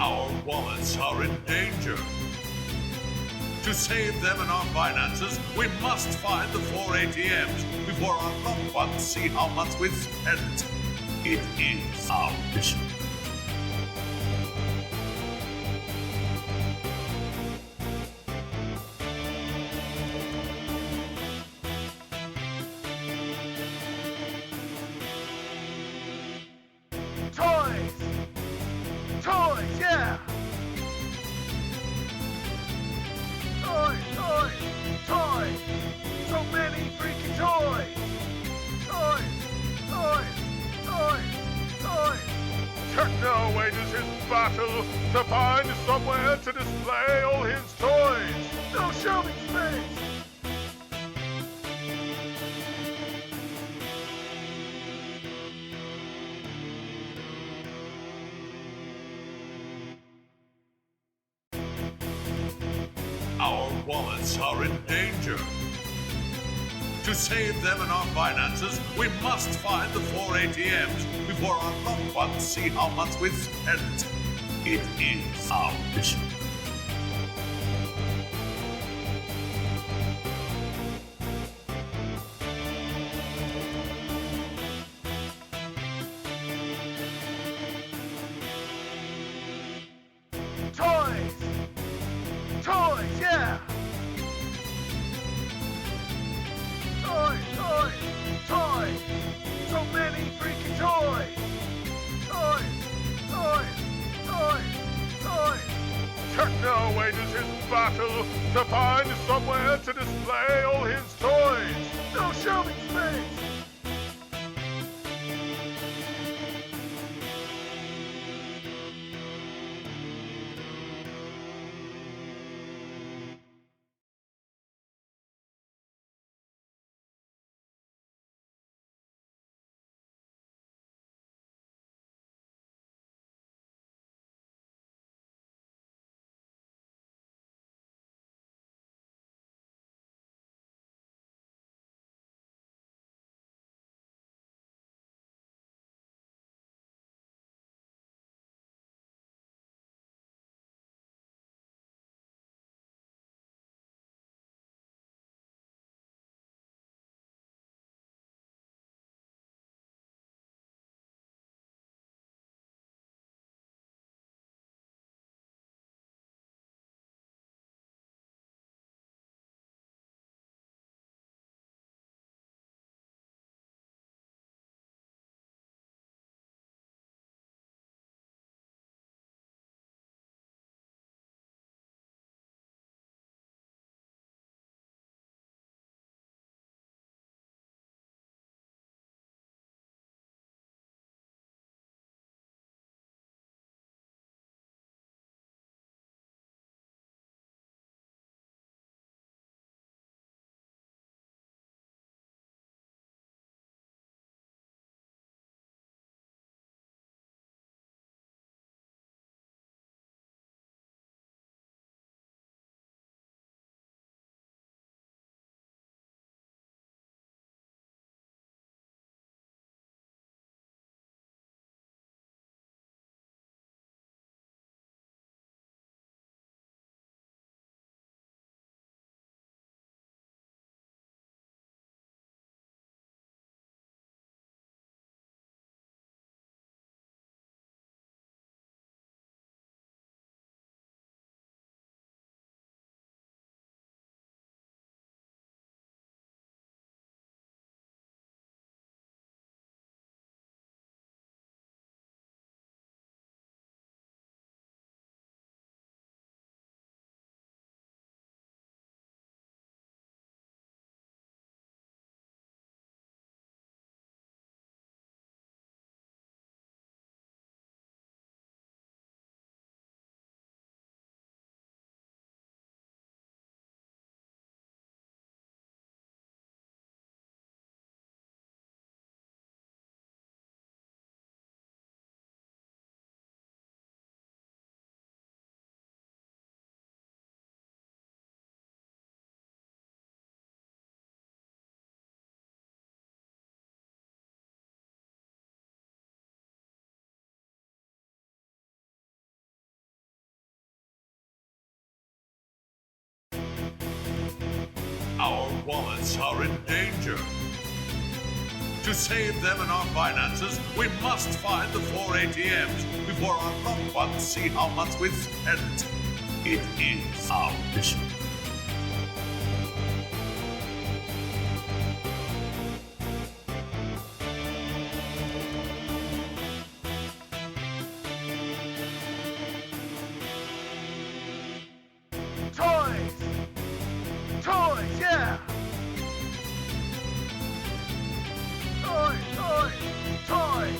Our wallets are in danger. To save them and our finances, we must find the 4 ATMs before our loved ones see how much we've spent. It is our mission. Toys! Toys, yeah! Toys, toys, toys! So many freaking toys! Toys, toys, toys, toys! Techno wages his battle to find somewhere to display all his toys! No shelving space! Our wallets are in danger. To save them and our finances, we must find the 4 ATMs before our loved ones see how much we've spent. It is our mission. Toys! Toys, yeah! Toys, toys, toys! So many freaking toys! Toys, toys, toys, toys! Techno wages his battle to find somewhere to display all his toys! No shelving space! wallets are in danger. To save them and our finances, we must find the 4 ATMs before our loved ones see how much we've spent. It is our mission. Toys! Toys, yeah! Toys, toys, toys!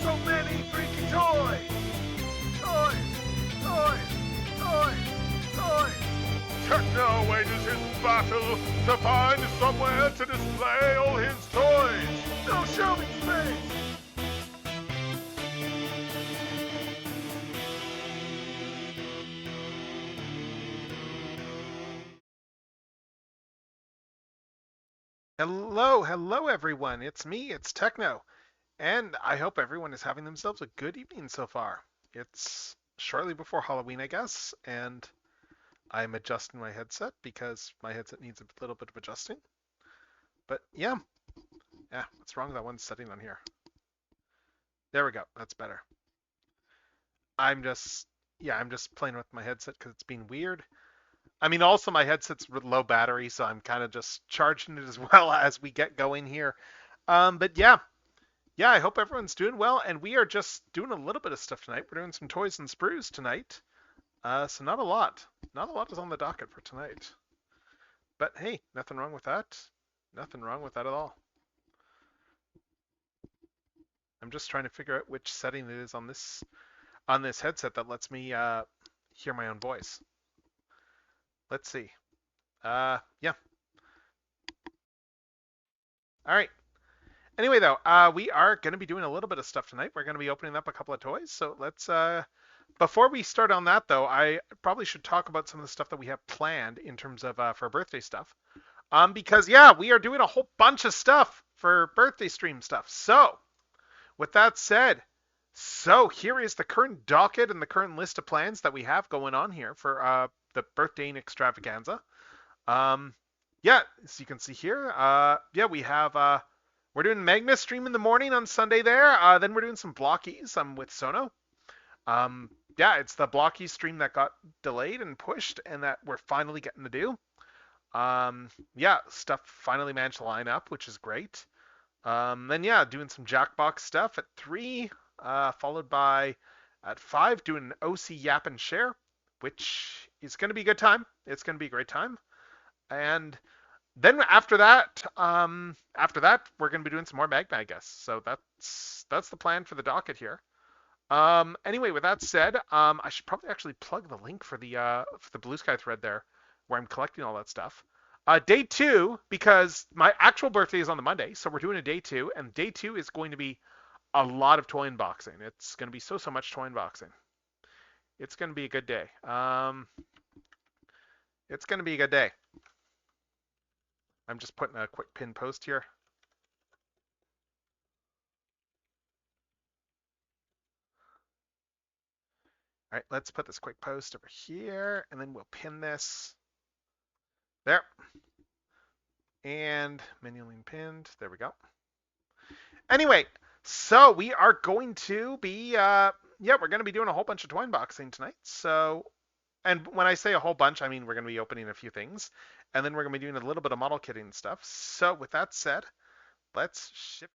So many freaking toys! Toys, toys, toys, toys! Techno wages his battle to find somewhere to display all his toys! No shelving space! Hello everyone. It's me, it's Techno, and I hope everyone is having themselves a good evening so far. It's shortly before Halloween, I guess, and I'm adjusting my headset because my headset needs a little bit of adjusting. But yeah, what's wrong with that one setting on here? There we go. That's better. I'm just playing with my headset because it's being weird. I mean, also my headset's low battery, so I'm kind of just charging it as well as we get going here. But yeah, I hope everyone's doing well, and we are just doing a little bit of stuff tonight. We're doing some toys and sprues tonight, so not a lot. Not a lot is on the docket for tonight. But hey, nothing wrong with that. Nothing wrong with that at all. I'm just trying to figure out which setting it is on this headset that lets me hear my own voice. Let's see. Yeah. All right. Anyway, though, we are going to be doing a little bit of stuff tonight. We're going to be opening up a couple of toys. So let's, before we start on that, though, I probably should talk about some of the stuff that we have planned in terms of for birthday stuff. Because, yeah, we are doing a whole bunch of stuff for birthday stream stuff. So, with that said, here is the current docket and the current list of plans that we have going on here for the birthday extravaganza. Yeah, as you can see here, we have we're doing Magma stream in the morning on Sunday there. Then we're doing some blockies with Sono. It's the blocky stream that got delayed and pushed and that we're finally getting to do. Stuff finally managed to line up, which is great. Then doing some Jackbox stuff at 3, followed by at 5 doing an OC Yap and Share, which is going to be a good time. It's going to be a great time. And then after that, we're going to be doing some more Magma, I guess. So that's the plan for the docket here. Anyway, with that said, I should probably actually plug the link for the Blue Sky thread there, where I'm collecting all that stuff. Day 2, because my actual birthday is on the Monday, so we're doing a day 2, and day 2 is going to be a lot of toy unboxing. It's going to be so much toy unboxing. It's going to be a good day. It's going to be a good day. I'm just putting a quick pin post here. All right, let's put this quick post over here, and then we'll pin this. There. And manually pinned. There we go. Anyway, so we are going to be, we're going to be doing a whole bunch of toy unboxing tonight. So, and when I say a whole bunch, I mean we're going to be opening a few things. And then we're going to be doing a little bit of model kitting stuff. So with that said, let's ship.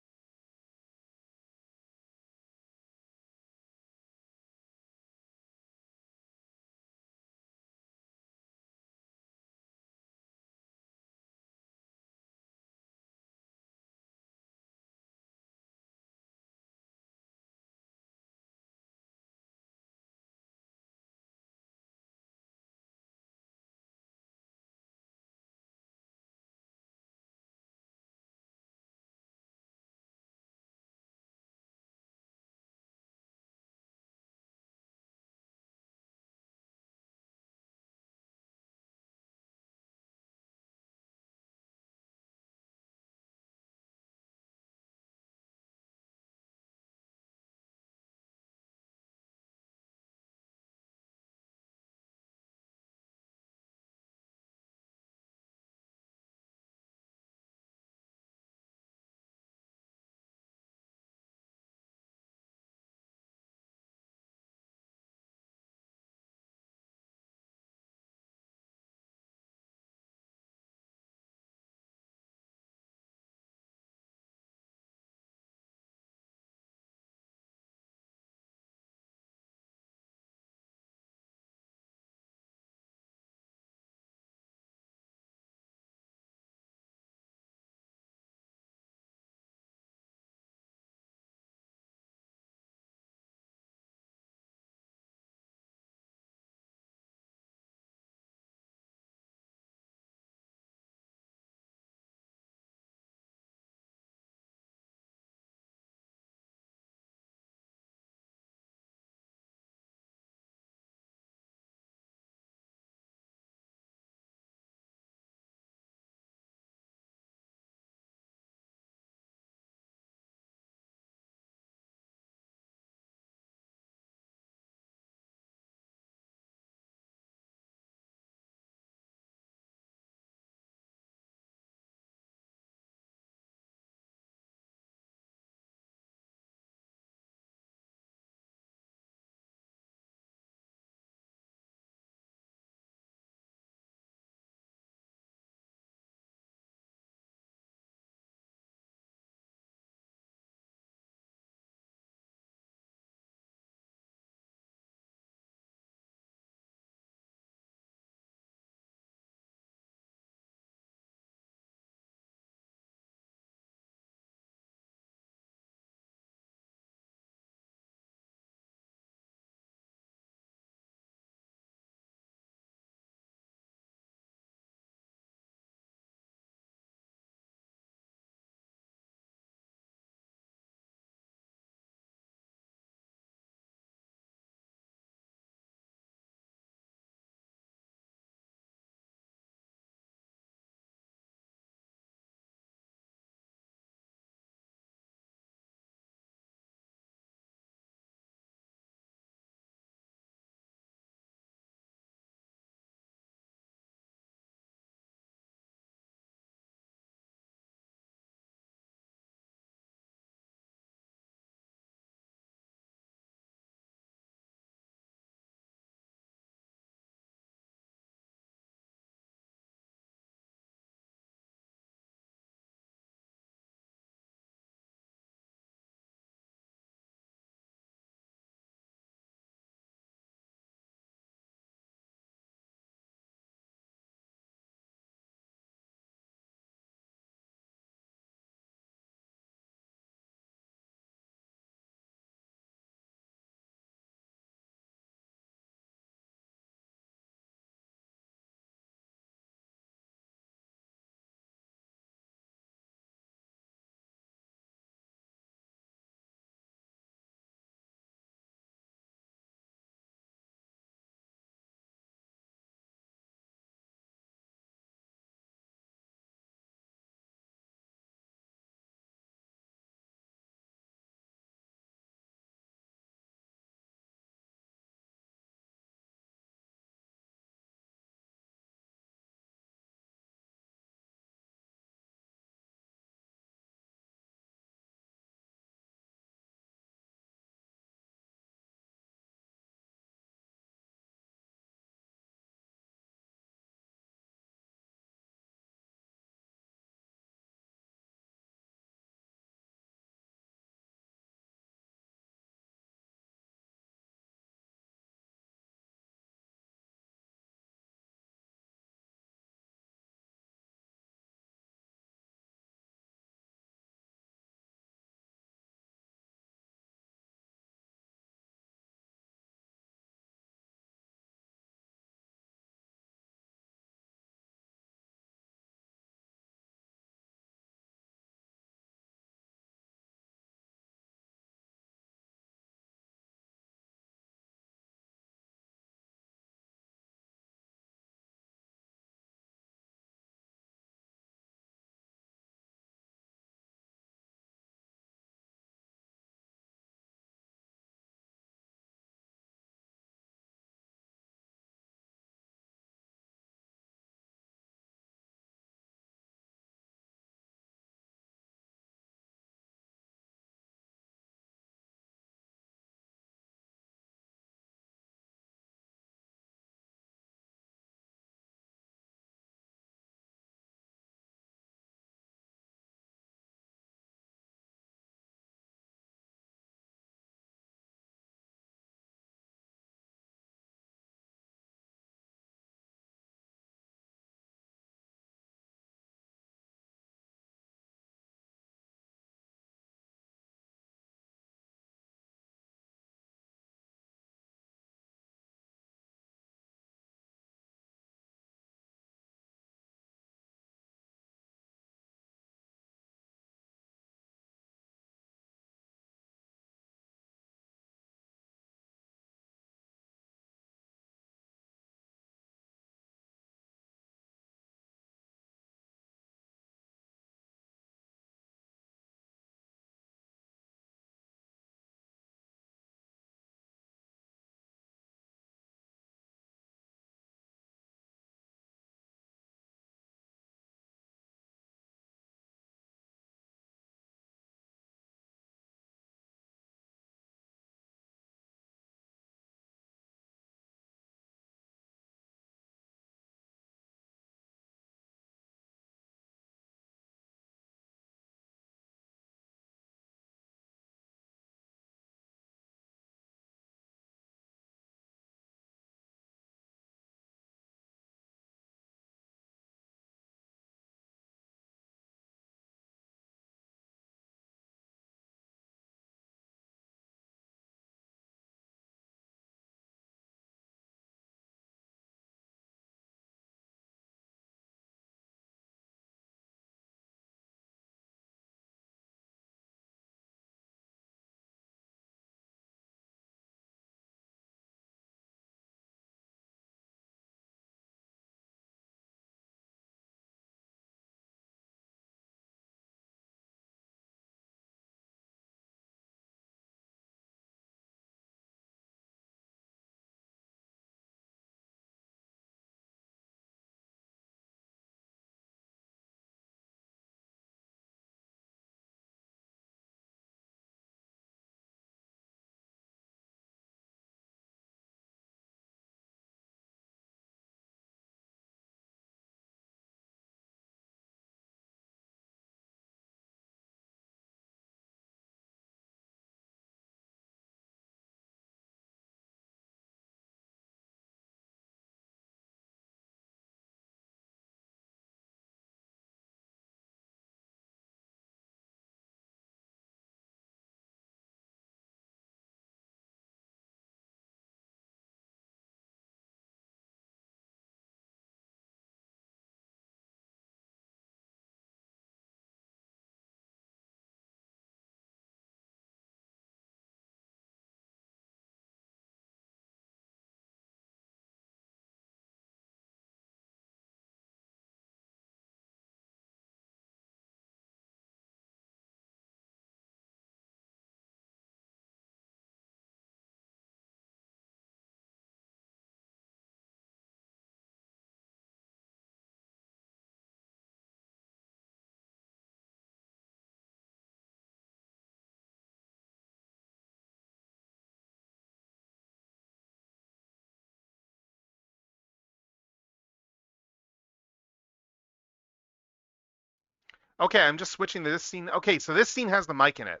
Okay, I'm just switching to this scene. Okay, so this scene has the mic in it.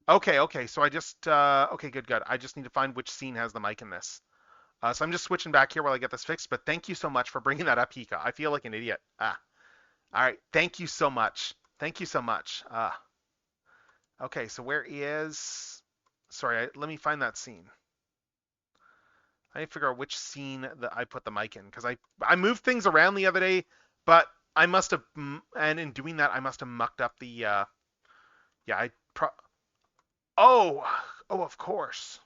Okay, so I just, okay, good. I just need to find which scene has the mic in this. So I'm just switching back here while I get this fixed, but thank you so much for bringing that up, Hika. I feel like an idiot. All right, thank you so much. Thank you so much. Okay, so where is, sorry, let me find that scene. I need to figure out which scene that I put the mic in, because I moved things around the other day, but I must have, and in doing that, I must have mucked up the, yeah, oh, of course.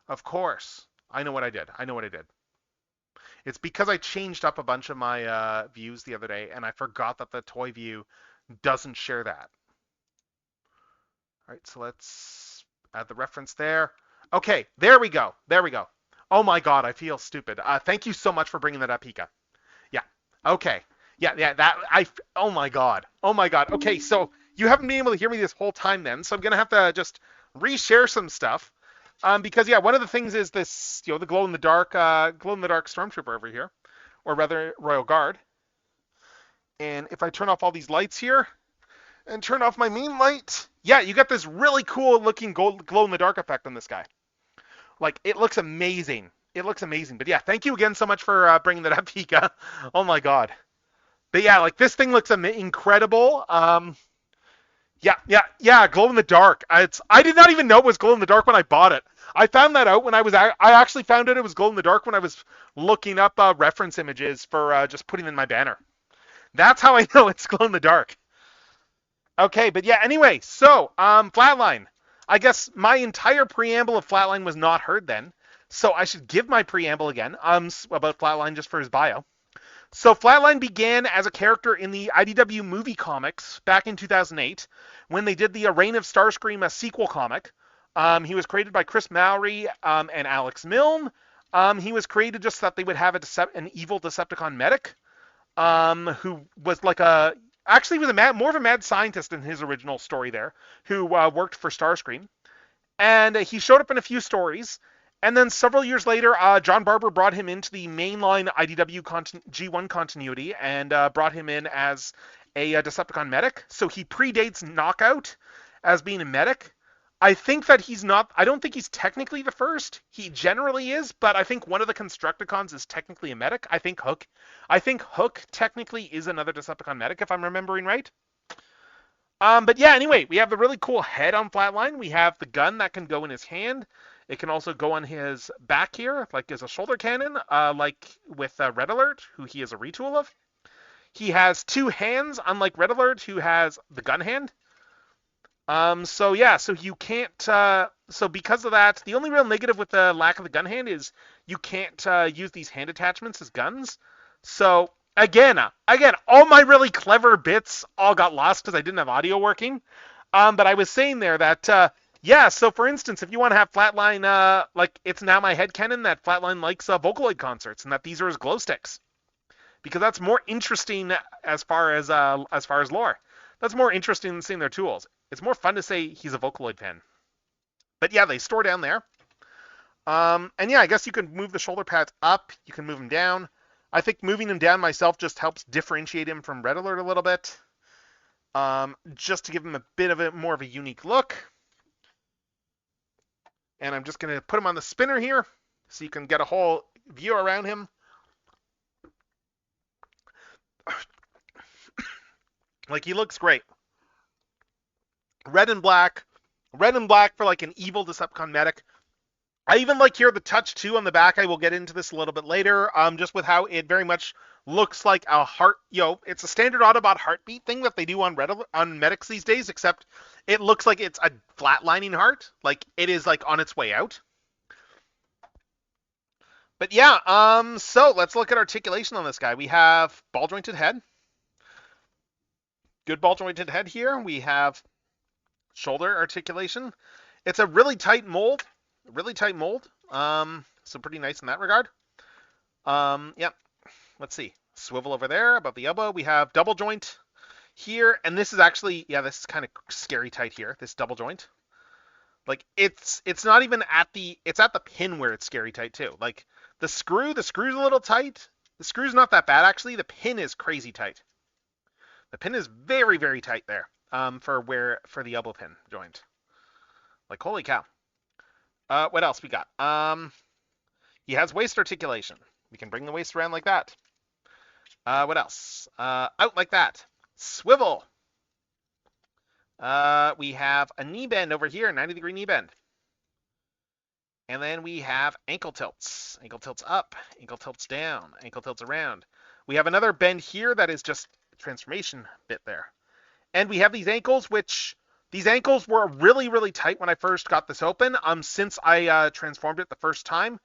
Of course. I know what I did. It's because I changed up a bunch of my views the other day, and I forgot that the toy view doesn't share that. All right, so let's add the reference there. Okay, there we go. Oh my God, I feel stupid. Thank you so much for bringing that up, Hika. Yeah. Okay. Yeah. Oh my God. Okay, so you haven't been able to hear me this whole time then, so I'm gonna have to just reshare some stuff. Because yeah, one of the things is this, the glow in the dark stormtrooper over here, or rather Royal Guard. And if I turn off all these lights here and turn off my main light, yeah, you got this really cool looking glow in the dark effect on this guy. Like, it looks amazing. But yeah, thank you again so much for bringing that up, Pika. Oh my God. But yeah, like this thing looks incredible. Yeah, glow in the dark. I did not even know it was glow in the dark when I bought it. I found that out when I actually found out it was glow in the dark when I was looking up reference images for just putting in my banner. That's how I know it's glow in the dark. Okay, but yeah, anyway, so Flatline. I guess my entire preamble of Flatline was not heard then, so I should give my preamble again about Flatline just for his bio. So Flatline began as a character in the IDW movie comics back in 2008 when they did the Reign of Starscream sequel comic. He was created by Chris Mowry and Alex Milne. He was created just so that they would have an evil Decepticon medic who was like actually was more of a mad scientist in his original story there, who worked for Starscream. And he showed up in a few stories. And then several years later, John Barber brought him into the mainline IDW G1 continuity and brought him in as a Decepticon medic. So he predates Knockout as being a medic. I don't think he's technically the first. He generally is, but I think one of the Constructicons is technically a medic. I think Hook technically is another Decepticon medic, if I'm remembering right. But yeah, anyway, we have the really cool head on Flatline. We have the gun that can go in his hand. It can also go on his back here, like as a shoulder cannon, like with Red Alert, who he is a retool of. He has two hands, unlike Red Alert, who has the gun hand. So you can't, so because of that, the only real negative with the lack of the gun hand is you can't use these hand attachments as guns. So again, all my really clever bits all got lost because I didn't have audio working. But I was saying there that, so for instance, if you want to have Flatline, like it's now my headcanon that Flatline likes Vocaloid concerts and that these are his glow sticks. Because that's more interesting as far as lore. That's more interesting than seeing their tools. It's more fun to say he's a Vocaloid fan. But yeah, they store down there. And yeah, I guess you can move the shoulder pads up. You can move them down. I think moving them down myself just helps differentiate him from Red Alert a little bit. Just to give him a bit of more of a unique look. And I'm just going to put him on the spinner here so you can get a whole view around him. Like, he looks great. Red and black for like an evil Decepticon medic. I even like here the touch too on the back. I will get into this a little bit later. Just with how it very much looks like a heart. It's a standard Autobot heartbeat thing that they do on medics these days, except it looks like it's a flatlining heart. Like it is like on its way out. But yeah, so let's look at articulation on this guy. We have ball jointed head. Good ball jointed head here. We have shoulder articulation. It's a really tight mold. So pretty nice in that regard. Let's see. Swivel over there above the elbow. We have double joint here, and this is actually, this is kind of scary tight here, this double joint. Like it's not even it's at the pin where it's scary tight too. Like the screw's a little tight. The screw's not that bad actually. The pin is crazy tight. The pin is very, very tight there for the elbow pin joint. Like, holy cow. What else we got? He has waist articulation. We can bring the waist around like that. What else? Out like that. Swivel. We have a knee bend over here, 90-degree knee bend. And then we have ankle tilts. Ankle tilts up, ankle tilts down, ankle tilts around. We have another bend here that is just a transformation bit there. And we have these ankles, which these ankles were really, really tight when I first got this open. Since I transformed it the first time,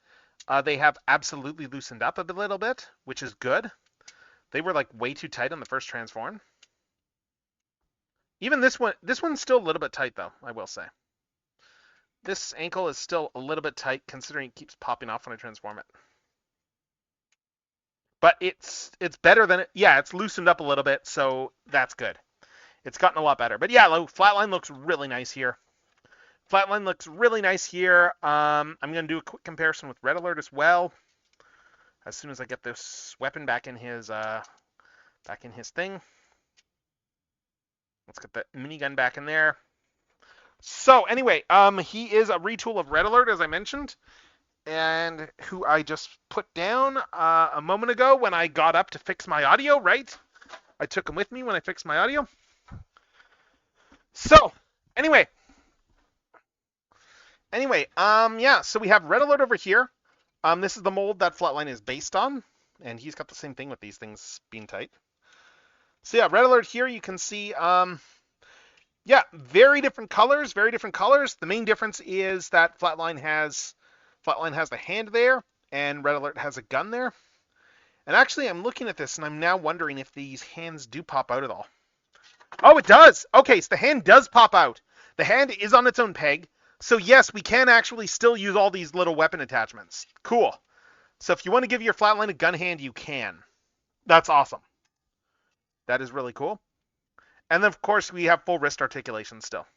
they have absolutely loosened up a little bit, which is good. They were like way too tight on the first transform. Even this one's still a little bit tight though, I will say. This ankle is still a little bit tight considering it keeps popping off when I transform it. But it's better than it. Yeah, it's loosened up a little bit, so that's good. It's gotten a lot better. But yeah, Flatline looks really nice here. Flatline looks really nice here. I'm going to do a quick comparison with Red Alert as well. As soon as I get this weapon back in his thing. Let's get the minigun back in there. So anyway, he is a retool of Red Alert, as I mentioned, and who I just put down a moment ago when I got up to fix my audio, right? I took him with me when I fixed my audio. So, anyway, yeah, so we have Red Alert over here. This is the mold that Flatline is based on, and he's got the same thing with these things being tight. So yeah, Red Alert here, you can see, yeah, very different colors. The main difference is that Flatline has the hand there, and Red Alert has a gun there. And actually, I'm looking at this, and I'm now wondering if these hands do pop out at all. Oh, it does! Okay, so the hand does pop out. The hand is on its own peg. So yes, we can actually still use all these little weapon attachments. Cool. So if you want to give your Flatline a gun hand, you can. That's awesome. That is really cool. And then, of course, we have full wrist articulation still.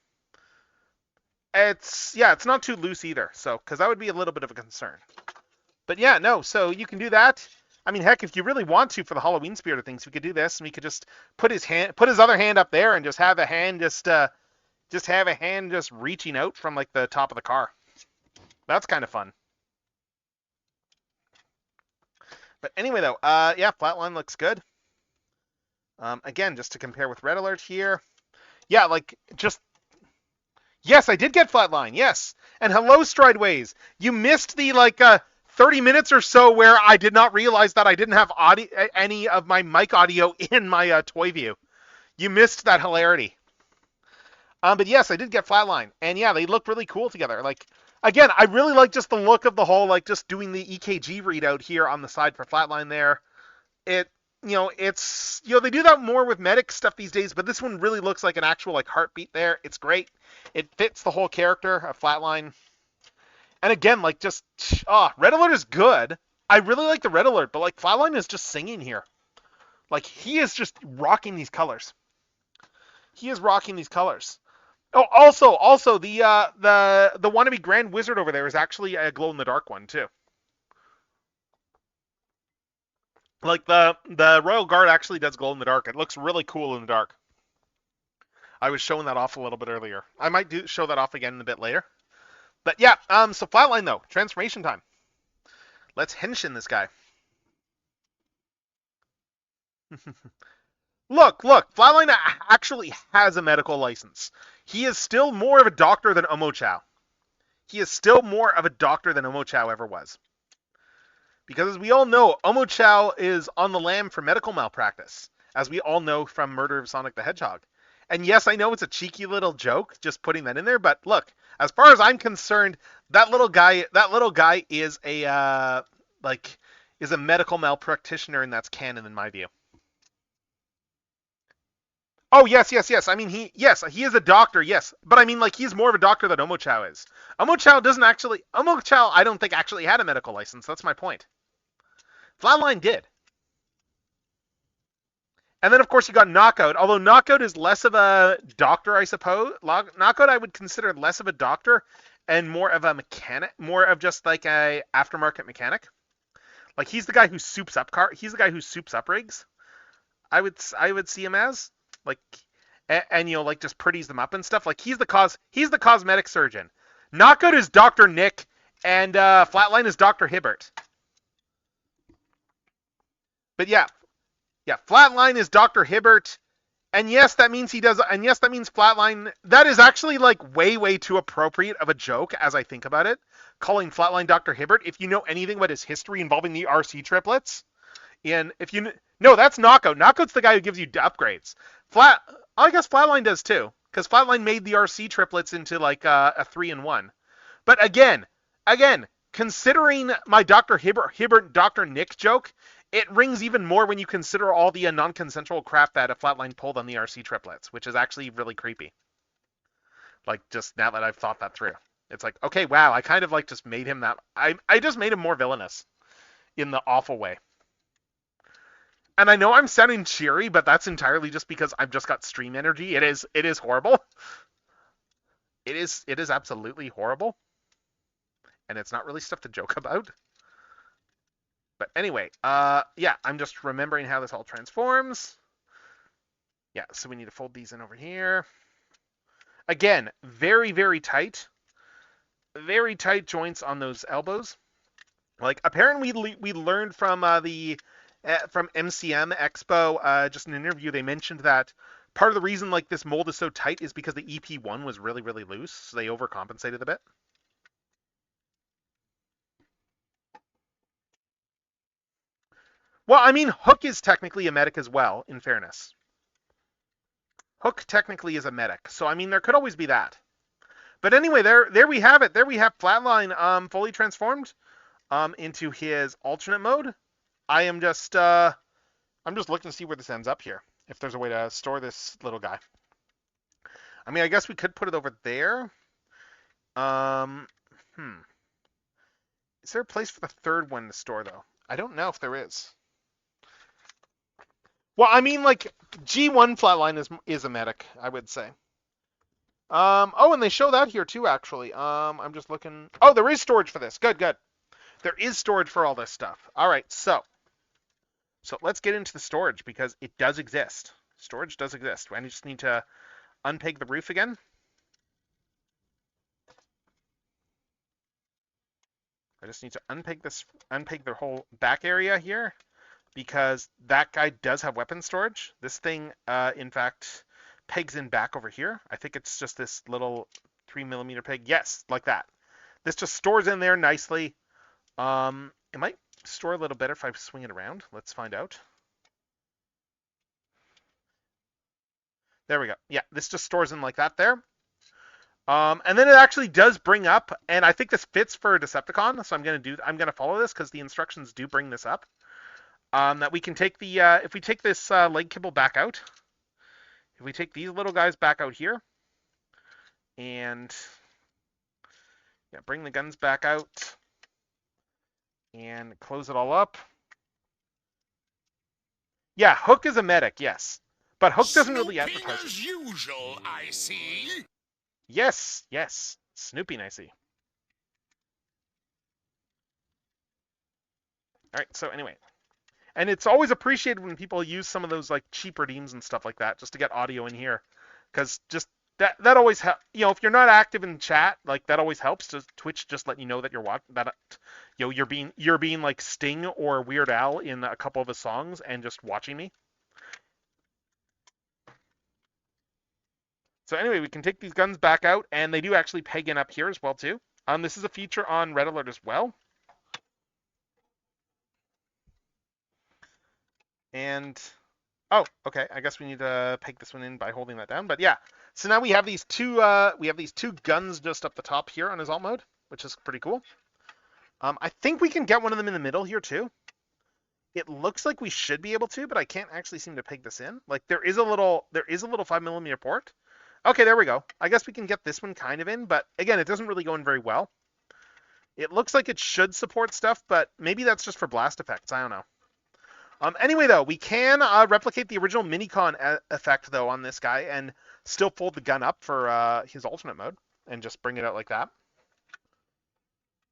It's not too loose either, so because that would be a little bit of a concern. But yeah, no, so you can do that. I mean, heck, if you really want to for the Halloween spirit of things, we could do this, and we could just put his other hand up there, and just have a hand just reaching out from like the top of the car. That's kind of fun. But anyway, though, yeah, Flatline looks good. Again, just to compare with Red Alert here. Yeah, like, just... Yes, I did get Flatline, yes. And hello, Strideways. You missed the, 30 minutes or so where I did not realize that I didn't have any of my mic audio in my toy view. You missed that hilarity. But yes, I did get Flatline. And yeah, they look really cool together. Like, again, I really like just the look of the whole, like, just doing the EKG readout here on the side for Flatline there. It's, they do that more with medic stuff these days, but this one really looks like an actual, like, heartbeat there. It's great. It fits the whole character of Flatline. And again, like, just, Red Alert is good. I really like the Red Alert, but, like, Flatline is just singing here. Like, he is just rocking these colors. Oh, also, the wannabe Grand Wizard over there is actually a glow-in-the-dark one, too. Like, the Royal Guard actually does glow in the dark. It looks really cool in the dark. I was showing that off a little bit earlier. I might show that off again a bit later. But yeah, so Flatline though, transformation time. Let's henshin this guy. Look, Flatline actually has a medical license. He is still more of a doctor than Omochao. Ever was. Because as we all know, Omochao is on the lam for medical malpractice, as we all know from Murder of Sonic the Hedgehog. And yes, I know it's a cheeky little joke, just putting that in there, but look, as far as I'm concerned, that little guy is a medical malpractitioner, and that's canon in my view. Oh, yes. I mean, he is a doctor, yes. But I mean, like, he's more of a doctor than Omochao is. Omochao, I don't think actually had a medical license. That's my point. Flatline did. And then, of course, you got Knockout. Although Knockout is less of a doctor, I suppose. Knockout I would consider less of a doctor and more of a mechanic, more of just like a aftermarket mechanic. Like, he's the guy who soups up rigs. I would see him as. like, and you know, like just pretties them up and stuff. Like he's the cosmetic surgeon. Knockout is Dr. Nick, and Flatline is Dr. Hibbert. But yeah, Flatline is Dr. Hibbert. And yes, that means he does. And yes, that means Flatline. That is actually like way too appropriate of a joke as I think about it. Calling Flatline Dr. Hibbert. If you know anything about his history involving the RC triplets, and if you no, that's Knockout. Knockout's the guy who gives you upgrades. I guess Flatline does too, because Flatline made the RC triplets into like a 3-in-1. But again, considering my Dr. Hibbert Dr. Nick joke, it rings even more when you consider all the non-consensual crap that a Flatline pulled on the RC triplets, which is actually really creepy. Like, just now that I've thought that through. It's like, okay, wow, I kind of like just made him that... I just made him more villainous in the awful way. And I know I'm sounding cheery, but that's entirely just because I've just got stream energy. It is horrible. It is absolutely horrible. And it's not really stuff to joke about. But anyway, yeah, I'm just remembering how this all transforms. Yeah, so we need to fold these in over here. Again, very tight. Very tight joints on those elbows. Like, apparently we learned from from MCM Expo, just in an interview, they mentioned that part of the reason like this mold is so tight is because the EP1 was really loose, so they overcompensated a bit. Well, I mean, Hook is technically a medic as well, in fairness. Hook technically is a medic, so I mean, there could always be that. But anyway, there we have it. There we have Flatline fully transformed into his alternate mode. I'm just looking to see where this ends up here. If there's a way to store this little guy. I mean, I guess we could put it over there. Is there a place for the third one to store, though? I don't know if there is. Well, I mean, like, G1 Flatline is a medic, I would say. Oh, and they show that here, too, actually. I'm just looking... Oh, there is storage for this. Good. There is storage for all this stuff. All right, so let's get into the storage, because it does exist. Storage does exist. I just need to unpeg the roof again. I just need to unpeg the whole back area here, because that guy does have weapon storage. This thing, in fact, pegs in back over here. I think it's just this little 3mm peg. Yes, like that. This just stores in there nicely. It might store a little better if I swing it around. Let's find out. There we go. Yeah, this just stores in like that there. And then it actually does bring up, and I think this fits for a Decepticon, so I'm gonna follow this because the instructions do bring this up. That we can take the if we take this leg kibble back out, if we take these little guys back out here, and yeah, bring the guns back out, and close it all up. Yeah, Hook is a medic, yes, but Hook doesn't really advertise it. As usual, I see. Yes, snooping, I see. All right, so anyway. And it's always appreciated when people use some of those like cheap redeems and stuff like that just to get audio in here, because just that always helps. You know, if you're not active in chat, like that always helps. To Twitch just let you know that you're watching, that you know you're being like Sting or Weird Al in a couple of his songs and just watching me. So anyway, we can take these guns back out, and they do actually peg in up here as well too. This is a feature on Red Alert as well. And, oh, okay, I guess we need to peg this one in by holding that down. But yeah, so now we have these two guns just up the top here on his alt mode, which is pretty cool. I think we can get one of them in the middle here too. It looks like we should be able to, but I can't actually seem to peg this in. Like there is a little 5mm port. Okay, there we go. I guess we can get this one kind of in, but again, it doesn't really go in very well. It looks like it should support stuff, but maybe that's just for blast effects. I don't know. Anyway, though, we can replicate the original Minicon effect, though, on this guy and still fold the gun up for his alternate mode and just bring it out like that.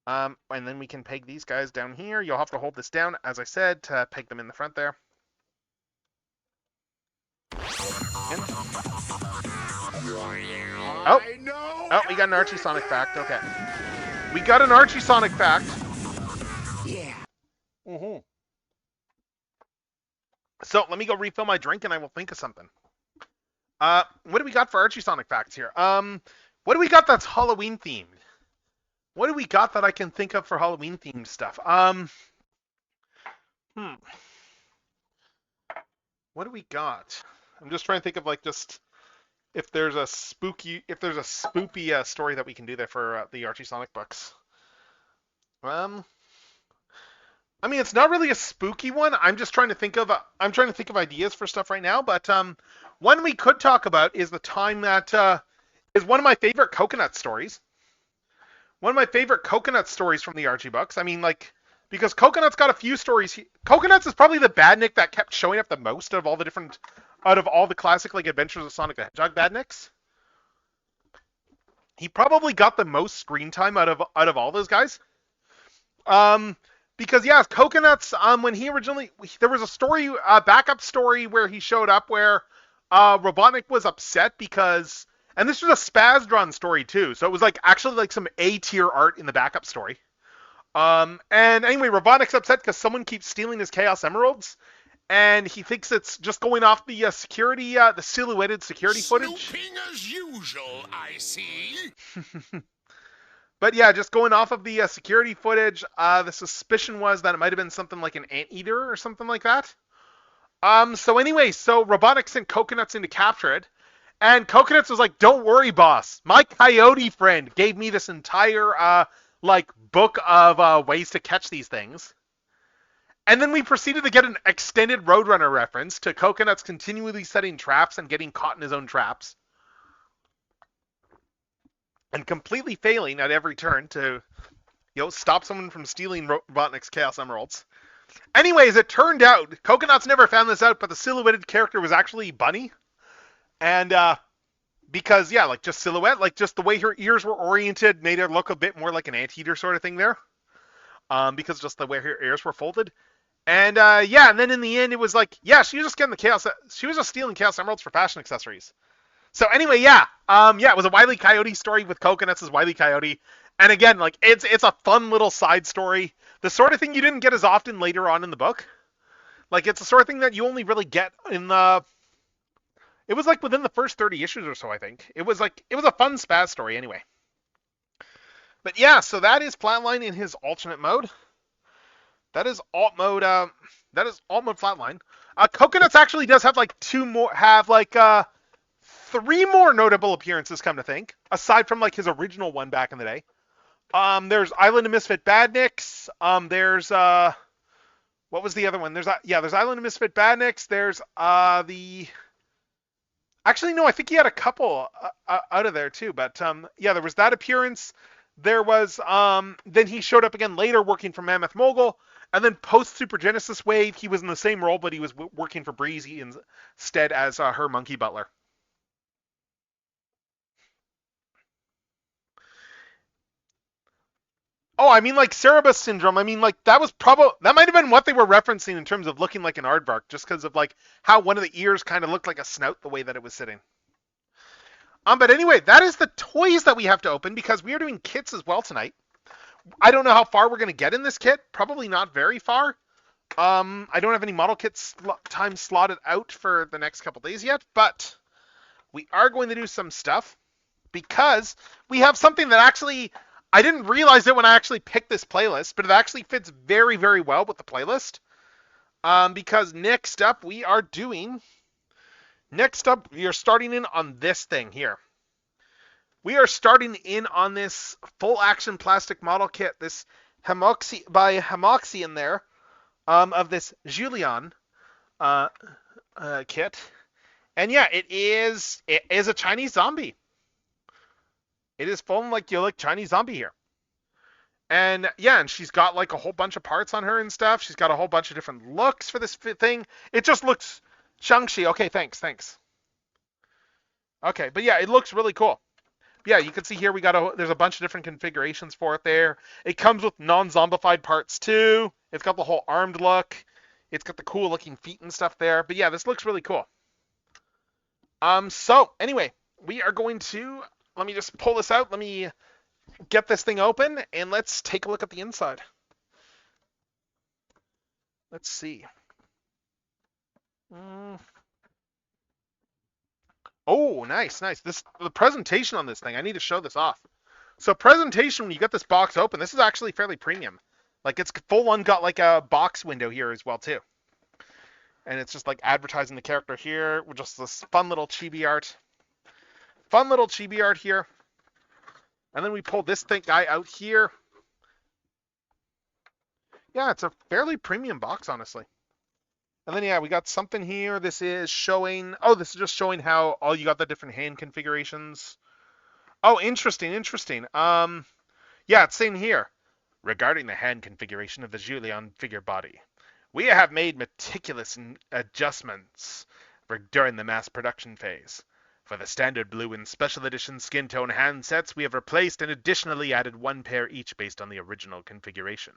And then we can peg these guys down here. You'll have to hold this down, as I said, to peg them in the front there. And Oh. I know. Oh, we got an Archie Sonic fact. Okay. We got an Archie Sonic fact. Yeah. Mm-hmm. So let me go refill my drink and I will think of something. What do we got for Archie Sonic facts here? What do we got that's Halloween themed? What do we got that I can think of for Halloween themed stuff? What do we got? I'm just trying to think of like just if there's a spoopy story that we can do there for the Archie Sonic books. I mean, it's not really a spooky one. I'm just trying to think of ideas for stuff right now. But one we could talk about is the time that is one of my favorite coconut stories. One of my favorite coconut stories from the Archie books. I mean, like, because Coconut's got a few stories. Coconuts is probably the badnik that kept showing up the most out of all the classic like Adventures of Sonic the Hedgehog badniks. He probably got the most screen time out of all those guys. Because yeah, Coconuts. When he originally there was a story, backup story where he showed up where Robotnik was upset because, and this was a Spaz drawn story too, so it was like actually like some A tier art in the backup story. And anyway, Robotnik's upset because someone keeps stealing his Chaos Emeralds, and he thinks it's just going off the the silhouetted security footage. Snooping as usual, I see. But yeah, just going off of the security footage, the suspicion was that it might have been something like an anteater or something like that. So anyway, so Robotnik sent Coconuts in to capture it, and Coconuts was like, "Don't worry, boss. My coyote friend gave me this entire book of ways to catch these things." And then we proceeded to get an extended Roadrunner reference to Coconuts continually setting traps and getting caught in his own traps. And completely failing at every turn to, stop someone from stealing Robotnik's Chaos Emeralds. Anyways, it turned out, Coconuts never found this out, but the silhouetted character was actually Bunny. And, because, yeah, like, just silhouette, like, just the way her ears were oriented made her look a bit more like an anteater sort of thing there. Because just the way her ears were folded. And, and then in the end, it was like, yeah, she was just stealing Chaos Emeralds for fashion accessories. So anyway, it was a Wile E. Coyote story with Coconuts as Wile E. Coyote. And again, like, it's a fun little side story. The sort of thing you didn't get as often later on in the book. Like, it's the sort of thing that you only really get in the... It was like within the first 30 issues or so, I think. It was a fun Spaz story anyway. But yeah, so that is Flatline in his alternate mode. That is alt mode Flatline. Coconuts actually does have like three more notable appearances, come to think, aside from like his original one back in the day. There's Island of Misfit Badniks. There's what was the other one? There's Island of Misfit Badniks. There's actually no, I think he had a couple out of there too. But there was that appearance. There was then he showed up again later working for Mammoth Mogul, and then post Super Genesis Wave he was in the same role, but he was working for Breezy instead as her monkey butler. Oh, I mean, like, Cerebus syndrome. I mean, like, that might have been what they were referencing in terms of looking like an aardvark, just because of, like, how one of the ears kind of looked like a snout the way that it was sitting. But anyway, that is the toys that we have to open, because we are doing kits as well tonight. I don't know how far we're going to get in this kit. Probably not very far. I don't have any model kits time slotted out for the next couple days yet, but we are going to do some stuff, because we have something that actually... I didn't realize it when I actually picked this playlist, but it actually fits very, very well with the playlist. Because next up, we are starting in on this thing here. We are starting in on this full action plastic model kit, this Hamoxie in there, of this Julian kit. And yeah, it is a Chinese zombie. It is full like Chinese zombie here. And yeah, and she's got like a whole bunch of parts on her and stuff. She's got a whole bunch of different looks for this thing. It just looks Shang-Chi. Okay, thanks. Okay, but yeah, it looks really cool. Yeah, you can see here there's a bunch of different configurations for it there. It comes with non-zombified parts too. It's got the whole armed look. It's got the cool looking feet and stuff there. But yeah, this looks really cool. So anyway, we are going to let me just pull this out. Let me get this thing open, and let's take a look at the inside. Let's see. Oh, nice. The presentation on this thing, I need to show this off. So presentation, when you get this box open, this is actually fairly premium. Like, it's full on got like a box window here as well too. And it's just like advertising the character here with just this fun little chibi art. Fun little chibi art here. And then we pull this guy out here. Yeah, it's a fairly premium box, honestly. And then, yeah, we got something here. This is showing... Oh, this is just showing how all you got the different hand configurations. Oh, interesting. Yeah, it's saying here. Regarding the hand configuration of the Julian figure body, we have made meticulous adjustments during the mass production phase. For the standard blue and special edition skin tone handsets, we have replaced and additionally added one pair each based on the original configuration.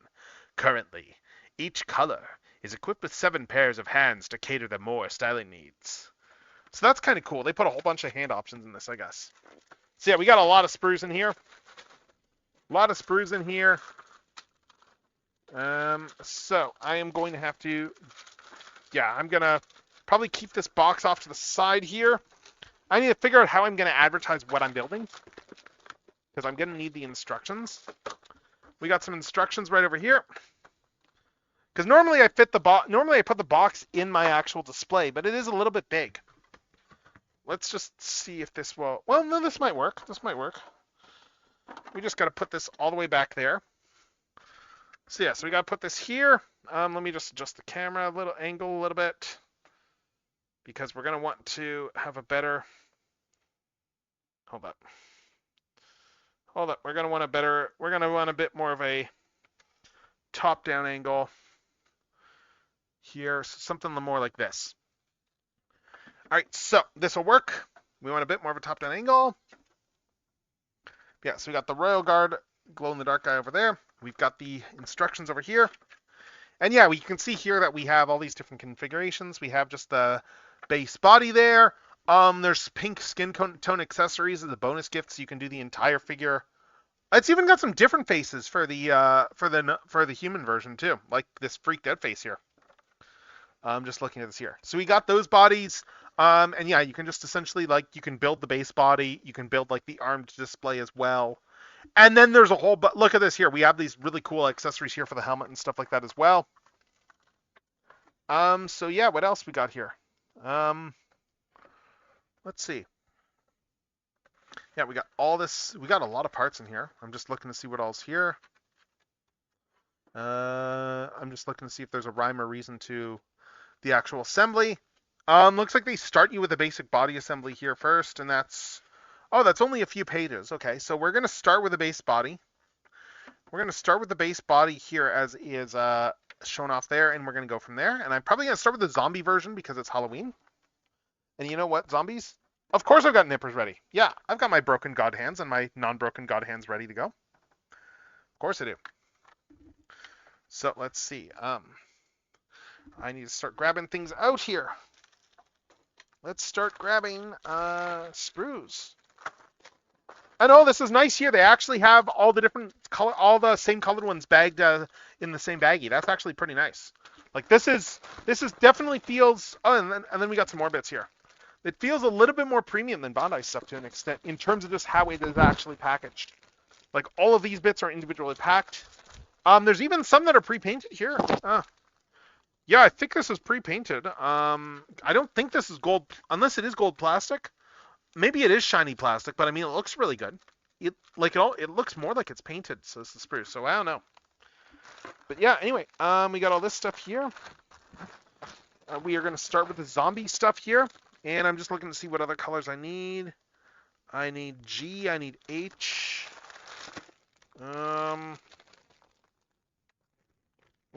Currently, each color is equipped with 7 pairs of hands to cater to more styling needs. So that's kind of cool. They put a whole bunch of hand options in this, I guess. So yeah, we got a lot of sprues in here. So I am going to have to... Yeah, I'm going to probably keep this box off to the side here. I need to figure out how I'm going to advertise what I'm building, because I'm going to need the instructions. We got some instructions right over here. Because normally I put the box in my actual display, but it is a little bit big. Let's just see if this will... Well, no, this might work. We just got to put this all the way back there. So yeah, so we got to put this here. Let me just adjust the camera angle a little bit, because we're going to want to have a better... Hold up. We're going to want a bit more of a top-down angle here. So something more like this. All right, so this will work. We want a bit more of a top-down angle. Yeah, so we got the Royal Guard glow-in-the-dark guy over there. We've got the instructions over here. And yeah, we can see here that we have all these different configurations. We have just the base body there. There's pink skin tone accessories as a bonus gift, so you can do the entire figure. It's even got some different faces for the human version too, like this freaked out face here. I'm just looking at this here. So we got those bodies. And yeah, you can just essentially, like, you can build the base body. You can build like the armed display as well. And then there's a whole, but look at this here. We have these really cool accessories here for the helmet and stuff like that as well. So yeah, what else we got here? Let's see. Yeah, we got all this. We got a lot of parts in here. I'm just looking to see what all's here. I'm just looking to see if there's a rhyme or reason to the actual assembly. Looks like they start you with a basic body assembly here first, and that's only a few pages. Okay, so we're going to start with a base body. We're going to start with the base body here as is shown off there, and we're going to go from there. And I'm probably going to start with the zombie version because it's Halloween. And you know what, zombies? Of course I've got nippers ready. Yeah, I've got my broken god hands and my non-broken god hands ready to go. Of course I do. So let's see. I need to start grabbing things out here. Let's start grabbing sprues. And oh, this is nice here. They actually have all the different color, all the same colored ones bagged in the same baggie. That's actually pretty nice. Like this is definitely feels. Oh, and then we got some more bits here. It feels a little bit more premium than Bandai stuff to an extent in terms of just how it is actually packaged. Like all of these bits are individually packed. There's even some that are pre-painted here. Yeah, I think this is pre-painted. I don't think this is gold, unless it is gold plastic. Maybe it is shiny plastic, but I mean, it looks really good. It looks more like it's painted, so this is spruce. So I don't know. But yeah, anyway, we got all this stuff here. We are going to start with the zombie stuff here, and I'm just looking to see what other colors I need. I need G, I need H. Let's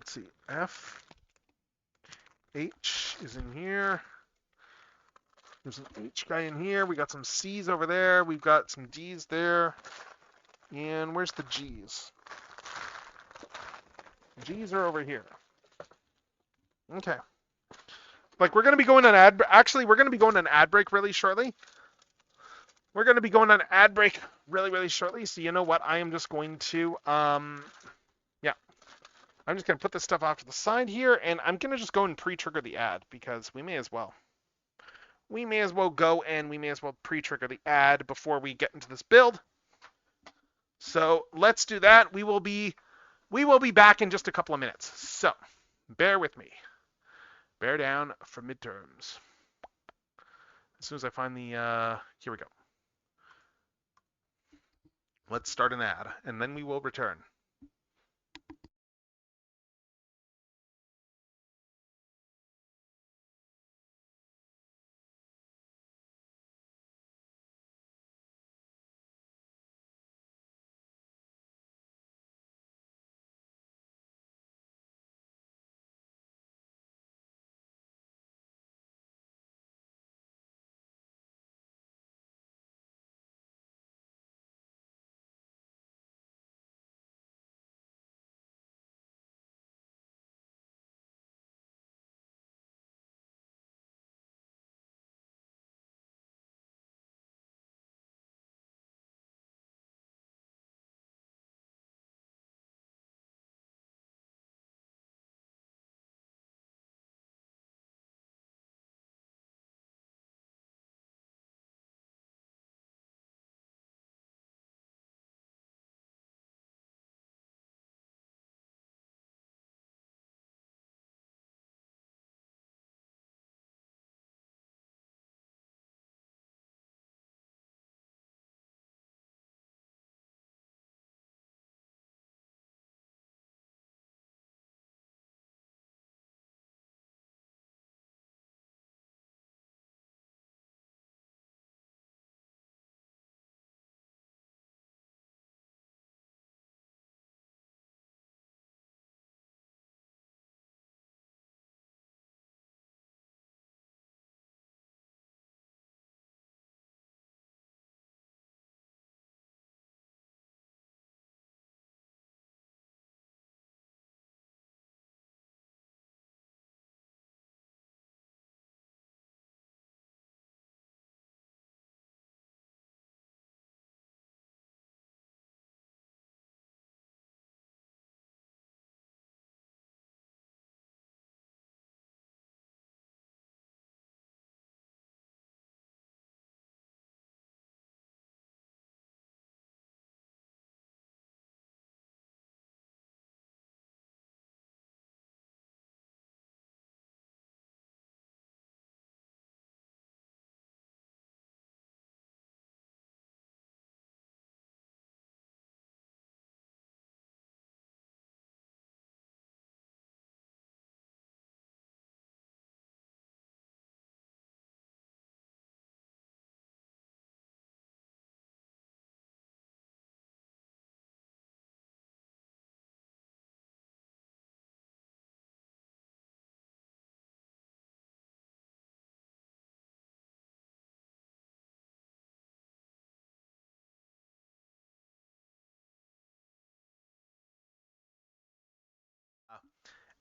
see, F. H is in here. There's an H guy in here. We got some C's over there. We've got some D's there. And where's the G's? G's are over here. Okay. Like we're going to be going on ad. Actually, we're going to be going on ad break really shortly. we're going to be going on ad break really, really shortly. So you know what? I am just going to, yeah, I'm just going to put this stuff off to the side here, and I'm going to just go and pre-trigger the ad because we may as well. We may as well go and we may as well pre-trigger the ad before we get into this build. So let's do that. We will be back in just a couple of minutes. So bear with me. Bear down for midterms. As soon as I find the, here we go. Let's start an ad, and then we will return.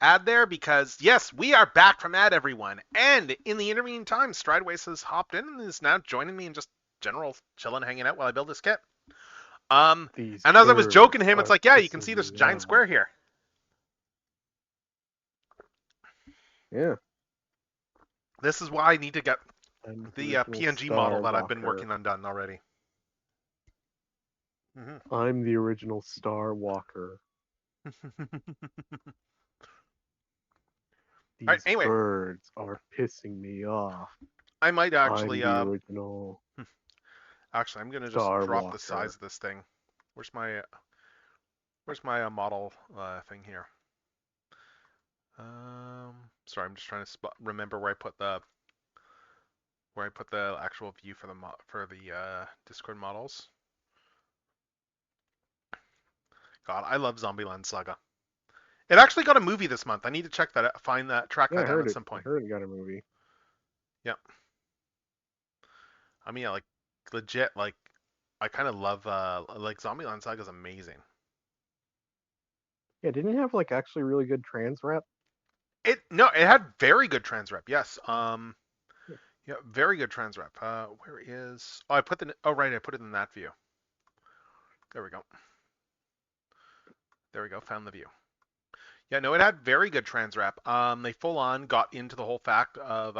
Ad there because, yes, we are back from ad, everyone. And in the intervening time, Strideways has hopped in and is now joining me in just general chilling, hanging out while I build this kit. And as I was joking to him, it's like, yeah, you can see there's a giant square here. Yeah. This is why I need to get I'm the original PNG Star model that I've been Walker. working on done already. I'm the original Star Walker. These Alright, anyway. birds are pissing me off. I might actually, I'm the original actually, I'm gonna just Star drop Walker. the size of this thing. Where's my model thing here? Sorry, I'm just trying to remember where I put the actual view for the Discord models. God, I love Zombieland Saga. It actually got a movie this month. I need to check that out, track that down at some point. I heard it got a movie. Yep. I mean, yeah, like legit, like I kind of love like Zombieland Saga is amazing. Yeah, didn't it have like actually really good trans rep? It had very good trans rep. Yes. Yeah, very good trans rep. Where is? Oh, I put the. Oh, right, I put it in that view. There we go. There we go. Found the view. Yeah, no, it had very good trans rep. They full on got into the whole fact of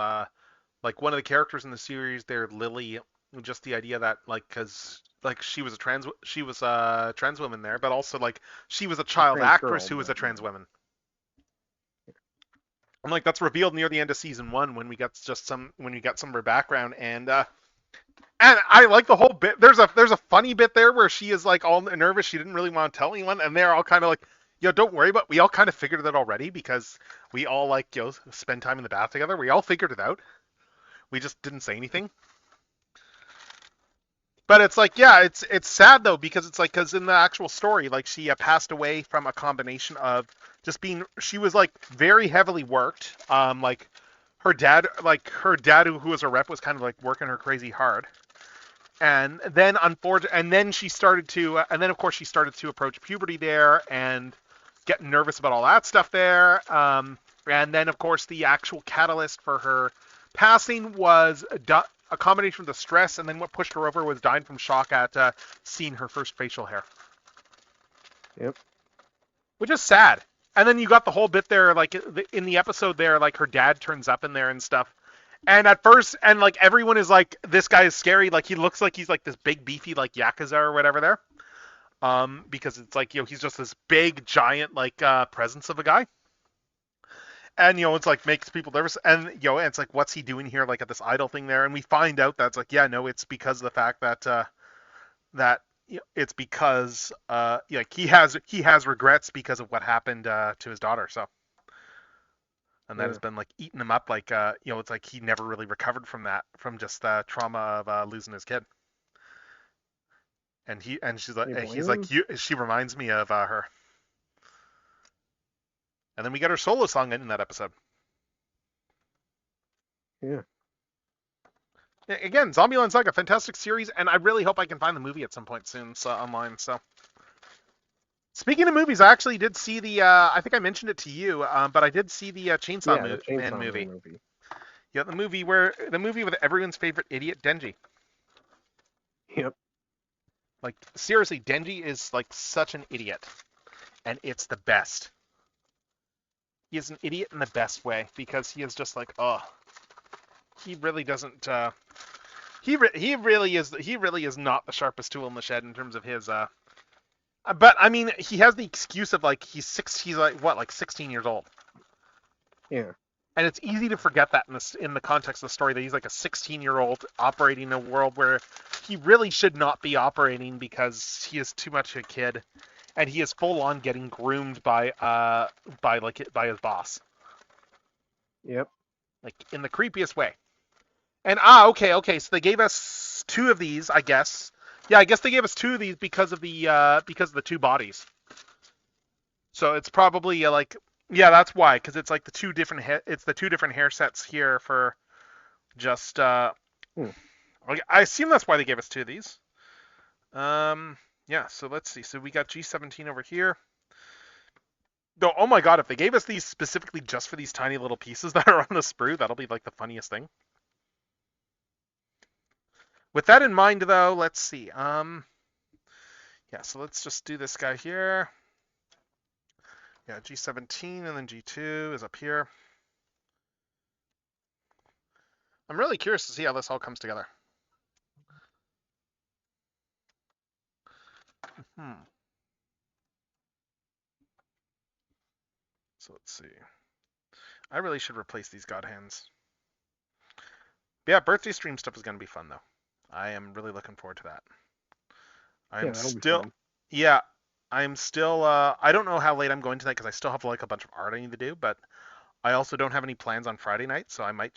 like one of the characters in the series there, Lily. Just the idea that like, cause like she was a trans woman there, but also like she was a child trans actress girl, who was but a trans yeah. woman. And like that's revealed near the end of season 1 when we got some of her background and I like the whole bit. There's a funny bit there where she is like all nervous. She didn't really want to tell anyone, and they're all kind of like, yo, don't worry about. We all kind of figured it already because we all like spend time in the bath together. We all figured it out. We just didn't say anything. But it's like, yeah, it's sad though because it's like because in the actual story, like she passed away from a combination of just being. She was like very heavily worked. Her dad who was a rep was kind of like working her crazy hard. And then she started to, and then of course she started to approach puberty there and getting nervous about all that stuff there. And then of course the actual catalyst for her passing was a combination of the stress, and then what pushed her over was dying from shock at seeing her first facial hair. Yep. Which is sad. And then you got the whole bit there, like in the episode there, like her dad turns up in there and stuff. And at first, and like everyone is like, this guy is scary. Like he looks like he's like this big beefy like yakuza or whatever there. Because it's like he's just this big giant like presence of a guy. And it's like makes people nervous. And and it's like, what's he doing here? Like at this idol thing there. And we find out that's like, yeah, no, it's because of the fact that it's because like he has regrets because of what happened to his daughter. So. And that has been like eating him up, like it's like he never really recovered from that, from just the trauma of losing his kid. And she's like, she reminds me of her. And then we got her solo song in that episode. Yeah. Again, Zombieland's like a fantastic series, and I really hope I can find the movie at some point soon, online. So. Speaking of movies, I actually did see the. I think I mentioned it to you, but I did see the Chainsaw Man movie. Yeah, the movie with everyone's favorite idiot, Denji. Yep. Like seriously, Denji is like such an idiot, and it's the best. He is an idiot in the best way because he is just like, he really doesn't. He really is not the sharpest tool in the shed in terms of his. But I mean, he has the excuse of like he's like what, like 16 years old. Yeah. And it's easy to forget that in the context of the story that he's like a 16-year-old operating in a world where he really should not be operating because he is too much a kid, and he is full on getting groomed by his boss. Yep. Like in the creepiest way. And okay, so they gave us 2 of these, I guess. Yeah, I guess they gave us 2 of these because of the 2 bodies. So it's probably that's why, because it's like the 2 different hair sets here for just I assume that's why they gave us 2 of these. Yeah, so let's see. So we got G17 over here. Though, oh my god, if they gave us these specifically just for these tiny little pieces that are on the sprue, that'll be like the funniest thing. With that in mind, though, let's see. Yeah, so let's just do this guy here. Yeah, G17 and then G2 is up here. I'm really curious to see how this all comes together. So let's see. I really should replace these god hands. Yeah, birthday stream stuff is going to be fun, though. I am really looking forward to that. I don't know how late I'm going tonight because I still have like a bunch of art I need to do, but I also don't have any plans on Friday night, so my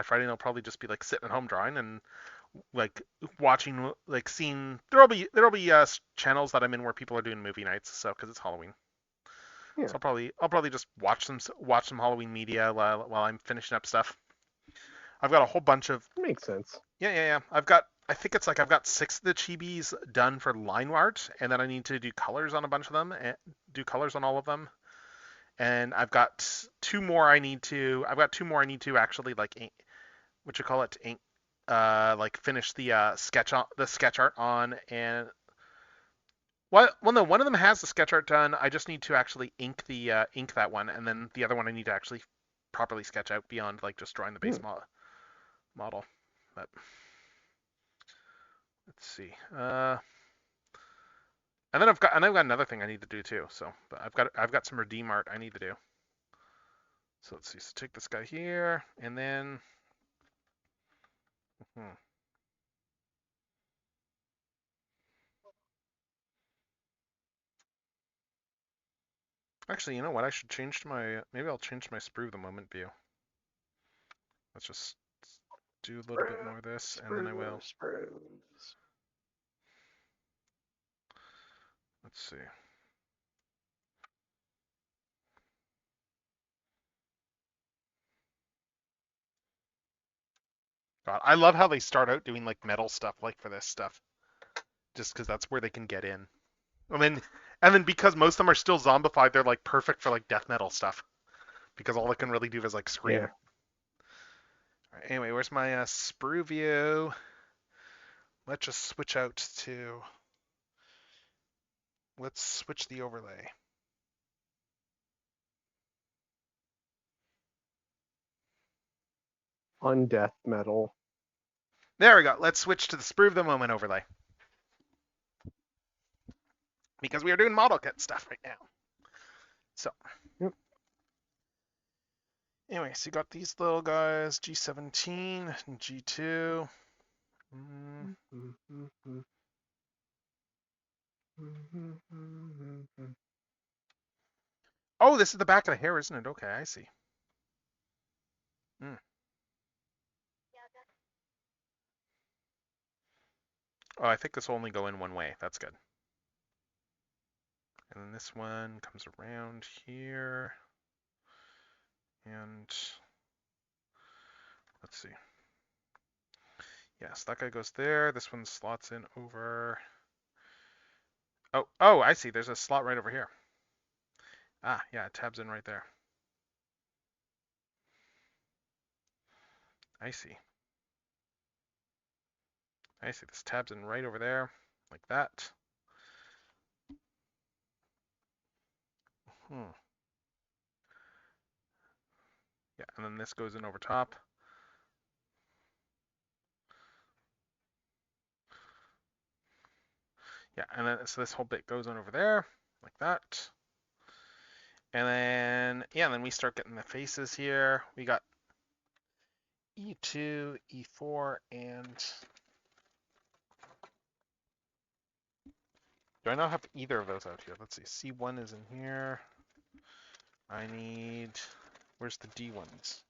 Friday night will probably just be like sitting at home drawing and like watching, like seeing. There'll be channels that I'm in where people are doing movie nights, so because it's Halloween. Yeah. So I'll probably just watch some Halloween media while I'm finishing up stuff. I've got a whole bunch of. Makes sense. Yeah. I've got 6 of the chibis done for line art, and then I need to do colors on a bunch of them, and do colors on all of them. And I've got 2 more I need to. I've got 2 more I need to actually what you call it, ink, like finish the sketch art on, and well, no, one of them has the sketch art done. I just need to actually ink that one, and then the other one I need to actually properly sketch out beyond like just drawing the base model. But let's see. And then I've got another thing I need to do too. So, but I've got some redeem art I need to do. So let's see. So take this guy here, and then. Actually, you know what? I should change to my. Maybe I'll change to my sprue the moment view. Let's just do a little bit more of this, and then I will. Sprues. Let's see. God, I love how they start out doing like metal stuff, like for this stuff, just because that's where they can get in. And then because most of them are still zombified, they're like perfect for like death metal stuff, because all they can really do is like scream. Yeah. All right, anyway, where's my sprue view? Let's just switch out to. Let's switch the overlay. On death metal. There we go. Let's switch to the sprue of the moment overlay. Because we are doing model kit stuff right now. So. Yep. Anyway, so you got these little guys, G17 and G2. Oh, this is the back of the hair, isn't it? Okay, I see. Oh, I think this will only go in one way. That's good. And then this one comes around here. And let's see. Yes, that guy goes there. This one slots in over. Oh, I see. There's a slot right over here. Ah, yeah, it tabs in right there. I see. This tabs in right over there, like that. Yeah, and then this goes in over top. Yeah, and then so this whole bit goes on over there, like that. And then, yeah, then we start getting the faces here. We got E2, E4, and do I not have either of those out here? Let's see. C1 is in here. I need, where's the D1s?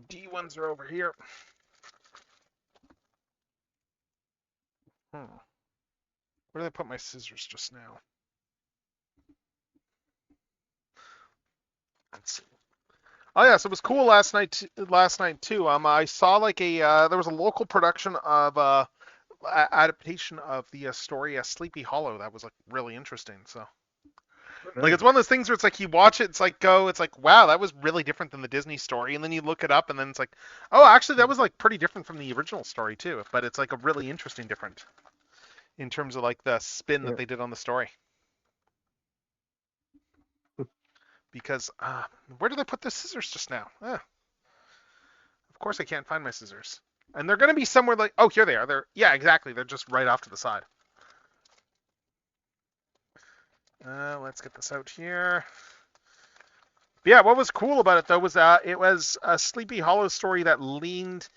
D1s are over here. Where did I put my scissors just now? Let's see. Oh yeah, so it was cool last night too. I saw like a there was a local production of adaptation of the story Sleepy Hollow that was like really interesting. So like it's one of those things where it's like you watch it, it's like wow, that was really different than the Disney story, and then you look it up, and then it's like, oh, actually that was like pretty different from the original story too. But it's like a really interesting different in terms of like the spin that they did on the story. Because where did I put the scissors just now? Of course I can't find my scissors. And they're going to be somewhere like, oh, here they are. Yeah, exactly. They're just right off to the side. Let's get this out here. But yeah, what was cool about it though was it was a Sleepy Hollow story that leaned,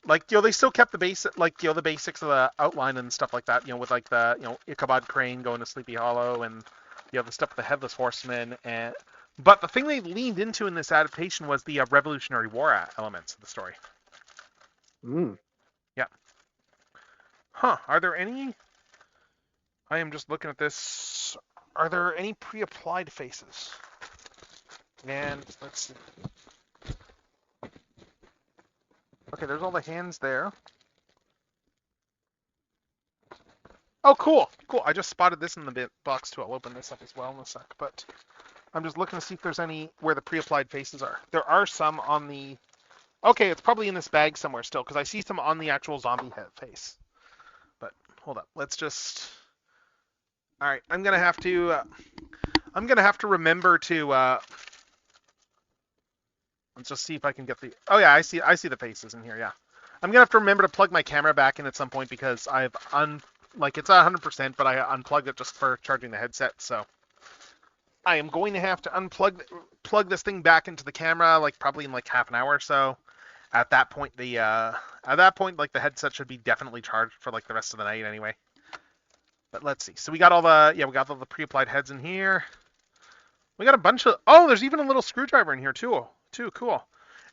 like, they still kept the basic, like, the basics of the outline and stuff like that, with like the, Ichabod Crane going to Sleepy Hollow and, the stuff with the Headless Horseman but the thing they leaned into in this adaptation was the Revolutionary War elements of the story. Yeah. Are there any? I am just looking at this. Are there any pre-applied faces? And let's see. Okay, there's all the hands there. Oh, cool. I just spotted this in the box too. I'll open this up as well in a sec, but I'm just looking to see if there's any where the pre-applied faces are. There are some on the Okay, it's probably in this bag somewhere still, because I see some on the actual zombie head face. But hold up, let's just. All right, I'm gonna have to. I'm gonna have to remember to. Let's just see if I can get the. Oh yeah, I see. I see the faces in here. Yeah, I'm gonna have to remember to plug my camera back in at some point because I've like it's 100%, but I unplugged it just for charging the headset. So I am going to have to plug this thing back into the camera, like probably in like half an hour or so. At that point, like the headset should be definitely charged for like the rest of the night anyway. But let's see. So we got all the pre-applied heads in here. We got a bunch of. Oh, there's even a little screwdriver in here too. Cool.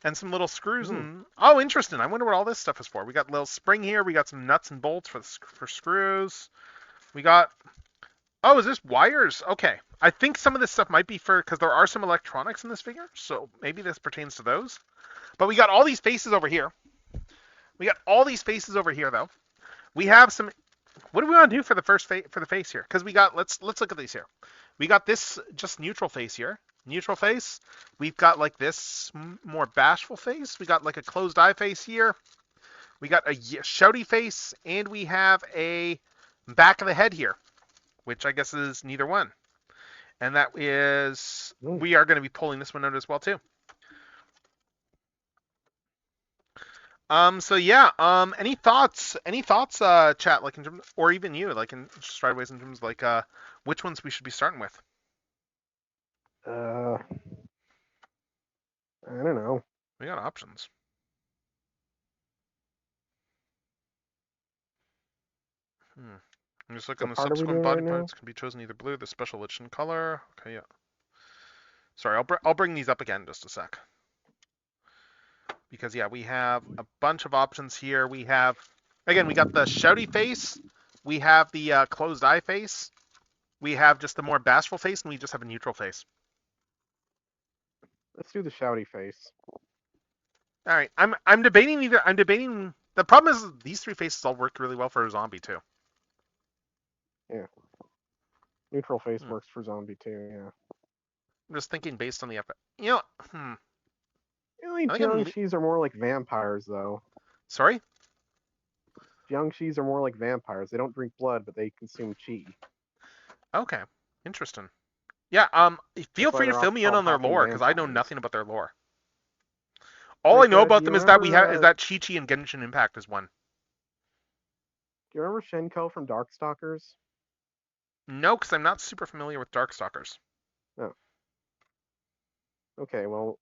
And some little screws and. Oh, interesting. I wonder what all this stuff is for. We got a little spring here. We got some nuts and bolts for screws. We got. Oh, is this wires? Okay. I think some of this stuff might be for because there are some electronics in this figure, so maybe this pertains to those. But we got all these faces over here. Though. We have some. What do we want to do for the for the face here? Because we got. Let's look at these here. We got this just neutral face here. Neutral face. We've got like this more bashful face. We got like a closed eye face here. We got a shouty face, and we have a back of the head here, which I guess is neither one. And that is, we are going to be pulling this one out as well too. So yeah, any thoughts, chat, like in terms, or even you, like in strideways in terms of like, which ones we should be starting with? I don't know. We got options. I'm just looking. The subsequent body parts can be chosen either blue, the special edition color. Okay, yeah. Sorry, I'll bring these up again just a sec. Because yeah, we have a bunch of options here. We have, again, we got the shouty face. We have the closed eye face. We have just the more bashful face, and we just have a neutral face. Let's do the shouty face. All right, I'm debating either. I'm debating. The problem is these three faces all work really well for a zombie too. Yeah. Neutral face works for zombie too. Yeah. I'm just thinking based on the effect. You know, Jiangshis are more like vampires, though. Sorry? Jiangshis are more like vampires. They don't drink blood, but they consume qi. Okay, interesting. Yeah, feel free to fill me in on their lore, because I know nothing about their lore. All I know about them is that Chi-Chi and Genshin Impact is one. Do you remember Shenko from Darkstalkers? No, because I'm not super familiar with Darkstalkers. Oh. Okay, well,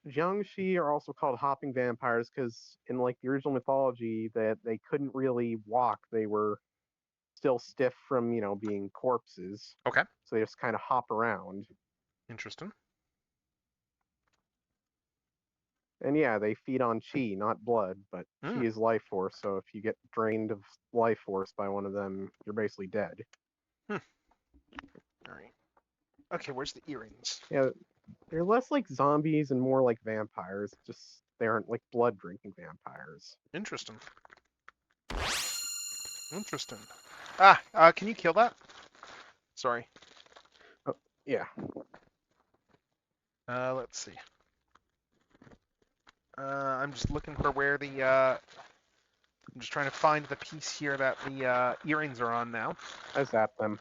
Jiangshi are also called hopping vampires because in like the original mythology that they couldn't really walk. They were still stiff from, being corpses. Okay. So they just kind of hop around. Interesting. And yeah, they feed on chi, not blood, but chi is life force, so if you get drained of life force by one of them, you're basically dead. All right. Okay, where's the earrings? Yeah, they're less like zombies and more like vampires. Just they aren't like blood-drinking vampires. Interesting. Can you kill that? Sorry. Oh, yeah. Let's see. I'm just looking for where the, I'm just trying to find the piece here that the earrings are on now. I zapped them.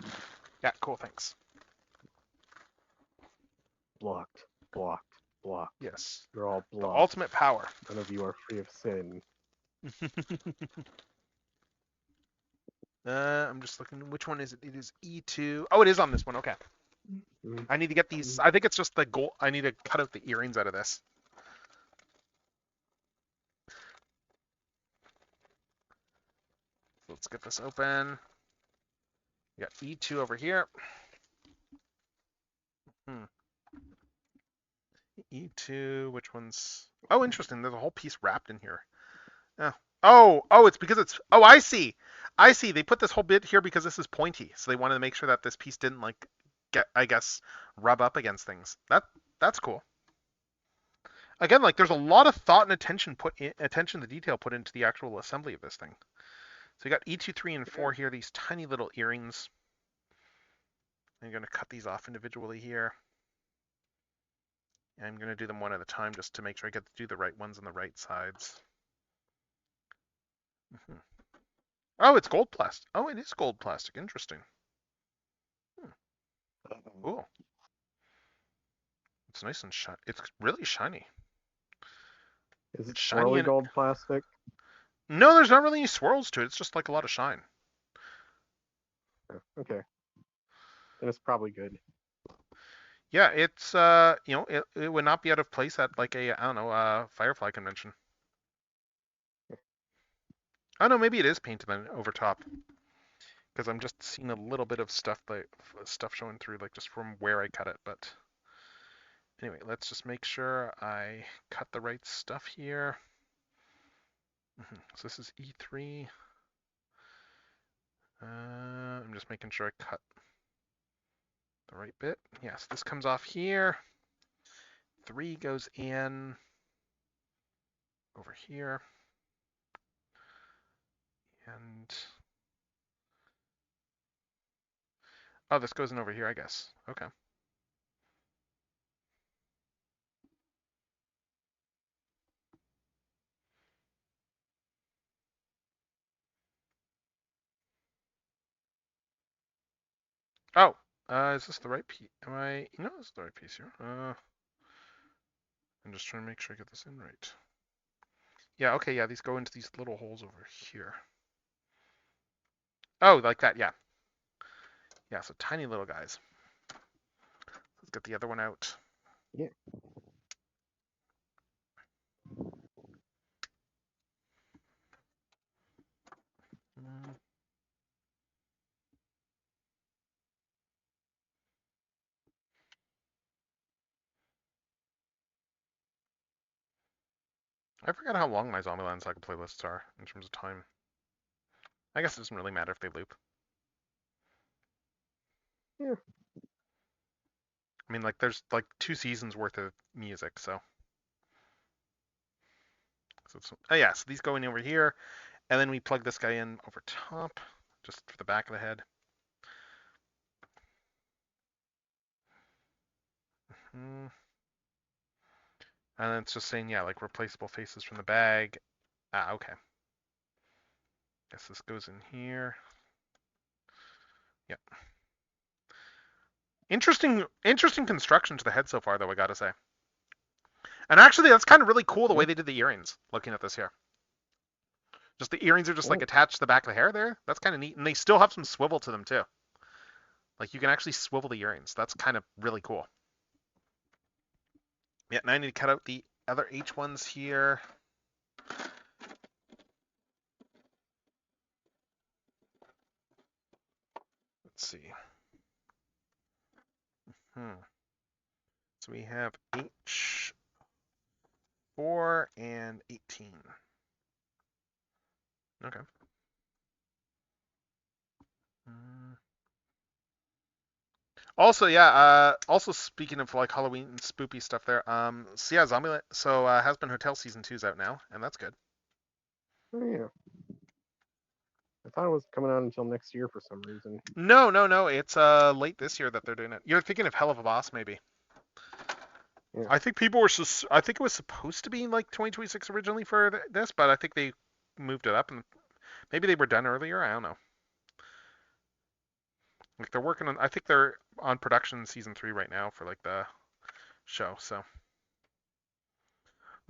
Yeah, cool, thanks. Blocked. Yes. You're all blocked. The ultimate power. None of you are free of sin. I'm just looking. Which one is it? It is E2. Oh, it is on this one. Okay. I need to get these. I think it's just the gold. I need to cut out the earrings out of this. Let's get this open. We got E2 over here. E2, which one's... Oh, interesting. There's a whole piece wrapped in here. Oh, it's because it's... Oh, I see. They put this whole bit here because this is pointy. So they wanted to make sure that this piece didn't, like, rub up against things. That's cool. Again, like, there's a lot of thought and attention to detail put into the actual assembly of this thing. So you got E2, 3, and 4 here, these tiny little earrings. I'm going to cut these off individually here. I'm going to do them one at a time just to make sure I get to do the right ones on the right sides. Mhm. Oh, it's gold plastic. Oh, it is gold plastic. Interesting. Cool. It's nice and shiny. It's really shiny. Is it It's shiny swirly and gold plastic? no, there's not really any swirls to it. It's just like a lot of shine. Oh, okay. Then it's probably good. Yeah, it's it would not be out of place at like a I don't know Firefly convention. Oh no, maybe it is painted then over top because I'm just seeing a little bit of stuff stuff showing through like just from where I cut it. But anyway, let's just make sure I cut the right stuff here. So this is E3. I'm just making sure I cut the right bit. Yes, this comes off here. 3 goes in over here. And oh, this goes in over here, I guess. Okay. Oh, is this the right piece? Am I? No, this is the right piece here. I'm just trying to make sure I get this in right. Yeah, okay, yeah, these go into these little holes over here. Oh, like that, yeah. Yeah, so tiny little guys. Let's get the other one out. Yeah. Mm. I forgot how long my Zombieland Saga playlists are in terms of time. I guess it doesn't really matter if they loop. Yeah. I mean, like, there's like 2 seasons worth of music, so. Oh yeah, so these go in over here, and then we plug this guy in over top, just for the back of the head. Mm. And then it's just saying, yeah, like replaceable faces from the bag. Ah, okay. Guess this goes in here. Yep. Interesting construction to the head so far, though, I gotta say. And actually, that's kind of really cool the way they did the earrings, looking at this here. Just the earrings are just like attached to the back of the hair there. That's kind of neat. And they still have some swivel to them, too. Like, you can actually swivel the earrings. That's kind of really cool. Yeah, now I need to cut out the other H ones here. Let's see. So we have H4 and 18. Okay. Also, yeah. Also, speaking of like Halloween and spoopy stuff, there. So yeah, Zombieland. So Has Been Hotel season 2's out now, and that's good. Oh, yeah. I thought it was coming out until next year for some reason. No, no, no. It's late this year that they're doing it. You're thinking of Hell of a Boss, maybe. Yeah. I think people were. I think it was supposed to be like 2026 originally for this, but I think they moved it up, and maybe they were done earlier. I don't know. Like they're working on. I think they're on production season 3 right now for like the show. So.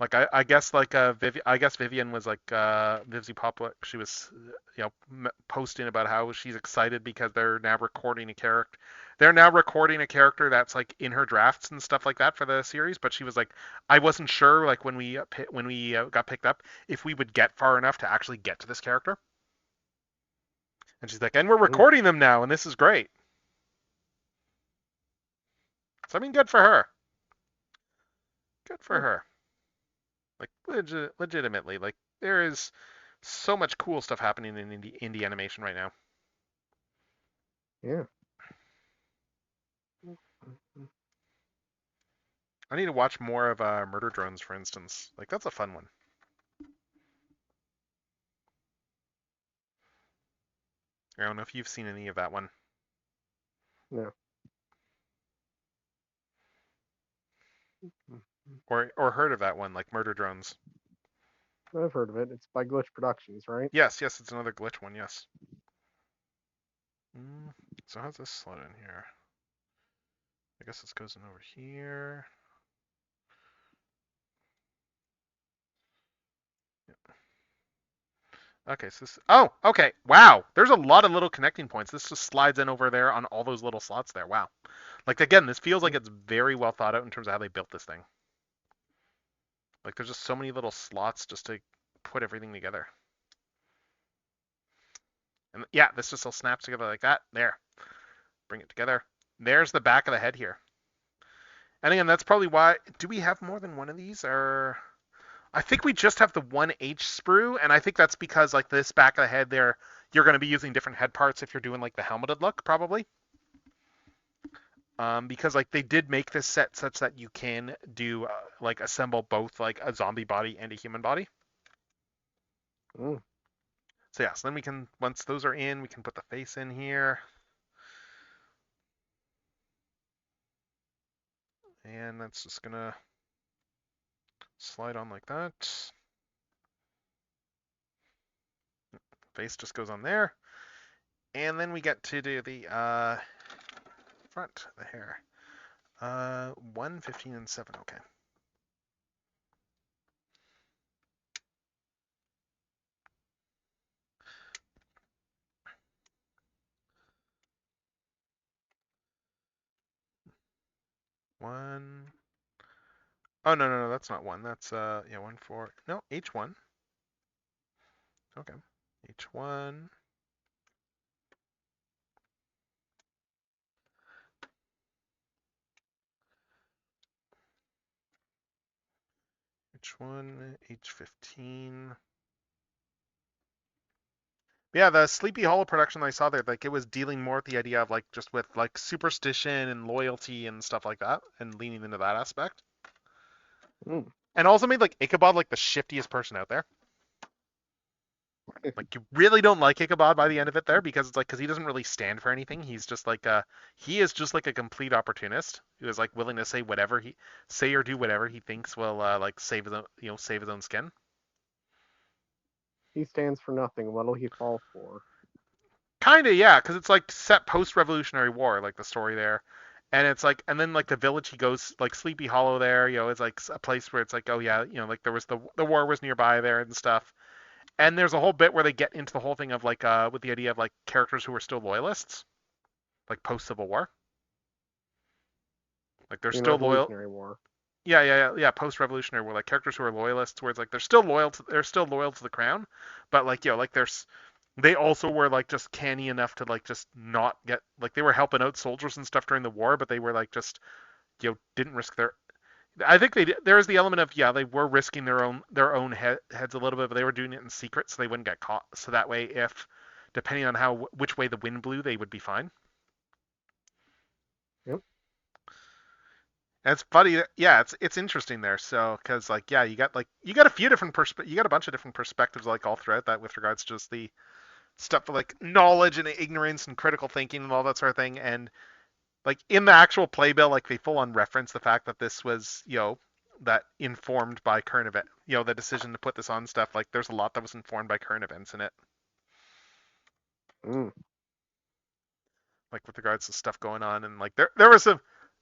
Like I guess like I guess Vivian was like Vivzy Pop. She was posting about how she's excited because they're now recording a character. They're now recording a character that's like in her drafts and stuff like that for the series. But she was like, I wasn't sure like when we got picked up if we would get far enough to actually get to this character. And she's like, and we're recording them now, and this is great. So I mean, good for her. Good for her. Like legitimately, like there is so much cool stuff happening in indie animation right now. Yeah. I need to watch more of Murder Drones, for instance. Like that's a fun one. I don't know if you've seen any of that one. No. or heard of that one, like Murder Drones. I've heard of it. It's by Glitch Productions, right? Yes, it's another glitch one. Yes. So how's this slot in here? I guess this goes in over here. Okay, so this. Oh, okay. Wow. There's a lot of little connecting points. This just slides in over there on all those little slots there. Wow. Like again, this feels like it's very well thought out in terms of how they built this thing. Like there's just so many little slots just to put everything together. And yeah, this just all snaps together like that. There. Bring it together. There's the back of the head here. And again, that's probably why. Do we have more than one of these? Or I think we just have the 1H sprue, and I think that's because like this back of the head there, you're going to be using different head parts if you're doing like the helmeted look, probably. Because like they did make this set such that you can do like assemble both like a zombie body and a human body. Mm. So yeah, so then we can, once those are in, we can put the face in here. And that's just gonna slide on like that. Face just goes on there. And then we get to do the front, the hair. 1, 15, and 7, okay. One. Oh no, that's not 1. That's 1, 4. No, H1. Okay. H1. H1, H15. Yeah, the Sleepy Hollow production I saw there, like it was dealing more with the idea of like just with like superstition and loyalty and stuff like that, and leaning into that aspect. Mm. And also made like Ichabod like the shiftiest person out there. Like you really don't like Ichabod by the end of it there because it's like because he doesn't really stand for anything. He's just like he is just like a complete opportunist who is like willing to say whatever he say or do whatever he thinks will like save his own save his own skin. He stands for nothing. What'll he fall for? Kinda, yeah, because it's like set post-Revolutionary War, like the story there, and it's like, and then like the village he goes, like Sleepy Hollow there, it's like a place where it's like, oh yeah, like there was the war was nearby there and stuff, and there's a whole bit where they get into the whole thing of like with the idea of like characters who are still loyalists, like post-Civil War, like they're In still loyal. Revolutionary War. Yeah. Post-Revolutionary War, like characters who are loyalists, where it's like they're still loyal to the crown, but like like there's they also were like just canny enough to like just not get like they were helping out soldiers and stuff during the war, but they were like just didn't risk their. I think there is the element of they were risking their own heads a little bit, but they were doing it in secret so they wouldn't get caught. So that way, if depending on which way the wind blew, they would be fine. Yep. And it's funny, it's interesting there. So because like you got a few different you got a bunch of different perspectives like all throughout that with regards to just the stuff like knowledge and ignorance and critical thinking and all that sort of thing. And like in the actual playbill, like they full on reference the fact that this was, that informed by current event, the decision to put this on stuff. Like there's a lot that was informed by current events in it. Mm. Like with regards to stuff going on. And like there was some,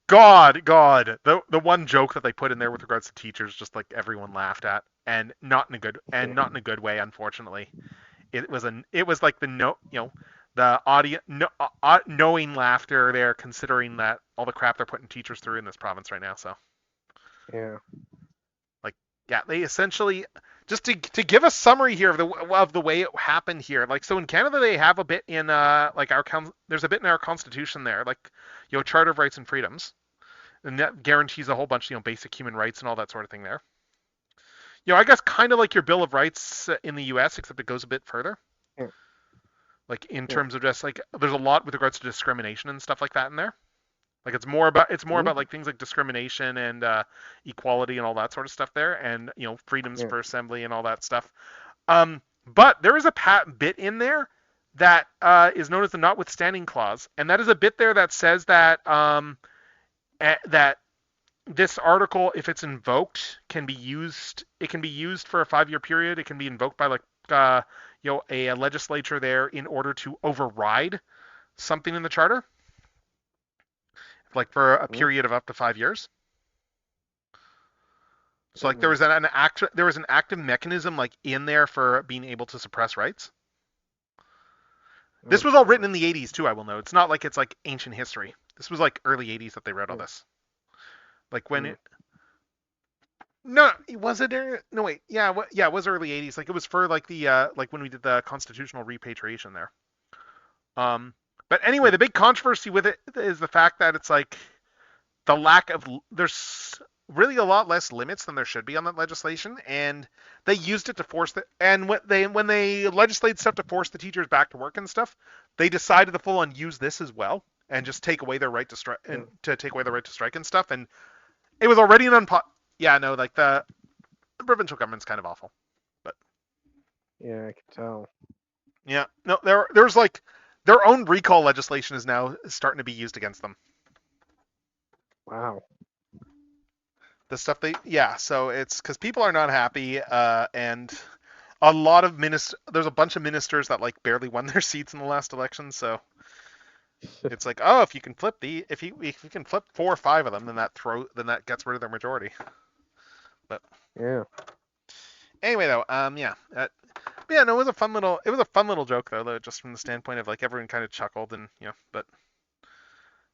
God, the one joke that they put in there with regards to teachers, just like everyone laughed at and not in a good way, unfortunately. It was like the audience knowing laughter there, considering that all the crap they're putting teachers through in this province right now. So Yeah. they essentially just to give a summary here of the way it happened here. Like so in Canada they have a bit in like there's a bit in our constitution there, like Charter of Rights and Freedoms, and that guarantees a whole bunch basic human rights and all that sort of thing there. I guess kind of like your Bill of Rights in the U.S., except it goes a bit further. Yeah. Like in terms of just like there's a lot with regards to discrimination and stuff like that in there. Like it's more about like things like discrimination and equality and all that sort of stuff there, and freedoms for assembly and all that stuff. But there is a bit in there that is known as the notwithstanding clause, and that is a bit there that says that that this article, if it's invoked, can be used. It can be used for a 5-year period. It can be invoked by a legislature there in order to override something in the charter, like for a period of up to 5 years. So like there was an active mechanism like in there for being able to suppress rights. This was all written in the 80s too, I will note. It's not like it's like ancient history. This was like early 80s that they wrote all this. Like when it No, was it no wait. Yeah, it was early 80s. Like it was for like the like when we did the constitutional repatriation there. But anyway, the big controversy with it is the fact that it's like the lack of there's really a lot less limits than there should be on that legislation, and they used it to force when they legislate stuff to force the teachers back to work and stuff, they decided to full on use this as well and just take away their right to strike and to take away the right to strike and stuff. And it was already an like the provincial government's kind of awful, but yeah, I can tell. Yeah, no, there's like their own recall legislation is now starting to be used against them. Wow. The stuff so it's because people are not happy, and a lot of there's a bunch of ministers that like barely won their seats in the last election, so it's like, oh, if you can flip if you can flip 4 or 5 of them, then that gets rid of their majority. But yeah. Anyway, though, it was a fun little joke though, just from the standpoint of like everyone kind of chuckled and but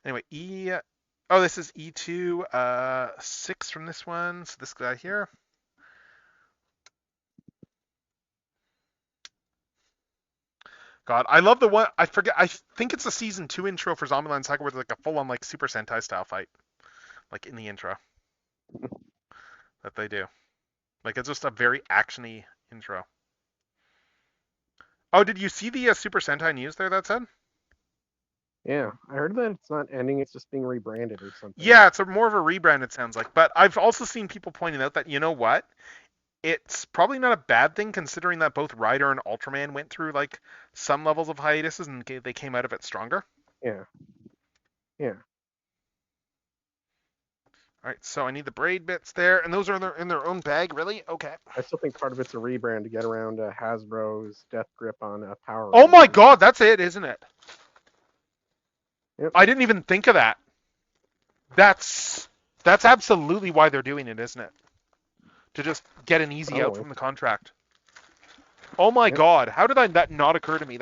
anyway, this is E2 6 from this one. So this guy here. God, I love the one. I forget. I think it's the season 2 intro for Zombieland Saga where there's like a full on like Super Sentai style fight, like in the intro that they do. Like it's just a very actiony intro. Oh, did you see the Super Sentai news there that said? Yeah, I heard that it's not ending, it's just being rebranded or something. Yeah, it's more of a rebrand, it sounds like. But I've also seen people pointing out that, you know what? It's probably not a bad thing considering that both Rider and Ultraman went through like some levels of hiatuses and they came out of it stronger. Yeah. Yeah. All right, so I need the braid bits there, and those are in their own bag, really? Okay. I still think part of it's a rebrand to get around Hasbro's death grip on Power Oh my Rangers. God, that's it, isn't it? Yep. I didn't even think of that. That's absolutely why they're doing it, isn't it? To just get an easy out from the contract. Oh my God, how did that not occur to me?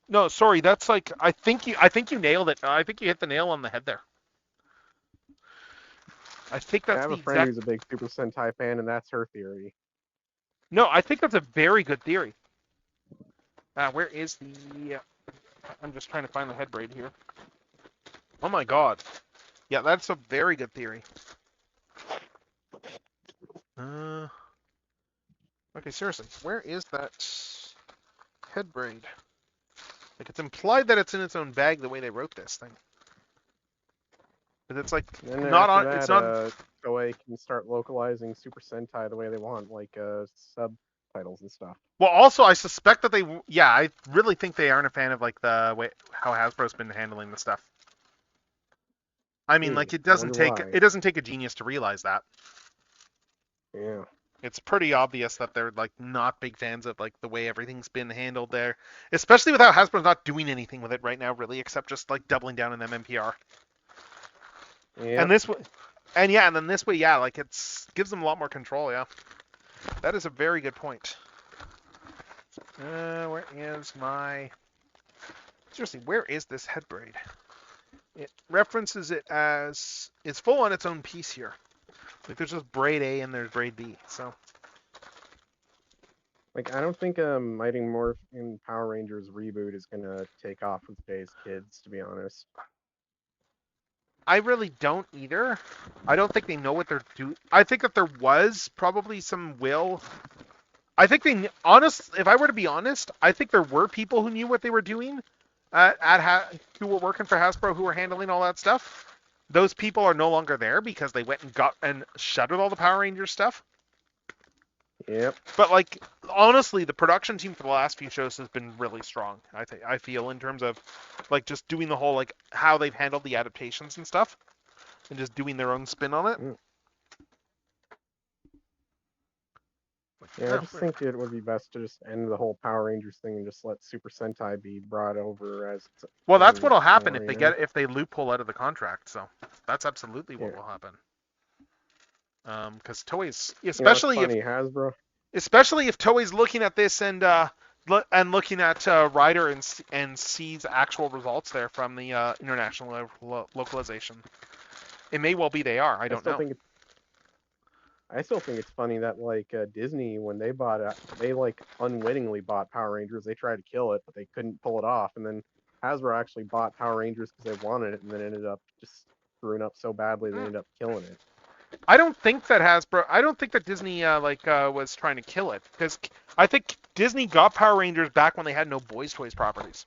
No, sorry, that's like I think you nailed it. I think you hit the nail on the head there. I think that's I have a friend who's a big Super Sentai fan, and that's her theory. No, I think that's a very good theory. Where is the... I'm just trying to find the head braid here. Oh my God. Yeah, that's a very good theory. Okay, seriously, where is that head braid? Like, it's implied that it's in its own bag the way they wrote this thing. But it's like not on. It's not. Toei can start localizing Super Sentai the way they want, like subtitles and stuff. Well, also I suspect that I really think they aren't a fan of like the way how Hasbro's been handling the stuff. I mean, like it doesn't take a genius to realize that. Yeah. It's pretty obvious that they're like not big fans of like the way everything's been handled there, especially with how Hasbro's not doing anything with it right now, really, except just like doubling down on MMPR. Yeah. And this way, and then this way, like gives them a lot more control. Yeah, that is a very good point. Where is my? Seriously, where is this head braid? It references it as it's full on its own piece here. Like there's just braid A and there's braid B. So. Like I don't think Mighty Morphin Power Rangers reboot is gonna take off with today's kids, to be honest. I really don't either. I don't think they know what they're doing. I think that there was probably some will. I think if I were to be honest, I think there were people who knew what they were doing who were working for Hasbro, who were handling all that stuff. Those people are no longer there because they went and shuttered all the Power Rangers stuff. Yep. But like honestly, the production team for the last few shows has been really strong. I feel in terms of like just doing the whole like how they've handled the adaptations and stuff. and just doing their own spin on it. Mm. Like, Yeah, I no, just think it would be best to just end the whole Power Rangers thing and just let Super Sentai be brought over as its well, that's own what'll happen line, you know? if they loophole out of the contract. So that's absolutely what Yeah. will happen. Because Toei's, You know, it's funny, Hasbro. especially if Toei's looking at this and looking at Ryder and sees actual results there from the international localization. It may well be they are. I I don't still know. think I still think it's funny that like Disney, when they bought it, they like unwittingly bought Power Rangers. They tried to kill it, but they couldn't pull it off. And then Hasbro actually bought Power Rangers because they wanted it, and then ended up just screwing up so badly they ended up killing it. I don't think that Hasbro. I don't think that Disney was trying to kill it, because I think Disney got Power Rangers back when they had no Boys Toys properties.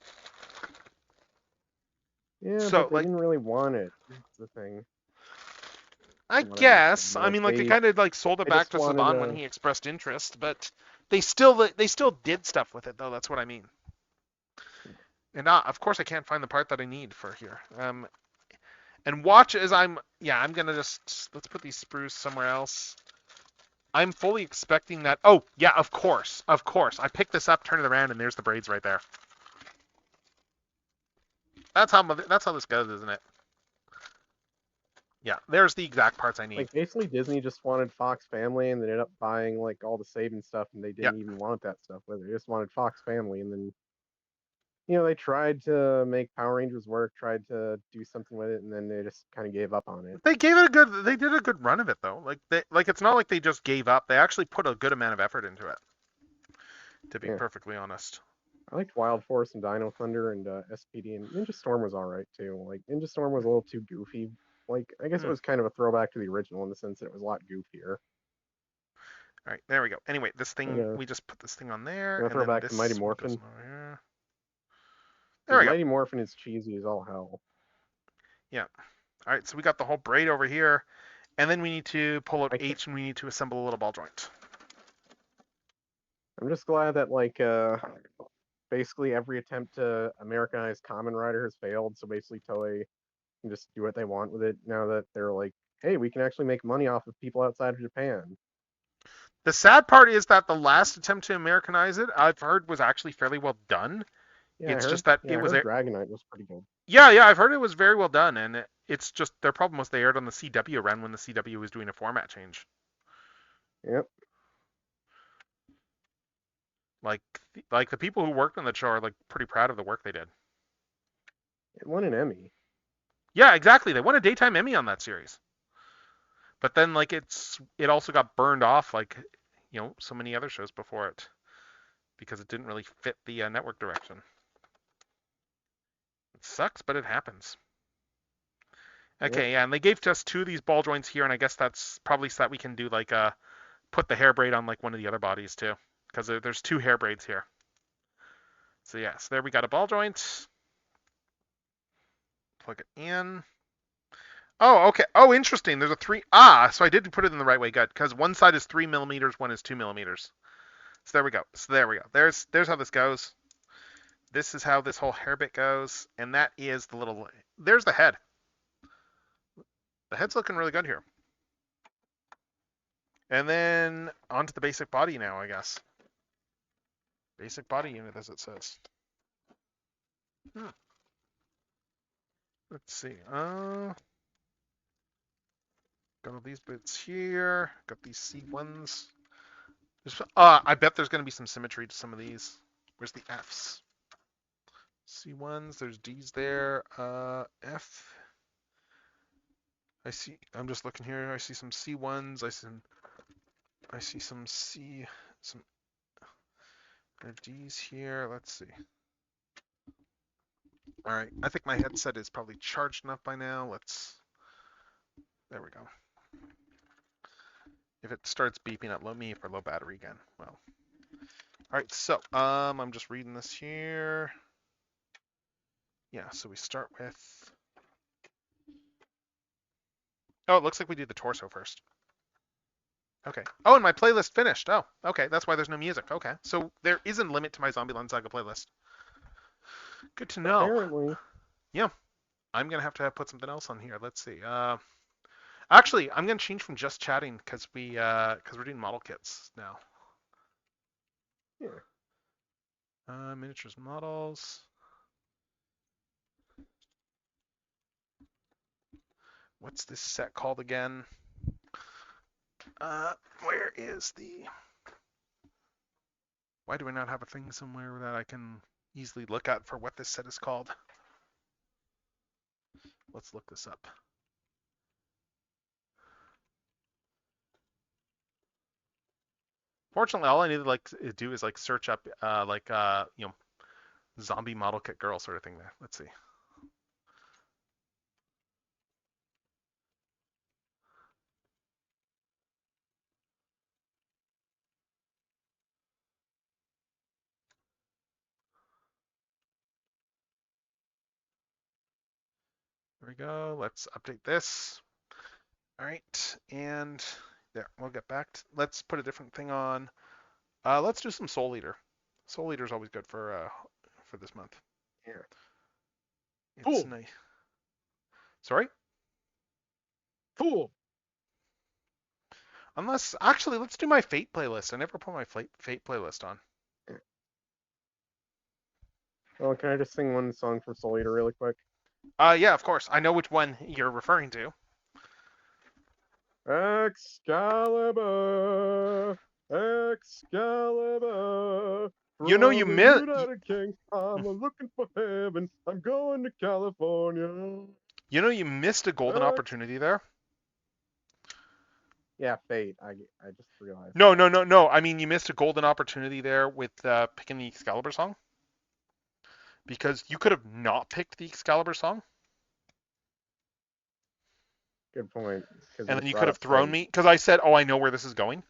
Yeah, So but they didn't really want it. That's the thing. I From what I guess. understand. I Like mean, like they kind of like sold it they back just to wanted Saban when he expressed interest, but they still did stuff with it though. That's what I mean. And of course, I can't find the part that I need for here. And watch as I'm gonna just let's put these sprues somewhere else. I'm fully expecting that. Oh yeah, of course. I picked this up, turn it around, and there's the braids right there. That's how this goes, isn't it? Yeah, there's the exact parts I need. like basically Disney just wanted Fox Family, and they ended up buying like all the Saban stuff, and they didn't even want that stuff with it. They just wanted Fox Family, and then they tried to make Power Rangers work, tried to do something with it, and then they just kind of gave up on it. They did a good run of it though. Like it's not like they just gave up. They actually put a good amount of effort into it. To be perfectly honest. I liked Wild Force and Dino Thunder and SPD, and Ninja Storm was all right too. Like Ninja Storm was a little too goofy. Like I guess it was kind of a throwback to the original in the sense that it was a lot goofier. All right, there we go. Anyway, this thing we just put this thing on there, and then back this to Mighty goes Morphin. over here. There we go. Mighty Morphin is cheesy as all hell. Yeah. All right, so we got the whole braid over here, and then we need to pull out H, and we need to assemble a little ball joint. I'm just glad that like basically every attempt to Americanize Kamen Rider has failed. So basically Toei can just do what they want with it now that they're like, hey, we can actually make money off of people outside of Japan. The sad part is that the last attempt to Americanize it, I've heard, was actually fairly well done. Yeah, it's just that it was Dragonite was pretty good. Yeah, I've heard it was very well done, and it's just their problem was they aired on the CW run when the CW was doing a format change. Yep. Like the people who worked on the show are like pretty proud of the work they did. It won an Emmy. Yeah, exactly. They won a daytime Emmy on that series. But then like it also got burned off like so many other shows before it because it didn't really fit the network direction. It sucks, but it happens. Okay, yeah, and they gave us 2 of these ball joints here, and I guess that's probably so that we can do like put the hair braid on like one of the other bodies too, because there's 2 hair braids here. So yes, there we got a ball joint. Plug it in. Oh, okay. Oh, interesting. There's a 3. So I did put it in the right way. Good, because one side is 3 millimeters, one is 2 millimeters. So there we go. There's how this goes. This is how this whole hair bit goes, and that is the little. There's the head. The head's looking really good here. And then onto the basic body now, I guess. Basic body unit, as it says. Let's see. Got all these bits here. Got these C1s. I bet there's going to be some symmetry to some of these. Where's the Fs? C1s. There's Ds there. F. I see. I'm just looking here. I see some C1s. I see some D's here. Let's see. All right. I think my headset is probably charged enough by now. There we go. If it starts beeping at me for low battery again, well. All right. So I'm just reading this here. Yeah. So we start with. Oh, it looks like we do the torso first. Okay. Oh, and my playlist finished. Oh, okay. That's why there's no music. Okay. So there is a limit to my Zombieland Saga playlist. Good to know. Apparently. Yeah. I'm going to have put something else on here. Let's see. Actually, I'm gonna change from just chatting because we're doing model kits now. Yeah. Miniatures models. What's this set called again? Where is the? Why do I not have a thing somewhere that I can easily look at for what this set is called? Let's look this up. Fortunately, all I need to like do is like search up zombie model kit girl sort of thing there. Let's see. There we go. Let's update this. All right, and there, we'll get back to, let's put a different thing on. Let's do some Soul Eater. Soul Eater is always good for this month. Yeah. It's Fool. nice. Sorry? Fool. Unless, actually, let's do my Fate playlist. I never put my Fate playlist on. Well, can I just sing one song from Soul Eater really quick? Yeah, of course. I know which one you're referring to. Excalibur, Excalibur. You know you from the missed. United King. I'm looking for heaven. I'm going to California. You know you missed a golden opportunity there. Yeah, Fate. I just realized. No. I mean, you missed a golden opportunity there with picking the Excalibur song. Because you could have not picked the Excalibur song. Good point. And then you could have thrown me. Because I said, oh, I know where this is going.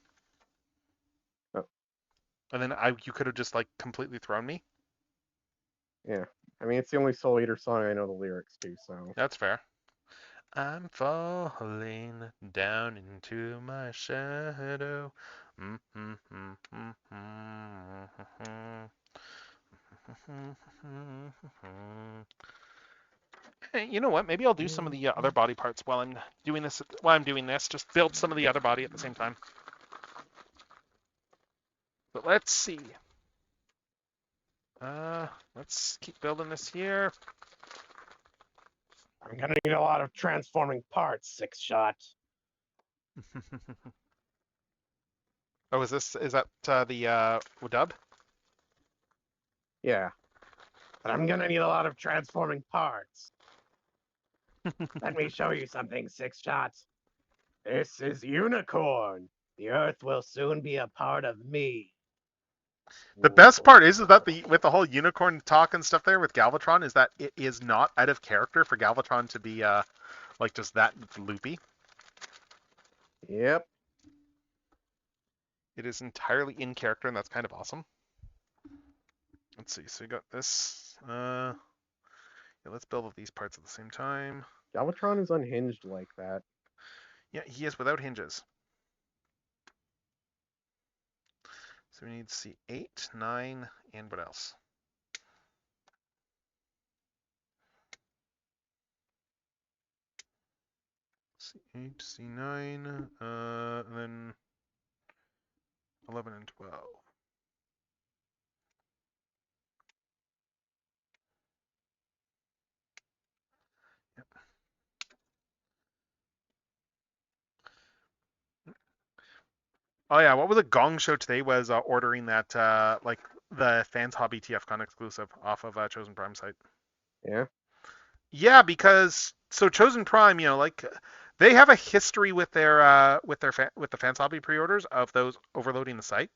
Oh. And then you could have just like completely thrown me. Yeah. I mean, it's the only Soul Eater song I know the lyrics to, so. That's fair. I'm falling down into my shadow. Hey, you know what? Maybe I'll do some of the other body parts while I'm doing this. Just build some of the other body at the same time. But let's see. Let's keep building this here. I'm gonna need a lot of transforming parts, Six Shot. Oh, is that the dub? Yeah. But I'm gonna need a lot of transforming parts. Let me show you something, Six Shot. This is Unicorn. The Earth will soon be a part of me. The best part is that with the whole unicorn talk and stuff there with Galvatron is that it is not out of character for Galvatron to be like just that loopy. Yep. It is entirely in character, and that's kind of awesome. Let's see. So we got this. Yeah, let's build these parts at the same time. Galvatron is unhinged like that. Yeah, he is without hinges. So we need C8, 9, and what else? C8, C9, and then 11 and 12. Yep. Oh yeah, what was a gong show today was ordering that like the Fans Hobby TFCon exclusive off of Chosen Prime site. Yeah. Yeah, because so Chosen Prime, like they have a history with their with the Fans Hobby pre-orders of those overloading the site.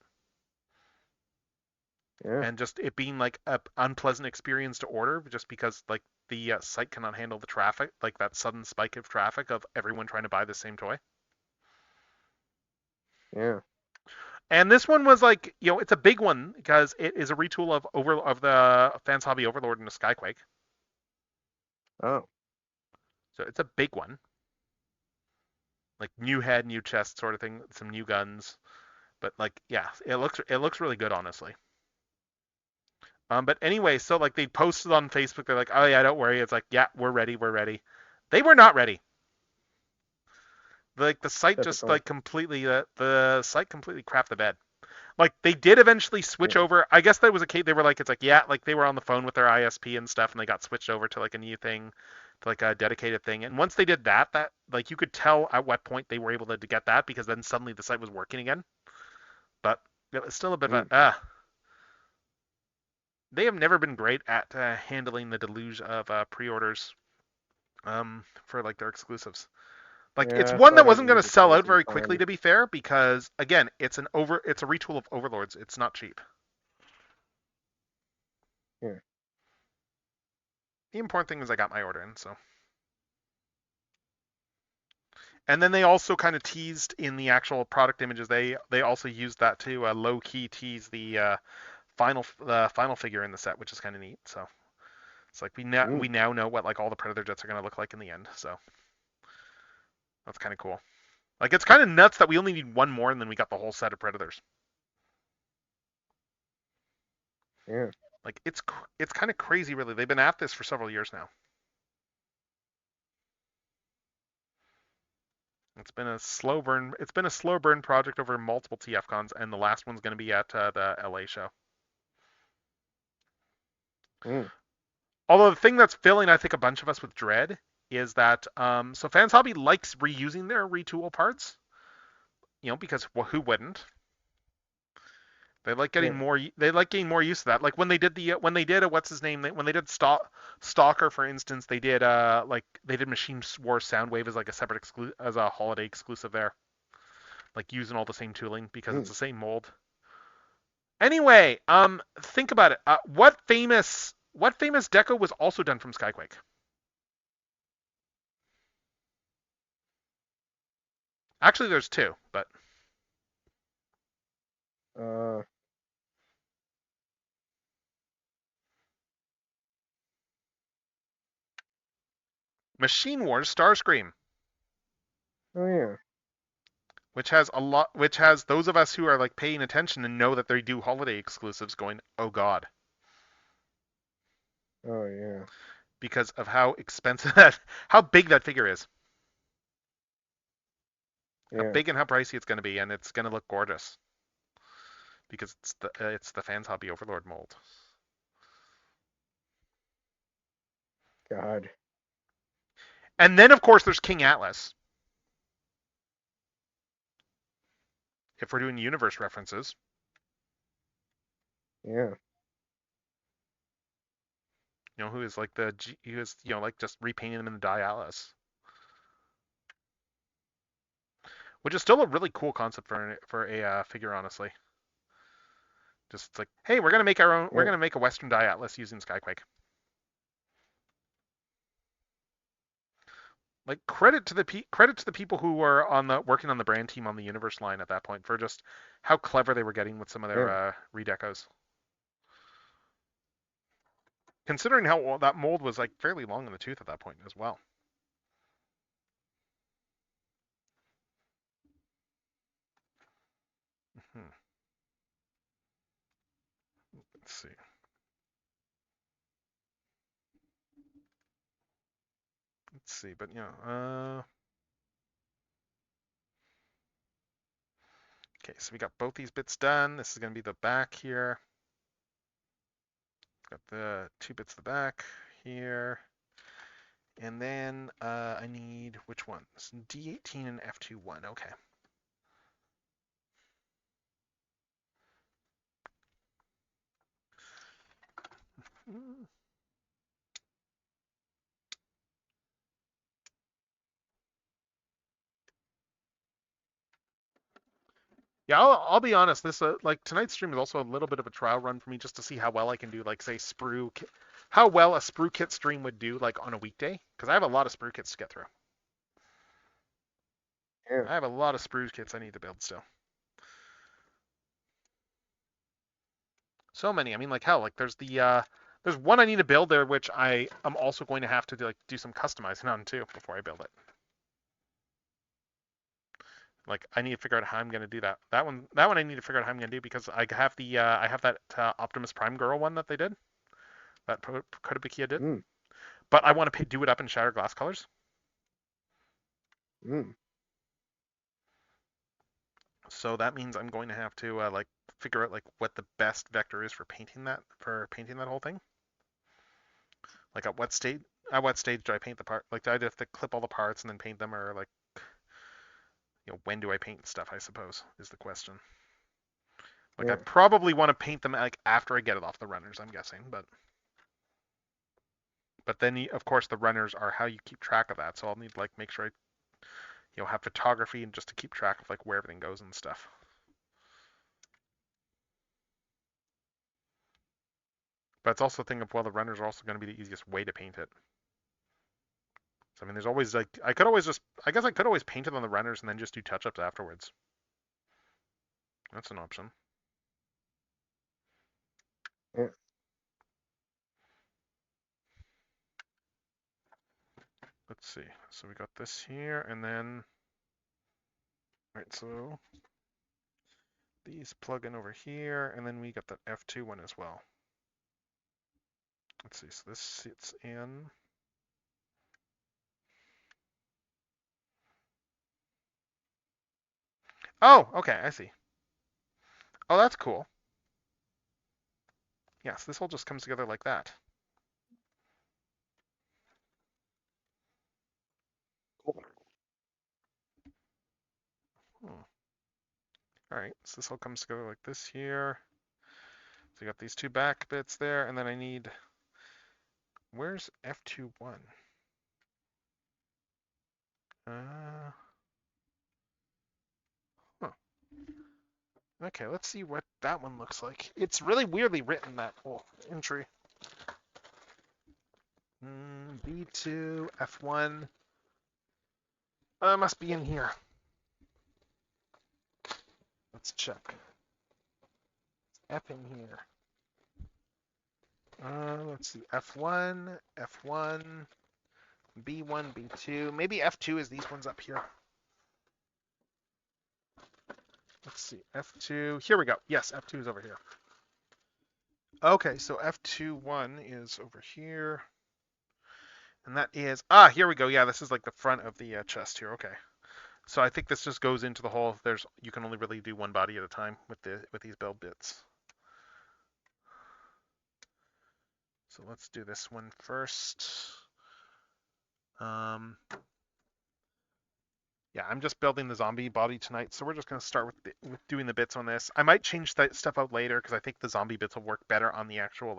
Yeah. And just it being like an unpleasant experience to order just because like the site cannot handle the traffic, like that sudden spike of traffic of everyone trying to buy the same toy. Yeah. And this one was like, it's a big one because it is a retool of the Fans Hobby Overlord and the Skyquake. Oh. So it's a big one. Like new head, new chest sort of thing, some new guns. But like, yeah, it looks really good, honestly. But anyway, so like they posted on Facebook, they're like, oh yeah, don't worry. It's like, yeah, we're ready. They were not ready. Like the site just Typical. like completely the site completely crapped the bed. Like they did eventually switch Yeah. over. I guess that was a case. They were like, it's like, yeah, like they were on the phone with their ISP and stuff, and they got switched over to like a new thing, to like a dedicated thing. And once they did that, like you could tell at what point they were able to get that, because then suddenly the site was working again. But it was still a bit of Mm. a. They have never been great at handling the deluge of pre-orders for like their exclusives. Like it's Yeah, I one saw that that wasn't going to user sell out crazy very quickly, time. to be fair, because again, it's a retool of Overlords. It's not cheap. Yeah. The important thing is I got my order in, so. And then they also kind of teased in the actual product images. They also used that to low key tease the final figure in the set, which is kind of neat. So it's like we Mm. now know what like all the Predator jets are going to look like in the end. So that's kind of cool. Like it's kind of nuts that we only need one more and then we got the whole set of Predators. Yeah. Like it's kind of crazy, really. They've been at this for several years now. It's been a slow burn. It's been a slow burn project over multiple TF cons, and the last one's going to be at the LA show. Mm. Although the thing that's filling, I think, a bunch of us with dread is that so Fans Hobby likes reusing their retool parts, because who wouldn't? They like getting Yeah. more. They like getting more use of that. Like when they did what's his name? When they did Stalker, for instance, they did Machine War Soundwave as like a separate as a holiday exclusive there, like using all the same tooling because it's Mm. the same mold. Anyway, think about it. What famous deco was also done from Skyquake? Actually, there's two, but Uh. Machine Wars Starscream, Oh yeah. which has those of us who are like paying attention and know that they do holiday exclusives going, oh god, Oh yeah. because of how expensive that, how big that figure is, how Yeah. big and how pricey it's going to be, and it's going to look gorgeous because it's the Fans Hobby Overlord mold. God. And then of course there's King Atlas. If we're doing universe references, Yeah. who is like who is like just repainting them in the dye Atlas, which is still a really cool concept for a figure, honestly. Just like, hey, we're gonna make our own. We're Yeah. gonna make a Western dye Atlas using Skyquake. Like credit to the people who were working on the brand team on the Universe line at that point for just how clever they were getting with some of Yeah. their redecos. Considering how that mold was like fairly long in the tooth at that point as well. Hmm. Let's see. Let's see, but okay, so we got both these bits done. This is going to be the back here. Got the 2 bits of the back here. And then I need, which ones? D18 and F21, okay. Yeah, I'll be honest. This like tonight's stream is also a little bit of a trial run for me just to see how well I can do, like say how well a sprue kit stream would do like on a weekday, because I have a lot of sprue kits to get through. Yeah. I have a lot of sprue kits I need to build still. So many. I mean, like hell, like there's one I need to build there, which I am also going to have to do some customizing on too before I build it. Like I need to figure out how I'm going to do that. That one I need to figure out how I'm going to do, because I have that Optimus Prime girl one that they did, that Kotobukiya did. Mm. But I want to do it up in shattered glass colors. Mm. So that means I'm going to have to like figure out like what the best vector is for painting that whole thing. Like at what stage do I paint the part? Like do I have to clip all the parts and then paint them, or like when do I paint stuff? I suppose is the question. Like I Yeah. probably want to paint them like after I get it off the runners, I'm guessing, but then of course the runners are how you keep track of that. So I'll need like make sure I have photography and just to keep track of like where everything goes and stuff. But it's also a thing of, well, the runners are also going to be the easiest way to paint it. So I mean, there's always like I guess I could always paint it on the runners and then just do touch-ups afterwards. That's an option. Yeah. Let's see. So we got this here, and then right. So these plug in over here, and then we got that F2 one as well. Let's see. So this sits in. Oh, okay. I see. Oh, that's cool. Yes, this all just comes together like that. Hmm. All right, so this all comes together like this here. So you got these two back bits there, and then I need, where's F21? Huh. Okay, let's see what that one looks like. It's really weirdly written, that whole entry. B2, F1. Must be in here. Let's check. F in here. Let's see. F1, F1, B1, B2. Maybe F2 is these ones up here. Let's see. F2. Here we go. Yes, F2 is over here. Okay, so F21 is over here. And that is, here we go. Yeah, this is like the front of the chest here. Okay. So I think this just goes into the hole. You can only really do one body at a time with these build bits. So let's do this one first. Yeah, I'm just building the zombie body tonight, so we're just going to start with doing the bits on this. I might change that stuff out later because I think the zombie bits will work better on the actual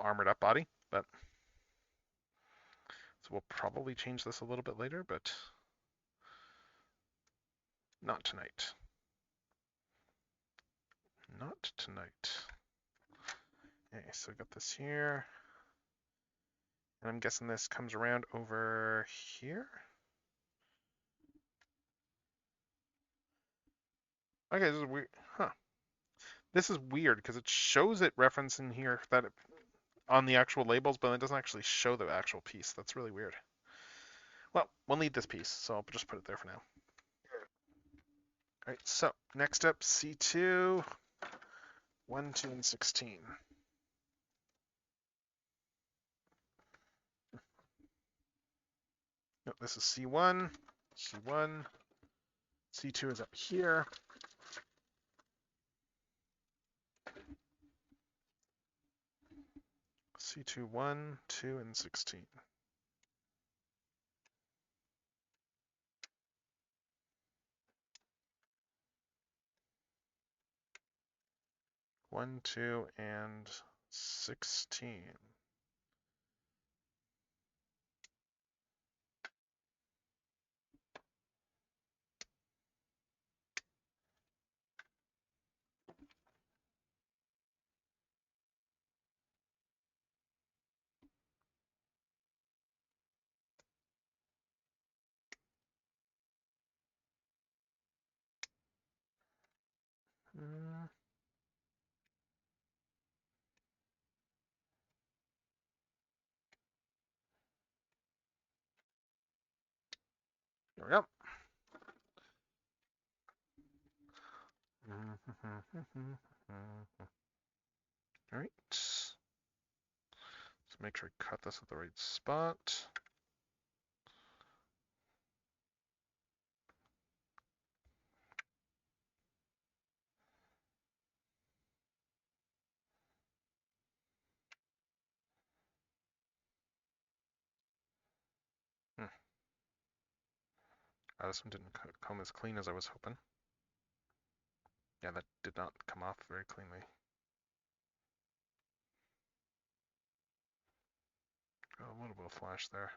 armored up body. But so we'll probably change this a little bit later, but not tonight. Not tonight. Okay, so we got this here. And I'm guessing this comes around over here. Okay, this is weird. Huh. This is weird because it shows it reference in here on the actual labels, but it doesn't actually show the actual piece. That's really weird. Well, we'll need this piece, so I'll just put it there for now. All right, so next up, C2, 1, 2, and 16. No, this is C1, C1, C2 is up here. C2, 1, 2, and 16. One, 2, and 16. There we go. All right. Let's make sure I cut this at the right spot. This one didn't come as clean as I was hoping. Yeah, that did not come off very cleanly. Got a little bit of flash there.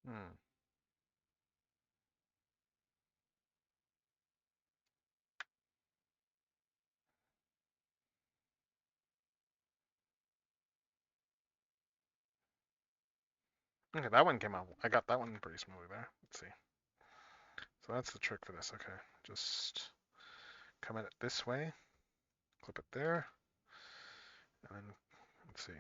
Hmm. Okay, that one came out. I got that one pretty smoothly there. Let's see. So that's the trick for this. Okay, just come at it this way, clip it there, and then let's see.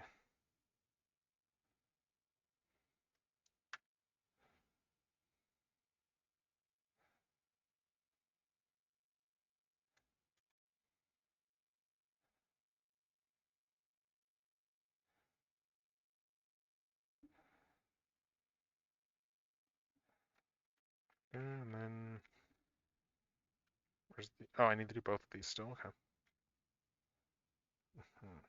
And then where's the? Oh, I need to do both of these still. Okay. Hmm.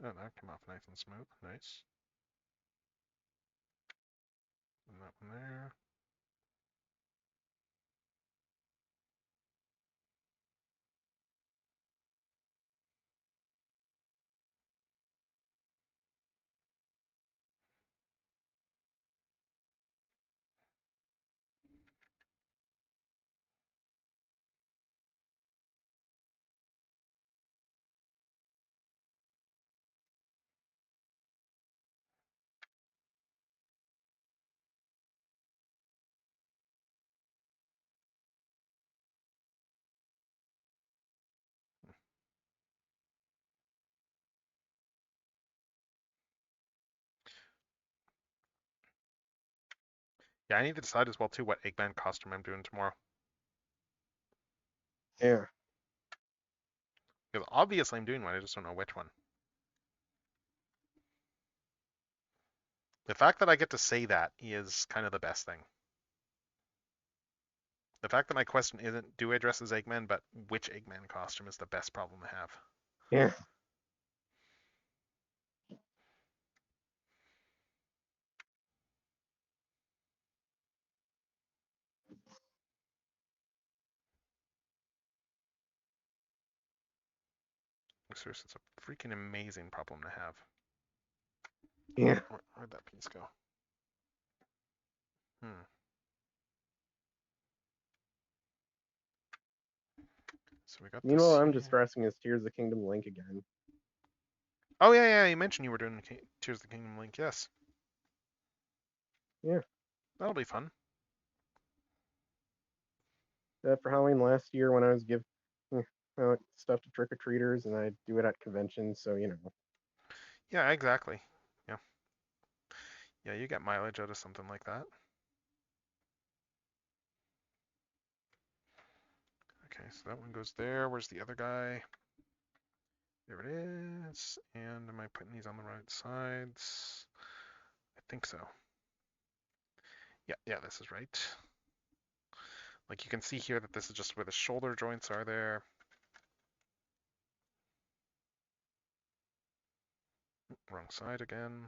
Oh, that came off nice and smooth. Nice. And that one there. Yeah, I need to decide as well too what Eggman costume I'm doing tomorrow. Yeah. Because obviously I'm doing one, I just don't know which one. The fact that I get to say that is kind of the best thing. The fact that my question isn't do I dress as Eggman, but which Eggman costume is the best problem to have. Yeah. Seriously, it's a freaking amazing problem to have. Yeah. Where'd that piece go? Hmm. So we got Meanwhile, this I'm here. just dressing as Tears of the Kingdom Link again. Oh yeah, you mentioned you were doing Tears of the Kingdom Link. Yes. Yeah. That'll be fun. For Halloween last year when I was give stuff to trick or treaters, and I do it at conventions, so you know. Yeah, exactly. Yeah. Yeah, you get mileage out of something like that. Okay, so that one goes there. Where's the other guy? There it is. And am I putting these on the right sides? I think so. Yeah, this is right. Like you can see here that this is just where the shoulder joints are there. Wrong side again.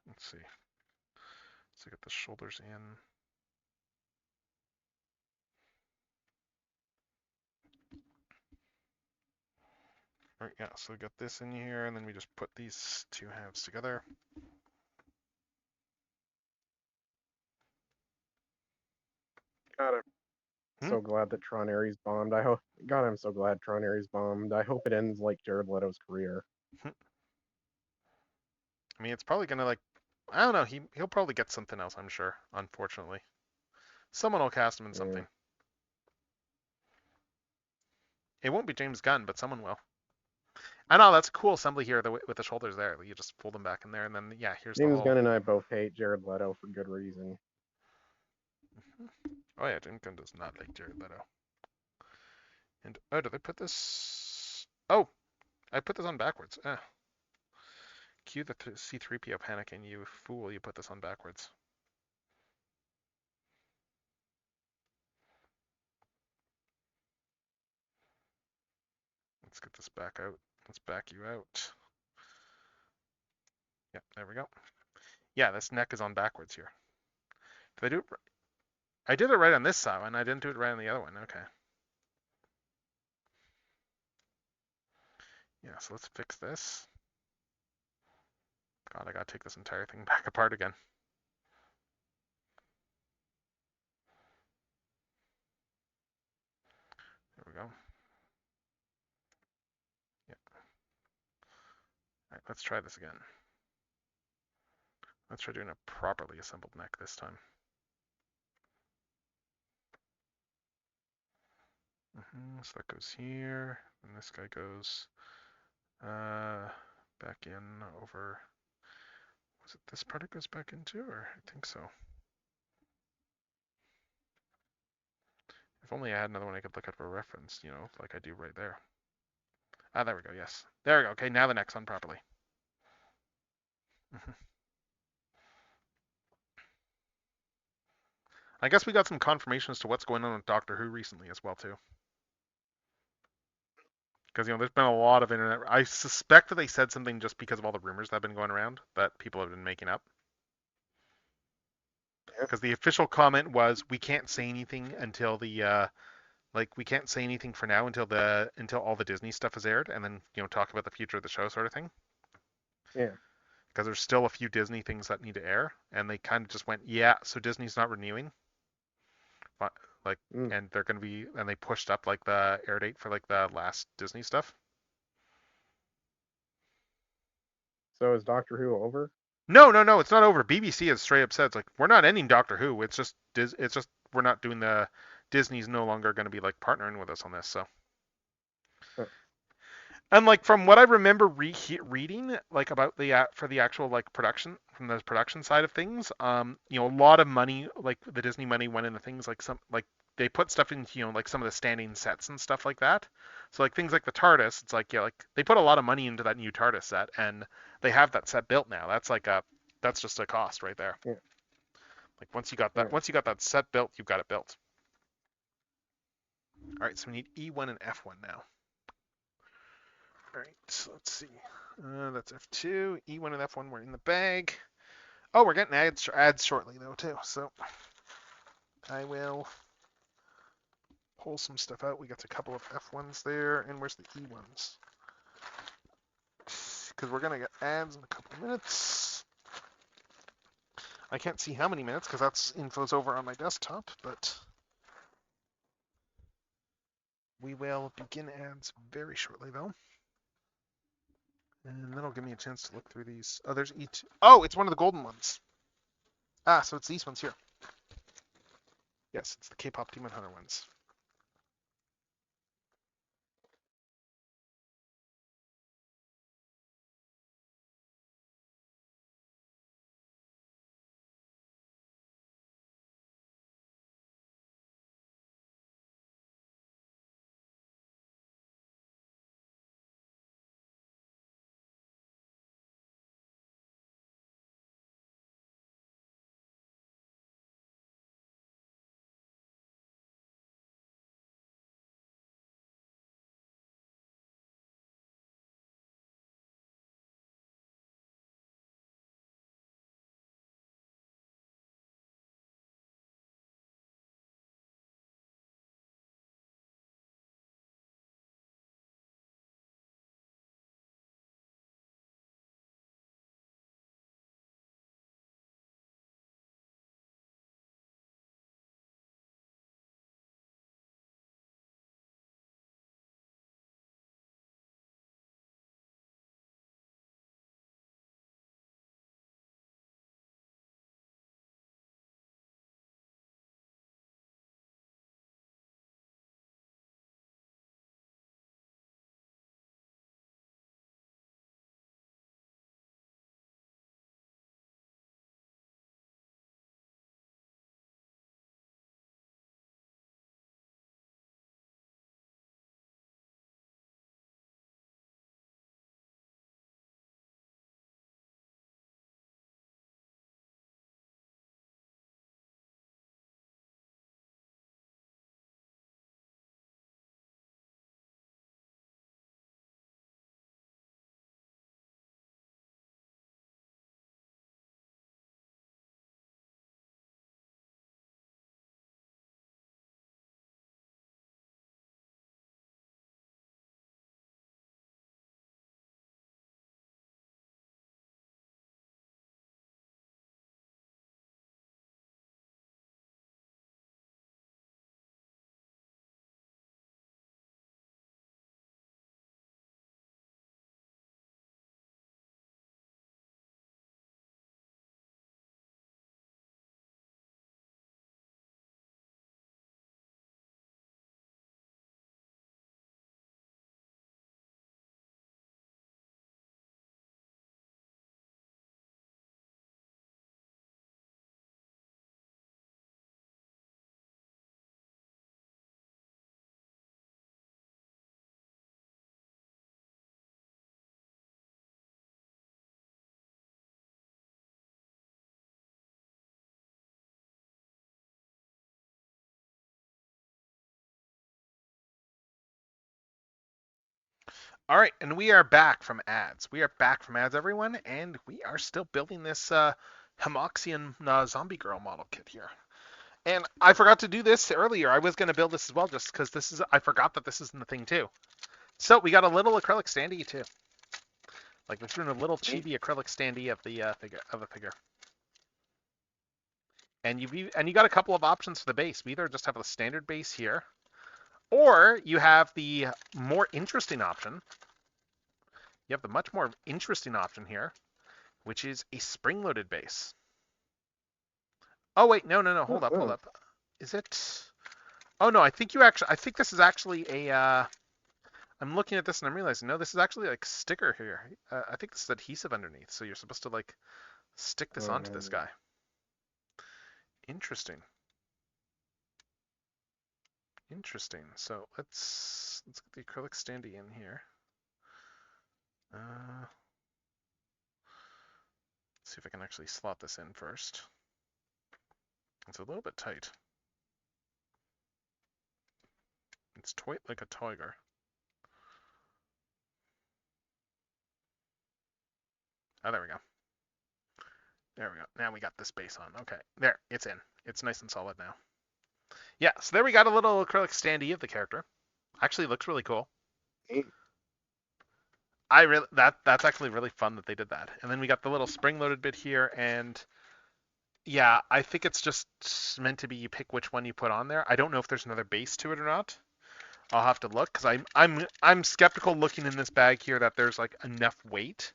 Let's see. So get the shoulders in. All right, yeah, so we got this in here, and then we just put these two halves together. Got it. Hmm? So glad that Tron Ares bombed. I hope, God, I'm so glad Tron Ares bombed. I hope it ends like Jared Leto's career. I mean, it's probably gonna like, I don't know. He'll probably get something else. I'm sure. Unfortunately, someone will cast him in Yeah. something. It won't be James Gunn, but someone will. I know that's a cool assembly here with the shoulders there. You just fold them back in there, and then yeah, here's the James whole. Gunn and I both hate Jared Leto for good reason. Oh yeah, James Gunn does not like Jared Leto. And oh, did I put this? Oh, I put this on backwards. Cue the C3PO panicking, you fool! You put this on backwards. Let's get this back out. Let's back you out. Yeah, there we go. Yeah, this neck is on backwards here. Did I do it? I did it right on this side, and I didn't do it right on the other one. Okay. Yeah, so let's fix this. God, I gotta take this entire thing back apart again. There we go. Yeah. All right, let's try this again. Let's try doing a properly assembled neck this time. So that goes here, and this guy goes back in over. Was it this part it goes back into, or I think so. If only I had another one I could look at for reference, you know, like I do right there. Ah, there we go. Yes, there we go. Okay, now the neck's on properly. I guess we got some confirmation as to what's going on with Doctor Who recently as well too. Because there's been a lot of internet. I suspect that they said something just because of all the rumors that have been going around that people have been making up. Because the official comment was, we can't say anything until the we can't say anything for now until all the Disney stuff is aired, and then talk about the future of the show, sort of thing. Yeah. Because there's still a few Disney things that need to air, and they kind of just went, yeah, so Disney's not renewing. And they're gonna be, and they pushed up like the air date for like the last Disney stuff. So is Doctor Who over? No, it's not over. BBC has straight up said, it's like, we're not ending Doctor Who. It's just we're not doing the Disney's no longer going to be like partnering with us on this. So, and like from what I remember reading like about the for the actual like production from the production side of things, a lot of money, like the Disney money, went into things like they put stuff into like some of the standing sets and stuff like that. So like things like the TARDIS, it's like like they put a lot of money into that new TARDIS set, and they have that set built now. That's just a cost right there. Yeah. Like once you got that set built, you've got it built. All right, so we need E1 and F1 now. All right, so let's see. That's F2. E1 and F1 were in the bag. Oh, we're getting ads shortly though too. So I will pull some stuff out. We got a couple of F1s there, and where's the E1s? Because we're gonna get ads in a couple of minutes. I can't see how many minutes because that's info's over on my desktop, but we will begin ads very shortly though. And that'll give me a chance to look through these. Oh, there's E2. Oh, it's one of the golden ones. Ah, so it's these ones here. Yes, it's the K-pop Demon Hunter ones. All right, and we are back from ads. We are back from ads, everyone, and we are still building this Hamoxian zombie girl model kit here. And I forgot to do this earlier. I was going to build this as well, just because this is. I forgot that this is in the thing too. So we got a little acrylic standee too. Like we threw in a little chibi acrylic standee of the figure. And you got a couple of options for the base. We either just have a standard base here, or you have the more interesting option. You have the much more interesting option here, which is a spring-loaded base. Oh wait, no, hold up. Is it? Oh no, I think this is actually a. I'm looking at this and I'm realizing, no, this is actually like sticker here. I think this is adhesive underneath, so you're supposed to like stick this onto this guy. Interesting. So let's get the acrylic standee in here. Let's see if I can actually slot this in first. It's a little bit tight. It's tight like a tiger. Oh, there we go. Now we got this base on. Okay, there, it's in. It's nice and solid now. Yeah, so there we got a little acrylic standee of the character. Actually, looks really cool. That's actually really fun that they did that. And then we got the little spring-loaded bit here, and yeah, I think it's just meant to be you pick which one you put on there. I don't know if there's another base to it or not. I'll have to look because I'm skeptical looking in this bag here that there's like enough weight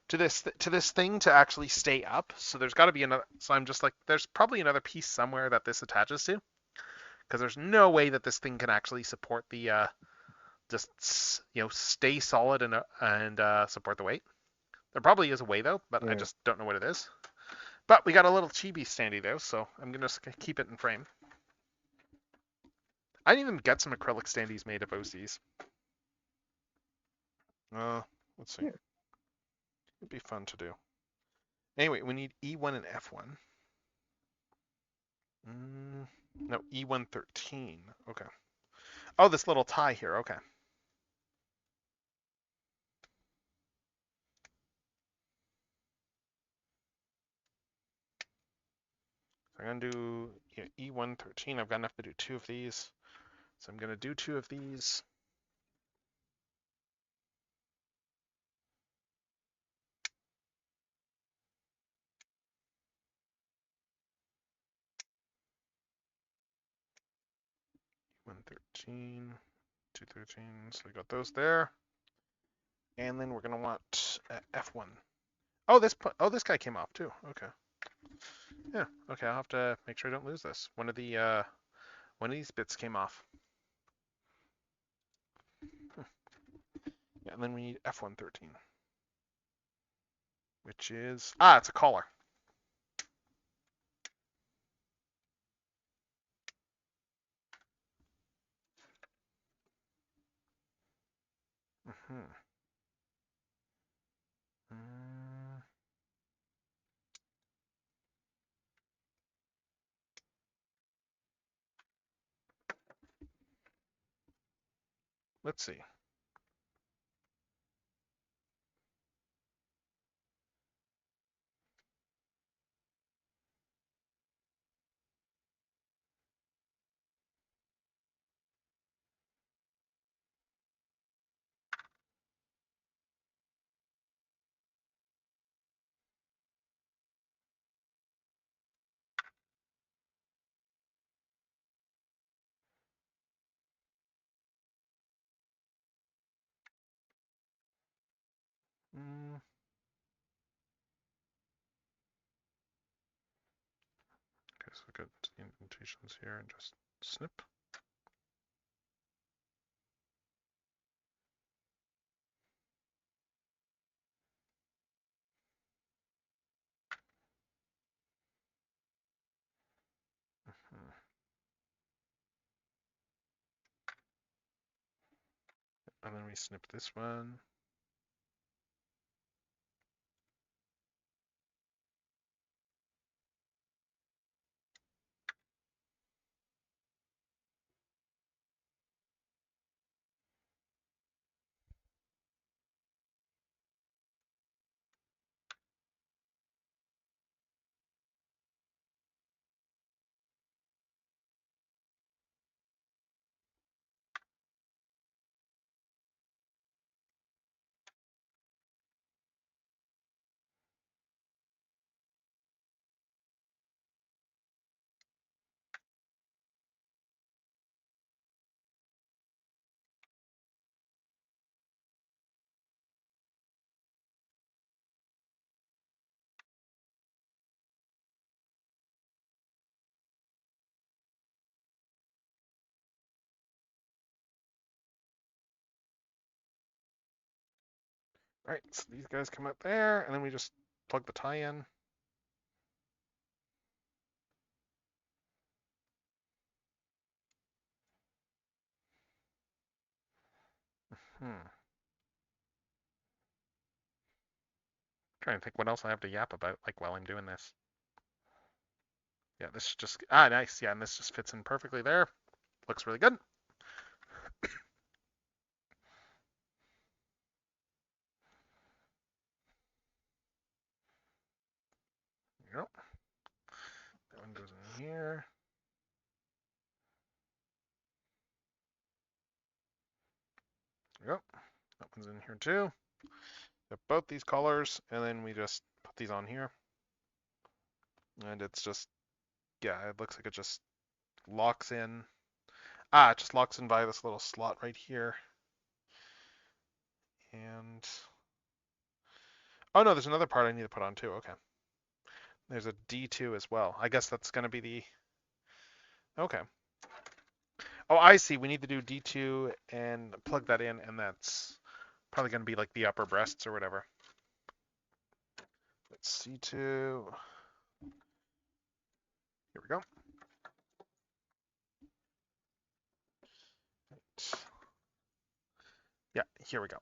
to this thing to actually stay up. So there's got to be another. So I'm just like, there's probably another piece somewhere that this attaches to, because there's no way that this thing can actually support the just stay solid and support the weight. There probably is a way though, but I just don't know what it is. But we got a little chibi standee though, so I'm gonna just keep it in frame. I didn't even get some acrylic standees made of OCs. Let's see. It'd be fun to do. Anyway, we need E1 and F1. No, E113. Okay. Oh, this little tie here. Okay. So I'm going to do E113. I've got enough to do 2 of these. So I'm going to do 2 of these. E113, 213. So we got those there. And then we're going to want F1. Oh, this guy came off too. Okay. Yeah. Okay. I'll have to make sure I don't lose this. One of these bits came off. Yeah, and then we need F113, which is it's a collar. Let's see. Okay, so get the indentations here and just snip. And then we snip this one. Alright, so these guys come out there, and then we just plug the tie in. Trying to think what else I have to yap about, like while I'm doing this. Yeah, this just nice. Yeah, and this just fits in perfectly there. Looks really good. Yep. That one goes in here. Yep. That one's in here too. Got both these colors, and then we just put these on here. And it's just, yeah, it looks like it just locks in. It just locks in via this little slot right here. And, oh no, there's another part I need to put on too. Okay. There's a D2 as well. I guess that's going to be the, okay. Oh, I see. We need to do D2 and plug that in, and that's probably going to be like the upper breasts or whatever. Let's C2. Here we go. Yeah, here we go.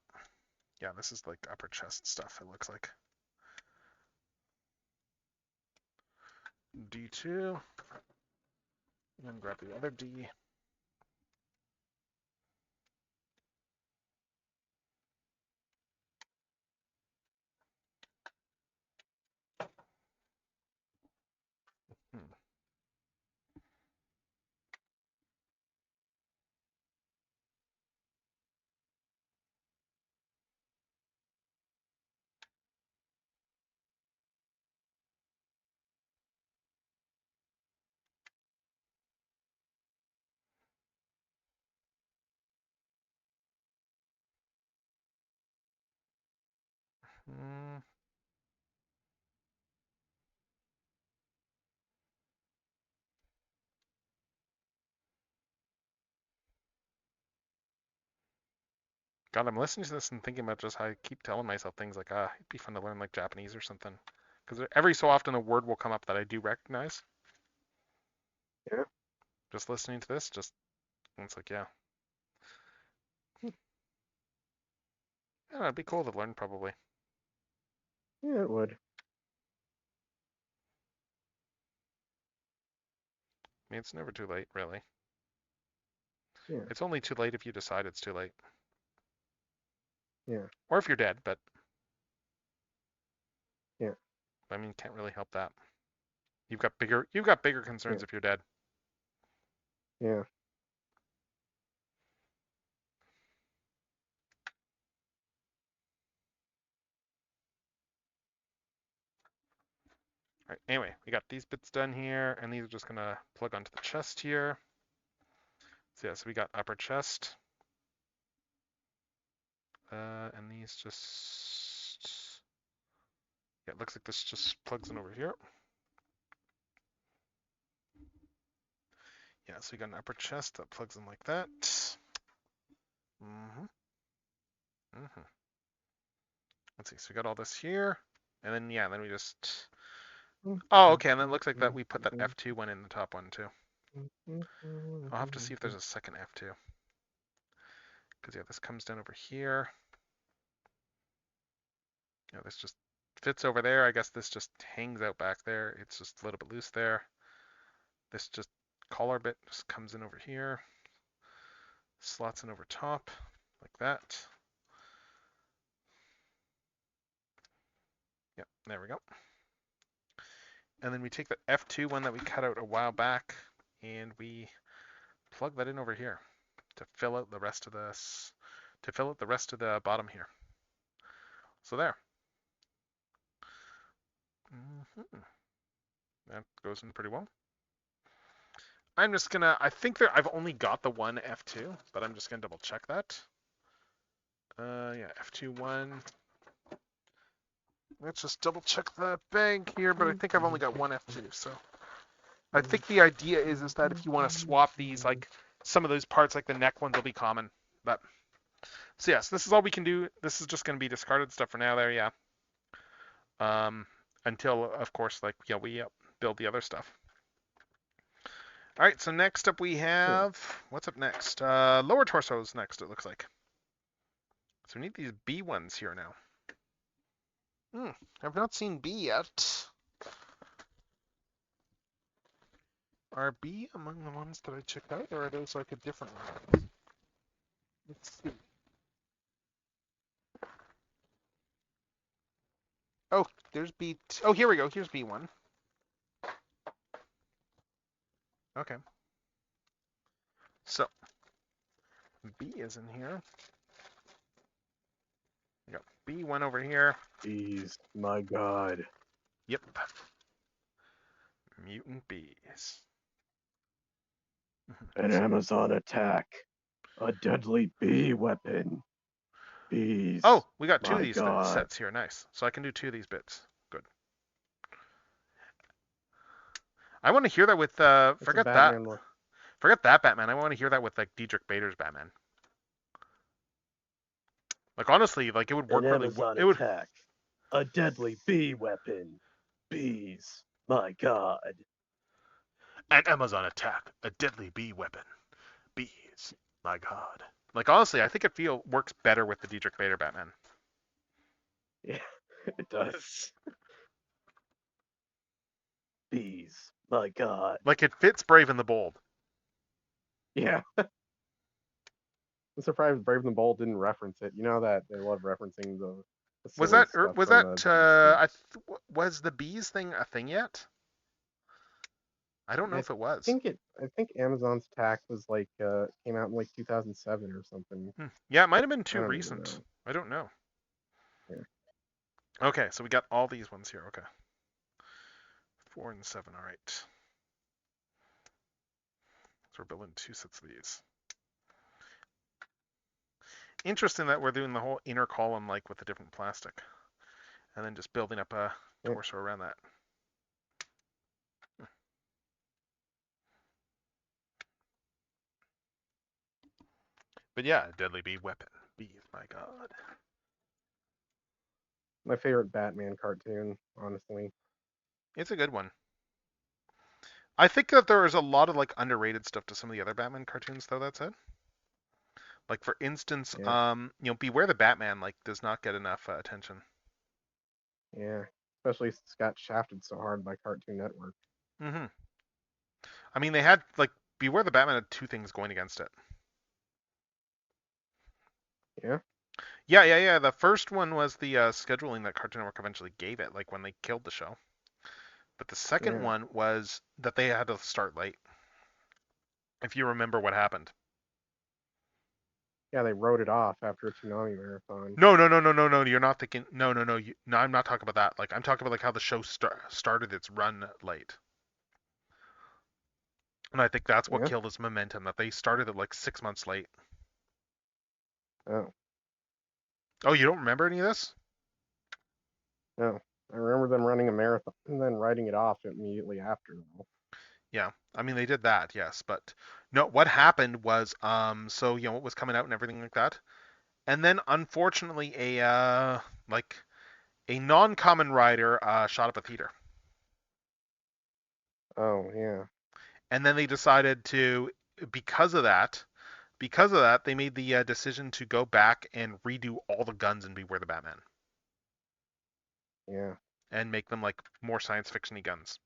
Yeah, this is like upper chest stuff, it looks like. D2. And grab the other D. God, I'm listening to this and thinking about just how I keep telling myself things like, it'd be fun to learn like Japanese or something. Because every so often a word will come up that I do recognize. Yeah. Just listening to this, it's like, yeah. Yeah, it'd be cool to learn probably. Yeah, it would. I mean, it's never too late, really. Yeah. It's only too late if you decide it's too late. Yeah. Or if you're dead, but Yeah. I mean, can't really help that. You've got bigger concerns if you're dead. Yeah. All right, anyway, we got these bits done here, and these are just gonna plug onto the chest here. So yeah, so we got upper chest. And these just, yeah, it looks like this just plugs in over here. Yeah, so we got an upper chest that plugs in like that. Let's see, so we got all this here, and then yeah, then we just, oh, okay, and then it looks like that we put that F2 one in the top one too. I'll have to see if there's a second F2. Because yeah, this comes down over here. Yeah, this just fits over there. I guess this just hangs out back there. It's just a little bit loose there. This just collar bit just comes in over here. Slots in over top, like that. Yep, there we go. And then we take the F2 one that we cut out a while back, and we plug that in over here to fill out the rest of this, to fill out the rest of the bottom here. So there. That goes in pretty well. I'm just gonna, I think I've only got the one F2, but I'm just gonna double check that. Yeah, F2 one. Let's just double check the bag here, but I think I've only got one F2, so. I think the idea is that if you want to swap these, like some of those parts, like the neck ones will be common, but So yes, this is all we can do. This is just going to be discarded stuff for now. There, yeah. Until of course, like we build the other stuff. All right. So next up we have what's up next? Lower torsos next. It looks like. So we need these B ones here now. I've not seen B yet. Are B among the ones that I checked out, or are those like a different one? Let's see. Oh, there's B. Oh, here we go. Here's B1. Okay. So B is in here. We got B1 over here. Bees, my god. Yep. Mutant bees. An Amazon attack. A deadly bee weapon. Bees. Oh, we got two of my these god. sets here. Nice. So I can do two of these bits. Good. I want to hear that with forget that. Look. Forget that Batman. I want to hear that with like Diedrich Bader's Batman. Like honestly, like it would work An really Amazon well. attack. A deadly bee weapon. Bees. My god. An Amazon attack, a deadly bee weapon. Bees. My god. Like honestly, I think it works better with the Diedrich Bader Batman. Yeah, it does. Bees. My god. Like it fits Brave and the Bold. Yeah. I'm surprised Brave and the Bold didn't reference it. You know that they love referencing the Was silly that stuff was from that the was the bees thing a thing yet? I don't know if it was. I think Amazon's attack was like came out in like 2007 or something. Yeah, it might have been too I don't even recent. know. I don't know. Yeah. Okay, so we got all these ones here. Okay. 4 and 7. All right. So we're building two sets of these. Interesting that we're doing the whole inner column like with a different plastic, and then just building up a torso around that. But yeah, deadly bee weapon. Bees, my god. My favorite Batman cartoon, honestly. It's a good one. I think that there is a lot of like underrated stuff to some of the other Batman cartoons, though. That's it. Like for instance, Beware the Batman like does not get enough attention. Yeah, especially since it got shafted so hard by Cartoon Network. Mm-hmm. I mean, they had like Beware the Batman had two things going against it. Yeah. Yeah. The first one was the scheduling that Cartoon Network eventually gave it, like when they killed the show. But the second one was that they had to start late. If you remember what happened. Yeah, they wrote it off after a Tsunami Marathon. No. You're not thinking. No. No, I'm not talking about that. Like I'm talking about like how the show started its run late. And I think that's what killed its momentum. That they started it like 6 months late. Oh. Oh, you don't remember any of this? No. I remember them running a marathon and then writing it off immediately after. Yeah, I mean they did that, yes, but no. What happened was, so what was coming out and everything like that, and then unfortunately a non-common writer shot up a theater. Oh yeah. And then they decided to, because of that, they made the decision to go back and redo all the guns in Beware the Batman. Yeah. And make them like more science fiction-y guns.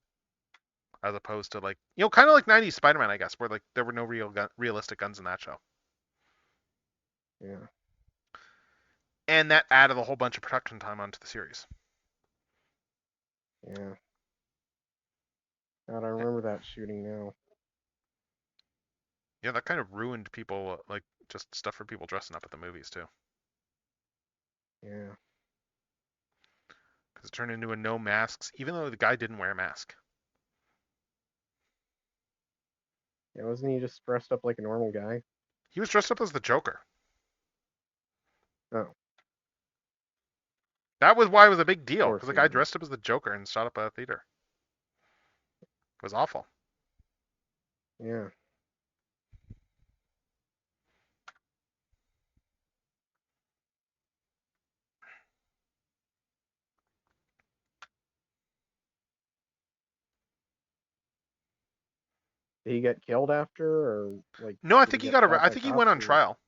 As opposed to like, kind of like 90s Spider-Man, I guess, where like there were no realistic guns in that show. Yeah. And that added a whole bunch of production time onto the series. Yeah. God, I remember that shooting now. Yeah, that kind of ruined people, like just stuff for people dressing up at the movies too. Yeah. Because it turned into a no masks, even though the guy didn't wear a mask. Yeah, wasn't he just dressed up like a normal guy? He was dressed up as the Joker. Oh. That was why it was a big deal, because the guy was. dressed up as the Joker and shot up a theater. It was awful. Yeah. Did he get killed after, or like? No, I Did he think he get got stopped I by think he cops? went on Or... trial.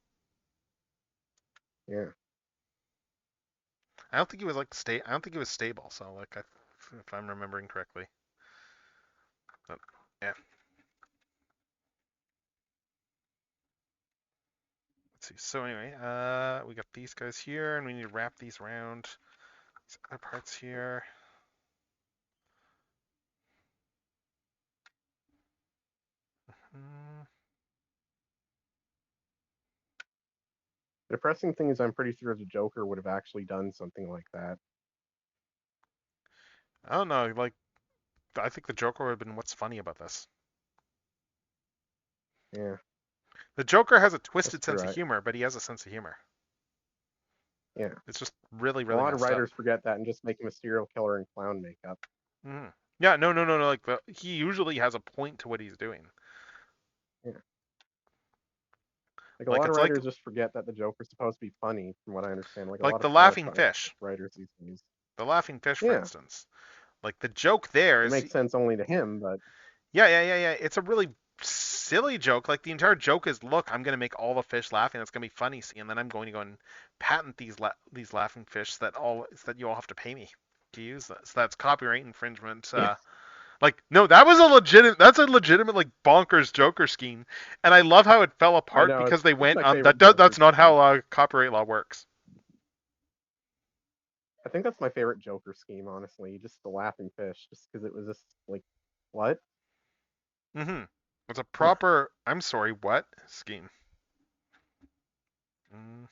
Yeah. I don't think he was I don't think he was stable. So like, if I'm remembering correctly. But, yeah. Let's see. So anyway, we got these guys here, and we need to wrap these around these other parts here. Mm, The depressing thing is, I'm pretty sure the Joker would have actually done something like that. I don't know. Like, I think the Joker would have been what's funny about this. Yeah, The Joker has a that's twisted true. sense of humor, but he has a sense of humor. Yeah, It's just really, a really lot of messed up. writers forget that and just make him a serial killer in clown makeup. Mm. Yeah, no. Like, he usually has a point to what he's doing. Yeah. Like a Like, lot of it's like writers just forget that the Joker's supposed to be funny, from what I understand. Like a like lot of the laughing qualified fish. writers these days. The laughing fish, for Yeah, instance. Like, the joke there it is, makes sense only to him, but yeah. It's a really silly joke. Like, the entire joke is, look, I'm gonna make all the fish laugh, and it's gonna be funny. See, and then I'm going to go and patent these laughing fish that you all have to pay me to use this. So that's copyright infringement. yeah, Like, no, that's a legitimate like bonkers Joker scheme, and I love how it fell I apart know because they it's went my on favorite Joker that's not scheme. how copyright law works. I think that's my favorite Joker scheme, honestly. Just the laughing fish, just because it was just like, what? Mm-hmm. It's a proper I'm sorry, what scheme? Mm.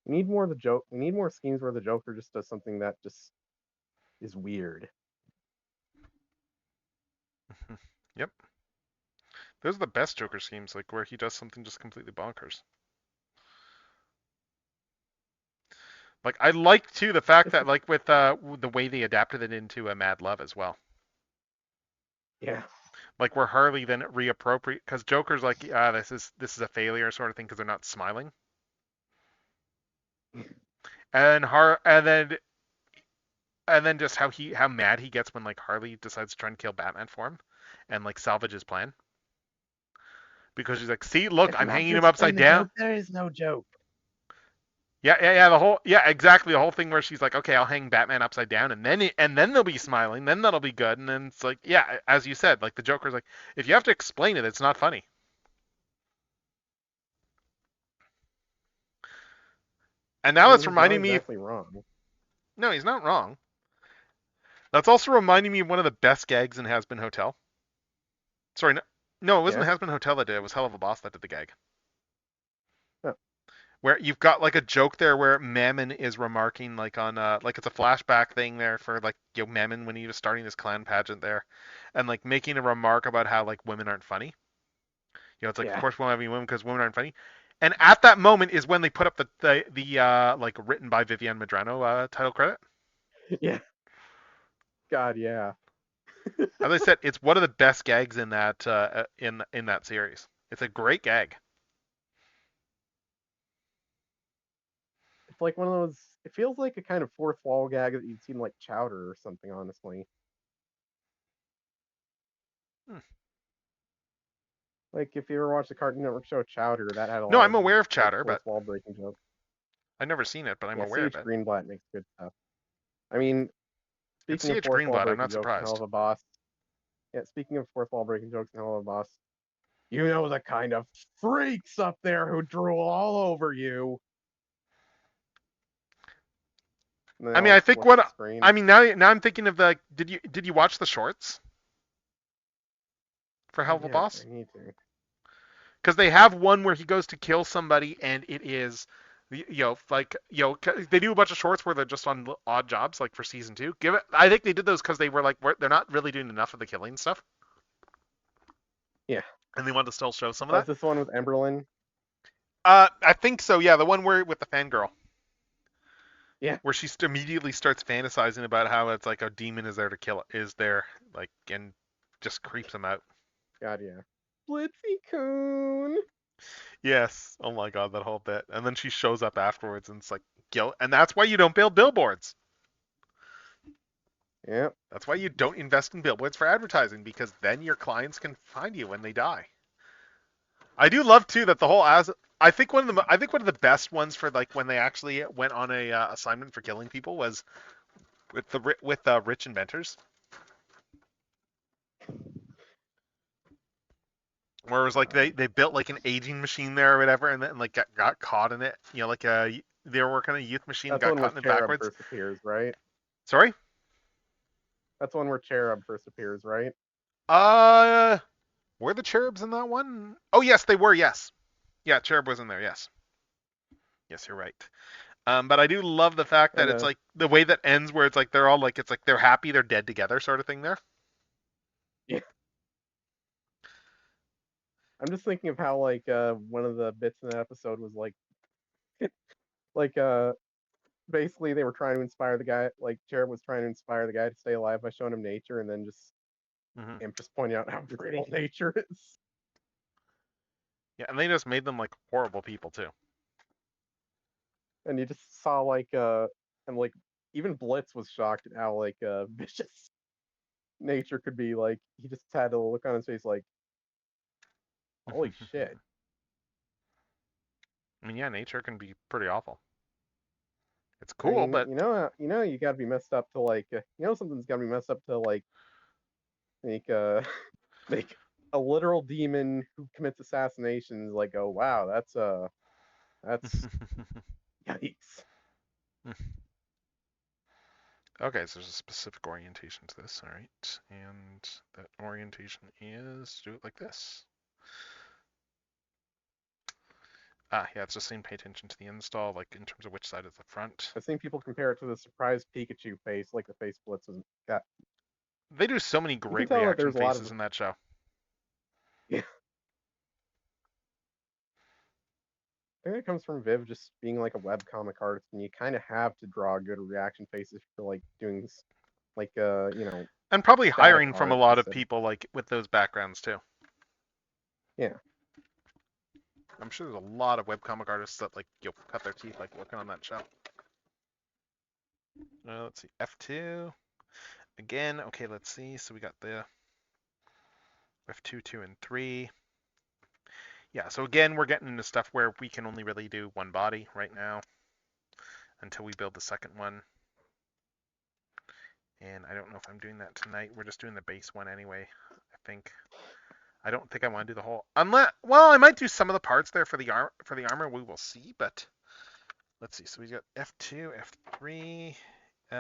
We need more of the joke. We need more schemes where the Joker just does something that just is weird. Yep. Those are the best Joker schemes, like where he does something just completely bonkers. Like I like too the fact It's that like with the way they adapted it into a Mad Love as well. yeah, Like where Harley then reappropriate because Joker's like this is a failure sort of thing because they're not smiling. And then just how mad he gets when like Harley decides to try and kill Batman for him and like salvage his plan because she's like, see, look, if I'm you have hanging to him explain upside the down. joke, there is no joke. Exactly the whole thing where she's like, okay, I'll hang Batman upside down, and then they'll be smiling, then that'll be good, and then it's like, yeah, as you said, like the Joker's like, if you have to explain it, it's not funny. And I now mean, it's he's not reminding me, exactly wrong. no, he's not wrong. That's also reminding me of one of the best gags in Has Been Hotel. Sorry, no, it wasn't Yeah. Has Been Hotel that did it. It was Hell of a Boss that did the gag. Oh. Where you've got like a joke there where Mammon is remarking like on like it's a flashback thing there for like Mammon when he was starting his clan pageant there, and like making a remark about how like women aren't funny. It's like of Yeah. course we won't have any women because women aren't funny. And at that moment is when they put up the like written by Vivienne Madrano title credit. Yeah. God, yeah. As I said, it's one of the best gags in that in that series. It's a great gag. It's like one of those. It feels like a kind of fourth wall gag that you'd seen like Chowder or something. Honestly, Hmm. like if you ever watched the Cartoon Network show Chowder, that had a No, lot I'm of aware of like Chowder, fourth but wall breaking jokes. I've never seen it, but I'm Yeah, aware of C.H. it. Greenblatt makes good stuff. I mean, It's speaking of C.H. fourth wall Greenblatt. I'm breaking not jokes and Hell surprised. of a Boss. Yeah, speaking of fourth wall breaking jokes and Hell of a Boss, you know the kind of freaks up there who drool all over you. And they I mean, all I think flip the what screen. I mean now I'm thinking of the did you watch the shorts for Hell Not of a yet. Boss? I need to. Because they have one where he goes to kill somebody and it is they do a bunch of shorts where they're just on odd jobs like for season 2. I think they did those because they were like they're not really doing enough of the killing stuff. Yeah. And they wanted to still show some of Was that. this one with Emberlyn? I think so. Yeah, the one where with the fangirl. Yeah. Where she immediately starts fantasizing about how it's like a demon is there to kill is there like and just creeps him out. God, yeah. Blitzy Coon. Yes. Oh my god, that whole bit. And then she shows up afterwards and it's like guilt, and that's why you don't build billboards. Yep. That's why you don't invest in billboards for advertising, because then your clients can find you when they die. I do love too that the whole as I think one of the best ones for like when they actually went on a assignment for killing people was with rich inventors, where it was like they built like an aging machine there or whatever, and then like got caught in it. You know, like they were working on a youth machine, That's got one caught where in it Cherub backwards. first appears, right? Sorry. That's one where Cherub first appears, right? Uh, were the cherubs in that one? Oh yes, they were. Yes, yeah, cherub was in there. Yes, yes, you're right. But I do love the fact that And it's like the way that ends, where it's like they're all like it's like they're happy, they're dead together, sort of thing. There. yeah, I'm just thinking of how like one of the bits in the episode was like basically they were trying to inspire the guy, like Cherub was trying to inspire the guy to stay alive by showing him nature, and then just Hmm. Imp just pointing out how brutal nature is. Yeah, and they just made them like horrible people too. And you just saw and like even Blitz was shocked at how like vicious nature could be. Like he just had to look on his face like, holy shit. I mean, yeah, nature can be pretty awful. It's I cool, mean, but you gotta be messed up to like, something's gotta be messed up to like make make a literal demon who commits assassinations like, oh wow, that's yikes. okay. So there's a specific orientation to this. All right, and that orientation is do it like this. Ah, yeah, it's just saying pay attention to the install, like in terms of which side is the front. I've seen people compare it to the surprised Pikachu face, like the face Blitz has got. They do so many You can great tell that reaction there's a lot faces of in that show. yeah. I think it comes from Viv just being like a webcomic artist, and you kind of have to draw good reaction faces for like doing like And probably static hiring from a art lot of instead of people like with those backgrounds too. yeah. I'm sure there's a lot of webcomic artists that like cut their teeth like working on that show. Let's see, F2 again. Okay, let's see. So we got the F2, 2, and 3. Yeah. So again, we're getting into stuff where we can only really do one body right now until we build the second one. And I don't know if I'm doing that tonight. We're just doing the base one anyway. I think. I don't think I want to do the whole. Unless, well, I might do some of the parts there for the armor. We will see, but let's see. So we got F2, F3,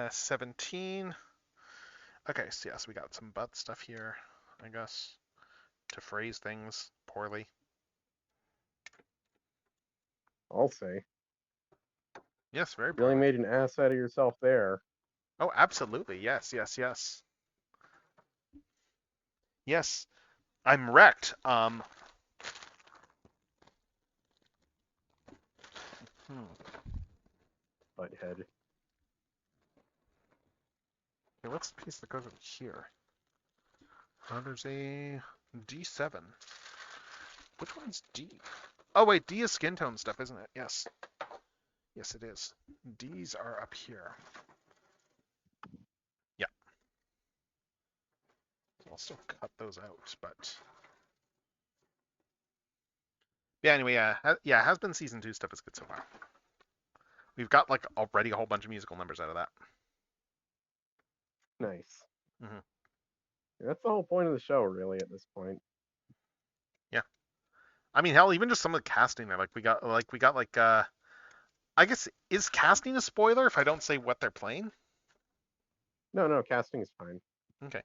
17. Okay, so yes, we got some butt stuff here, I guess, to phrase things poorly. Yes, very Really poorly. made an ass out of yourself there. Oh, absolutely. Yes, yes, yes. Yes, I'm wrecked. Butthead. Okay, what's the piece that goes over here? There's a D7. Which one's D? Oh, wait, D is skin tone stuff, isn't it? Yes. Yes, it is. D's are up here. Yeah. I'll still cut those out, but... Yeah, anyway, yeah, Has Been Season 2 stuff is good so far. We've got, like, already a whole bunch of musical numbers out of that. Nice. Mhm. That's the whole point of the show, really, at this point. Yeah. I mean, hell, even just some of the casting there, I guess, is casting a spoiler if I don't say what they're playing? No, casting is fine. Okay.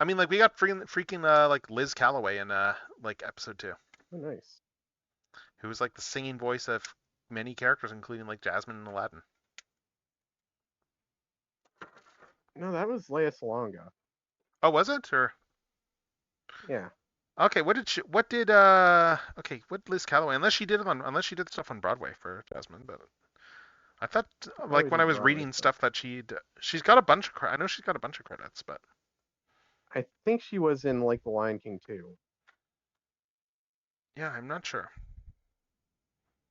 I mean, like, we got freaking like, Liz Calloway in, like, episode 2. Oh, nice. Who was, like, the singing voice of many characters, including, like, Jasmine and Aladdin. No, that was Leia Salonga. Oh, was it? Or... Yeah. Okay, what did Liz Calloway, unless she did stuff on Broadway for Jasmine, but I thought, like, when I was reading stuff that she's got a bunch of, I know she's got a bunch of credits, but I think she was in like The Lion King too. yeah, I'm not sure.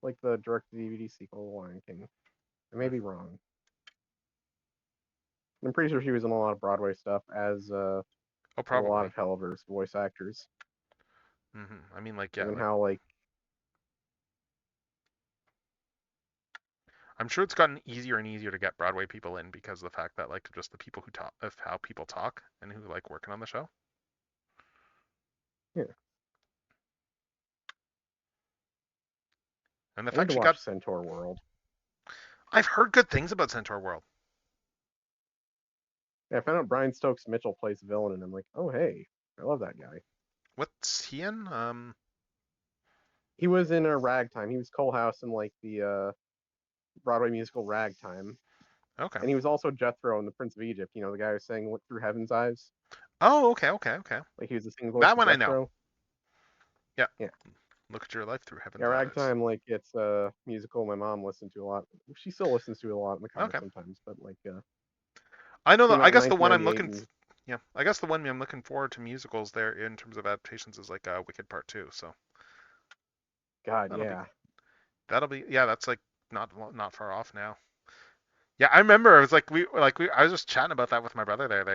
Like the direct DVD sequel, The Lion King. I may be wrong. I'm pretty sure she was in a lot of Broadway stuff as Oh, a lot probably. of Hellverse voice actors. I mean, like, yeah, Given like, how like I'm sure it's gotten easier and easier to get Broadway people in because of the fact that like just the people who talk of how people talk and who like working on the show. yeah, And the I need fact to she watch got, Centaur World. I've heard good things about Centaur World. Yeah, I found out Brian Stokes Mitchell plays the villain, and I'm like, oh hey, I love that guy. What's he in? He was in a Ragtime. He was Cole House in like the Broadway musical Ragtime, Okay. and he was also Jethro in The Prince of Egypt. You know, the guy who sang "Look Through Heaven's Eyes." Oh, okay. Like he was the singing voice That for one I know. Jethro. Yeah. Yeah, Look at your life through yeah. heaven's eyes. Ragtime, like it's a musical my mom listened to a lot. She still listens to it a lot in the car Okay. sometimes, but like I know came that. I out in guess the one I'm 1998, looking. and Yeah. I guess the one I'm looking forward to musicals there in terms of adaptations is like Wicked Part 2. So God, that'll be yeah. that'll be yeah. That's like not far off now. Yeah, I remember. It was like we. I was just chatting about that with my brother there.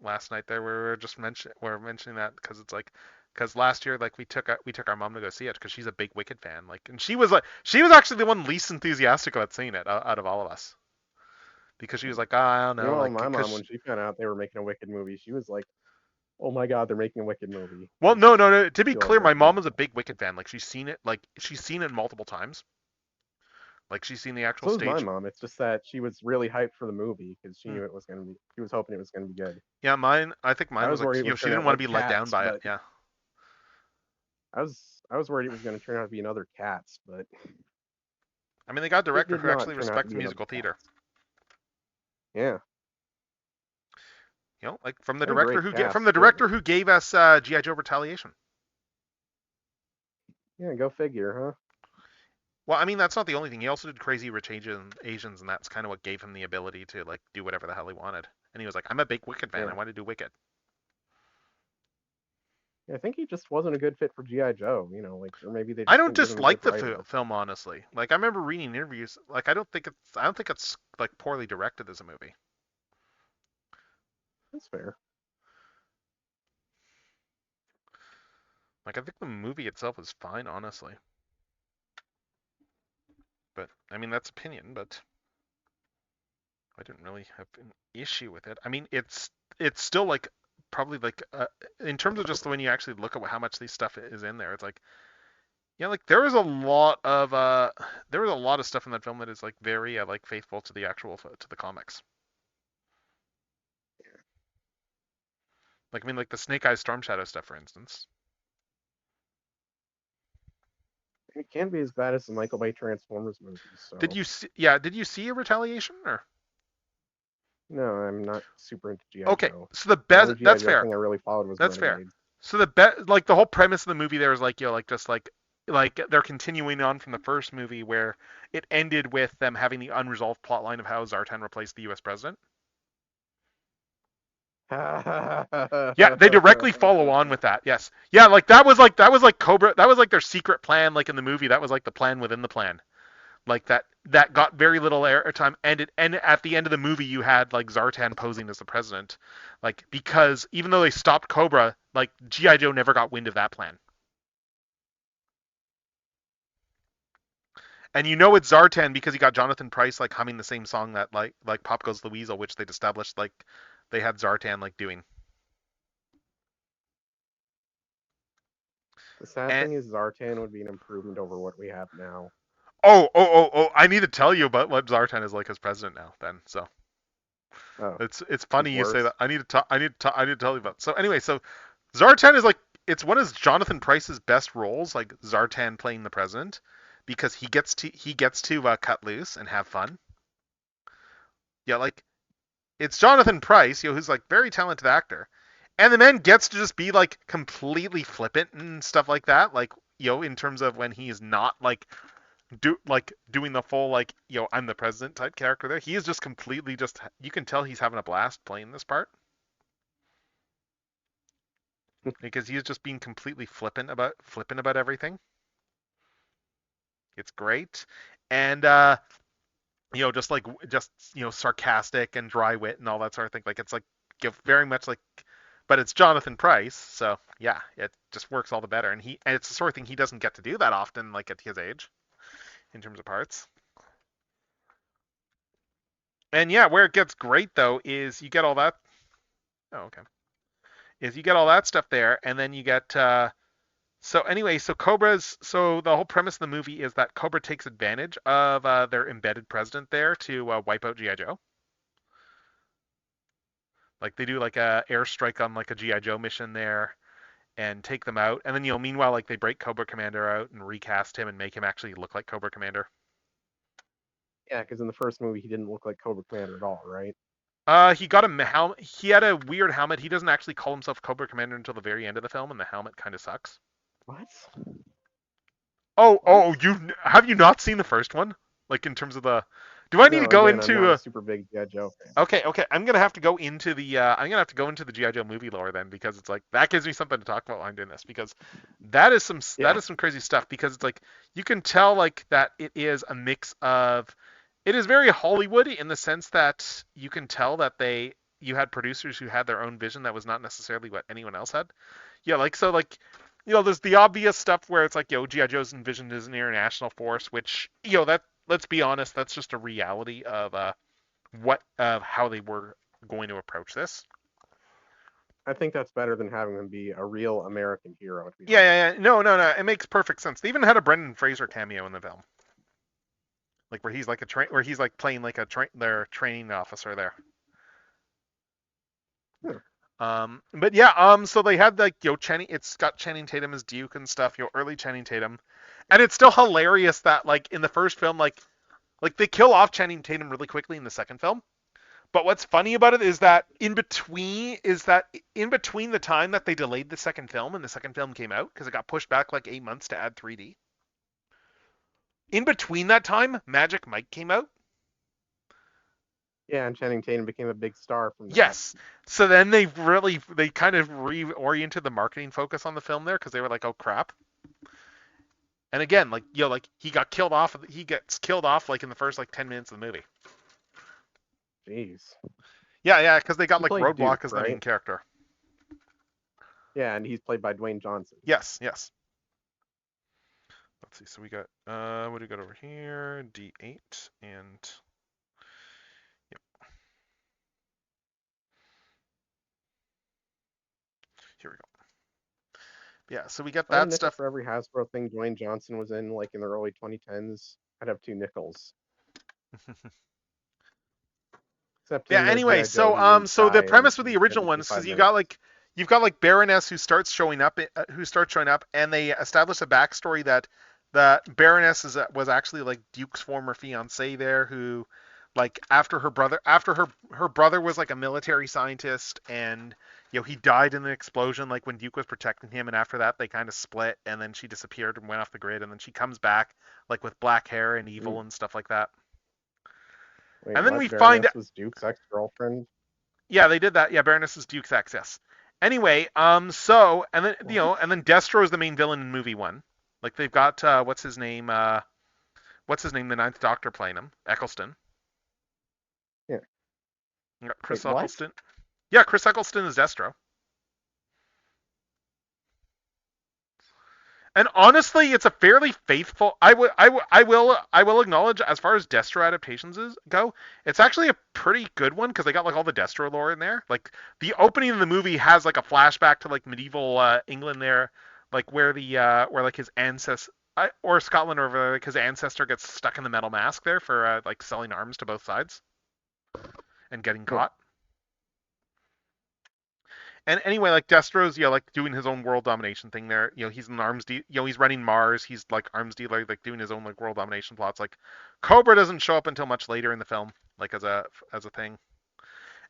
Last night there we were just mentioning that because it's like because last year like we took our mom to go see it because she's a big Wicked fan. Like, and she was actually the one least enthusiastic about seeing it out of all of us because she was like, oh, I don't know, Meanwhile, like my mom, because when she found out they were making a Wicked movie, she was like, "Oh my God, they're making a Wicked movie." well, 'Cause no. To be she loves clear, my Wicked. mom was a big Wicked fan. Like she's seen it multiple times. Like she's seen the actual So was my stage. mom. It's just that she was really hyped for the movie because she Hmm. knew it was gonna be. She was hoping it was gonna be good. Yeah, mine. I think I mine was was like worried it would she turn didn't out want to like be let down Cats, by it. but Yeah. I was worried it was gonna turn out to be another Cats, but I mean, they got a it director did who not actually turn out to respects be another musical theater. Cats. Yeah, You know, like from the and a director great who cast too. from the director who gave us GI Joe Retaliation. Yeah, go figure, huh? Well, I mean, that's not the only thing. He also did Crazy Rich Asians, and that's kind of what gave him the ability to like do whatever the hell he wanted. And he was like, "I'm a big Wicked fan. I Yeah. want to do Wicked." Yeah, I think he just wasn't a good fit for GI Joe. You know, like or maybe they I just don't didn't give him a good dislike the writer. film honestly. Like I remember reading interviews. Like I don't think it's like poorly directed as a movie. That's fair. Like I think the movie itself is fine, honestly. But I mean, that's opinion. But I didn't really have an issue with it. I mean, it's still like probably like in terms of just when you actually look at how much these stuff is in there, it's like yeah, like there was a lot of stuff in that film that is like very like faithful to the actual to the comics. Like I mean, like the Snake Eyes Storm Shadow stuff, for instance. It can't be as bad as the Michael Bay Transformers movies. Did So you see? Yeah, did you see a Retaliation or? no, I'm not super into GI Okay, Joe. so the The best only GI that's Joe fair. thing I really followed was That's fair. Renegade. So like the whole premise of the movie there is like like just like they're continuing on from the first movie where it ended with them having the unresolved plot line of how Zartan replaced the U.S. president. Yeah, they directly follow on with that. Yes. Yeah, like that was like Cobra. That was like their secret plan. Like in the movie, that was like the plan within the plan. Like that got very little airtime. And at the end of the movie, you had like Zartan posing as the president. Like because even though they stopped Cobra, like GI Joe never got wind of that plan. And you know it's Zartan because he got Jonathan Pryce like humming the same song that like Pop Goes the Weasel, which they'd established like they had Zartan like doing. The sad And thing is Zartan would be an improvement over what we have now. oh! I need to tell you about what Zartan is like as president now. Then so Oh, it's he's funny you say worse. that. I need to tell you about. So anyway, so Zartan is like it's one of Jonathan Pryce's best roles, like Zartan playing the president, because he gets to cut loose and have fun. Yeah, like it's Jonathan Pryce, who's like very talented actor, and the man gets to just be like completely flippant and stuff like that, like in terms of when he's not like doing the full like I'm the president type character there. He is just completely just you can tell he's having a blast playing this part because he is just being completely flippant about everything. It's great, and sarcastic and dry wit and all that sort of thing. Like it's like very much like, but it's Jonathan Pryce, so yeah, it just works all the better. And it's the sort of thing he doesn't get to do that often, like at his age, in terms of parts. And yeah, where it gets great though is you get all that. Oh, okay. Is you get all that stuff there, and then you get. So anyway, so the whole premise of the movie is that Cobra takes advantage of their embedded president there to wipe out GI Joe. Like they do like a airstrike on like a GI Joe mission there and take them out, and then meanwhile like they break Cobra Commander out and recast him and make him actually look like Cobra Commander. Yeah, because in the first movie he didn't look like Cobra Commander at all, right? He got a helmet. He had a weird helmet. He doesn't actually call himself Cobra Commander until the very end of the film, and the helmet kind of sucks. What? Oh, have you not seen the first one? Like in terms of the, do I need to go again, into? I'm not a super big G.I. Joe fan. Okay. I'm gonna have to go into the GI Joe movie lore then, because it's like that gives me something to talk about while I'm doing this, because that is some crazy stuff, because it's like you can tell like that it is a mix of, it is very Hollywood in the sense that you can tell that you had producers who had their own vision that was not necessarily what anyone else had. Yeah, like so like there's the obvious stuff where it's like, G.I. Joe's envisioned as an international force, which, that, let's be honest, that's just a reality of how they were going to approach this. I think that's better than having them be a real American hero. Yeah. No. It makes perfect sense. They even had a Brendan Fraser cameo in the film, like where he's like playing like their training officer there. But yeah, so they had like Channing. It's got Channing Tatum as Duke and stuff. Early Channing Tatum, and it's still hilarious that like in the first film, like they kill off Channing Tatum really quickly in the second film. But what's funny about it is that in between the time that they delayed the second film and the second film came out, because it got pushed back like 8 months to add 3D. In between that time, Magic Mike came out. Yeah, and Channing Tatum became a big star from that. Yes. So then they kind of reoriented the marketing focus on the film there, because they were like, oh crap. And again, like he gets killed off like in the first like 10 minutes of the movie. Jeez. Yeah, because they got like played Roadblock Duke, as the main character. Yeah, and he's played by Dwayne Johnson. Yes. Let's see. So we got what do we got over here? D8 and yep. Here we go. Yeah, so we got that stuff. For every Hasbro thing Dwayne Johnson was in, like in the early 2010s, I'd have 2 nickels. Except yeah. Anyway, so the premise with the original ones is you've got like Baroness who starts showing up, and they establish a backstory that Baroness was actually like Duke's former fiance there, who like after her brother was like a military scientist, and he died in an explosion like when Duke was protecting him, and after that they kind of split, and then she disappeared and went off the grid, and then she comes back like with black hair and evil and stuff like that. Wait, and then we Baroness find was Duke's ex-girlfriend. Yeah, they did that. Yeah, Baroness is Duke's ex. Yes. Anyway, so and then and then Destro is the main villain in movie 1. Like they've got what's his name? The Ninth Doctor playing him, Eccleston. Yeah. Chris Wait, Eccleston. Yeah, Chris Eccleston is Destro. And honestly, it's a fairly faithful. I will acknowledge, as far as Destro adaptations go, it's actually a pretty good one, because they got like all the Destro lore in there. Like the opening of the movie has like a flashback to like medieval England there, like where like his ancestor or Scotland, or like his ancestor gets stuck in the metal mask there for like selling arms to both sides and getting caught. And anyway, like Destro's, like doing his own world domination thing there. He's an arms he's running Mars. He's like arms dealer, like doing his own like world domination plots. Like Cobra doesn't show up until much later in the film, like as a thing.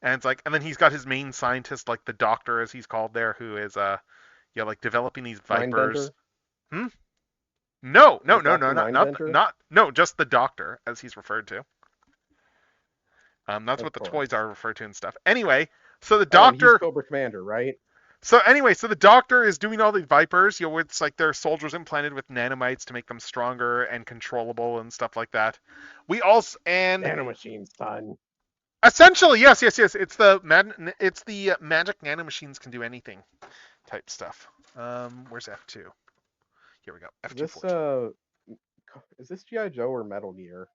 And it's like, and then he's got his main scientist, like the Doctor, as he's called there, who is like developing these vipers. No, just the Doctor, as he's referred to. That's what the toys are referred to and stuff. Anyway. So the Doctor, he's Cobra Commander, right? So anyway, so the Doctor is doing all the Vipers. It's like their soldiers implanted with nanomites to make them stronger and controllable and stuff like that. We also and Nanomachine, son. essentially, yes. It's the magic nanomachines can do anything type stuff. Where's F2? Here we go. Is F2 this fortune. is this GI Joe or Metal Gear?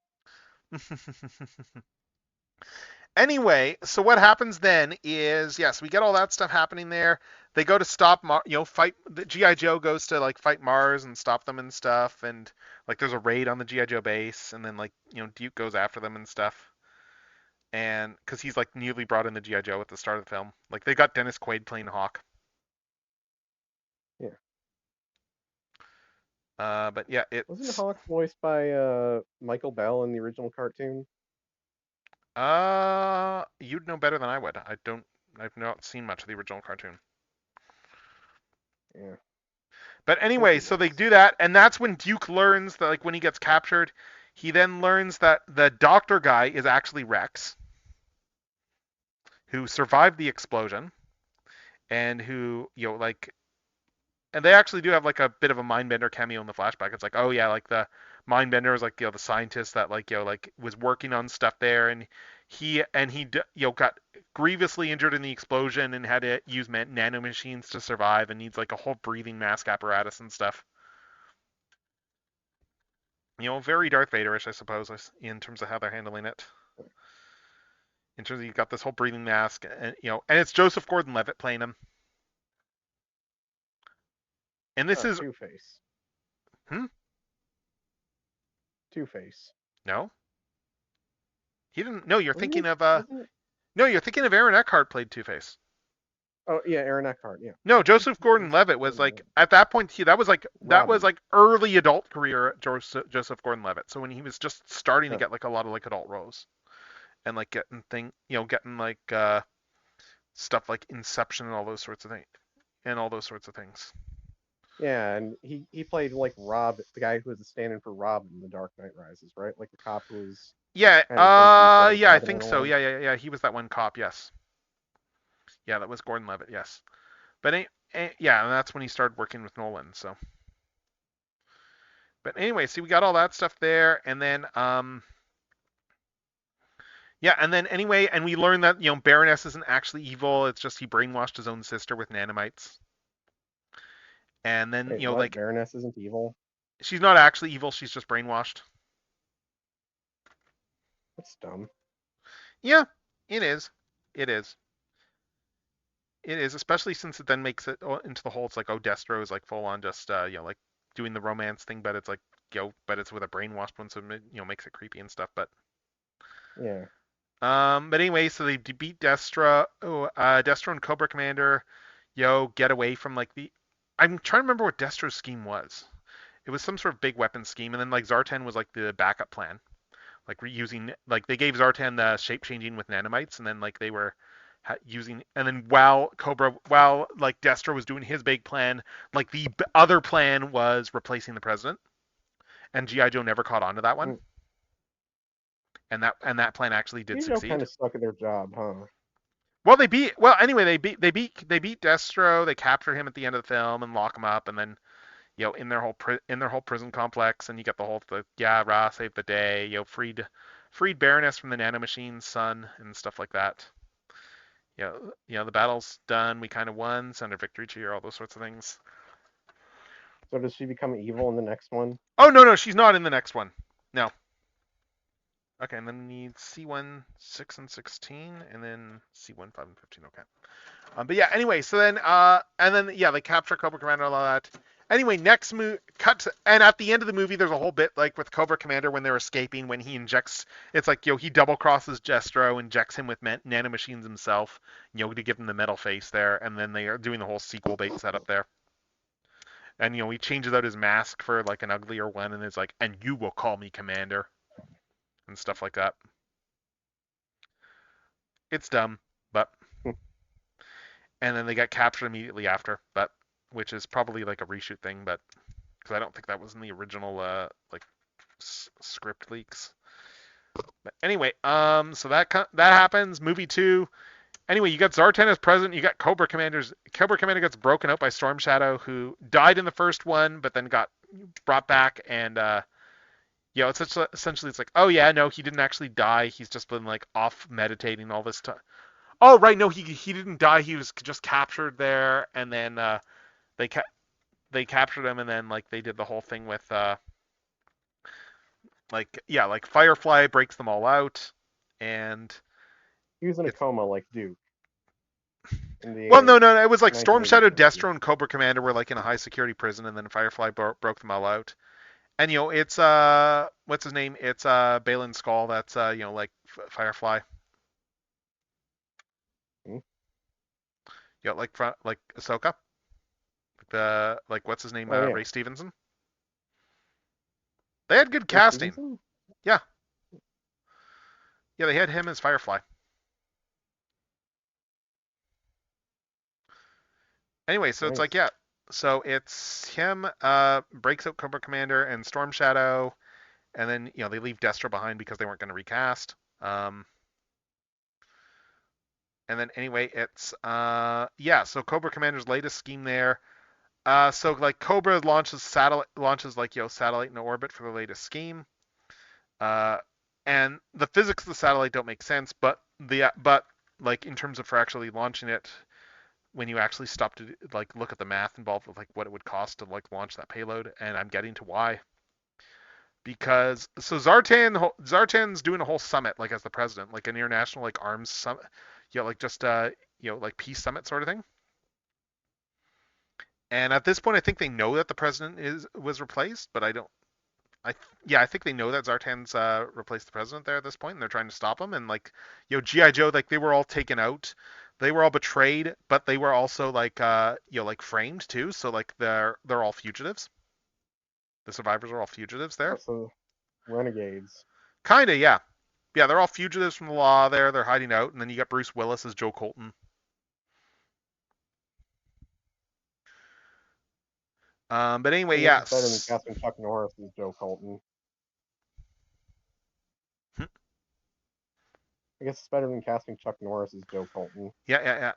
Anyway, so what happens then is, yes, we get all that stuff happening there. They go to stop, fight. The GI Joe goes to like fight Mars and stop them and stuff, and like there's a raid on the GI Joe base, and then like Duke goes after them and stuff, and because he's like newly brought in the GI Joe at the start of the film, like they got Dennis Quaid playing Hawk. Yeah. But yeah, Wasn't it's Hawk voiced by Michael Bell in the original cartoon? you'd know better than I would. I've not seen much of the original cartoon. Yeah. But anyway, so they do that, and that's when Duke learns that, like, when he gets captured, he then learns that the doctor guy is actually Rex, who survived the explosion, and who, and they actually do have like a bit of a Mindbender cameo in the flashback. It's like, oh yeah, like the Mindbender is like the scientist that like was working on stuff there, and he got grievously injured in the explosion and had to use nanomachines to survive, and needs like a whole breathing mask apparatus and stuff. Very Darth Vader-ish, I suppose, in terms of how they're handling it. In terms of you've got this whole breathing mask, and and it's Joseph Gordon-Levitt playing him. And this is Two-Face. Hmm? Two-Face. No, he didn't. No, you're Wasn't thinking it- of wasn't it- No, you're thinking of Aaron Eckhart played Two-Face. Oh yeah, Aaron Eckhart. Yeah. No, Joseph Gordon-Levitt was like at that point that was Robin. like early adult career Joseph Gordon-Levitt. So when he was just starting to Yeah. get like a lot of like adult roles and like getting like stuff like Inception and all those sorts of things. Yeah, and he played like Rob, the guy who was a stand-in for Rob in The Dark Knight Rises, right? Like the cop who was Yeah, kind of friendly with yeah, I Robin think and so. all. Yeah. He was that one cop. Yes. Yeah, that was Gordon-Levitt. Yes. But yeah, and that's when he started working with Nolan. So. But anyway, see, we got all that stuff there, and then yeah, and then anyway, and we learned that Baroness isn't actually evil. It's just he brainwashed his own sister with nanomites. And then Wait, what? Baroness isn't evil? she's not actually evil. She's just brainwashed. That's dumb. Yeah, it is. It is. It is, especially since it then makes it into the whole. It's like, oh, Destro is like full on just like doing the romance thing, but it's like but it's with a brainwashed one, so it makes it creepy and stuff. But Yeah. but anyway, so they beat Destro. Destro and Cobra Commander, get away from like the. I'm trying to remember what Destro's scheme was. It was some sort of big weapon scheme, and then like Zartan was like the backup plan, like reusing, like they gave Zartan the shape changing with nanomites, and then like they were using, and then while like Destro was doing his big plan, like the other plan was replacing the president, and GI Joe never caught on to that one, and that plan actually did Joe succeed. kind of suck at their job, huh? Well, they beat Destro. They capture him at the end of the film and lock him up, and then in their whole prison complex, and you get the whole Ra saved the day, freed Baroness from the nanomachine's son and stuff like that. The battle's done. We kind of won. Send her victory cheer, all those sorts of things. So does she become evil in the next one? Oh no, she's not in the next one. No. Okay, and then we need C1, 6, and 16, and then C1, 5, and 15. Okay. But yeah, anyway, so then, and then, yeah, they capture Cobra Commander and all that. Anyway, next cut, and at the end of the movie, there's a whole bit, like, with Cobra Commander when they're escaping, when he injects, it's like, he double-crosses Destro, injects him with nanomachines himself, to give him the metal face there, and then they are doing the whole sequel bait setup there. And, he changes out his mask for, like, an uglier one, and is like, and you will call me Commander. And stuff like that. It's dumb, but and then they get captured immediately after, but which is probably like a reshoot thing, but because I don't think that was in the original like script leaks. But anyway, so that happens. Movie 2, Anyway, you got Zartan as president. You got Cobra Commanders. Cobra Commander gets broken out by Storm Shadow, who died in the first one, but then got brought back. And it's essentially it's like, oh yeah, no, he didn't actually die. He's just been like off meditating all this time. Oh right, no, he didn't die. He was just captured there, and then they they captured him, and then like they did the whole thing with like Firefly breaks them all out, and He was in a coma like Duke. Well, no, it was like Storm Shadow, 1980s. Destro, and Cobra Commander were like in a high security prison, and then Firefly broke them all out. And it's what's his name? It's Balin Skull. That's like Firefly. Hmm? Like Ahsoka. Like what's his name? Oh, yeah. Ray Stevenson. They had good Ray casting. Stevenson? Yeah, they had him as Firefly. Anyway, so Nice. it's like, yeah. So it's him, breaks out Cobra Commander and Storm Shadow, and then they leave Destro behind because they weren't going to recast. And then anyway, it's so Cobra Commander's latest scheme there. So like Cobra launches satellite in orbit for the latest scheme. And the physics of the satellite don't make sense, but like in terms of for actually launching it, when you actually stop to like look at the math involved with like what it would cost to like launch that payload, and I'm getting to why. Because so Zartan's doing a whole summit like as the president, like an international like arms summit, like just like peace summit sort of thing. And at this point, I think they know that the president was replaced, but I don't. I think they know that Zartan's replaced the president there at this point, and they're trying to stop him. And like GI Joe, like they were all taken out. They were all betrayed, but they were also like like framed too. So like they're all fugitives. The survivors are all fugitives there. So renegades. Kinda, yeah. Yeah, they're all fugitives from the law there. They're hiding out, and then you got Bruce Willis as Joe Colton. But anyway, yeah. It's better than casting Chuck Norris as Joe Colton. I guess it's better than casting Chuck Norris as Joe Colton. Yeah.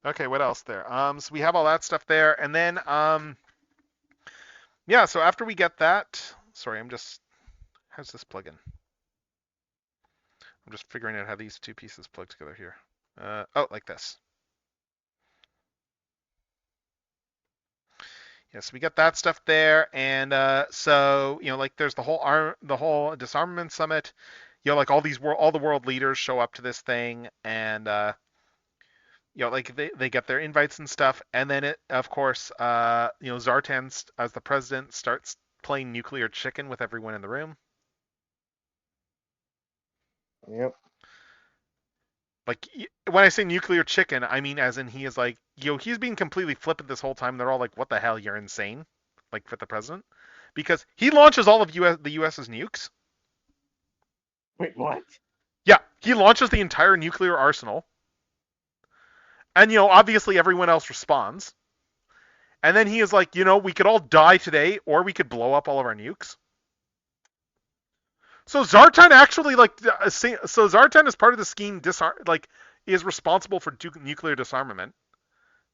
Okay, what else there? So we have all that stuff there, and then so after we get that, sorry, how's this plug in? I'm just figuring out how these two pieces plug together here. Like this. Yes, we got that stuff there, and so like there's the whole disarmament summit. Like all the world leaders show up to this thing, and like they get their invites and stuff, and then it, of course, Zartan as the president starts playing nuclear chicken with everyone in the room. Yep. Like when I say nuclear chicken, I mean as in he is like, he's being completely flippant this whole time. They're all like, "What the hell? You're insane!" Like for the president, because he launches all of the U.S.'s nukes. Wait, what? Yeah, he launches the entire nuclear arsenal, and obviously everyone else responds. And then he is like, we could all die today, or we could blow up all of our nukes. So Zartan actually Zartan is part of the scheme. Is responsible for nuclear disarmament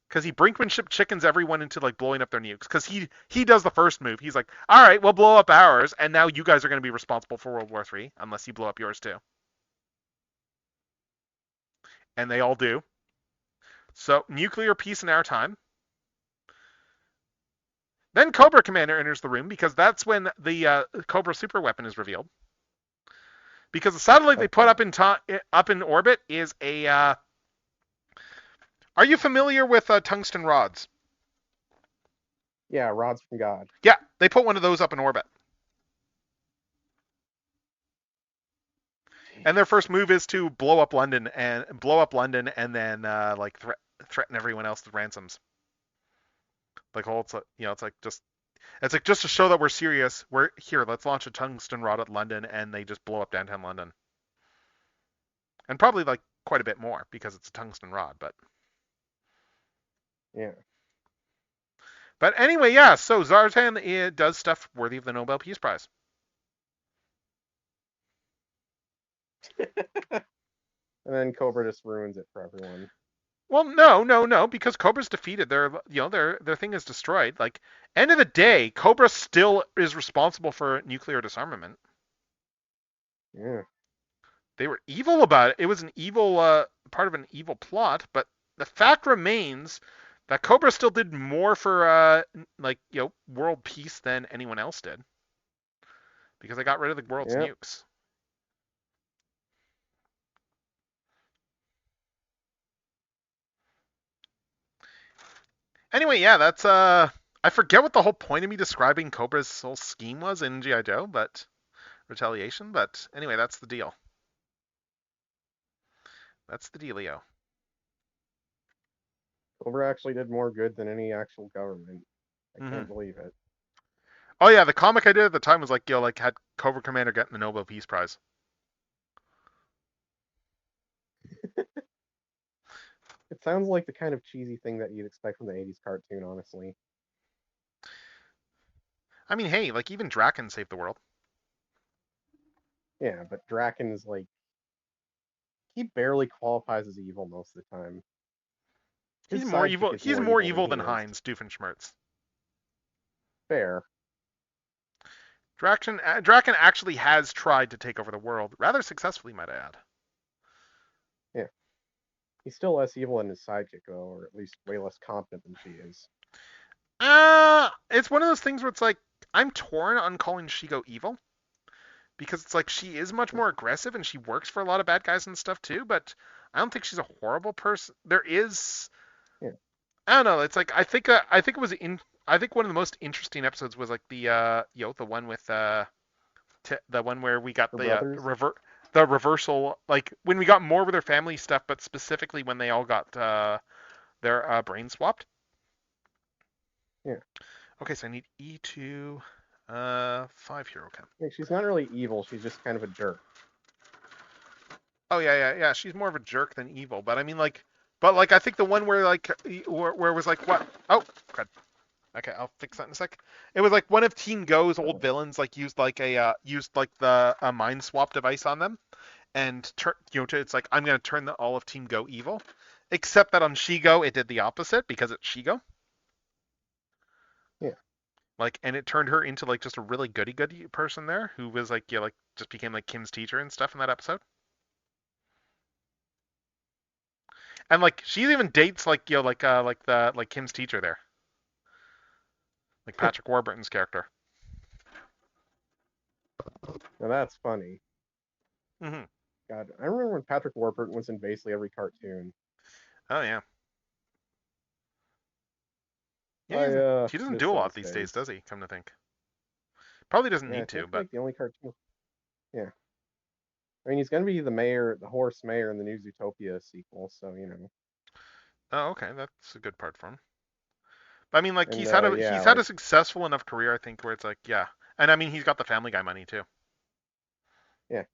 because he brinkmanship chickens everyone into like blowing up their nukes. Because he does the first move. He's like, all right, we'll blow up ours, and now you guys are going to be responsible for World War III unless you blow up yours too. And they all do. So nuclear peace in our time. Then Cobra Commander enters the room because that's when the Cobra super weapon is revealed. Because the satellite they put up in orbit is a. Are you familiar with tungsten rods? Yeah, rods from God. Yeah, they put one of those up in orbit. And their first move is to blow up London and then like threaten everyone else with ransoms. Like it's like just to show that we're serious. We're here. Let's launch a tungsten rod at London, and they just blow up downtown London. And probably like quite a bit more because it's a tungsten rod, but yeah. But anyway, yeah. So Zartan does stuff worthy of the Nobel Peace Prize. And then Cobra just ruins it for everyone. Well, no, because Cobra's defeated. Their thing is destroyed. Like, end of the day, Cobra still is responsible for nuclear disarmament. Yeah. They were evil about it. It was an evil part of an evil plot, but the fact remains that Cobra still did more for world peace than anyone else did because they got rid of the world's Yep. nukes. Anyway, yeah, that's I forget what the whole point of me describing Cobra's whole scheme was in G.I. Joe, but retaliation. But anyway, that's the deal. That's the dealio. Cobra actually did more good than any actual government. I can't believe it. Oh yeah, the comic I did at the time was like, had Cobra Commander getting the Nobel Peace Prize. It sounds like the kind of cheesy thing that you'd expect from the 80s cartoon, honestly. I mean, hey, like even Draken saved the world. Yeah, but Draken is like, he barely qualifies as evil most of the time. He's His more sidekick evil. is He's more more evil evil than than he is. Heinz Doofenshmirtz. Fair. Draken actually has tried to take over the world, rather successfully, might I add. Yeah. He's still less evil than his sidekick, though, or at least way less competent than she is. It's one of those things where it's like I'm torn on calling Shigo evil because it's like she is much more aggressive and she works for a lot of bad guys and stuff too, but I don't think she's a horrible person. There is, Yeah. I don't know. It's like I think it was in. I think one of the most interesting episodes was like the the one with the one where we got Her the brothers? the reversal, like when we got more with their family stuff, but specifically when they all got their brain swapped. Yeah. Okay, so I need E2 5 hero chem. Yeah, she's not really evil, she's just kind of a jerk. Oh yeah. She's more of a jerk than evil, but I mean like I think the one where like where it was like what? Oh, crud. Okay, I'll fix that in a sec. It was like one of Team Go's old villains like used like the mind swap device on them, and it's like I'm gonna turn all of Team Go evil, except that on Shigo it did the opposite because it's Shigo. Yeah. Like, and it turned her into like just a really goody person there who was like like just became like Kim's teacher and stuff in that episode. And like she even dates like like Kim's teacher there, like Patrick Warburton's character. Now that's funny. Mm-hmm. God, I remember when Patrick Warburton was in basically every cartoon. Oh yeah. I He doesn't miss do a lot those these days, days. does he? Come to think, probably doesn't Yeah, I need to, think but like the only cartoon. Yeah. I mean, he's gonna be the mayor, the horse mayor in the new Zootopia sequel, so you know. oh okay, that's a good part for him. But I mean, like And yeah, he's had like a successful enough career, I think, where it's like yeah, and I mean he's got the Family Guy money too. yeah.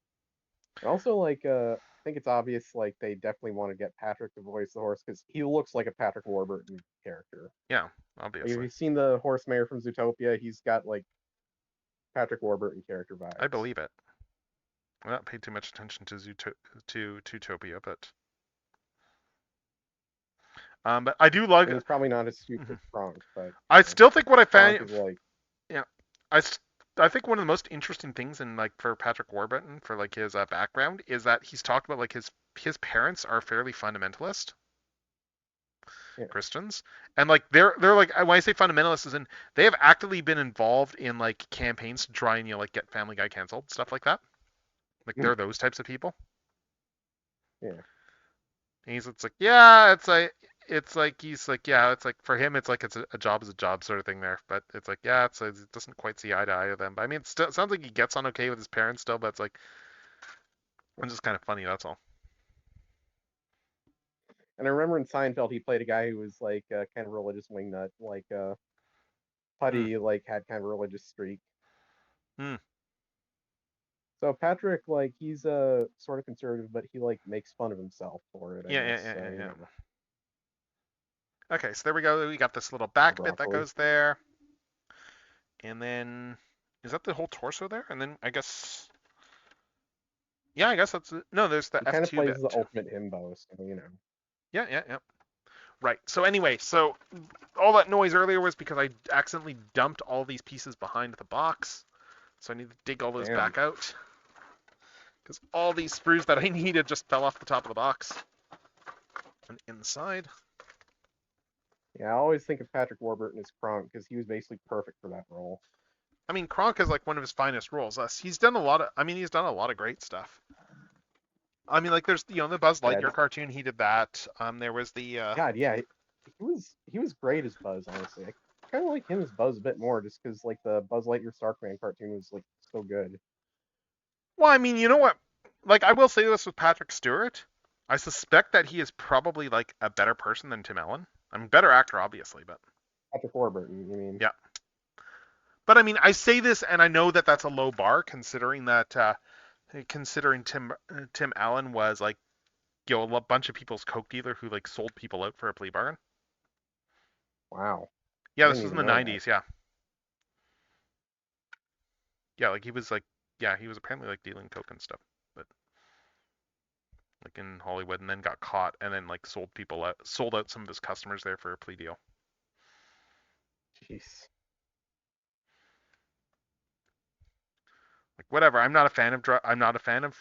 And also like I think it's obvious like they definitely want to get Patrick to voice the horse because he looks like a Patrick Warburton character. Yeah, Like, obviously. if you've seen the horse mayor from Zootopia, he's got like Patrick Warburton character vibes. I believe it. I not paid too much attention to Zootopia, but I do like. And he's probably not as stupid as Kronk, but I still think what I found. Kronk is like, Yeah, I think one of the most interesting things in like for Patrick Warburton for like his background is that he's talked about like his parents are fairly fundamentalist yeah. Christians, and like they're like when I say fundamentalist is in they have actively been involved in like campaigns to try and like get Family Guy canceled, stuff like that. Like they're those types of people. Yeah. And it's like yeah, it's like he's like yeah, it's like for him it's like it's a job is a job sort of thing there, but it's like yeah, it doesn't quite see eye to eye with them. But I mean, it sounds like he gets on okay with his parents still, but it's like it's just kind of funny. That's all. And I remember in Seinfeld, he played a guy who was like kind of religious wingnut, like Putty, like had kind of a religious streak. Hmm. So Patrick, like he's sort of conservative, but he like makes fun of himself for it. I guess. Yeah. You know, Okay, so there we go. We got this little back bit that broccoli. goes there, and then is that the whole torso there? And then I guess Yeah, I guess that's it. No, there's the He kind of F2 plays bit. the ultimate himbo, so you know. Yeah, yeah, yeah. Right. So anyway, so all that noise earlier was because I accidentally dumped all these pieces behind the box. So I need to dig all those Damn. back out. Because all these sprues that I needed just fell off the top of the box. And inside. Yeah, I always think of Patrick Warburton as Kronk because he was basically perfect for that role. I mean, Kronk is like one of his finest roles. He's done a lot of. I mean, he's done a lot of great stuff. I mean, like there's the Buzz Yeah, Lightyear cartoon. He did that. There was the. God, yeah, he was great as Buzz. Honestly, I kind of like him as Buzz a bit more, just because like the Buzz Lightyear Starkman cartoon was like so good. Well, I mean, you know what? Like I will say this with Patrick Stewart. I suspect that he is probably like a better person than Tim Allen. I mean, better actor, obviously, but Patrick Warburton, you mean? yeah. But I mean, I say this, and I know that that's a low bar, considering that considering Tim Allen was like a bunch of people's coke dealer who like sold people out for a plea bargain. Wow, Yeah, I this didn't was in even the know that. 90s. Yeah, yeah, like he was like yeah he was apparently like dealing coke and stuff, but like in Hollywood, and then got caught, and then like sold out some of his customers there for a plea deal. Jeez. Like whatever. I'm not a fan of I'm not a fan of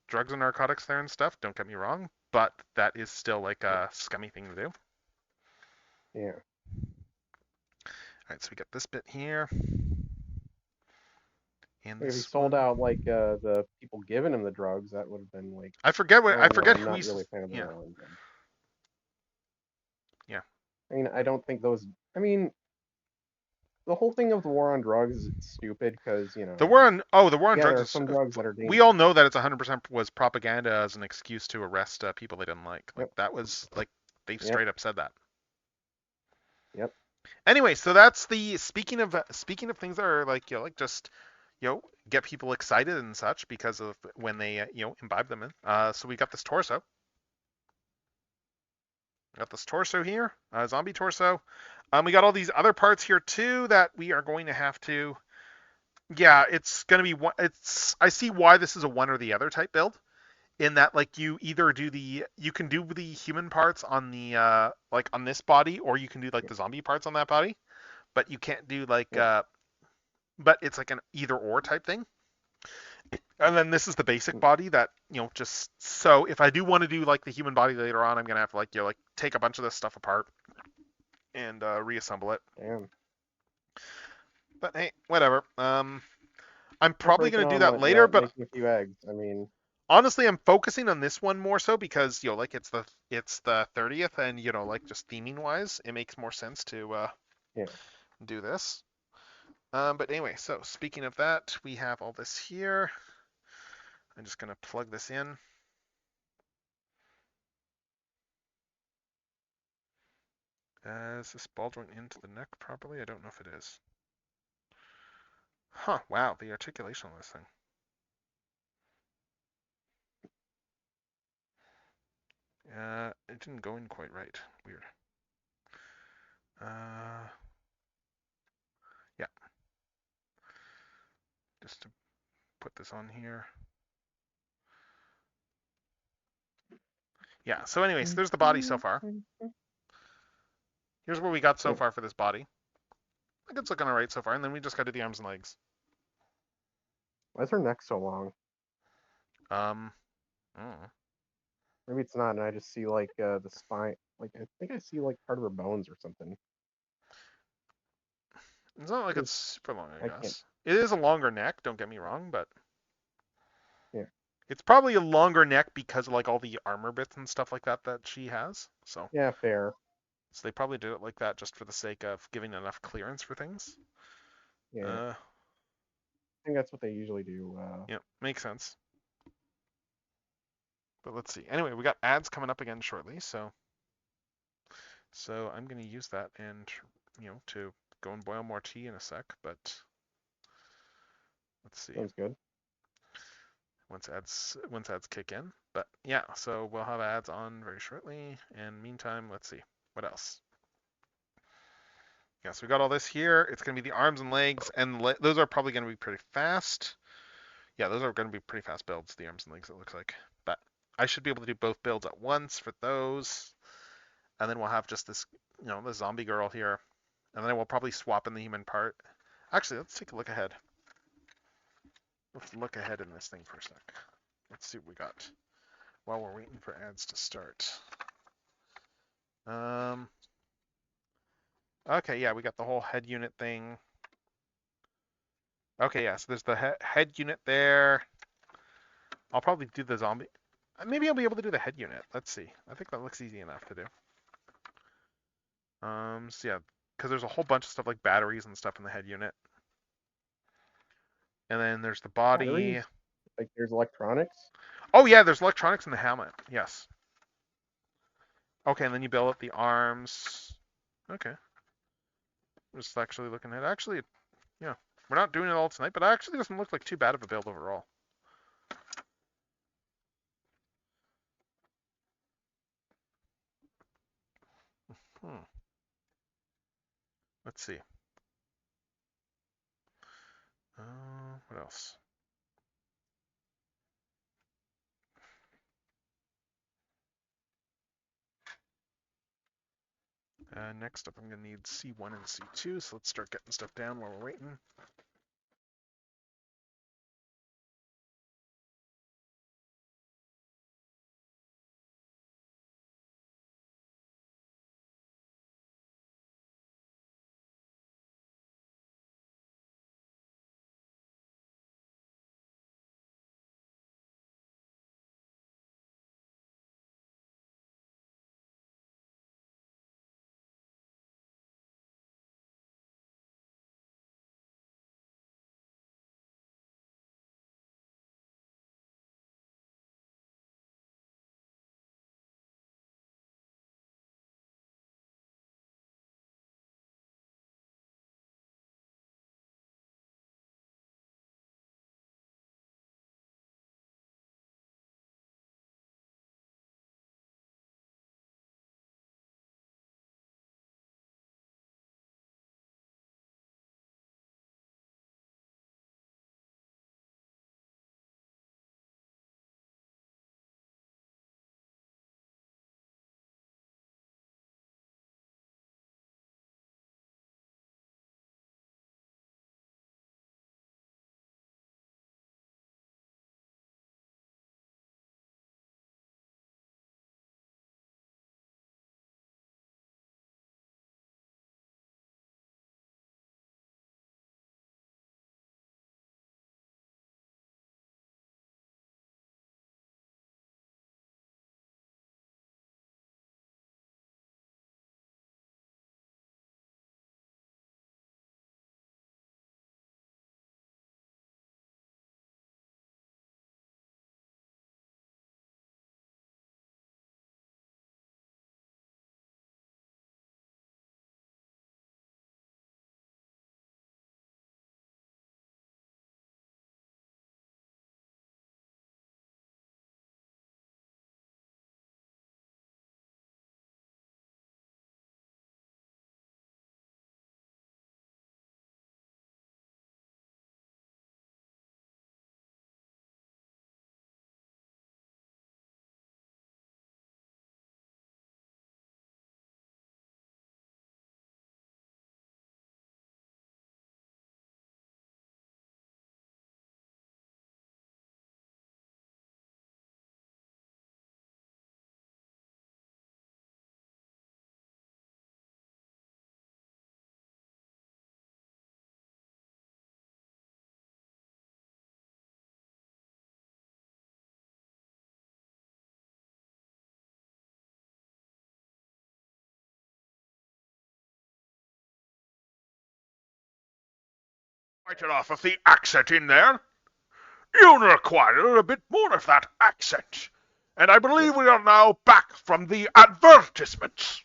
drugs and narcotics there and stuff. Don't get me wrong, but that is still like a scummy thing to do. All Yeah. right, so we got this bit here. And If he this sold one. out like the people giving him the drugs, that would have been like. I forget I don't know. I'm who not he's. really a fan of the Yeah. villain. But... Yeah. I mean, I don't think those. I mean, the whole thing of the war on drugs is stupid because you know. The war on Yeah, drugs there are is. some drugs that are dangerous. We all know that it's 100% was propaganda as an excuse to arrest people they didn't like. Like Yep. that was like they Yep. straight up said that. Yep. Anyway, so that's the speaking of things that are like like just get people excited and such because of when they imbibe them in. So we got this torso. Got this torso here, zombie torso. We got all these other parts here too that we are going to have to. Yeah, it's gonna be one. I see why this is a one or the other type build. In that, like you either you can do the human parts on the like on this body, or you can do like the zombie parts on that body, but you can't do like but it's like an either or type thing. And then this is the basic body that just so if I do want to do like the human body later on, I'm gonna have to like take a bunch of this stuff apart and reassemble it. Damn. But hey, whatever. I'm probably gonna do Breaking that on later, but making a few eggs. I mean, honestly, I'm focusing on this one more so because like it's the 30th, and like just theming wise, it makes more sense to yeah. do this. But anyway, so speaking of that, we have all this here. I'm just gonna plug this in. Is this ball joint into the neck properly? I don't know if it is. Huh, wow, the articulation on this thing. It didn't go in quite right. Weird. Yeah. Just to put this on here. Yeah, so anyways, there's the body so far. Here's what we got so far for this body. I think it's looking alright so far, and then we just got to do the arms and legs. Why is her neck so long? I don't know. Maybe it's not, and I just see like the spine. Like I think I see like part of her bones or something. It's not like it's super long, I can't. guess. It is a longer neck, don't get me wrong, but yeah, it's probably a longer neck because of like all the armor bits and stuff like that she has. So yeah, fair. So they probably did it like that just for the sake of giving enough clearance for things. Yeah, I think that's what they usually do. Yeah, makes sense. But let's see. Anyway, we got ads coming up again shortly, so I'm going to use that and to go and boil more tea in a sec. But let's see. Sounds good. Once ads kick in. But yeah, so we'll have ads on very shortly. And meantime, let's see what else. Yeah, so we got all this here. It's going to be the arms and legs, and those are probably going to be pretty fast. Yeah, those are going to be pretty fast builds, the arms and legs, it looks like. But I should be able to do both builds at once for those. And then we'll have just this, the zombie girl here. And then we'll probably swap in the human part. Actually, let's take a look ahead. Let's look ahead in this thing for a sec. Let's see what we got while we're waiting for ads to start. Okay, yeah, we got the whole head unit thing. Okay, yeah, so there's the head unit there. I'll probably do the zombie. Maybe I'll be able to do the head unit. Let's see. I think that looks easy enough to do. So yeah, because there's a whole bunch of stuff like batteries and stuff in the head unit. And then there's the body. Batteries? Like there's electronics? Oh yeah, there's electronics in the helmet. Yes. Okay, and then you build up the arms. Okay. Just actually looking at it. Actually, yeah, we're not doing it all tonight, but it actually doesn't look like too bad of a build overall. Let's see. What else? Next up, I'm going to need C1 and C2, so let's start getting stuff down while we're waiting. Quite enough of the accent in there. You require a bit more of that accent. And I believe we are now back from the advertisements.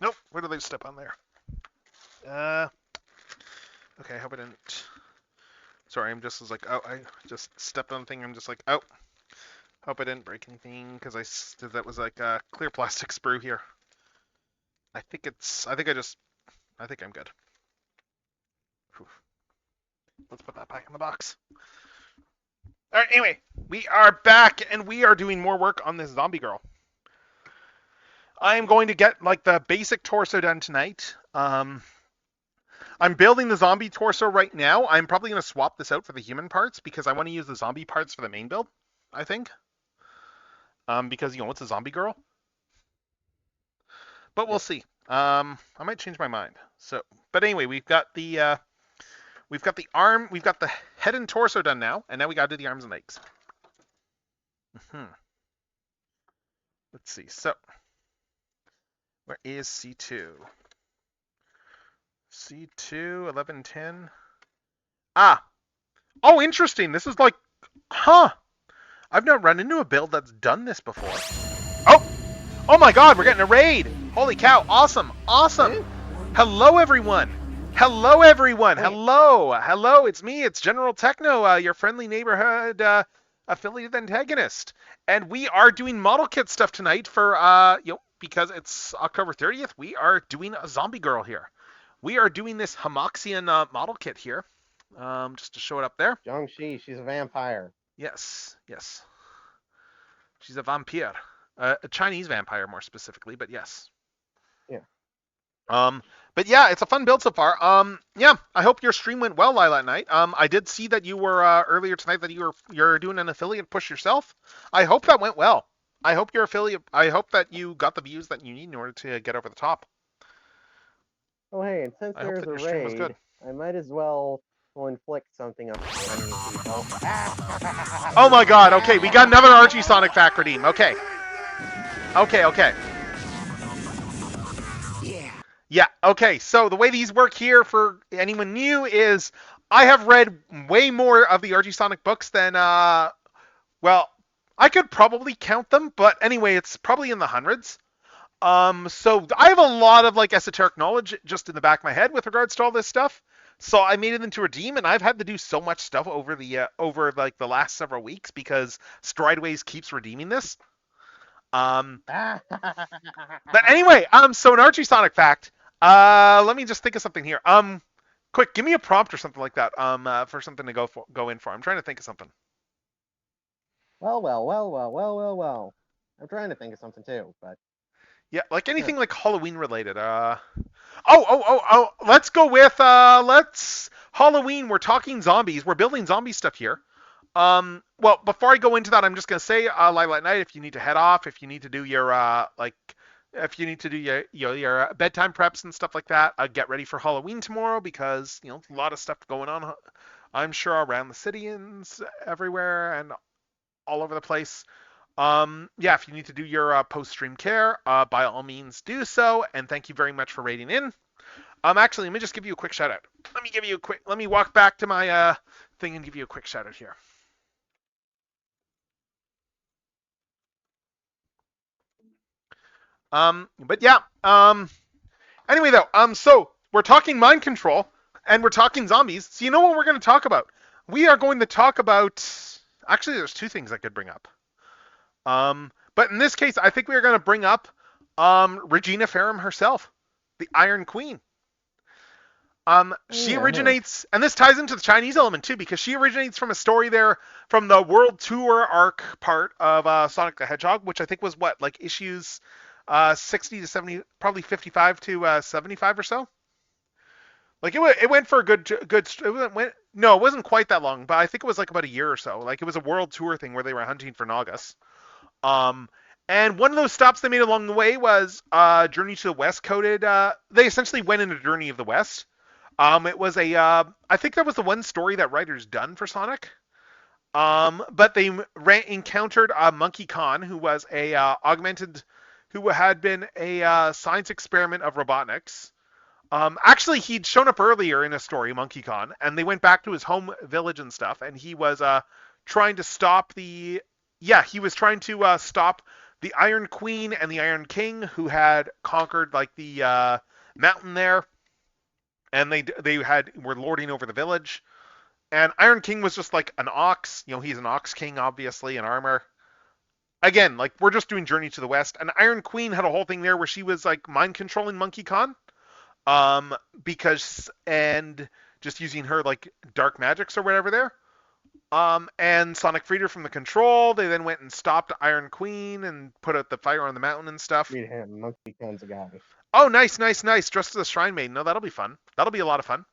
Nope, where did they step on there? Okay, I hope I didn't. Sorry, I'm just like, oh, I just stepped on the thing. I'm just like, oh, Hope I didn't break anything because that was like a clear plastic sprue here. I think I'm good. Whew. Let's put that back in the box. All right, anyway, we are back and we are doing more work on this zombie girl. I am going to get like the basic torso done tonight. I'm building the zombie torso right now. I'm probably going to swap this out for the human parts because I want to use the zombie parts for the main build, I think. Because, it's a zombie girl. But we'll see. I might change my mind. But anyway, we've got the arm, we've got the head and torso done now, and now we got to do the arms and legs. Let's see. So, where is C2? C2, 1110. Ah. Oh, interesting. This is like, I've not run into a build that's done this before. Oh my god, we're getting a raid. Holy cow. Awesome. Hello, everyone. Hello. It's me. It's General Techno, your friendly neighborhood affiliated antagonist. And we are doing model kit stuff tonight for, because it's October 30th, we are doing a zombie girl here. We are doing this Hamoxian model kit here, just to show it up there. Jiangxi, she's a vampire. Yes. She's a vampire. A Chinese vampire, more specifically, but yes. Yeah. But yeah, it's a fun build so far. Yeah, I hope your stream went well, Lila, at night. I did see that you were earlier tonight that you're doing an affiliate push yourself. I hope that went well. I hope that you got the views that you need in order to get over the top. Oh hey, and since I hope there's that a your stream was raid, good. I might as well inflict something up on you people. Oh my god, okay, we got another Archie Sonic Fact redeem. Okay. Yeah, okay, so the way these work here for anyone new is I have read way more of the RG Sonic books than, well, I could probably count them, but anyway, it's probably in the hundreds. So I have a lot of like esoteric knowledge just in the back of my head with regards to all this stuff. So I made it into redeem, and I've had to do so much stuff over like the last several weeks because Strideways keeps redeeming this. But anyway, so an Archie Sonic fact. Let me just think of something here. Quick, give me a prompt or something like that. For something to go in for. I'm trying to think of something. Well. I'm trying to think of something too, but yeah, like anything like Halloween related. Let's go with Halloween. We're talking zombies. We're building zombie stuff here. Well, before I go into that, I'm just gonna say, Lila at night, if you need to head off, if you need to do your your bedtime preps and stuff like that, get ready for Halloween tomorrow because a lot of stuff going on. I'm sure around the city and everywhere and all over the place. Yeah, if you need to do your post-stream care, by all means do so, and thank you very much for raiding in. Actually, let me just give you a quick shout out. Let me walk back to my thing and give you a quick shout out here. But yeah, anyway though, so we're talking mind control and we're talking zombies. So you know what we're going to talk about? We are going to talk about, actually there's two things I could bring up. But in this case, I think we're going to bring up Regina Ferrum herself, the Iron Queen. She originates, and this ties into the Chinese element too, because she originates from a story there from the World Tour arc part of Sonic the Hedgehog, which I think was what, like issues 60 to 70, probably 55 to 75 or so. Like it went for a good. No, it wasn't quite that long, but I think it was like about a year or so. Like it was a World Tour thing where they were hunting for Nagas. And one of those stops they made along the way was Journey to the West coded. They essentially went in a Journey of the West. It was I think that was the one story that writers done for Sonic. But they encountered Monkey Khan, who was who had been a science experiment of Robotnik's. Actually, he'd shown up earlier in a story, Monkey Khan, and they went back to his home village and stuff, and he was trying to stop stop the Iron Queen and the Iron King, who had conquered like the mountain there, and they were lording over the village. And Iron King was just like an ox, he's an ox king, obviously, in armor. again, like we're just doing Journey to the West, and Iron Queen had a whole thing there where she was like mind controlling Monkey Khan, because and just using her like dark magics or whatever there. And Sonic freed her from the control. They then went and stopped Iron Queen and put out the fire on the mountain and stuff. Read him, Monkey Khan's a guy. Oh, nice, nice, nice. Dressed as a shrine maiden. No, that'll be fun. That'll be a lot of fun.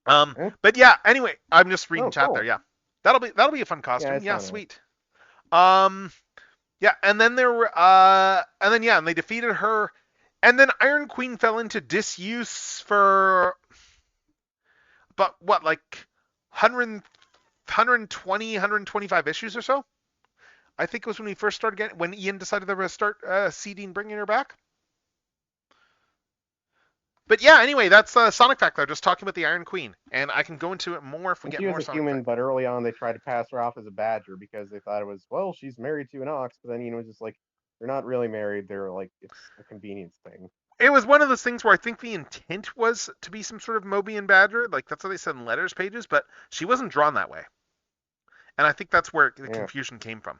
Eh? But yeah. Anyway, I'm just reading Oh, chat cool. there. Yeah, that'll be a fun costume. it's Yeah, fun. sweet. Yeah, and then there were, and then yeah, and they defeated her, and then Iron Queen fell into disuse for, but what, like 100, 125 issues or so? I think it was when we first started getting, when Ian decided they were going to start seeding bringing her back. But yeah, anyway, that's Sonic Fact though, just talking about the Iron Queen, and I can go into it more if we And get she more was a Sonic human, Fact. but early on they tried to pass her off as a badger because they thought it was, well, she's married to an ox. But then, it was just like, they're not really married. They're like, it's a convenience thing. It was one of those things where I think the intent was to be some sort of Mobian Badger, like that's what they said in letters pages, but she wasn't drawn that way. And I think that's where the Yeah. confusion came from.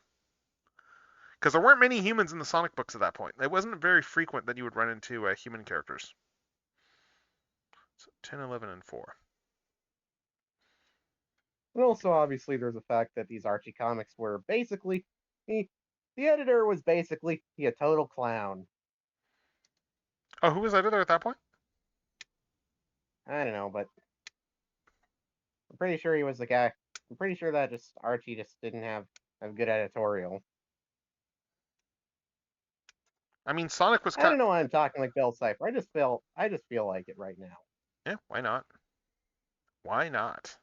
Because there weren't many humans in the Sonic books at that point. It wasn't very frequent that you would run into human characters. So 10, 11, and 4. And also, obviously, there's the fact that these Archie comics were basically, the editor was basically a total clown. Oh, who was editor at that point? I don't know, but I'm pretty sure he was the guy. I'm pretty sure that just Archie just didn't have a good editorial. I mean, Sonic was I don't kind. know why I'm talking like Bill Cipher. I just feel like it right now. Yeah, why not? Why not?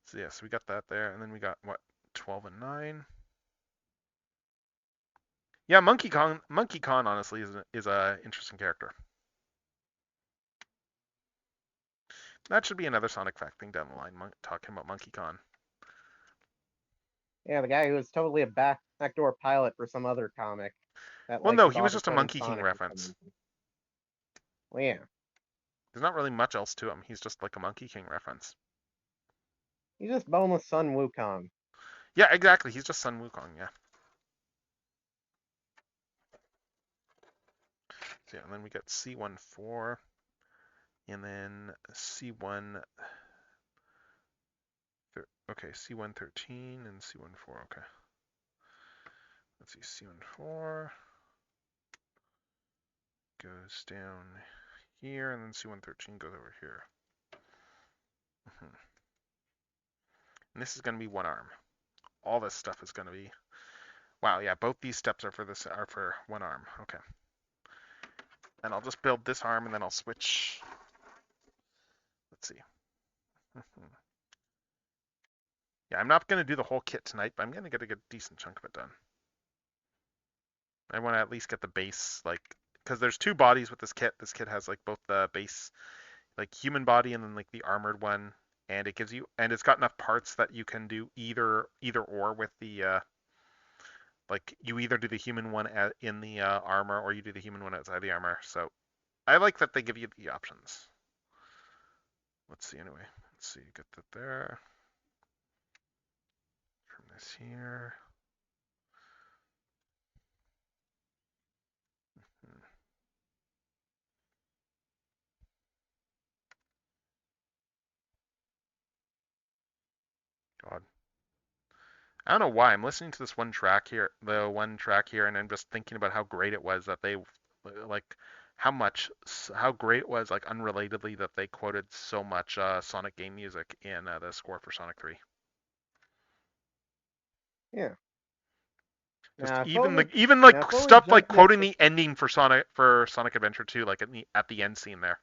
So yes, we got that there, and then we got what 12 and 9. Yeah, Monkey Kong. Monkey Kong, honestly, is a interesting character. That should be another Sonic Fact thing down the line, talking about Monkey Kong. Yeah, the guy who was totally a backdoor pilot for some other comic. That, Well, like, no, was he was off just a putting Monkey King Sonic in reference. something. Well, yeah. There's not really much else to him. He's just like a Monkey King reference. He's just boneless Sun Wukong. Yeah, exactly. He's just Sun Wukong, yeah. So yeah, and then we got C14, and then C1. Okay, C113 and C14. Okay. Let's see, C14 goes down here, and then C113 goes over here. And this is going to be one arm. All this stuff is going to be. Wow, yeah, both these steps are for one arm. Okay. And I'll just build this arm, and then I'll switch. Let's see. Yeah, I'm not going to do the whole kit tonight, but I'm going to get a good decent chunk of it done. I want to at least get the base, like, because there's two bodies with this kit. This kit has like both the base, like human body, and then like the armored one, and it gives you, and it's got enough parts that you can do either or with the, like you either do the human one in the armor, or you do the human one outside the armor. So I like that they give you the options. Let's see anyway. Let's see, get that there. From this here. God. I don't know why. I'm listening to this one track here, and I'm just thinking about how great it was that they, like, how great it was, like, unrelatedly, that they quoted so much Sonic game music in the score for Sonic 3. Yeah. Just Now, even like if only stuff like Junkie quoting XL the ending for Sonic Adventure 2, like at the end scene there.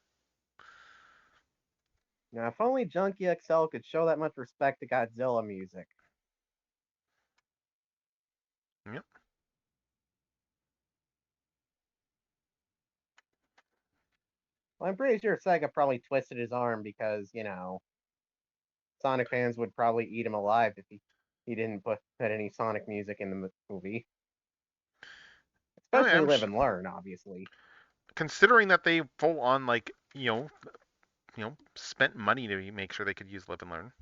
Now, if only Junkie XL could show that much respect to Godzilla music. Yep. Well, I'm pretty sure Sega probably twisted his arm because, Sonic fans would probably eat him alive if he didn't put any Sonic music in the movie. Oh, yeah, Especially Live and Learn, obviously. considering that they full on like spent money to make sure they could use Live and Learn.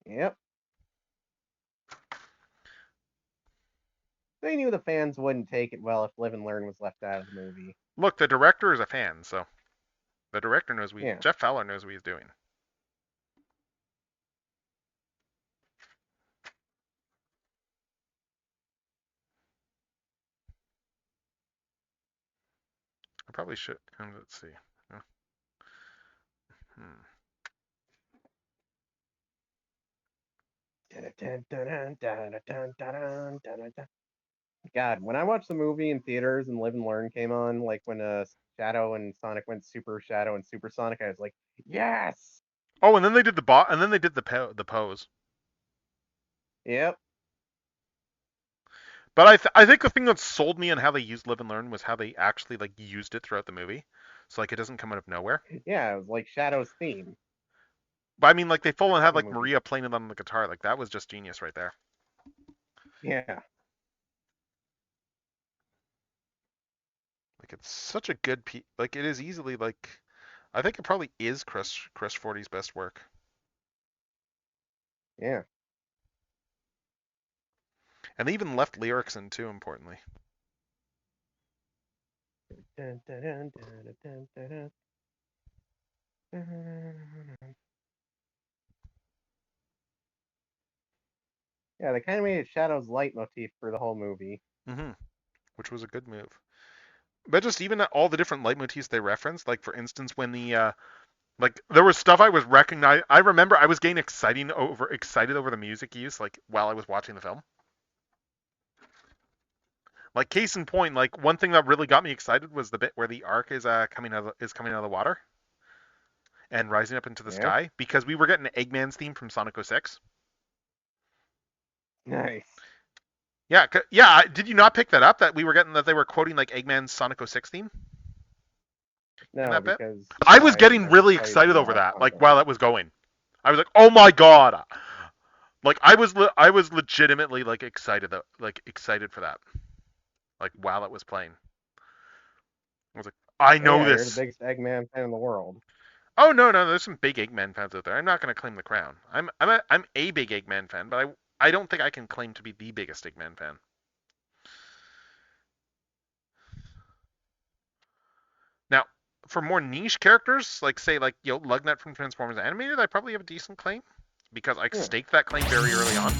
Yep. They knew the fans wouldn't take it well if Live and Learn was left out of the movie. Look, the director is a fan, so the director knows Yeah. Jeff Fowler knows what he's doing. I probably should. Let's see. Hmm. God, when I watched the movie in theaters and Live and Learn came on, like when Shadow and Sonic went Super Shadow and Super Sonic, I was like, yes. Oh, and then they did and then they did the pose. Yep. But I think the thing that sold me on how they used Live and Learn was how they actually like used it throughout the movie. So like it doesn't come out of nowhere. Yeah, it was like Shadow's theme But I mean, like they full on had in the like movie. Maria playing it on the guitar. Like that was just genius right there. Yeah. Like it's such a good like it is easily like I think it probably is Chris Forty's best work. Yeah. And they even left lyrics in too, importantly. Dun, dun, dun, dun, dun, dun, dun. Yeah, they kind of made it Shadow's leitmotif for the whole movie. Mm-hmm. Which was a good move. But just even all the different leitmotifs they referenced, like for instance when the like there was stuff I was recognizing. I remember I was getting excited over the music use like while I was watching the film. Like case in point, like one thing that really got me excited was the bit where the ark is coming out of the water and rising up into the Yeah. sky because we were getting Eggman's theme from Sonic 06. Nice. Yeah, yeah. Did you not pick that up? That we were getting that they were quoting like Eggman's Sonic 06 theme in No, that bit. because I was I've getting never really played excited the over that. Like content. while that was going, I was like, "Oh my god!" Like I was legitimately like excited for that. Like while it was playing, I was like, "I Oh know yeah, you're the this." biggest Eggman fan in the world. Oh no, there's some big Eggman fans out there. I'm not going to claim the crown. I'm a big Eggman fan, but I don't think I can claim to be the biggest Eggman fan. Now, for more niche characters, like say like Lugnut from Transformers Animated, I probably have a decent claim because I Yeah. staked that claim very early on.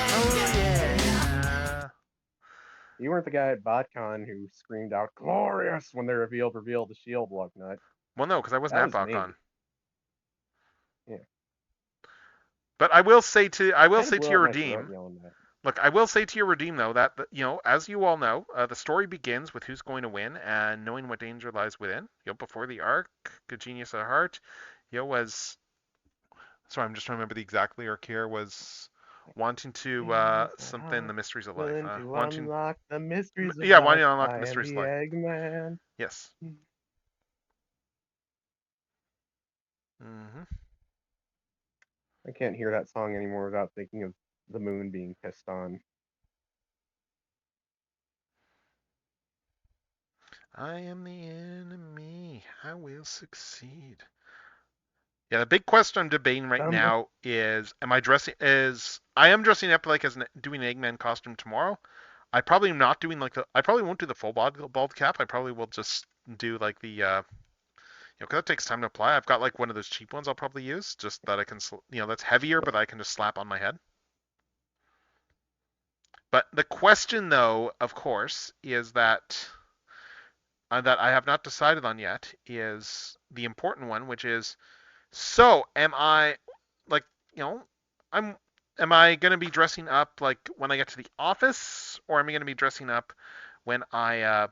Oh yeah. You weren't the guy at BotCon who screamed out "glorious" when they revealed the shield Lugnut. Well, no, because I wasn't That at was me. BotCon. Yeah. But I will say I just to blew your out my throat redeem. yelling that. Look, I will say to your redeem though that as you all know, the story begins with who's going to win and knowing what danger lies within. Before the arc, good genius at heart. Was sorry, I'm just trying to remember the exact lyric here. Was wanting to something the mysteries of life. Willing to Wanting, unlock the mysteries of yeah, life. wanting to unlock the I am mysteries the of life. Eggman. Yes. Mm-hmm. I can't hear that song anymore without thinking of the moon being pissed on. I am the enemy. I will succeed. Yeah, the big question I'm debating right now is: am I dressing as? I am dressing up like as doing an Eggman costume tomorrow. I probably am not doing like the. I probably won't do the full bald cap. I probably will just do like the. Because that takes time to apply. I've got like one of those cheap ones I'll probably use, just that I can. That's heavier, but I can just slap on my head. But the question, though, of course, is that I have not decided on yet is the important one, which is: so am I like I'm am I gonna be dressing up like when I get to the office, or am I gonna be dressing up when I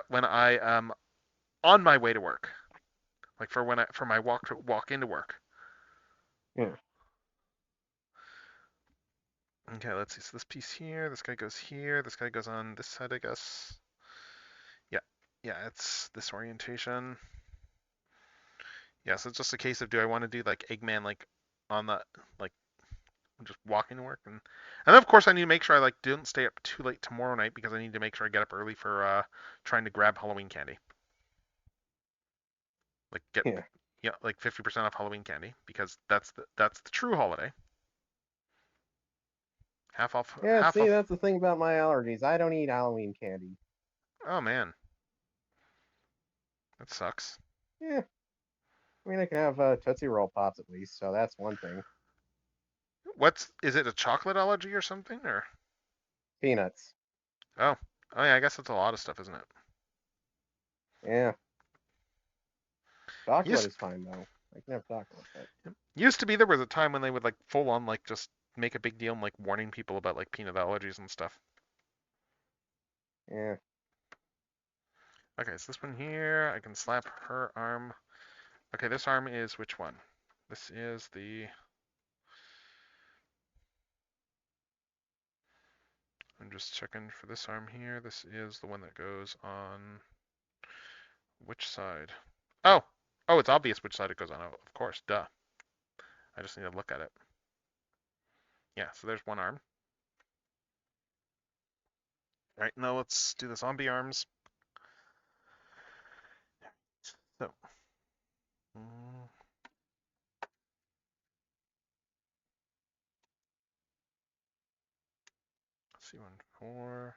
when I am on my way to work, like for my walk into work? Yeah. Okay, let's see. So this piece here, this guy goes here, this guy goes on this side, I guess. Yeah, yeah, it's this orientation. Yeah, so it's just a case of do I want to do like Eggman like on the like just walking to work and of course I need to make sure I like don't stay up too late tomorrow night because I need to make sure I get up early for trying to grab Halloween candy. Like get Yeah. like 50% off Halloween candy because that's the true holiday. Half off. Yeah, Half see, off. that's the thing about my allergies. I don't eat Halloween candy. Oh man, that sucks. Yeah, I mean, I can have Tootsie Roll Pops at least, so that's one thing. Is it a chocolate allergy or something or? Peanuts. Oh, oh yeah, I guess that's a lot of stuff, isn't it? Yeah. Chocolate Used is fine, though. I can have chocolate, but... used to be there was a time when they would like full on like just make a big deal and like warning people about like peanut allergies and stuff. Yeah. Okay, so this one here, I can slap her arm. Okay, this arm is which one? This is the. I'm just checking for this arm here. This is the one that goes on which side? Oh, oh, it's obvious which side it goes on. Oh, of course, duh. I just need to look at it. Yeah, so there's one arm. All right, now let's do the zombie arms. So, C14,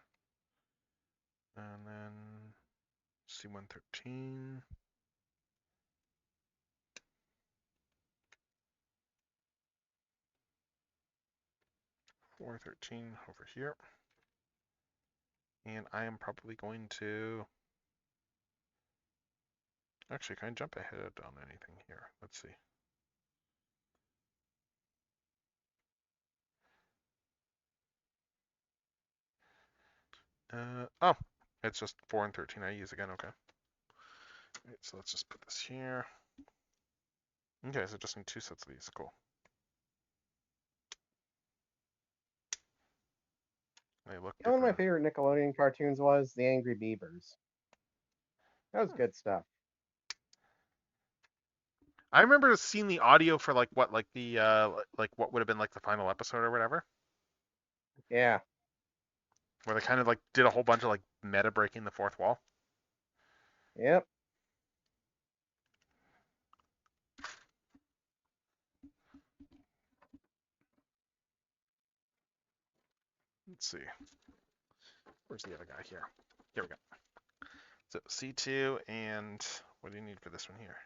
and then C113. 413 over here. And I am probably going to. Actually, can I jump ahead on anything here? Let's see. Oh, it's just 4 and 13 I use again. Okay. All right, so let's just put this here. Okay, so just need 2 sets of these. Cool. They look You know, one of my different. favorite Nickelodeon cartoons was The Angry Beavers. That was good stuff. I remember seeing the audio for like what, like the like what would have been like the final episode or whatever, Yeah. where they kind of like did a whole bunch of like meta breaking the fourth wall. Yep. Let's see. Where's the other guy here? Here we go. So C2 and what do you need for this one here?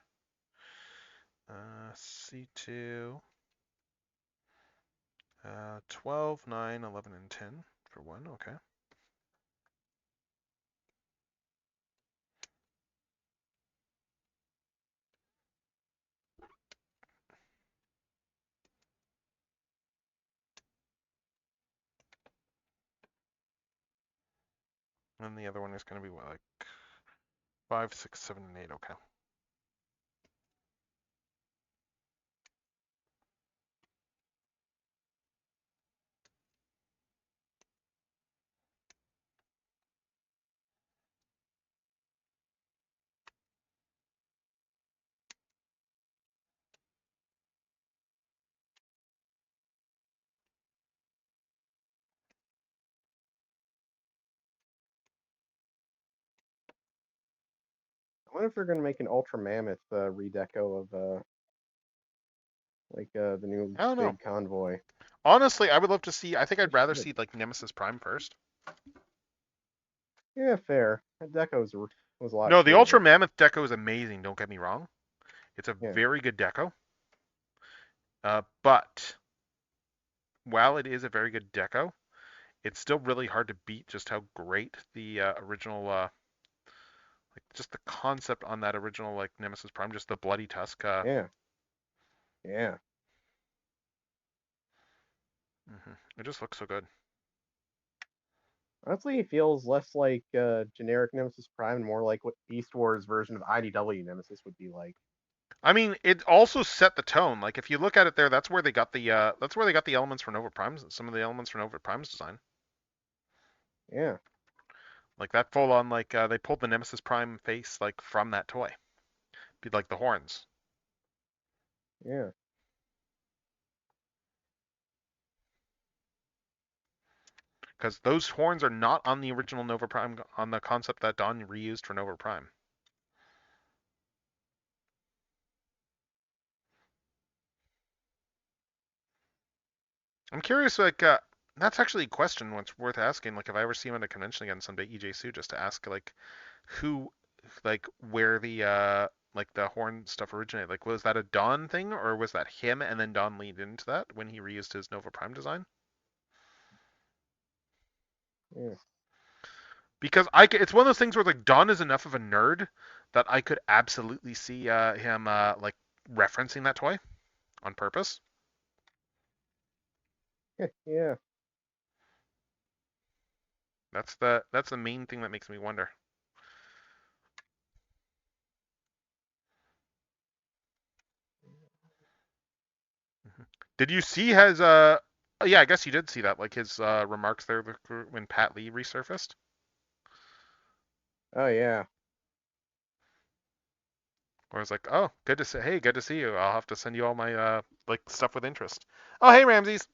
C2, 12, 9, 11, and 10 for 1. Okay. And the other one is going to be what, like 5, 6, 7, and 8. Okay. I wonder if they're going to make an Ultra Mammoth redeco of the new I don't know. big convoy. Honestly, I would love to see. I think I'd rather Good. see like Nemesis Prime first. Yeah, fair. That deco was a lot No, the cooler. Ultra Mammoth deco is amazing. Don't get me wrong. It's a Yeah. very good deco. But while it is a very good deco, it's still really hard to beat just how great the original, like just the concept on that original like Nemesis Prime, just the bloody tusk. Yeah. Yeah. It just looks so good. Honestly, it feels less like generic Nemesis Prime and more like what Beast Wars version of IDW Nemesis would be like. I mean, it also set the tone. Like if you look at it there, that's where they got the elements for Nova Prime's, some of the elements for Nova Prime's design. Yeah. Like that full on, like they pulled the Nemesis Prime face like from that toy. Be like the horns. Yeah. Because those horns are not on the original Nova Prime, on the concept that Dawn reused for Nova Prime. I'm curious, like, that's actually a question what's worth asking. Like, if I ever see him at a convention again someday, EJ Sue, just to ask, like, who, like, where the, like, the horn stuff originated. Like, was that a Dawn thing, or was that him and then Dawn leaned into that when he reused his Nova Prime design? Yeah. Because it's one of those things where, like, Dawn is enough of a nerd that I could absolutely see him, like, referencing that toy on purpose. Yeah. That's the main thing that makes me wonder. Did you see his oh, yeah, I guess you did see that, like his remarks there when Pat Lee resurfaced. Oh yeah. Where I was like, "Oh, good to see you. I'll have to send you all my like stuff with interest." Oh, hey Ramses.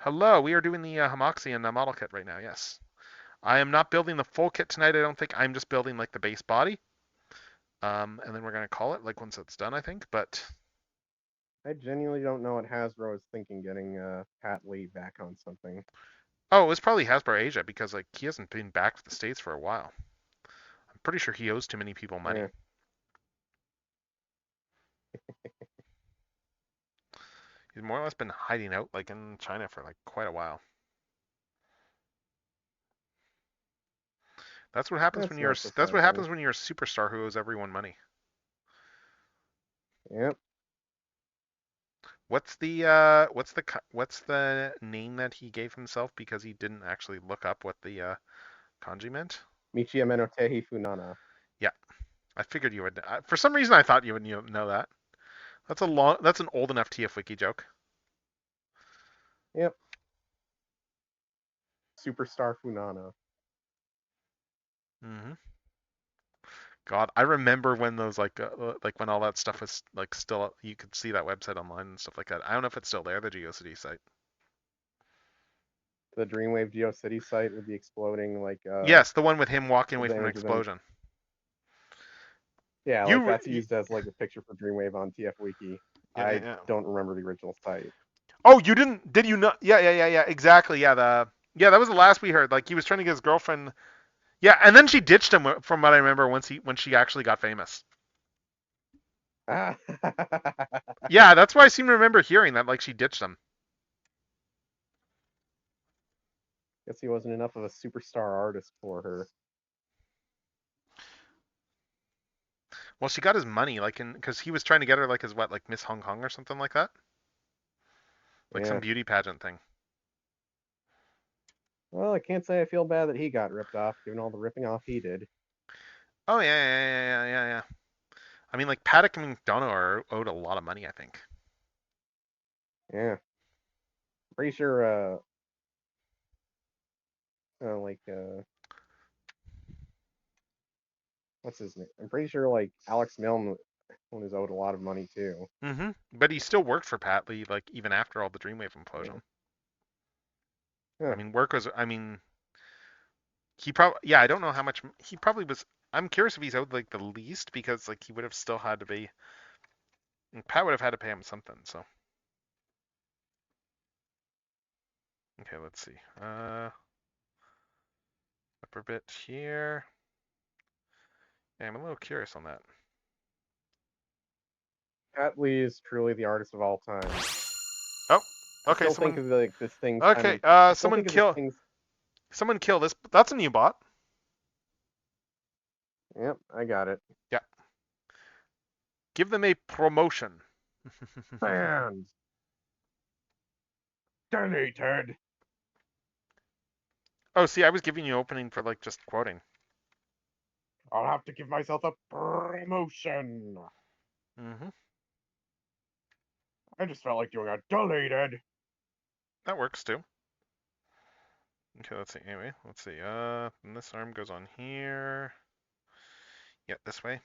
Hello. We are doing the Hamoxian model kit right now. Yes. I am not building the full kit tonight, I don't think. I'm just building like the base body. And then we're gonna call it like once it's done, I think. But I genuinely don't know what Hasbro is thinking getting Pat Lee back on something. oh, it was probably Hasbro Asia because like he hasn't been back to the States for a while. I'm pretty sure he owes too many people money. Yeah. He's more or less been hiding out like in China for like quite a while. That's what happens when That's you're not that's what surprising. happens when you're a superstar who owes everyone money. Yep. What's the name that he gave himself because he didn't actually look up what the kanji meant? Michia Menotehi Funana. Yeah, I figured you would. For some reason, I thought you would know that. That's an old enough TF Wiki joke. Yep. Superstar Funana. hmm God, I remember when those like when all that stuff was like still you could see that website online and stuff like that. I don't know if it's still there, the GeoCity site. The Dreamwave GeoCity site with the exploding like Yes, the one with him walking away the from an image of him. explosion. Yeah, like You, that's used as like a picture for Dreamwave on TF Wiki. yeah, yeah, I yeah. don't remember the original site. Oh, you didn't? Did you not? Yeah, yeah, yeah, yeah. Exactly. Yeah, that was the last we heard. Like he was trying to get his girlfriend. Yeah, and then she ditched him from what I remember when she actually got famous. Ah. Yeah, that's why I seem to remember hearing that like she ditched him. Guess he wasn't enough of a superstar artist for her. Well, she got his money like in because he was trying to get her like as what like Miss Hong Kong or something like that, like some Yeah. beauty pageant thing. Well, I can't say I feel bad that he got ripped off, given all the ripping off he did. Oh yeah, yeah, yeah, yeah, yeah, yeah. I mean, like Paddock and McDonough are owed a lot of money, I think. Yeah. Pretty sure like what's his name? I'm pretty sure like Alex Milne was owed a lot of money too. But he still worked for Pat Lee, like even after all the Dreamwave Yeah. implosion. I Huh. mean, work was. I mean, he probably. Yeah, I don't know how much he probably was. I'm curious if he's owed like the least because like he would have still had to be. Pat would have had to pay him something. So okay, let's see. Upper bit here. Yeah, I'm a little curious on that. Pat Lee is truly the artist of all time. Oh, I okay. still think Someone. of like this thing's kind Okay. of. I still Someone think of this kill. thing's. Someone kill this. That's a new bot. Yep, I got it. Yeah. Give them a promotion. Banned. Deleted. Oh, see, I was giving you opening for like just quoting. I'll have to give myself a promotion. hmm I just felt like doing a deleted. That works too. Okay, let's see. Anyway, let's see. And this arm goes on here. Yeah, this way.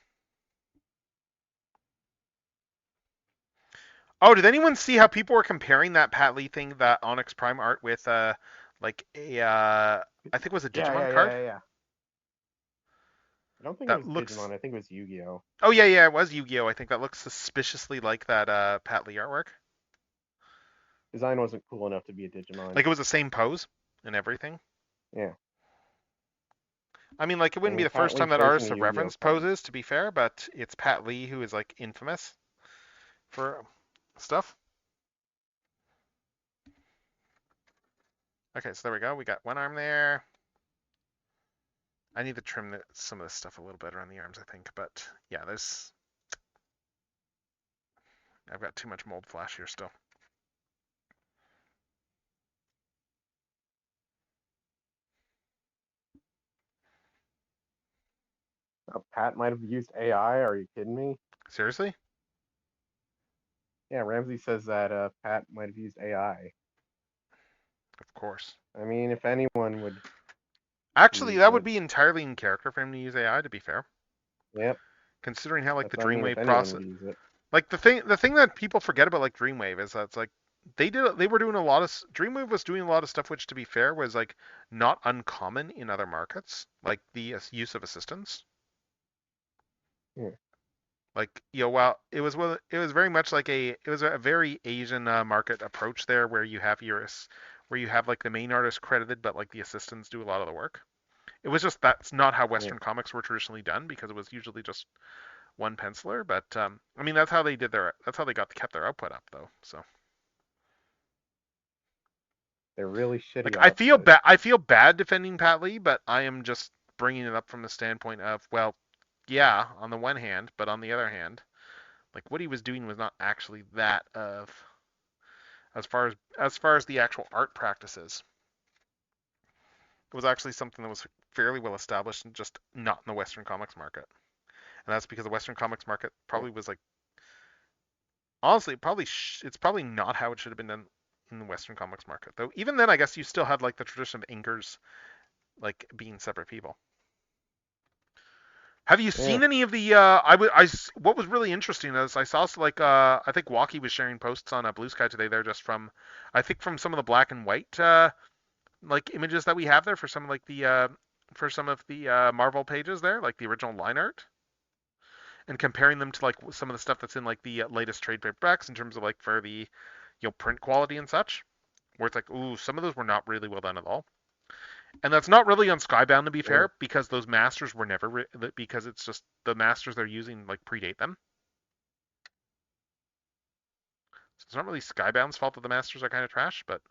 Oh, did anyone see how people were comparing that Pat Lee thing, that Onyx Prime art, with like a I think it was a Digimon card Yeah. I don't think it that was looks. Digimon. I think it was Yu-Gi-Oh. Oh yeah, yeah, it was Yu-Gi-Oh. I think that looks suspiciously like that Pat Lee artwork. design wasn't cool enough to be a Digimon. Like it was the same pose and everything. Yeah. I mean, like it I wouldn't be mean, the Pat first Lee time that plays in artists a have Yu-Gi-Oh referenced card. poses, to be fair, but it's Pat Lee who is like infamous for stuff. Okay, so there we go. We got one arm there. I need to trim some of this stuff a little better on the arms, I think. But yeah, I've got too much mold flash here still. Pat might have used AI. Are you kidding me? Seriously? Yeah, Ramsey says that Pat might have used AI. Of course. I mean, if anyone would Actually, use that would it. be entirely in character for him to use AI, to be fair. Yep. Considering how like That's the what I mean. If Dreamwave anyone process, would use it. like the thing that people forget about like Dreamwave is that it's like they were doing a lot of Dreamwave was doing a lot of stuff which, to be fair, was like not uncommon in other markets, like the use of assistants. Yeah. Like well, it was very much like it was a very Asian market approach there, where you have where you have like the main artist credited, but like the assistants do a lot of the work. It was just that's not how Yeah. Western comics were traditionally done, because it was usually just one penciler. But I mean, that's how they kept their output up though. So They're really like shitty output. I feel bad defending Pat Lee, but I am just bringing it up from the standpoint of, well, yeah, on the one hand, but on the other hand, like what he was doing was not actually that of as far as the actual art practices. It was actually something that was fairly well established and just not in the Western comics market. And that's because the Western comics market Yeah. probably was like, honestly, it's probably not how it should have been done in the Western comics market. Though even then, I guess you still had like the tradition of inkers like being separate people. Have you Yeah. seen any of the? What was really interesting is I saw like I think Walkie was sharing posts on Blue Sky today. They're just from, I think from some of the black and white like images that we have there for some like the for some of the Marvel pages there, like the original line art, and comparing them to like some of the stuff that's in like the latest trade paperbacks in terms of like for the print quality and such, where it's like, ooh, some of those were not really well done at all. And that's not really on Skybound, to be Yeah. fair, because those masters were never because it's just the masters they're using like predate them. So it's not really Skybound's fault that the masters are kind of trash, but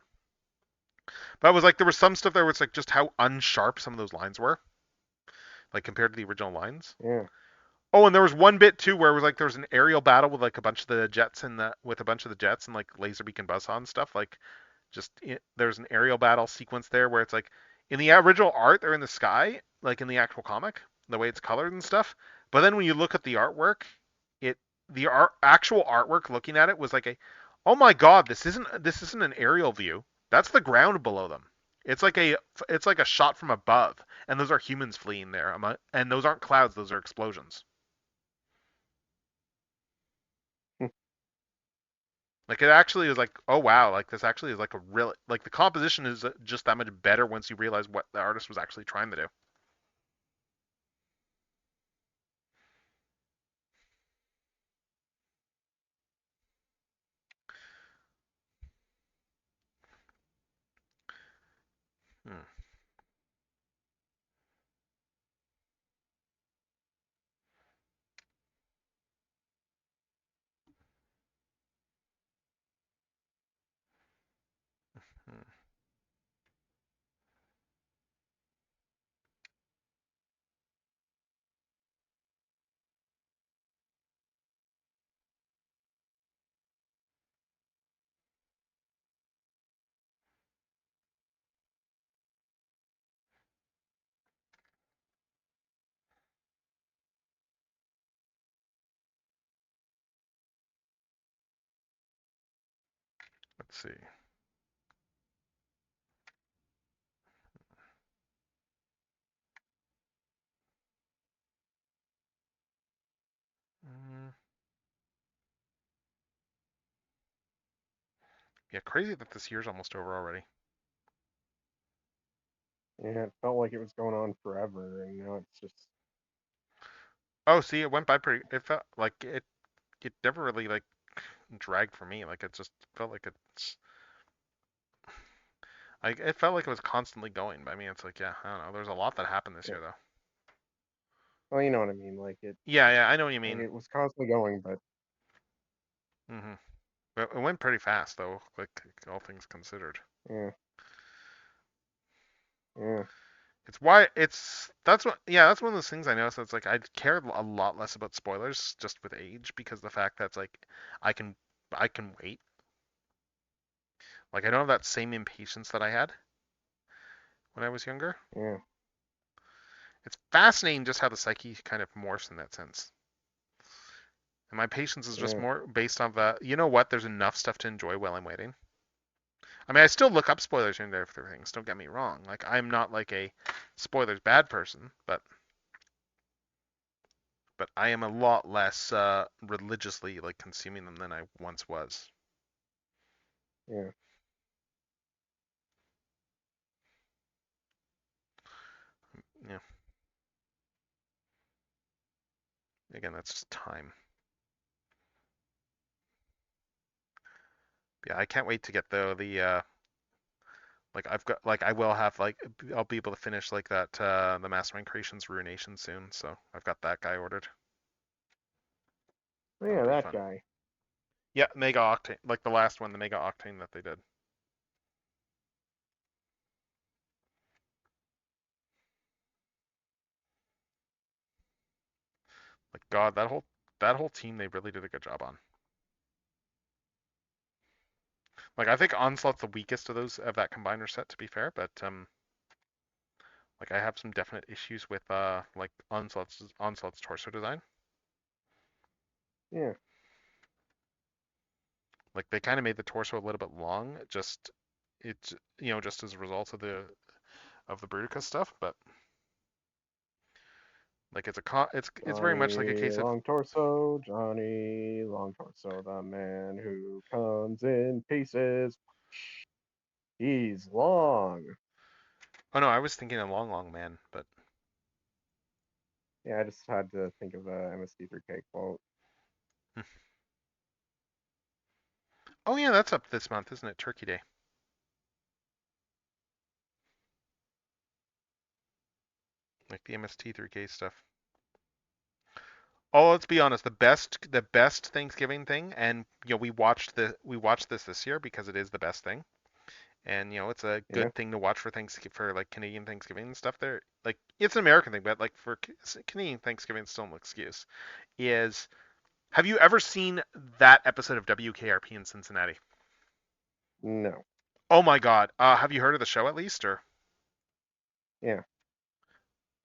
it was like there was some stuff there was like just how unsharp some of those lines were, like compared to the original lines. Yeah. Oh, and there was one bit too where it was like there was an aerial battle with like a bunch of the jets and like Laserbeak and Buzzsaw and stuff. Like there's an aerial battle sequence there where it's like in the original art they're in the sky, like in the actual comic, the way it's colored and stuff. But then when you look at the artwork, it actual artwork, looking at it, was like oh my god, this isn't an aerial view. That's the ground below them. It's like a shot from above, and those are humans fleeing there. And those aren't clouds; those are explosions. Like it actually is like, oh wow, like this actually is like a real, like the composition is just that much better once you realize what the artist was actually trying to do. Hmm. Hmm. Let's see. Mm. Yeah, crazy that this year's almost over already. Yeah. It felt like it was going on forever, and now it's just. Oh, see, it went by pretty. It felt like it. It never really like dragged for me. Like it just felt like it's. It felt like it was constantly going. But I mean, it's like, yeah, I don't know. There's a lot that happened this Yeah. year, though. Well, you know what I mean. Like Yeah, I know what you like mean. it was constantly going, but hmm But it went pretty fast, though, like all things considered. yeah, yeah, It's why that's what yeah, that's one of those things I noticed. It's like I care a lot less about spoilers just with age because the fact that's like I can I can wait. Like I don't have that same impatience that I had when I was younger. yeah, It's fascinating just how the psyche kind of morphs in that sense. And my patience is just yeah. more based on the, you know what, there's enough stuff to enjoy while I'm waiting. I mean, I still look up spoilers here and there for things, don't get me wrong. Like, I'm not like a spoilers bad person, but I am a lot less religiously like consuming them than I once was. Yeah. Yeah. Again, that's just time. Yeah, I can't wait to get the like I've got like I will have like I'll be able to finish like that the Mastermind Creations Ruination soon, so I've got that guy ordered. Oh, That'll yeah, be that fun. guy. Yeah, Mega Octane, like the last one, the Mega Octane that they did. Like God, that whole team they really did a good job on. Like I think Onslaught's the weakest of those of that combiner set to be fair, but like I have some definite issues with like Onslaught's torso design. Yeah. Like they kind of made the torso a little bit long, just it's just as a result of the Bruticus stuff, but like it's very much like a Johnny case of Long Torso, the man who comes in pieces. He's long. oh no, I was thinking a long long man, but Yeah, I just had to think of a MST3K quote. oh yeah, that's up this month, isn't it? Turkey Day. Like the MST3K stuff. Oh, let's be honest. The best Thanksgiving thing, and we watched this year because it is the best thing, and it's a Yeah. good thing to watch for Thanksgiving for like Canadian Thanksgiving and stuff. There, like it's an American thing, but like for Canadian Thanksgiving, it's still no excuse. Is have you ever seen that episode of WKRP in Cincinnati? No. Oh my God. Have you heard of the show at least, or Yeah.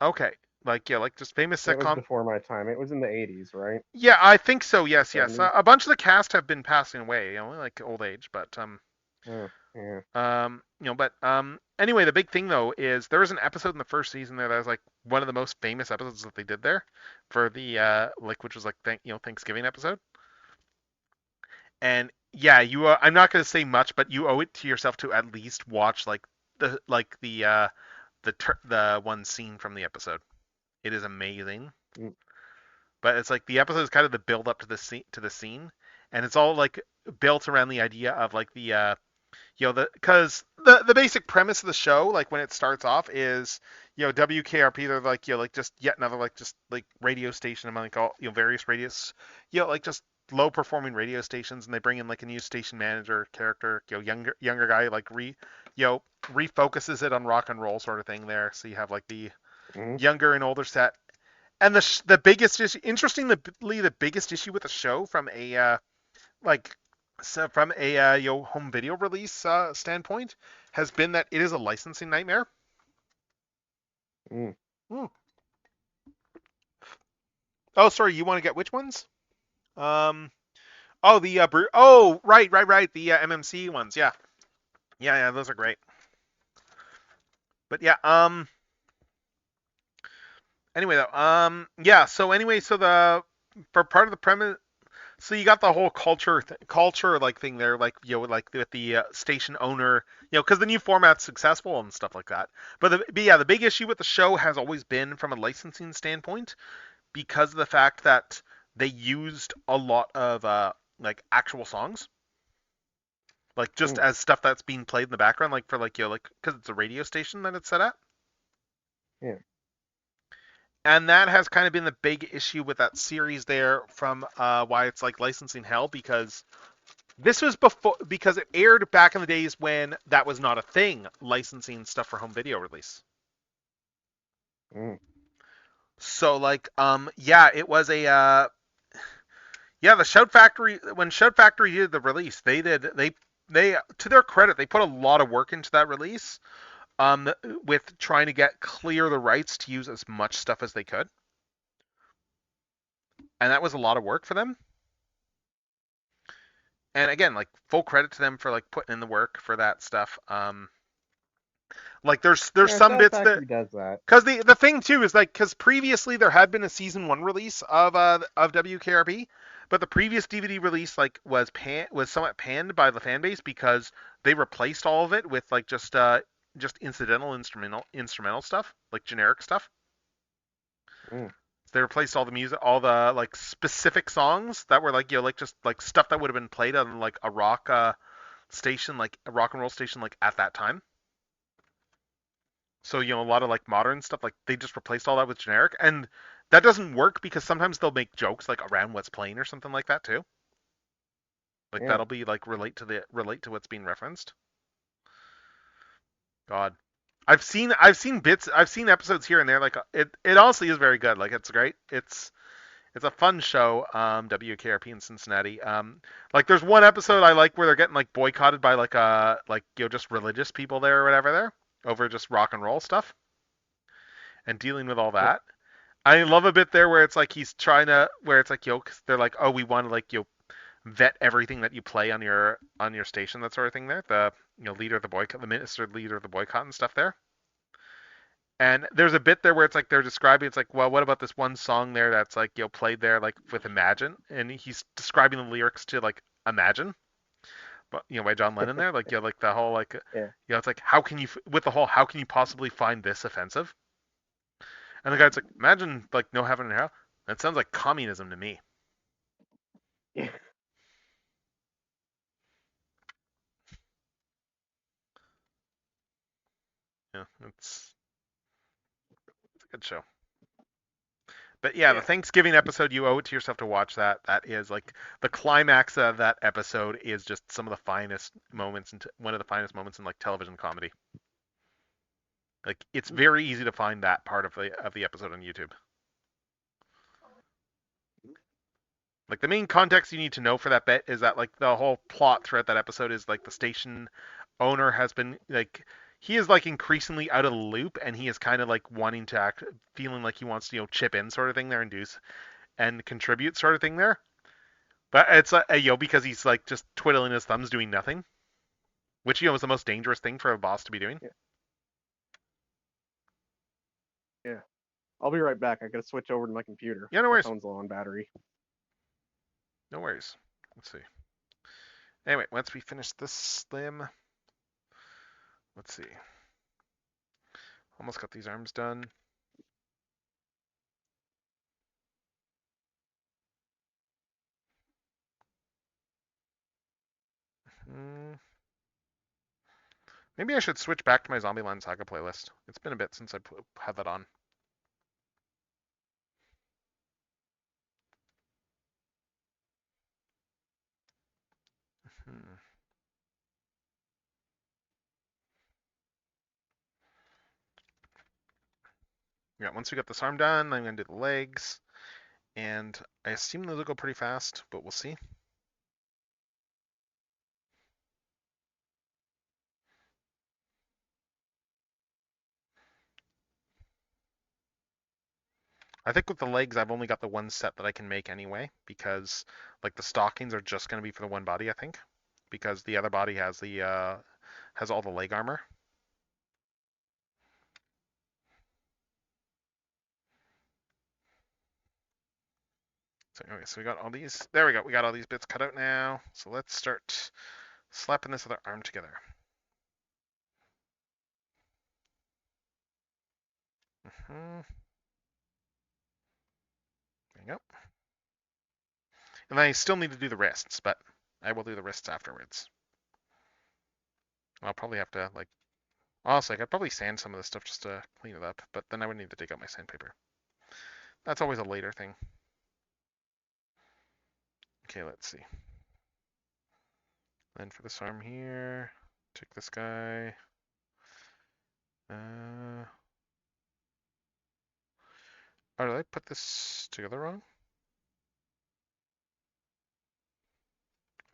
okay, like yeah, like just famous It was sitcom. before my time. It was in the 80s, right? Yeah, I think so. Yes, yes. 70s? A bunch of the cast have been passing away, like old age, but Oh, yeah. Anyway, the big thing though is there was an episode in the first season there that was like one of the most famous episodes that they did there for the like which was like Thanksgiving episode. And yeah, I'm not going to say much, but you owe it to yourself to at least watch like the one scene from the episode. It is amazing. Mm. But it's like the episode is kind of the build up to the scene, and it's all like built around the idea of like because the basic premise of the show, like when it starts off, is WKRP. They're like like just yet another like just like radio station among like all various radios, like just low performing radio stations, and they bring in like a new station manager character, younger guy, like refocuses it on rock and roll sort of thing there. So you have like the Mm. younger and older set, and the biggest issue, interestingly, the biggest issue with the show from a like so from a home video release standpoint has been that it is a licensing nightmare. Mm. Hmm. Oh, sorry, you want to get which ones? Oh, the oh, right, the MMC ones, yeah, yeah, those are great. But yeah, anyway though, yeah, so anyway, so the for part of the premise. So you got the whole culture like thing there, like like with the station owner, because the new format's successful and stuff like that. But yeah, the big issue with the show has always been from a licensing standpoint, because of the fact that they used a lot of like actual songs. like just as stuff that's being played in the background, like for like like because it's a radio station that it's set at. Yeah. And that has kind of been the big issue with that series there from why it's like licensing hell, because this was because it aired back in the days when that was not a thing, licensing stuff for home video release. Mm. So like yeah, it was a yeah, the Shout Factory, when Shout Factory did the release, they to their credit, they put a lot of work into that release with trying to get clear the rights to use as much stuff as they could. And that was a lot of work for them. And again, like full credit to them for like putting in the work for that stuff. Like there's some Shout bits that Factory does that. because the thing too is like because previously there had been a season 1 release of WKRP, but the previous DVD release like was somewhat panned by the fan base because they replaced all of it with like just incidental instrumental stuff, like generic stuff. Mm. They replaced all the music, all the like specific songs that were like like just like stuff that would have been played on like a rock station, like a rock and roll station, like at that time. So a lot of like modern stuff, like they just replaced all that with generic, and that doesn't work because sometimes they'll make jokes like around what's playing or something like that too. Like Yeah. that'll be like relate to what's being referenced. God, I've seen episodes here and there. Like it honestly is very good. Like it's great. It's a fun show. WKRP in Cincinnati. Like there's one episode I like where they're getting like boycotted by like just religious people there or whatever there over just rock and roll stuff and dealing with all that. I love a bit there where it's like he's trying to where it's like 'cause they're like, oh, we want to like vet everything that you play on your station, that sort of thing there. The leader of the boycott, the minister leader of the boycott and stuff there. And there's a bit there where it's like they're describing, it's like, well, what about this one song there that's like played there like with Imagine, and he's describing the lyrics to like Imagine, but by John Lennon there, like like the whole like Yeah. it's like how can you with the whole how can you possibly find this offensive? And the guy's like, imagine like no heaven and hell. That sounds like communism to me. Yeah. Yeah, it's a good show. But yeah, the Thanksgiving episode, you owe it to yourself to watch that. That is like the climax of that episode is just some of the finest moments and one of the finest moments in like television comedy. Like it's very easy to find that part of the episode on YouTube. Like the main context you need to know for that bit is that like the whole plot throughout that episode is like the station owner has been like he is like increasingly out of the loop, and he is kind of like wanting to act, feeling like he wants to chip in sort of thing there and and contribute sort of thing there. But it's because he's like just twiddling his thumbs doing nothing, which is the most dangerous thing for a boss to be doing. Yeah. I'll be right back. I gotta switch over to my computer. Yeah, no worries. My phone's low on battery. No worries. Let's see. Anyway, once we finish this slim, let's see. Almost got these arms done. Maybe I should switch back to my Zombieland Saga playlist. It's been a bit since I had that on. Yeah, once we get this arm done, I'm going to do the legs. And I assume those will go pretty fast, but we'll see. I think with the legs, I've only got the one set that I can make anyway, because like the stockings are just going to be for the one body, I think, because the other body has has all the leg armor. So anyway, so we got all these. There we go. We got all these bits cut out now. So let's start slapping this other arm together. There you go. And I still need to do the wrists, but I will do the wrists afterwards. I'll probably have to, like, honestly, I could probably sand some of this stuff just to clean it up, but then I would need to dig out my sandpaper. That's always a later thing. Okay, let's see. Then for this arm here, take this guy. Oh, did I put this together wrong?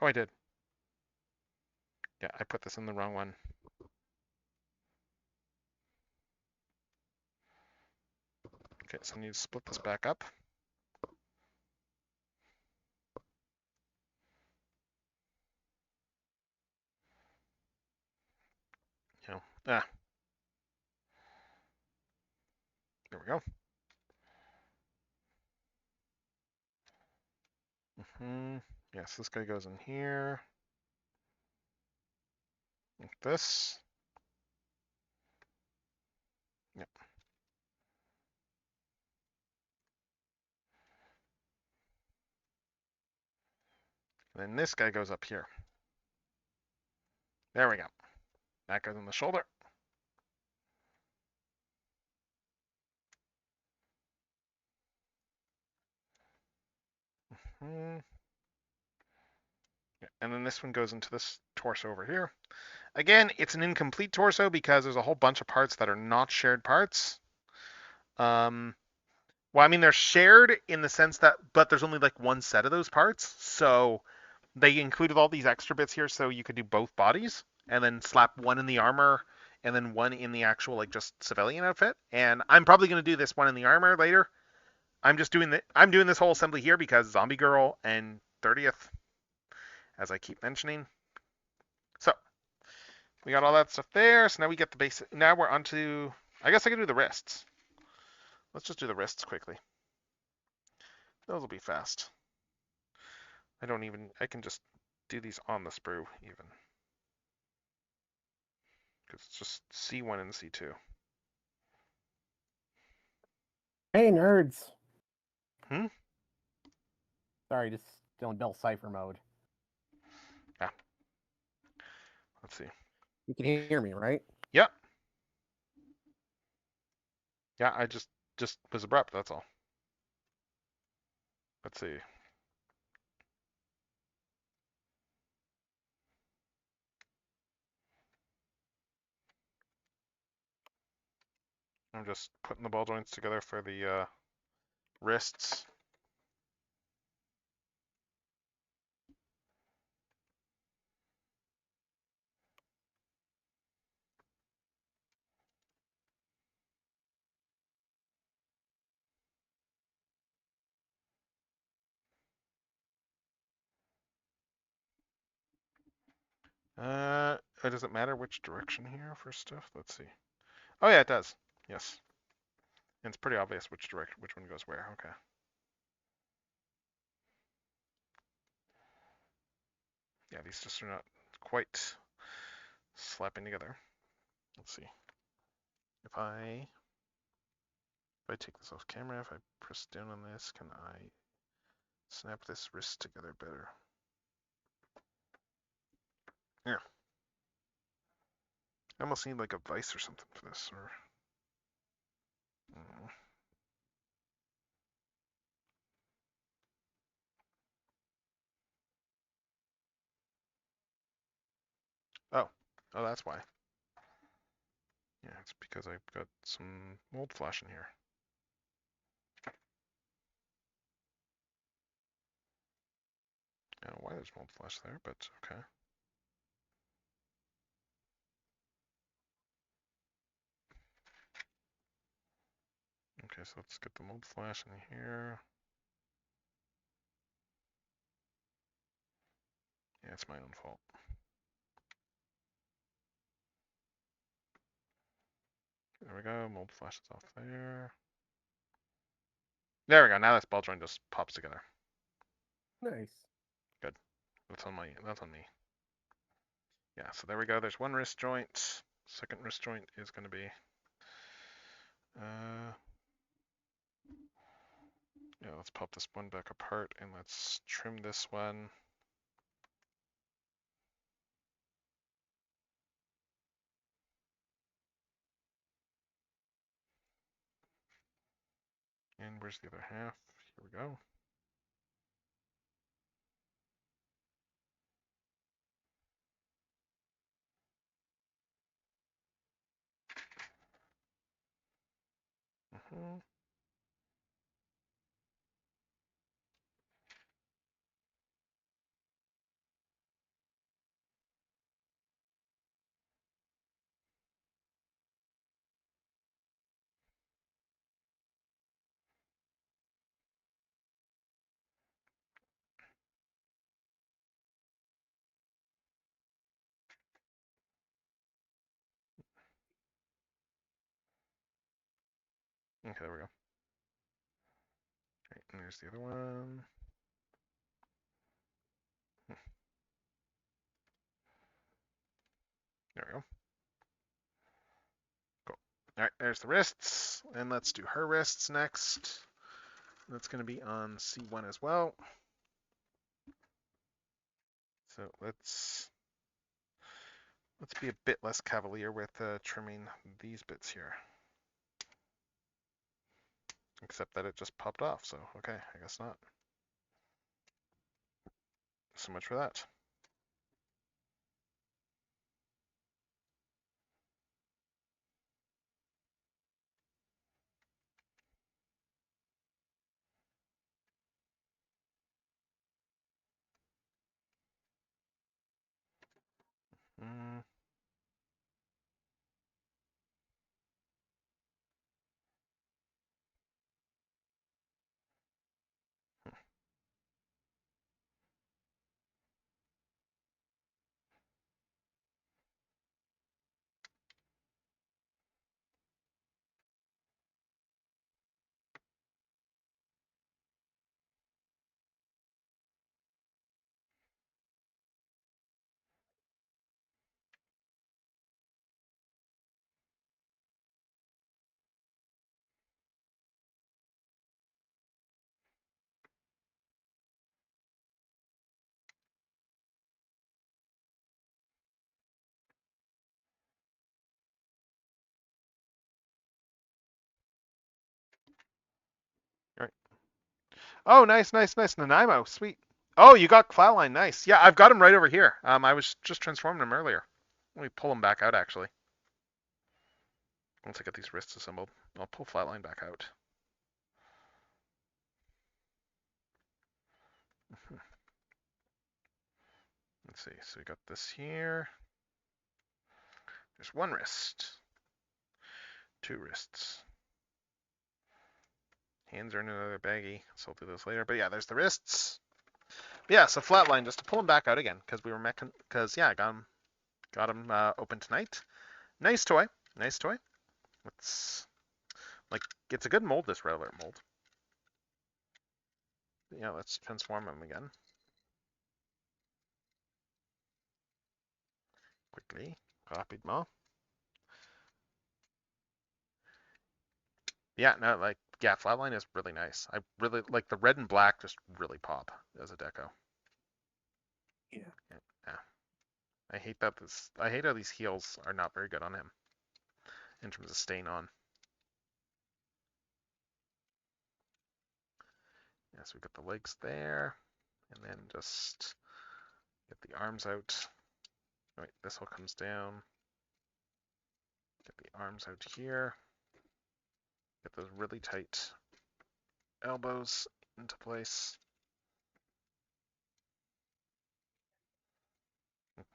Oh, I did. Yeah, I put this in the wrong one. Okay, so I need to split this back up. You know, there we go. Yes, this guy goes in here. Like this. Yep. And then this guy goes up here. There we go. That goes on the shoulder. Yeah. And then this one goes into this torso over here. Again, it's an incomplete torso because there's a whole bunch of parts that are not shared parts. Well, I mean, they're shared in the sense that, but there's only like one set of those parts. So they included all these extra bits here so you could do both bodies and then slap one in the armor and then one in the actual, like, just civilian outfit. And I'm probably going to do this one in the armor later. I'm doing this whole assembly here because Zombie Girl and 30th, as I keep mentioning. So we got all that stuff there. So now we get the basic. Now we're onto. I guess I can do the wrists. Let's just do the wrists quickly. Those will be fast. I can just do these on the sprue even. Because it's just C1 and C2. Hey, nerds. Hmm? Sorry, just still in Bill Cipher mode. Let's see. You can hear me, right? Yep. Yeah, I just was abrupt, that's all. Let's see. I'm just putting the ball joints together for the wrists. Does it matter which direction here for stuff? Let's see. Oh yeah, it does. Yes. And it's pretty obvious which one goes where. Okay. Yeah, these just are not quite slapping together. Let's see. If I take this off camera, if I press down on this, can I snap this wrist together better? Yeah. I almost need like a vise or something for this, or. Oh, that's why. Yeah, it's because I've got some mold flash in here. I don't know why there's mold flash there, but okay. Okay, so let's get the mold flash in here. Yeah, it's my own fault. There we go, mold flash is off there. There we go, now this ball joint just pops together. Nice. Good. That's on me. Yeah, so there we go, there's one wrist joint. Second wrist joint is gonna be yeah, let's pop this one back apart and let's trim this one. And where's the other half? Here we go. Mhm. Okay, there we go. Right, and there's the other one. There we go. Cool. All right, there's the wrists, and let's do her wrists next. That's going to be on C1 as well. So let's be a bit less cavalier with trimming these bits here. Except that it just popped off, so okay, I guess not. So much for that. Mm. All right. Oh, nice, nice, nice. Nanaimo, sweet. Oh, you got Flatline, nice. Yeah, I've got him right over here. I was just transforming him earlier. Let me pull him back out, actually. Once I get these wrists assembled, I'll pull Flatline back out. Let's see, so we got this here. There's one wrist. Two wrists. Hands are in another baggie, so I'll do those later. But yeah, there's the wrists. But yeah, so Flatline, just to pull him back out again, because we were because yeah, I got him open tonight. Nice toy, nice toy. It's like it's a good mold, this red alert mold. But yeah, let's transform him again. Quickly, rapidement. Yeah, no, like yeah, Flatline is really nice. I really like the red and black, just really pop as a deco. Yeah. Yeah. I hate how these heels are not very good on him in terms of staying on. Yeah, so we got the legs there, and then just get the arms out. Right, this all comes down. Get the arms out here. Get those really tight elbows into place.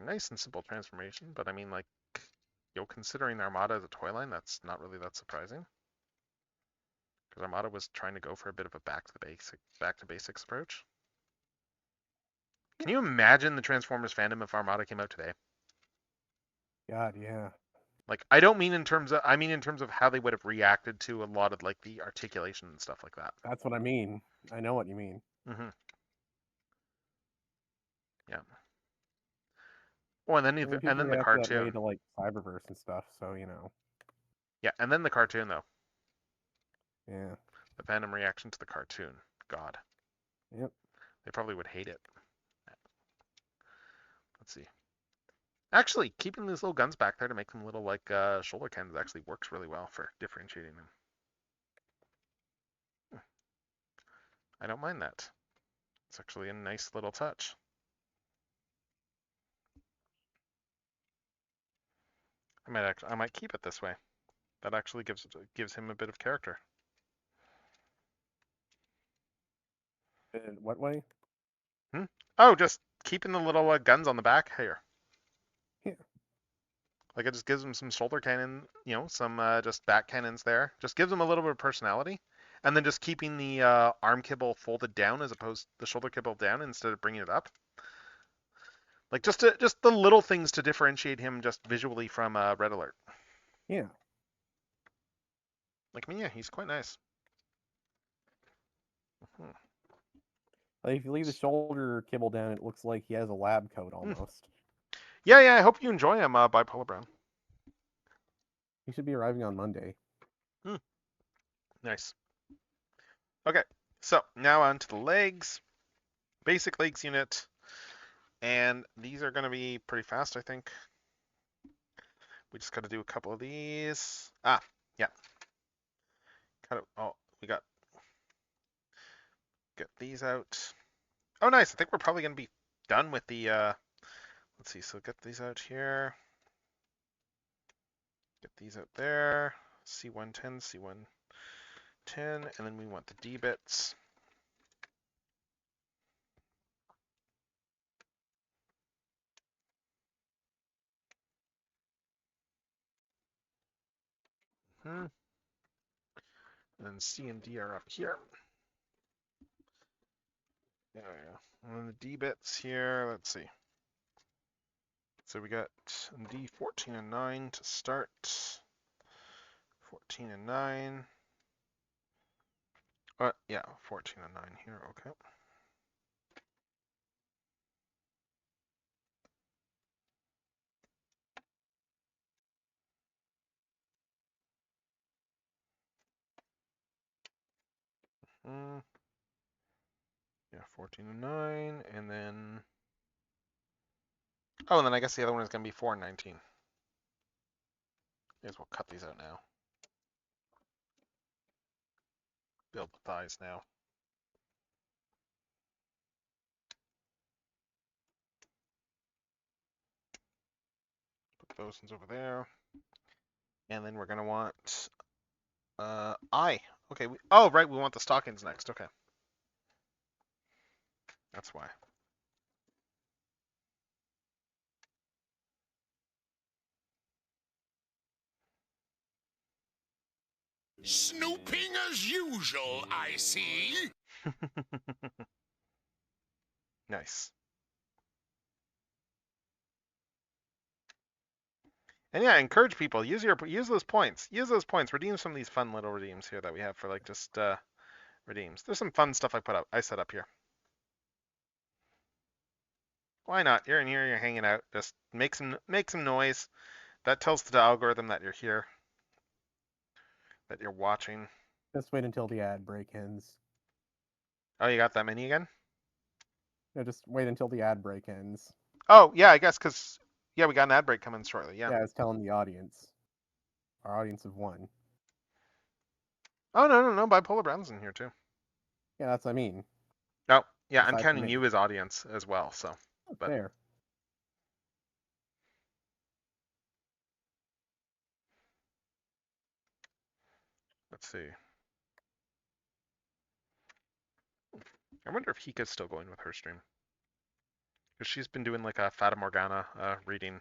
Nice and simple transformation, but I mean, like, considering Armada as a toy line, that's not really that surprising. Because Armada was trying to go for a bit of a back to basics approach. Can you imagine the Transformers fandom if Armada came out today? God, yeah. Like, I don't mean in terms of, I mean in terms of how they would have reacted to a lot of like the articulation and stuff like that. That's what I mean. I know what you mean. Mm-hmm. Yeah. Oh, and then I mean, and people then the react that way cartoon. to like Cyberverse and stuff, so you know. Yeah, and then the cartoon though. Yeah. The fandom reaction to the cartoon. God. Yep. They probably would hate it. Let's see. Actually, keeping these little guns back there to make them little like shoulder cannons actually works really well for differentiating them. I don't mind that. It's actually a nice little touch. I might keep it this way. That actually gives him a bit of character. In what way? Oh, just keeping the little guns on the back here. Yeah. Like it just gives him some shoulder cannon, some just back cannons there. Just gives him a little bit of personality. And then just keeping the arm kibble folded down as opposed to the shoulder kibble down instead of bringing it up. Like just the little things to differentiate him just visually from Red Alert. Yeah. Like, I mean, yeah, he's quite nice. Hmm. Like if you leave the shoulder kibble down, it looks like he has a lab coat almost. Yeah, I hope you enjoy him, Bipolar Brown. He should be arriving on Monday. Nice. Okay, so now on to the legs. Basic legs unit. And these are going to be pretty fast, I think. We just got to do a couple of these. Yeah. We got... Get these out. Oh, nice. I think we're probably going to be done with the... Let's see, so get these out here. Get these out there. C110, C110, and then we want the D bits. And then C and D are up here. There we go. And then the D bits here, let's see. So we got D 14 and 9 to start. 14 and 9. Yeah, 14 and 9 here, okay. Yeah, 14 and 9, and then... Oh, and then I guess the other one is going to be 4 and 19. May as well cut these out now. Build the thighs now. Put those ones over there. And then we're going to want... Okay, oh, right, we want the stockings next, okay. That's why. Snooping as usual, I see. Nice. And yeah, encourage people. Use those points. Use those points. Redeem some of these fun little redeems here that we have for like just redeems. There's some fun stuff I set up here. Why not? You're in here, you're hanging out. Just make some noise. That tells the algorithm that you're here. That you're watching. Just wait until the ad break ends. Oh, you got that many again? No, just wait until the ad break ends. Oh, yeah, I guess because yeah, we got an ad break coming shortly. Yeah. Yeah, it's telling the audience. Our audience of 1. Oh no, Bipolar Brown's in here too. Yeah, that's what I mean. Oh, yeah, I'm Aside from counting me. you as audience as well. So, but There. let's see. I wonder if Hika's still going with her stream. Because she's been doing like a Fata Morgana reading,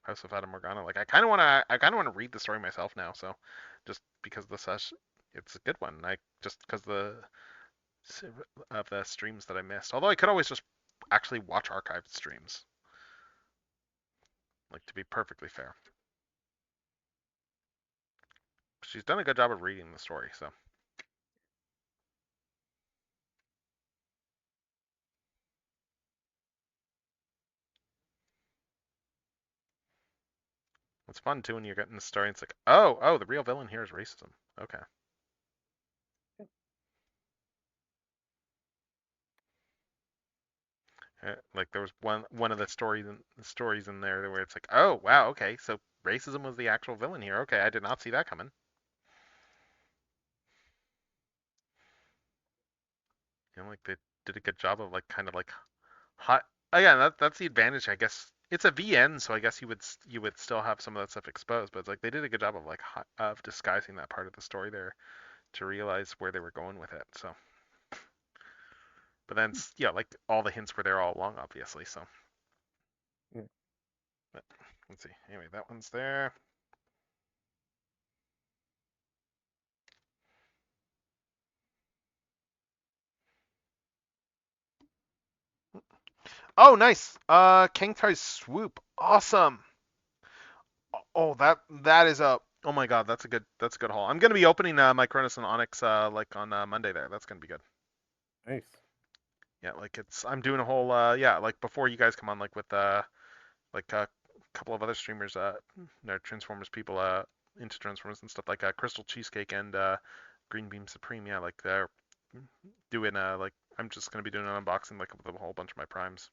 House of Fata Morgana. Like I kind of want to read the story myself now. So, just because it's a good one. Just because of the streams that I missed. Although I could always just actually watch archived streams. Like to be perfectly fair, she's done a good job of reading the story. So. It's fun too when you're getting the story. And it's like, oh, the real villain here is racism. Okay. Like there was one of the stories in there where it's like, oh wow, okay, so racism was the actual villain here. Okay, I did not see that coming. You know, like they did a good job of like kind of like hot. Again, that's the advantage, I guess. It's a VN, so I guess you would still have some of that stuff exposed, but it's like they did a good job of like of disguising that part of the story there to realize where they were going with it. So, but then yeah, like all the hints were there all along, obviously. So, Yeah. but let's see. Anyway, that one's there. Oh, nice. Kangtai's swoop. Awesome. Oh, that is a. Oh my God, that's a good haul. I'm gonna be opening my Cronus and Onyx like on Monday there. That's gonna be good. Nice. Yeah, like I'm doing a whole yeah, like before you guys come on, like with like a couple of other streamers they're Transformers people into Transformers and stuff like Crystal Cheesecake and Green Beam Supreme. Yeah, like they're doing like I'm just gonna be doing an unboxing like with a whole bunch of my primes.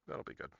That'll be good.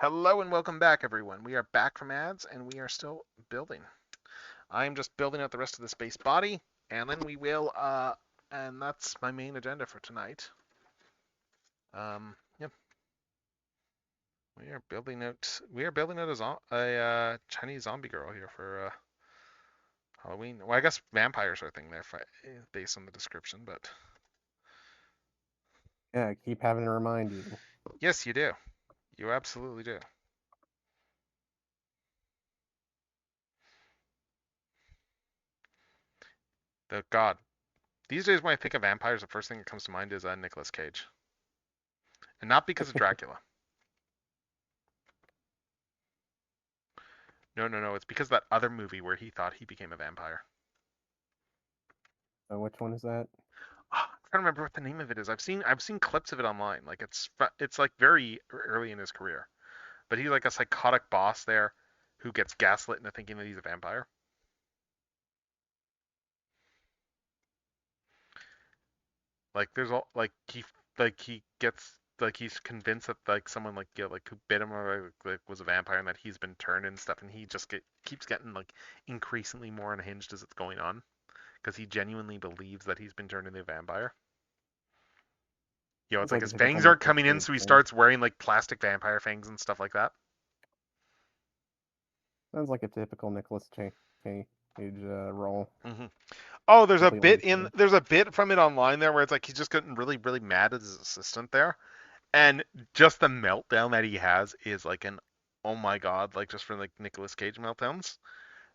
Hello and welcome back, everyone. We are back from ads and we are still building. I'm just building out the rest of the space body, and then we will, and that's my main agenda for tonight. Yep. We are building out a Chinese zombie girl here for Halloween. Well, I guess vampires are a thing there based on the description, but Yeah, I keep having to remind you. yes, you do. You absolutely do. The God. These days, when I think of vampires, the first thing that comes to mind is Nicolas Cage, and not because of Dracula. No. It's because of that other movie where he thought he became a vampire. Which one is that? I'm trying to remember what the name of it is. I've seen clips of it online. Like it's like very early in his career, but he's like a psychotic boss there who gets gaslit into thinking that he's a vampire. Like there's all he gets like he's convinced that like someone like like who bit him or like was a vampire and that he's been turned and stuff, and he just keeps getting like increasingly more unhinged as it's going on because he genuinely believes that he's been turned into a vampire. It's Sounds like like a his typical fangs aren't Nicolas coming in, Cage so he thing. starts wearing like plastic vampire fangs and stuff like that. Sounds like a typical Nicolas Cage role. hmm Oh, Completely understand. there's a bit from it online there where it's like he's just getting really mad at his assistant there, and just the meltdown that he has is like an oh my god, like just from like Nicolas Cage meltdowns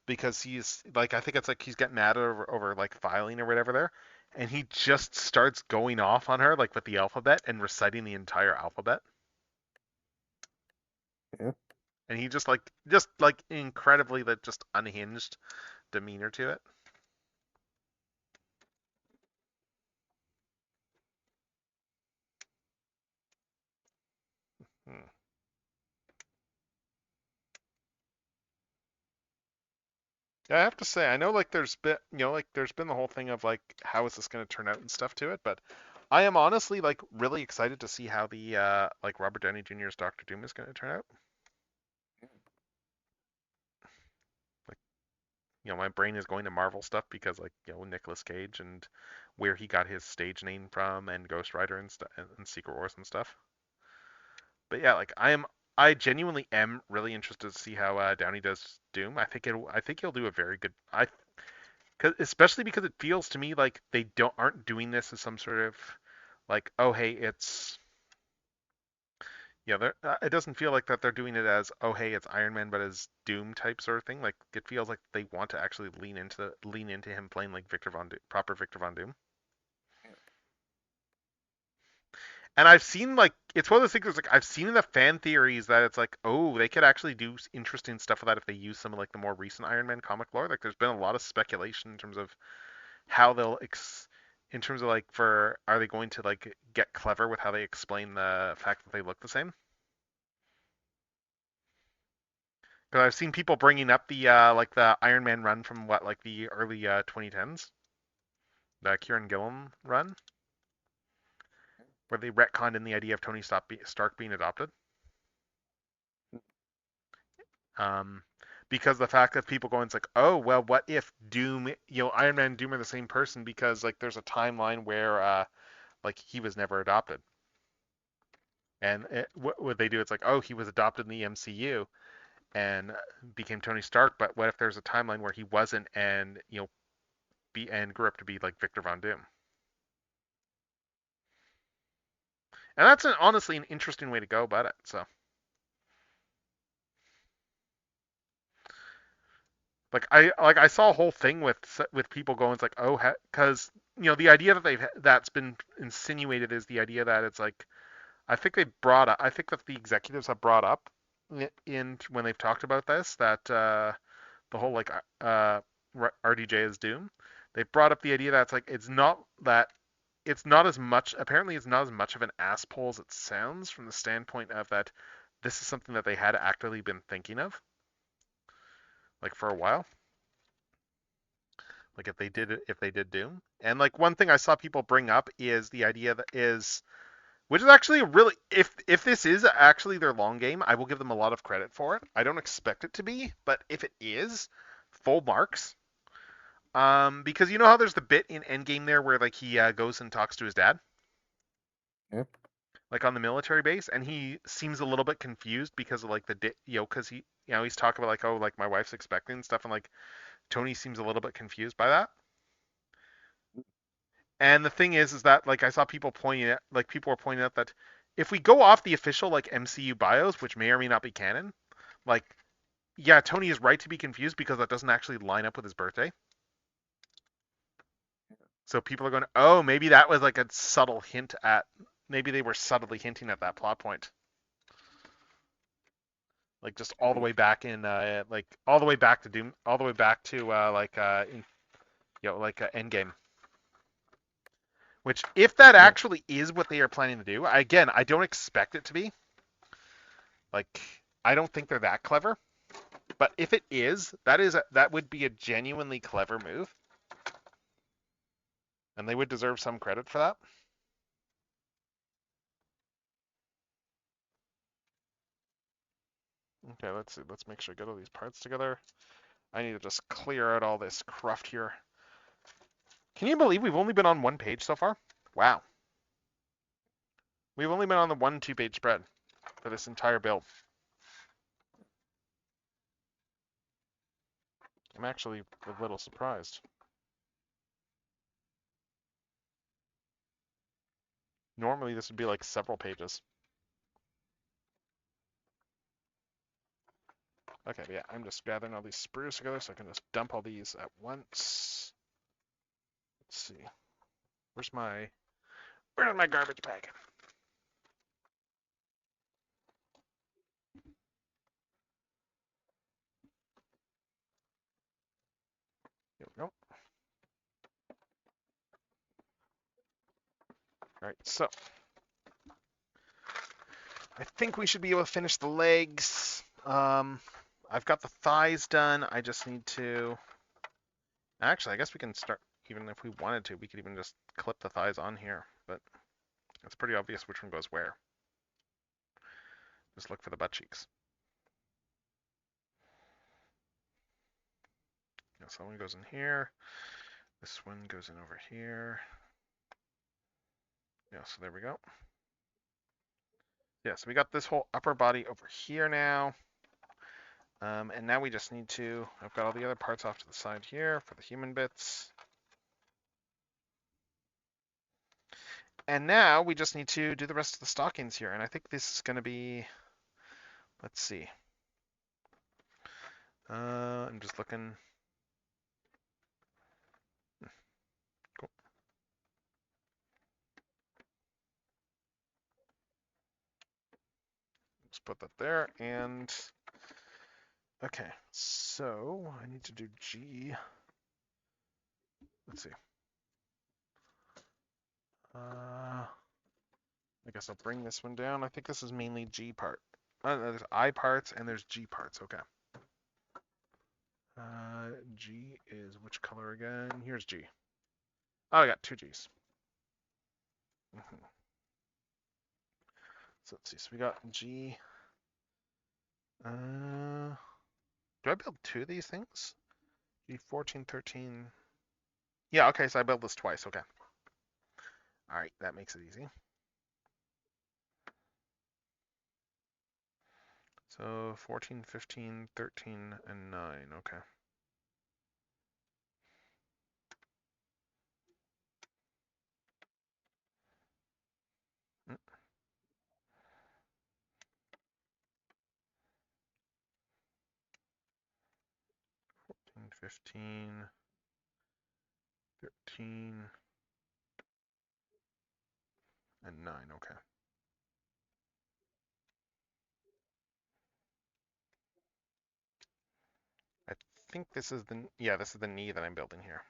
because he's like I think it's like he's getting mad over like filing or whatever there, and he just starts going off on her like with the alphabet and reciting the entire alphabet, Yeah. and he just like incredibly like just unhinged demeanor to it. Hmm. Yeah, I have to say, I know like there's been like there's been the whole thing of like how is this going to turn out and stuff to it, but I am honestly like really excited to see how the like Robert Downey Jr.'s Doctor Doom is going to turn out. Like my brain is going to Marvel stuff because like Nicolas Cage and where he got his stage name from and Ghost Rider and stuff and Secret Wars and stuff. But yeah, like I genuinely am really interested to see how Downey does Doom. I think he'll do a very good. Especially because it feels to me like they aren't doing this as some sort of like oh hey it's it doesn't feel like that they're doing it as oh hey it's Iron Man but as Doom type sort of thing. Like it feels like they want to actually lean into him playing like proper Victor Von Doom. And I've seen like it's one of those things that's, like I've seen in the fan theories that it's like oh they could actually do interesting stuff with that if they use some of like the more recent Iron Man comic lore. Like there's been a lot of speculation in terms of how in terms of like for are they going to like get clever with how they explain the fact that they look the same? Because I've seen people bringing up the like the Iron Man run from what like the early 2010s, the Kieran Gillen run, where they retconned in the idea of Tony Stark being adopted. Um, because the fact that people going, it's like, oh well, what if Doom, Iron Man and Doom are the same person because like there's a timeline where like he was never adopted. And what they do, it's like, oh, he was adopted in the MCU and became Tony Stark. But what if there's a timeline where he wasn't, and and grew up to be like Victor Von Doom? And that's honestly an interesting way to go about it. So, I saw a whole thing with people going, it's like, oh, because the idea that that's been insinuated is the idea that it's like I think that the executives have brought up in when they've talked about this that the whole like RDJ is Doom. They've brought up the idea that it's like it's not as much apparently it's not as much of an ass pull as it sounds from the standpoint of that this is something that they had actively been thinking of like for a while. Like if they did Doom. And like one thing I saw people bring up is the idea that is which is actually really if this is actually their long game, I will give them a lot of credit for it. I don't expect it to be, but if it is, full marks. Because you know how there's the bit in Endgame there where like he goes and talks to his dad, Yeah. like on the military base, and he seems a little bit confused because of like because he he's talking about like oh like my wife's expecting and stuff, and like Tony seems a little bit confused by that. And the thing is that like I saw people pointing at like people were pointing out that if we go off the official like MCU bios, which may or may not be canon, like yeah, Tony is right to be confused because that doesn't actually line up with his birthday. So people are going, oh, maybe that was like a subtle hint at maybe they were subtly hinting at that plot point. like just all the way back in, like all the way back to Doom, all the way back to Endgame. Which, if that actually is what they are planning to do, again, I don't expect it to be. Like, I don't think they're that clever. But if it is, that would be a genuinely clever move, and they would deserve some credit for that. Okay, let's see. Let's make sure I get all these parts together. I need to just clear out all this cruft here. Can you believe we've only been on one page so far? Wow. We've only been on the 1-2 page spread for this entire build. I'm actually a little surprised. Normally this would be like several pages. Okay, yeah, I'm just gathering all these sprues together so I can just dump all these at once. Let's see. Where's my garbage bag? Here we go. All right, so I think we should be able to finish the legs. I've got the thighs done. I just need to. Actually, I guess we can start. Even if we wanted to, we could even just clip the thighs on here. But it's pretty obvious which one goes where. Just look for the butt cheeks. Yeah, so one goes in here. This one goes in over here. Yeah, so there we go. Yeah, so we got this whole upper body over here now. And now we just need to, I've got all the other parts off to the side here for the human bits. And now we just need to do the rest of the stockings here. And I think this is going to be, let's see. I'm just looking. Cool. Just put that there. And okay, so I need to do G. Let's see. I guess I'll bring this one down. I think this is mainly G part. There's I parts and there's G parts. Okay. G is which color again? Here's G. Oh, I got two G's. So let's see. So we got G. Do I build two of these things? G14, 13. Yeah, okay, so I built this twice. Okay. All right, that makes it easy. So 14, 15, 13, and 9. Okay. Mm. 14, 15, 13, and 9. Okay. I think this is this is the knee that I'm building here.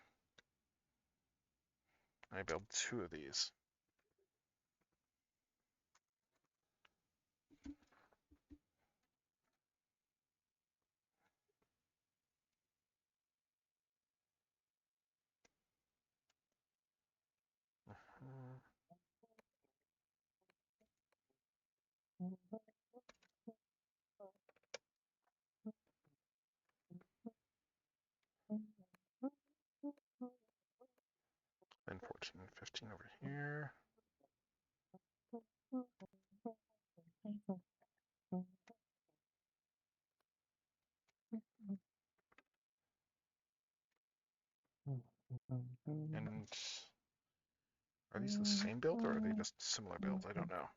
I build two of these. Then 14 and 15 over here. And are these the same build or are they just similar builds? I don't know.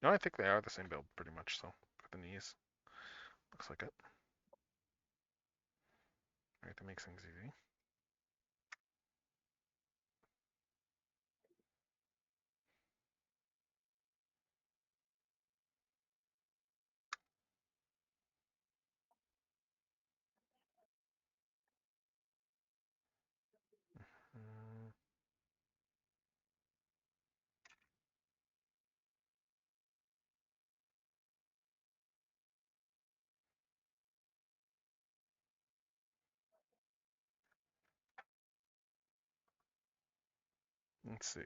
No, I think they are the same build pretty much, so for the knees. Looks like it. Alright, that makes things easy. Let's see.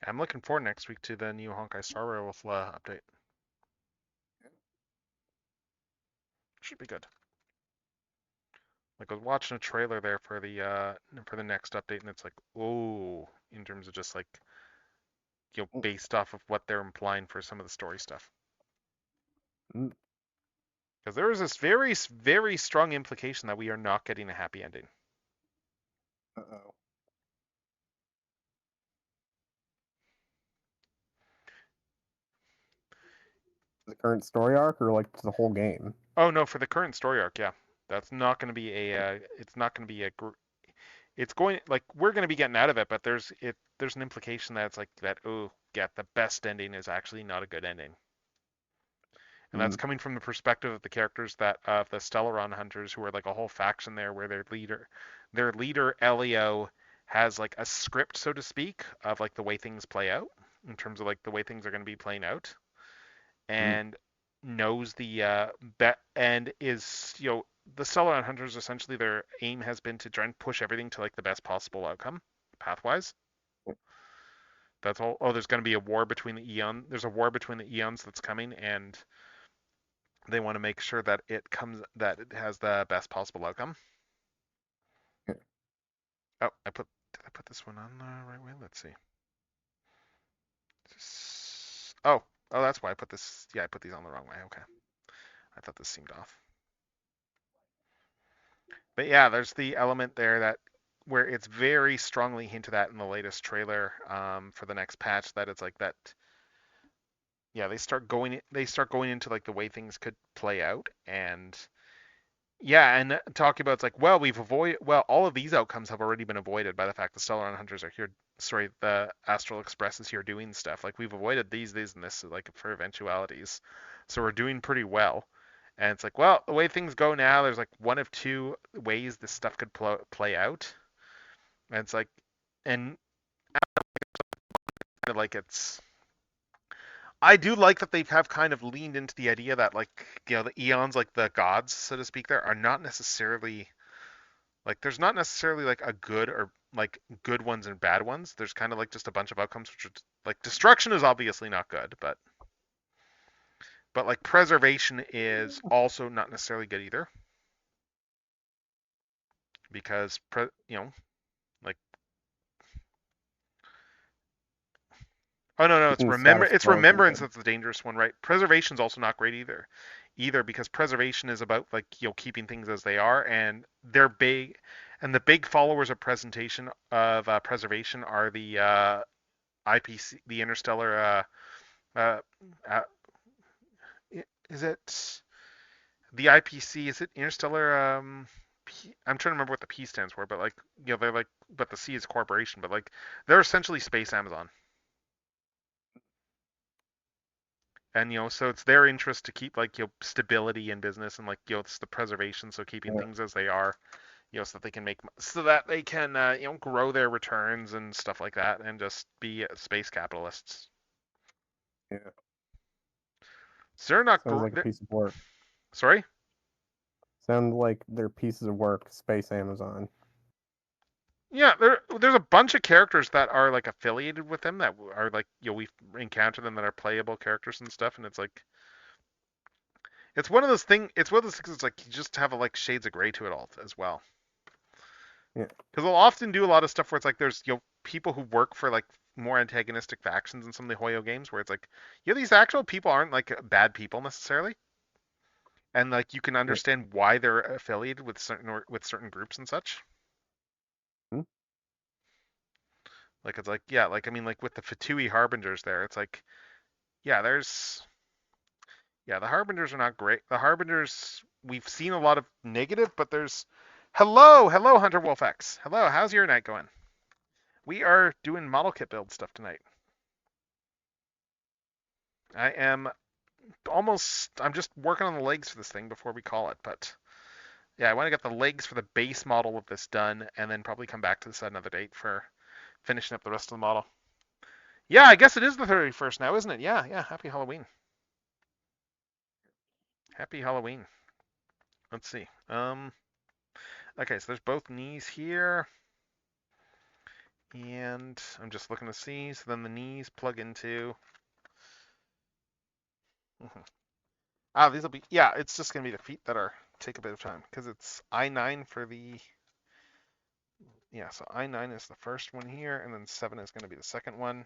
I'm looking forward next week to the new Honkai Star Rail update. Should be good. Like I was watching a trailer there for the next update, and it's like, oh, in terms of just like based off of what they're implying for some of the story stuff. Mm. Because there is this very, very strong implication that we are not getting a happy ending. Uh-oh. The current story arc, or like the whole game? Oh no, for the current story arc, yeah, that's not going to be it's not going to be it's going like we're going to be getting out of it, but there's an implication that it's like that. Oh, yeah, the best ending is actually not a good ending. And that's coming from the perspective of the characters that of the Stellaron hunters, who are like a whole faction there, where their leader Elio has like a script, so to speak, of like the way things play out in terms of like the way things are going to be playing out, and knows the and is the Stellaron hunters, essentially their aim has been to try and push everything to like the best possible outcome pathwise. That's all. Oh, there's going to be a war between the eon. There's a war between the eons that's coming, and they want to make sure that it has the best possible outcome. Oh, did I put this one on the right way? Let's see. Oh, that's why I put this. Yeah, I put these on the wrong way. Okay, I thought this seemed off. But yeah, there's the element there that where it's very strongly hinted at in the latest trailer for the next patch, that it's like that. Yeah, they start going into like the way things could play out, and yeah, and talking about it's like, well, all of these outcomes have already been avoided by the fact the Stellar Hunters are here. Sorry, the Astral Express is here doing stuff. Like we've avoided these, and this, like for eventualities. So we're doing pretty well. And it's like, well, the way things go now, there's like one of two ways this stuff could play out. And it's like, and like it's. I do like that they have kind of leaned into the idea that like the eons, like the gods, so to speak, there are not necessarily like there's not necessarily like a good or like good ones and bad ones. There's kind of like just a bunch of outcomes, which are like destruction is obviously not good, but like preservation is also not necessarily good either, because like oh no, it's Keeping status quo isn't remembrance good. that's the dangerous one, right? Preservation's also not great either because preservation is about like keeping things as they are, and the big followers of preservation are the IPC, the interstellar uh, uh, is it the IPC? Is it interstellar? I'm trying to remember what the P stands for, but like they're like, but the C is corporation, but like they're essentially space Amazon. And so it's their interest to keep like stability in business, and like it's the preservation, so keeping Yeah. things as they are, so that they can grow their returns and stuff like that, and just be space capitalists. Yeah. So they're not. Sounds like a piece of work. Sorry. Sound like they're pieces of work. Space Amazon. Yeah, there's a bunch of characters that are like affiliated with them that are like we've encountered them that are playable characters and stuff, and it's like it's one of those things. It's one of those things. It's like you just have like shades of gray to it all as well. Yeah. Because they'll often do a lot of stuff where it's like there's people who work for like more antagonistic factions in some of the Hoyo games, where it's like these actual people aren't like bad people necessarily, and like you can understand why they're affiliated with certain groups and such. Hmm. Like it's like, yeah, like I mean, like with the Fatui Harbingers there, it's like, yeah, Yeah, the Harbingers are not great. The Harbingers, we've seen a lot of negative, but there's... Hello, Hunter Wolf X. Hello, how's your night going? We are doing model kit build stuff tonight. I'm just working on the legs for this thing before we call it, but yeah, I want to get the legs for the base model of this done, and then probably come back to this at another date for finishing up the rest of the model. Yeah, I guess it is the 31st now, isn't it? Yeah, happy Halloween. Happy Halloween. Let's see. Okay, so there's both knees here. And I'm just looking to see. So then the knees plug into. These will be. Yeah, it's just gonna be the feet that are take a bit of time because it's I9 for the. Yeah, so I9 is the first one here, and then 7 is gonna be the second one.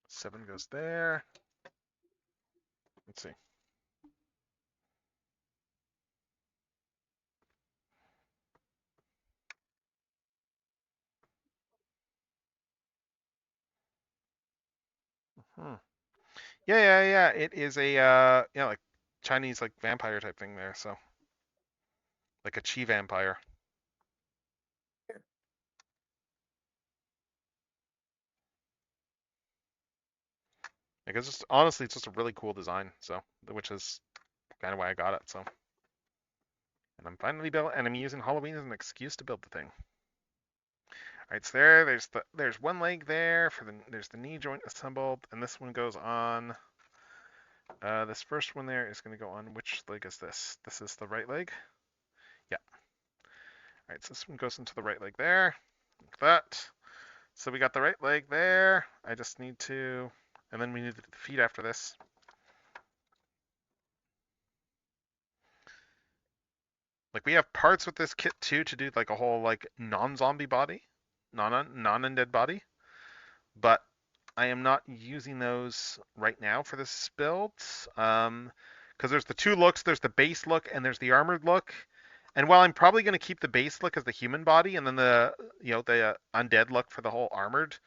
Seven goes there. Let's see. Yeah. It is a like Chinese like vampire type thing there. So like a chi vampire. Like it's just honestly, it's just a really cool design. So which is kind of why I got it. So and I'm finally built, and I'm using Halloween as an excuse to build the thing. All right, so there's one leg there for there's the knee joint assembled, and this one goes on. This first one there is going to go on. Which leg is this? This is the right leg. Yeah. All right, so this one goes into the right leg there, like that. So we got the right leg there. I just need to, and then we need the feet after this. Like we have parts with this kit too to do like a whole like non-zombie body, non-undead body, but I am not using those right now for this build. Because there's the two looks, there's the base look and there's the armored look. And while I'm probably going to keep the base look as the human body and then the undead look for the whole armored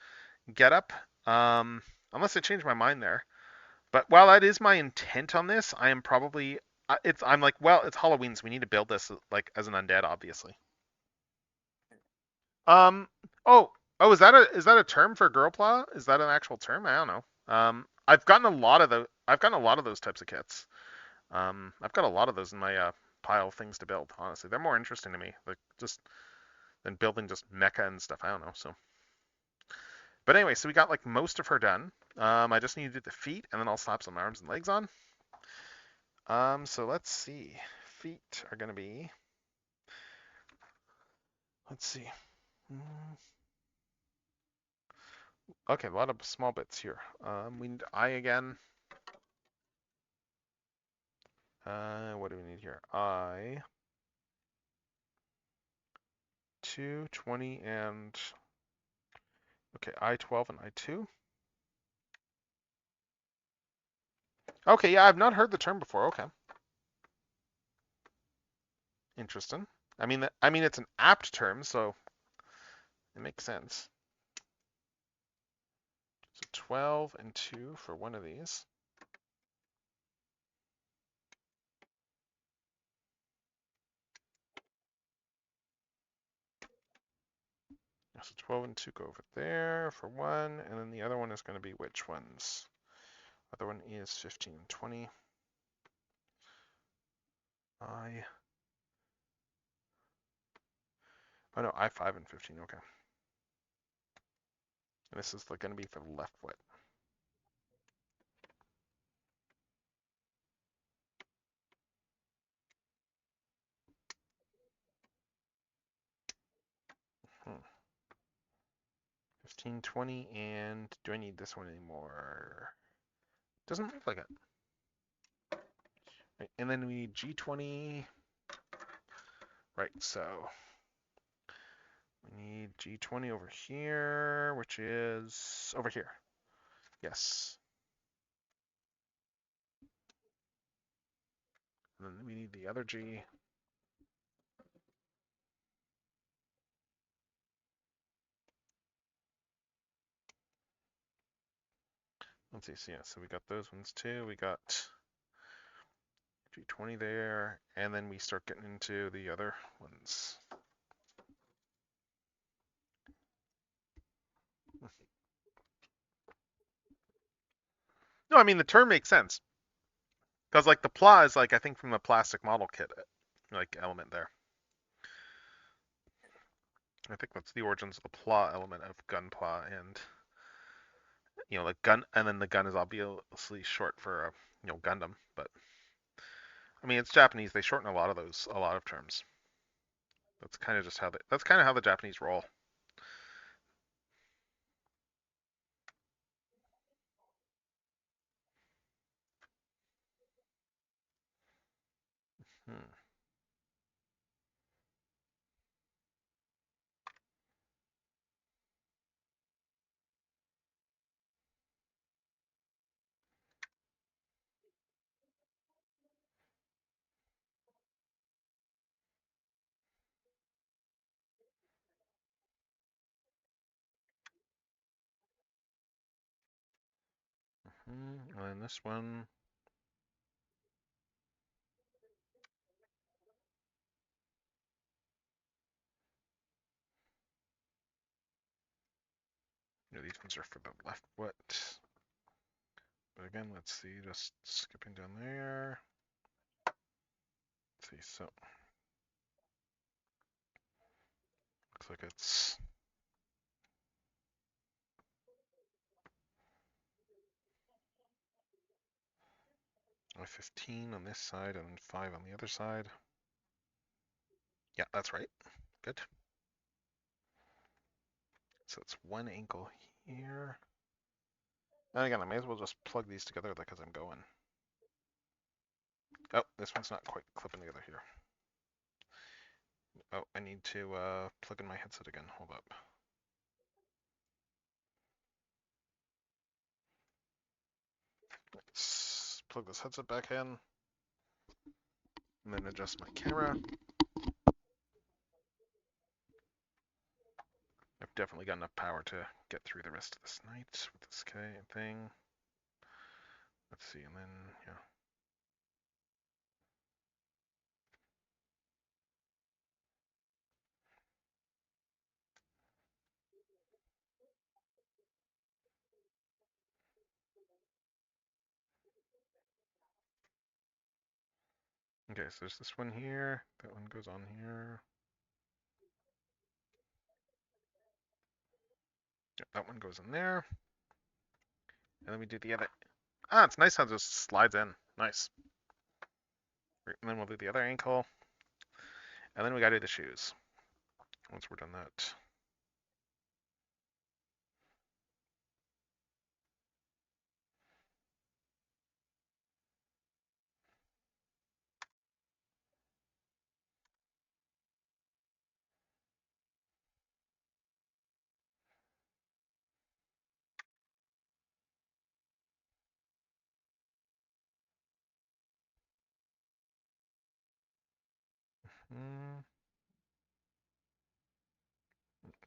getup, unless I change my mind there. But while that is my intent on this, I am probably I'm like, well, it's Halloween, so we need to build this like as an undead, obviously. Um. Oh. Oh. Is that a term for girl plow? Is that an actual term? I don't know. I've gotten a lot of those types of kits. I've got a lot of those in my pile of things to build. Honestly, they're more interesting to me, like just than building just mecha and stuff. I don't know. So, but anyway, so we got like most of her done. I just need to do the feet, and then I'll slap some arms and legs on. So let's see. Feet are gonna be. Let's see. Okay, a lot of small bits here. We need eye again. What do we need here? I 2, 20, and okay, I12 and I2. Okay, yeah, I've not heard the term before. Okay, interesting. I mean, it's an apt term, so it makes sense. So 12 and 2 for one of these. So 12 and 2 go over there for one, and then the other one is going to be which ones? Other one is 15 and 20. Oh no, I5 and 15, okay. And this is going to be for the left foot. Hmm. 15, 20, and do I need this one anymore? Doesn't look like it. Right, and then we need G20. Right, so we need G20 over here, which is over here. Yes. And then we need the other G. let's see. So yeah, so we got those ones too. We got G20 there, and then we start getting into the other ones. No, I mean the term makes sense because like the pla is like I think from the plastic model kit like element there. I think that's the origins of the pla element of gun pla, and like gun, and then the gun is obviously short for Gundam, but I mean it's Japanese. They shorten a lot of terms. That's kind of just how that's kind of how the Japanese roll. Hmm. And then this one. These ones are for the left foot. But again, let's see, just skipping down there. Let's see, so looks like it's a 15 on this side and 5 on the other side. Yeah, that's right. Good. So it's one ankle here. And again, I may as well just plug these together because I'm going. Oh, this one's not quite clipping together here. Oh, I need to plug in my headset again. Hold up. Let's plug this headset back in. And then adjust my camera. I've definitely got enough power to get through the rest of this night with this thing. Let's see, and then, yeah. Okay, so there's this one here. That one goes on here. Yeah, that one goes in there. And then we do the other. Ah, it's nice how it just slides in. Nice. And then we'll do the other ankle. And then we gotta do the shoes. Once we're done that.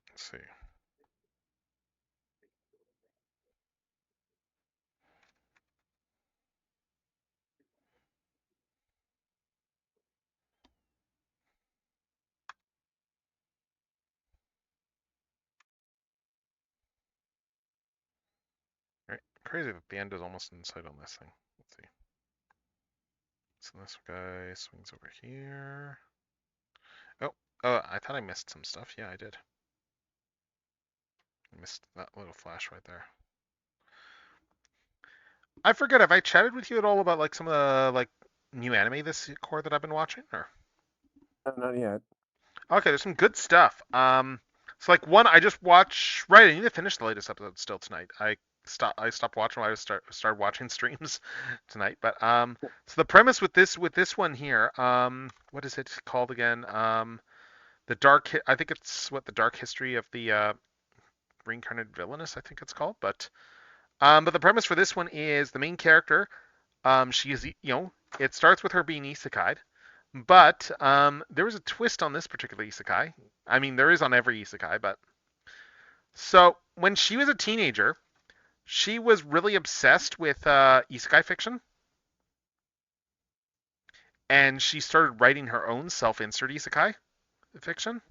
Let's see. Right. Crazy that the end is almost in sight on this thing. Let's see. So this guy swings over here. Oh, I thought I missed some stuff. Yeah, I did. I missed that little flash right there. I forget, have I chatted with you at all about like some of the like new anime this core that I've been watching? Or Not yet. okay, there's some good stuff. So like one I just watched. Right, I need to finish the latest episode still tonight. I stopped watching when I started watching streams tonight. But so the premise with this one here, what is it called again? I think it's what the dark history of the reincarnated villainess. I think it's called. But the premise for this one is the main character. She is it starts with her being isekai'd. But there was a twist on this particular isekai. I mean, there is on every isekai, but so when she was a teenager, She was really obsessed with isekai fiction, and she started writing her own self-insert isekai fiction,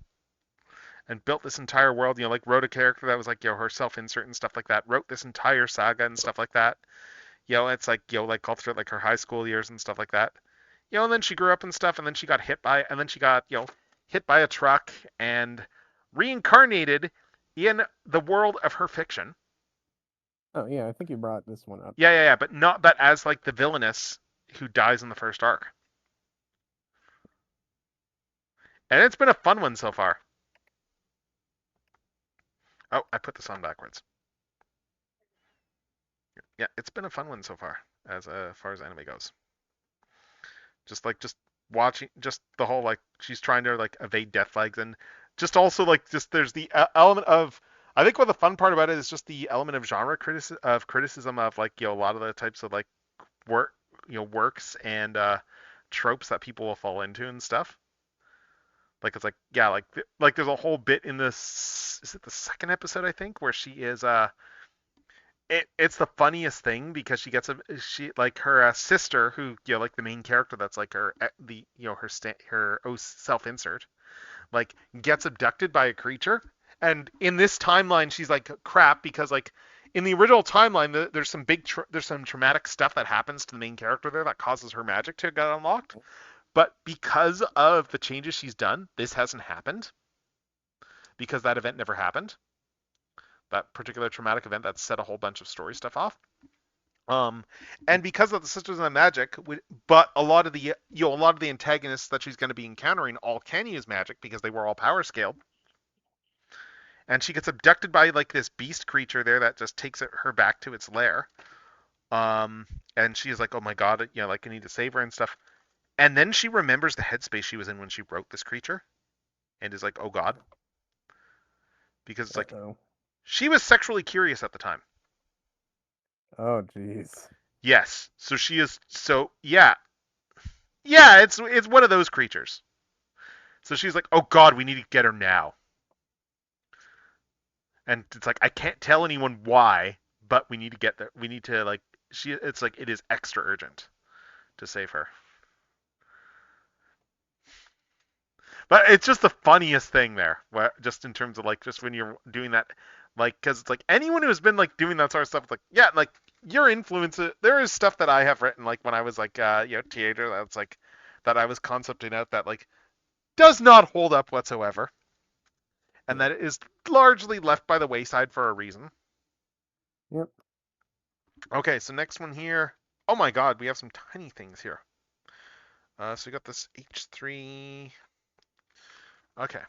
and built this entire world. Like wrote a character that was like her self-insert and stuff like that. Wrote this entire saga and stuff like that. It's like like all through like her high school years and stuff like that. And then she grew up and stuff, and then she got hit by, and then she got hit by a truck and reincarnated in the world of her fiction. Oh yeah, I think you brought this one up. Yeah, but as like the villainess who dies in the first arc. And it's been a fun one so far. Oh, I put this on backwards. Yeah, it's been a fun one so far as anime goes. Just watching, just the whole like she's trying to like evade death flags, and just also like just there's the element of, I think what the fun part about it is just the element of genre criticism of like a lot of the types of like work works and tropes that people will fall into and stuff. Like it's like like there's a whole bit in this, is it the second episode I think, where she is it's the funniest thing because she like her sister, who like the main character that's like her the her self insert, like gets abducted by a creature, and in this timeline she's like crap because like in the original timeline there's some there's some traumatic stuff that happens to the main character there that causes her magic to get unlocked, but because of the changes she's done, this hasn't happened because that event never happened, that particular traumatic event that set a whole bunch of story stuff off. Um, and because of the Sisters of the Magic, but a lot of the a lot of the antagonists that she's going to be encountering all can use magic because they were all power scaled. And she gets abducted by like this beast creature there that just takes her back to its lair. And she's like, oh my god, like I need to save her and stuff. And then she remembers the headspace she was in when she wrote this creature, and is like, oh god, because it's like she was sexually curious at the time. Oh jeez. Yes. So she is. So yeah, yeah. It's one of those creatures. So she's like, oh god, we need to get her now. And it's like I can't tell anyone why, but we need to get there. We need to like she. It's like it is extra urgent to save her. But it's just the funniest thing there, just in terms of like just when you're doing that, like because it's like anyone who's been like doing that sort of stuff, it's like yeah, like your influence. There is stuff that I have written like when I was like teenager that's like that I was concepting out that like does not hold up whatsoever, and that is largely left by the wayside for a reason. Yep. Okay, so next one here. Oh my god, we have some tiny things here. So we got this H3. Okay.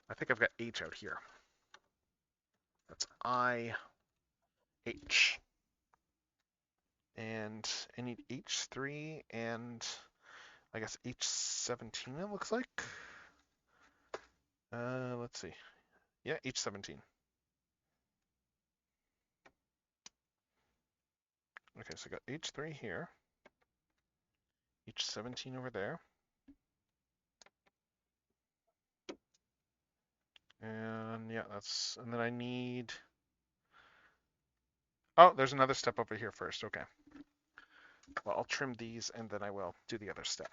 I think I've got H out here. That's I, H. And I need H3 and I guess H17 it looks like. Let's see. Yeah, H17. Okay, so I got H3 here. H17 over there. And yeah, and then I need, oh, there's another step over here first. Okay. Well, I'll trim these and then I will do the other step.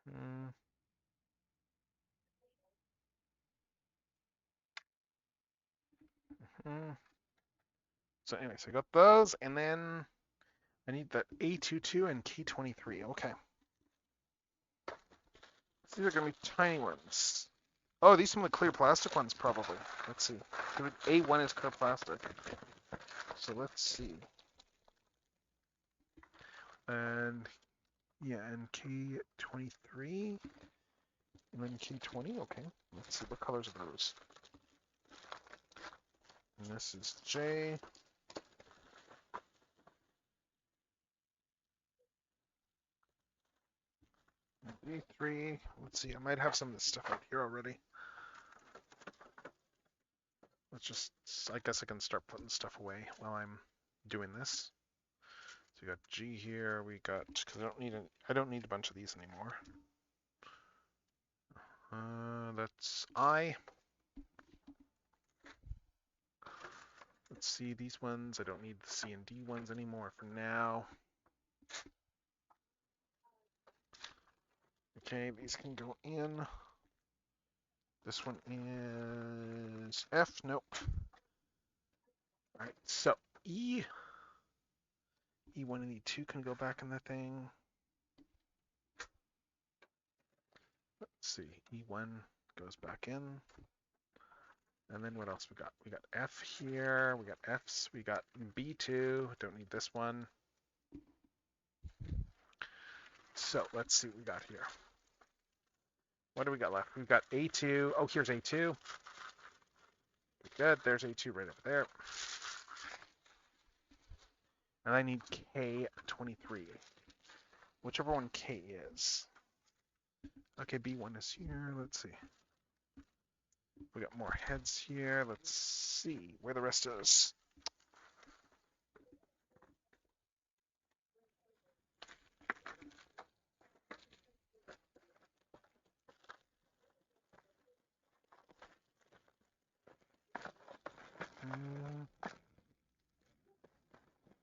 Mm. Mm. So anyways, I got those, and then I need that A22 and K23. Okay. So these are going to be tiny ones. Oh, these are some of the clear plastic ones, probably. Let's see. A1 is clear plastic. So let's see. And yeah, and K23. And then K20. Okay. Let's see. What colors are those? And this is J. A3. Let's see. I might have some of this stuff out here already. Let's just, I guess I can start putting stuff away while I'm doing this. So we got G here, we got, because I don't need a bunch of these anymore. That's I. Let's see, these ones, I don't need the C and D ones anymore for now. Okay, these can go in. This one is F, nope. All right, so E. E1 and E2 can go back in the thing. Let's see, E1 goes back in. And then what else we got? We got F here, we got Fs, we got B2, don't need this one. So let's see what we got here. What do we got left? We've got A2. Oh, here's A2. Good, there's A2 right over there. And I need K23. Whichever one K is. Okay, B1 is here. Let's see. We got more heads here. Let's see where the rest is.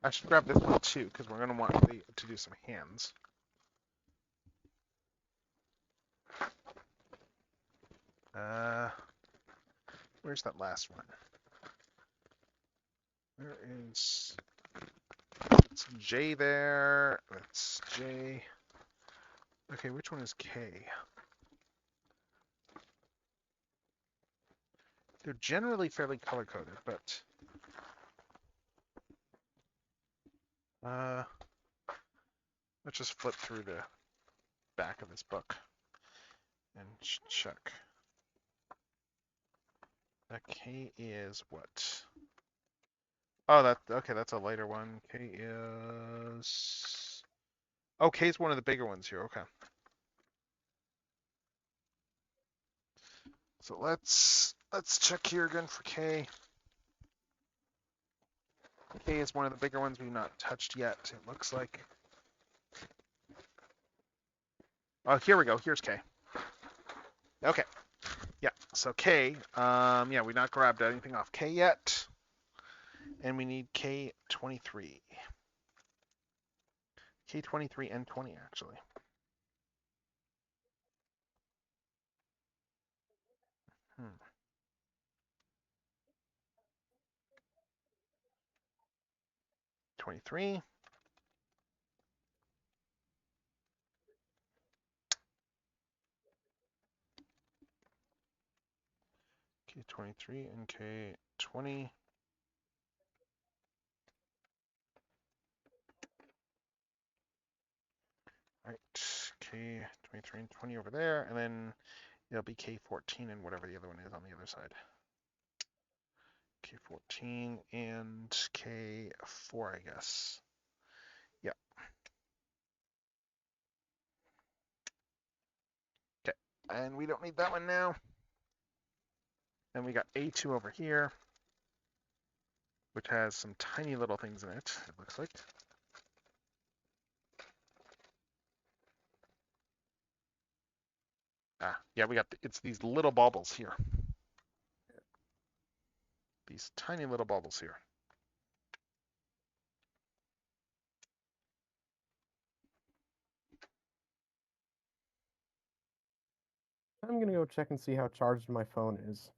I should grab this one too, because we're going to want to do some hands. Where's that last one? There is... It's J there. That's J. Okay, which one is K? They're generally fairly color-coded, but... let's just flip through the back of this book and check. That K is what? Oh, okay, that's a lighter one. K is... Oh, K is one of the bigger ones here, okay. So let's check here again for K. K is one of the bigger ones we've not touched yet, it looks like. Oh, here we go. Here's K. Okay. Yeah, so K, yeah, we've not grabbed anything off K yet. And we need K23. K23 and 20, actually. Hmm. K23. K23 and K20. All right, K23 and 20 over there, and then it'll be K14 and whatever the other one is on the other side. K14 and K4, I guess. Yeah. Okay, and we don't need that one now. Then we got A2 over here, which has some tiny little things in it, it looks like. Yeah, we got, it's these little baubles here. These tiny little baubles here. I'm gonna go check and see how charged my phone is.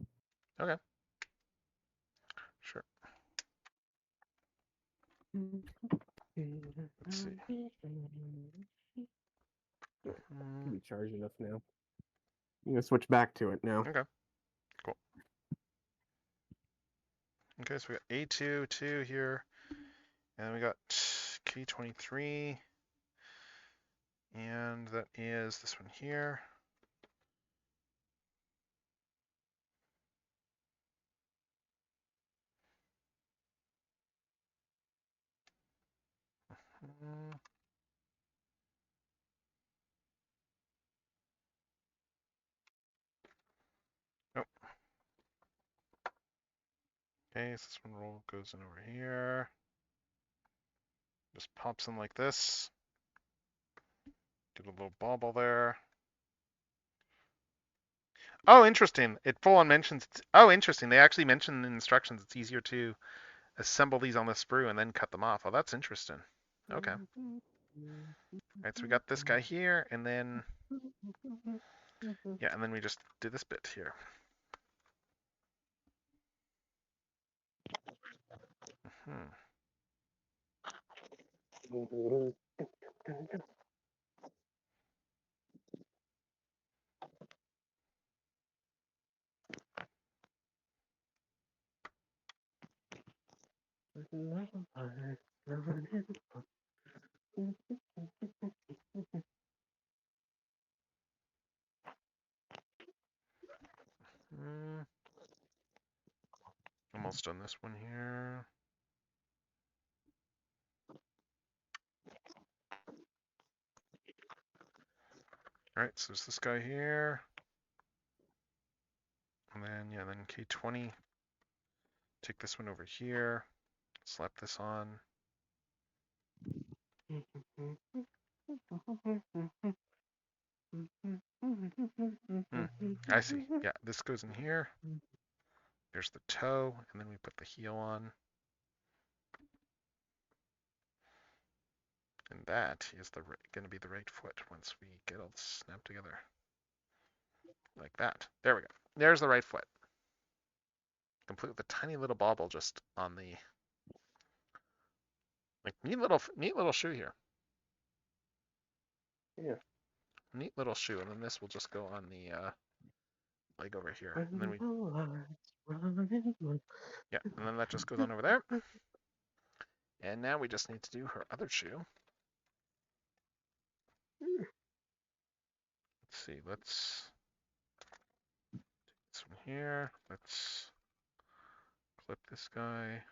Okay. Sure. Let's see. Can be charged enough now. I'm gonna switch back to it now. Okay. Cool. Okay, so we got A2, 2 here, and we got K23, and that is this one here. Nope. Okay, so this one roll goes in over here. Just pops in like this. Get a little bauble there. Oh, interesting. It full on mentions. Oh, interesting. They actually mention in the instructions it's easier to assemble these on the sprue and then cut them off. Oh, that's interesting. Okay. All right, so we got this guy here, and then yeah, and then we just do this bit here. Hmm. Almost done this one here. All right, so there's this guy here. And then, yeah, then K20. Take this one over here. Slap this on. I see. Yeah, this goes in here. There's the toe, and then we put the heel on. And that is going to be the right foot once we get all this snapped together. Like that. There we go. There's the right foot. Complete with a tiny little bauble just on the, like, neat little shoe here. Yeah. Neat little shoe, and then this will just go on the leg over here. And then we, yeah, and then that just goes on over there. And now we just need to do her other shoe. Let's see, let's take this one here. Let's clip this guy.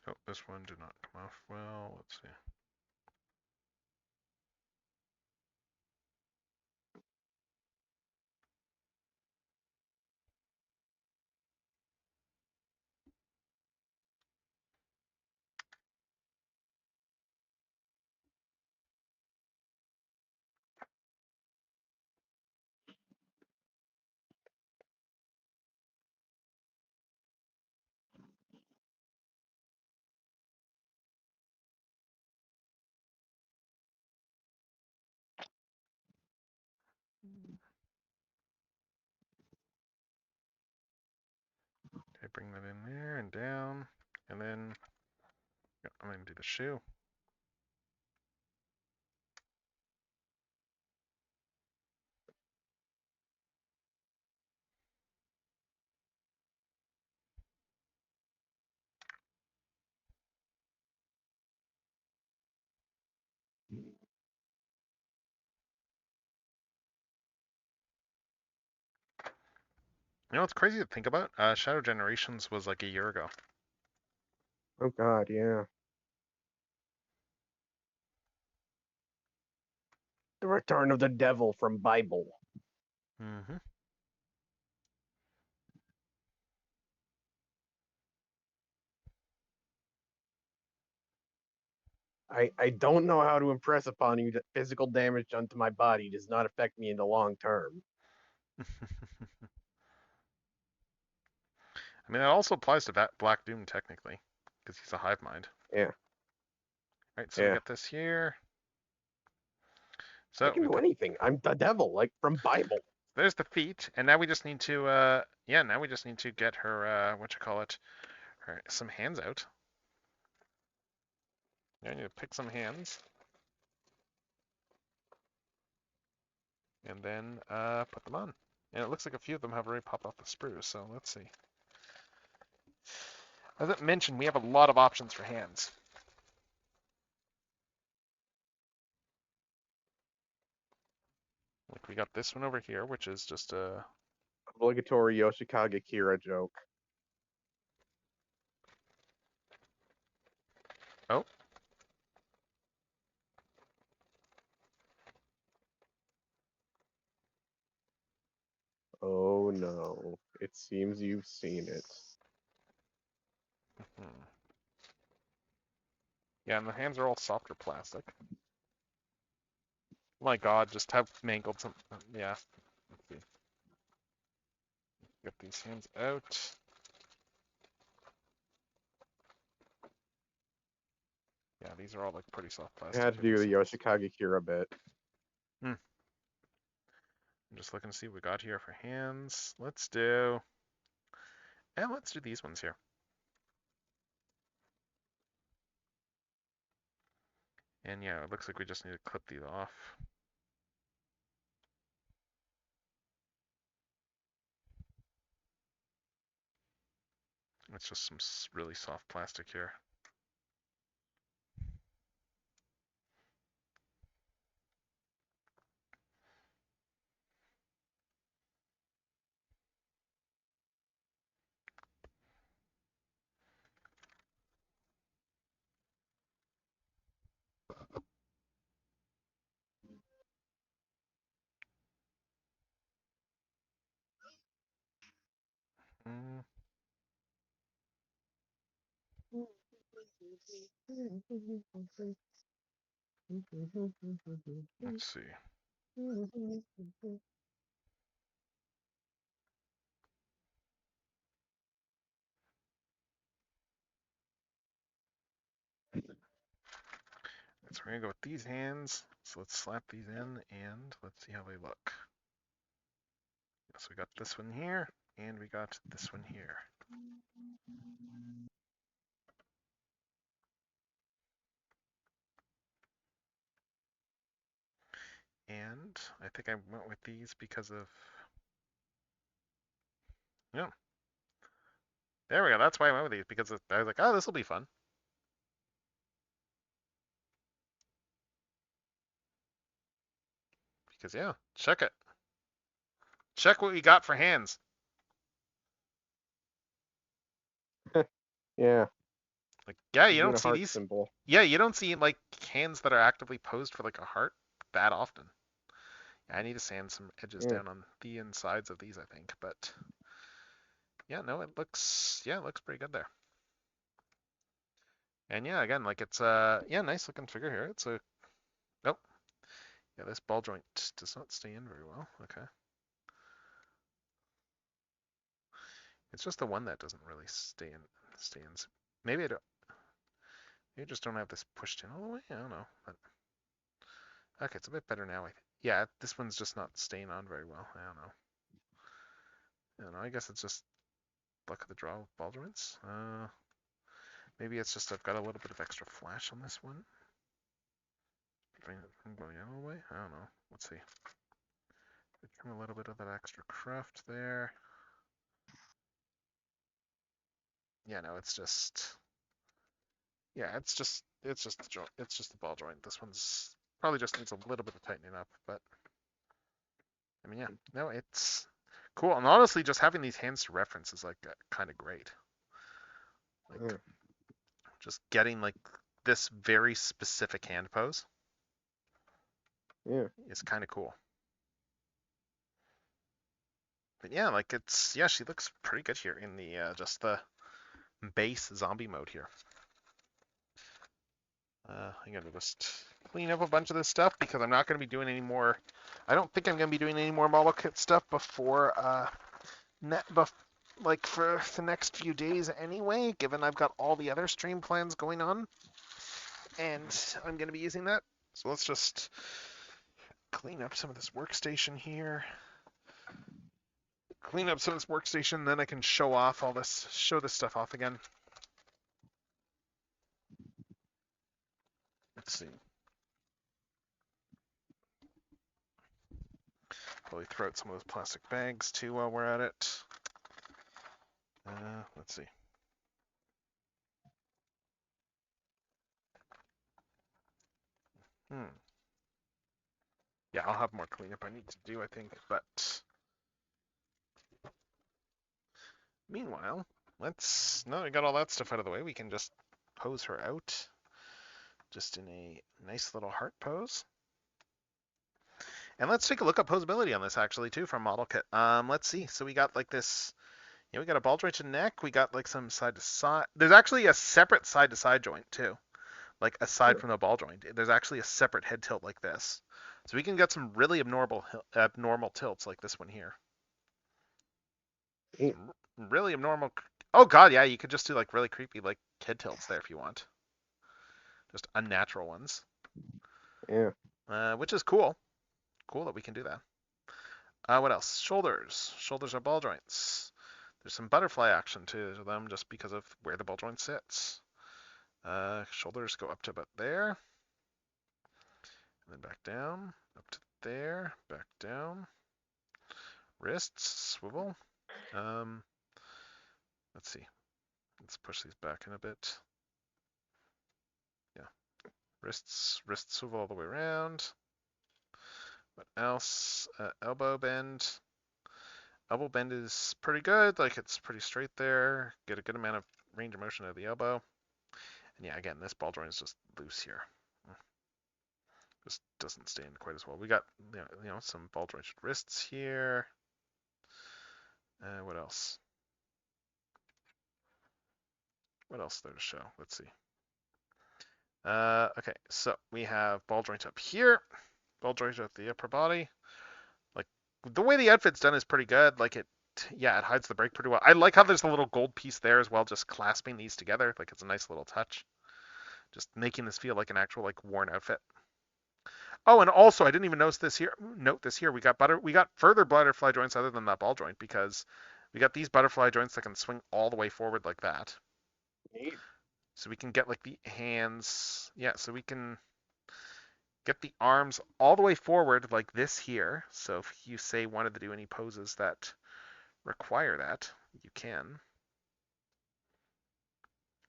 Oh, this one did not come off well. Let's see. Okay, bring that in there and down. And then yeah, I'm going to do the shoe. You know, it's crazy to think about. Shadow Generations was like a year ago. Oh God, yeah. The Return of the Devil from Bible. Mm-hmm. I don't know how to impress upon you that physical damage done to my body does not affect me in the long term. I mean, it also applies to Black Doom technically, because he's a hive mind. Yeah, Right, so we yeah. got this here. I So can we do put, anything. I'm the devil, like from Bible. there's the feet, and now we just need to, now we just need to get her, her some hands out. Yeah, I need to pick some hands, and then put them on. And it looks like a few of them have already popped off the sprue, so let's see. As I mentioned, we have a lot of options for hands. Like we got this one over here, which is just a Obligatory Yoshikage Kira joke. oh, Oh no. It seems you've seen it. hmm. Yeah, and the hands are all softer plastic. My God, just have mangled some. Yeah, let's see. Get these hands out. Yeah, these are all like pretty soft I plastic. had to do the Yoshikage Kira bit. I'm just looking to see what we got here for hands. Let's do these ones here. And yeah, it looks like we just need to clip these off. It's just some really soft plastic here. Mm, let's see. So we're gonna go with these hands. So let's slap these in and let's see how they look. So we got this one here and we got this one here. And I think I went with these because of, yeah, there we go. That's why I went with these because I was like, oh, this will be fun. Because yeah, check it. Check what we got for hands. Yeah, Like, yeah, you doing don't a see heart these. symbol. Yeah, you don't see like hands that are actively posed for like a heart that often. I need to sand some edges Yeah. down on the insides of these, I think. But yeah, no, it looks pretty good there. And yeah, again, like it's yeah, nice looking figure here. It's a nope. Yeah, this ball joint does not stay in very well. Okay. It's just the one that doesn't really stay in. Maybe I don't. Maybe I just don't have this pushed in all the way. I don't know. But okay, it's a bit better now. Yeah, this one's just not staying on very well. I don't know. I don't know. I guess it's just luck of the draw with ball joints. Maybe it's just I've got a little bit of extra flash on this one. Bring it from going all the way. I don't know. Let's see. Trim a little bit of that extra craft there. Yeah, no, it's just. Yeah, it's just the joint. It's just the ball joint. This one's probably just needs a little bit of tightening up, but I mean, yeah, no, it's cool. And honestly, just having these hands to reference is like kind of great. Like just getting like this very specific hand pose. Yeah. Is kind of cool. But yeah, like yeah, she looks pretty good here in the just the base zombie mode here. I'm gonna just clean up a bunch of this stuff because I'm not gonna be doing any more. I don't think I'm gonna be doing any more model kit stuff before like for the next few days anyway, given I've got all the other stream plans going on, and I'm gonna be using that. So let's just clean up some of this workstation here. Clean up some of this workstation, then I can show this stuff off again. Let's see. Probably throw out some of those plastic bags too while we're at it. Let's see. Yeah, I'll have more cleanup I need to do, I think, but meanwhile, now that we got all that stuff out of the way, we can just pose her out just in a nice little heart pose. And let's take a look at posability on this actually too from model kit. Let's see. So we got like this, we got a ball jointed neck. We got like some side to side. There's actually a separate side to side joint too. Like aside from the ball joint, there's actually a separate head tilt like this. So we can get some really abnormal tilts like this one here. Some really abnormal. Oh god, yeah, you could just do like really creepy like head tilts there if you want. Just unnatural ones. Yeah. Which is cool. Cool that we can do that. What else? Shoulders. Shoulders are ball joints. There's some butterfly action to them just because of where the ball joint sits. Shoulders go up to about there. And then back down. Up to there. Back down. Wrists. Swivel. Let's see. Let's push these back in a bit. Yeah. Wrists swivel all the way around. What else? Elbow bend. Elbow bend is pretty good. Like it's pretty straight there. Get a good amount of range of motion out of the elbow. And yeah, again, this ball joint is just loose here. Just doesn't stand quite as well. We got some ball jointed wrists here. What else? What else there to show? Let's see. Okay, so we have ball joint up here. Ball joint at the upper body. Like the way the outfit's done is pretty good. Like it hides the break pretty well. I like how there's a little gold piece there as well, just clasping these together. Like it's a nice little touch. Just making this feel like an actual like worn outfit. Oh, and also I didn't even note this here. We got further butterfly joints other than that ball joint because we got these butterfly joints that can swing all the way forward like that. Neat. So we can get like the hands. Yeah, so we can get the arms all the way forward like this here. So if you say wanted to do any poses that require that, you can.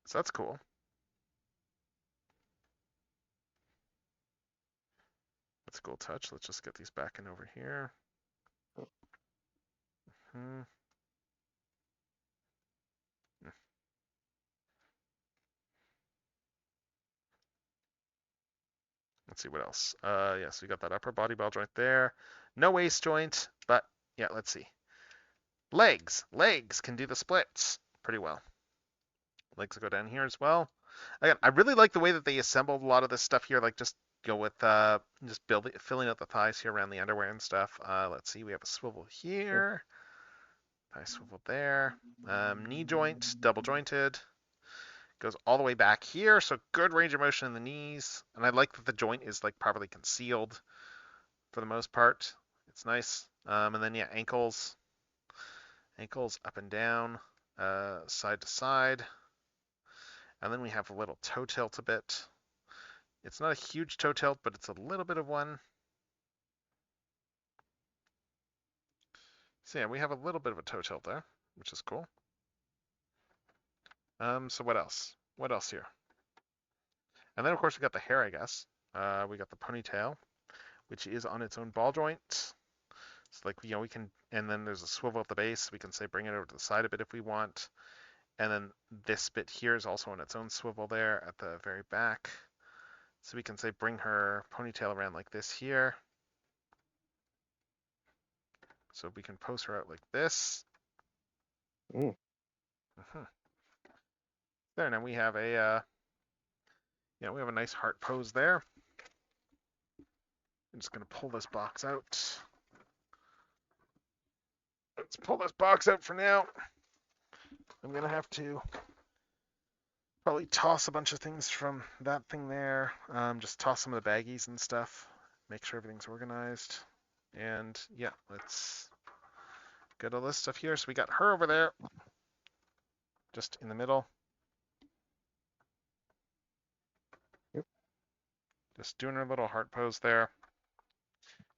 So that's cool. That's a cool touch. Let's just get these back in over here. Let's see what else. So we got that upper body ball joint there. No waist joint, but yeah, let's see. Legs can do the splits pretty well. Legs will go down here as well. Again, I really like the way that they assembled a lot of this stuff here. Like just go with just filling out the thighs here around the underwear and stuff. Let's see, we have a swivel here. Thigh swivel there. Knee joint, double jointed. Goes all the way back here, so good range of motion in the knees. And I like that the joint is like properly concealed for the most part. It's nice. And then yeah, ankles up and down, side to side. And then we have a little toe tilt a bit. It's not a huge toe tilt, but it's a little bit of one. So yeah, we have a little bit of a toe tilt there, which is cool. So what else? What else here? And then of course we got the hair, I guess. We got the ponytail, which is on its own ball joint. So like we can, and then there's a swivel at the base. We can say bring it over to the side a bit if we want. And then this bit here is also on its own swivel there at the very back. So we can say bring her ponytail around like this here. So we can pose her out like this. There, now we have a Yeah, we have a nice heart pose there. I'm just going to pull this box out. Let's pull this box out for now. I'm going to have to probably toss a bunch of things from that thing there. Just toss some of the baggies and stuff. Make sure everything's organized. And yeah, let's get all this stuff here. So we got her over there, just in the middle. Yep. Just doing her little heart pose there.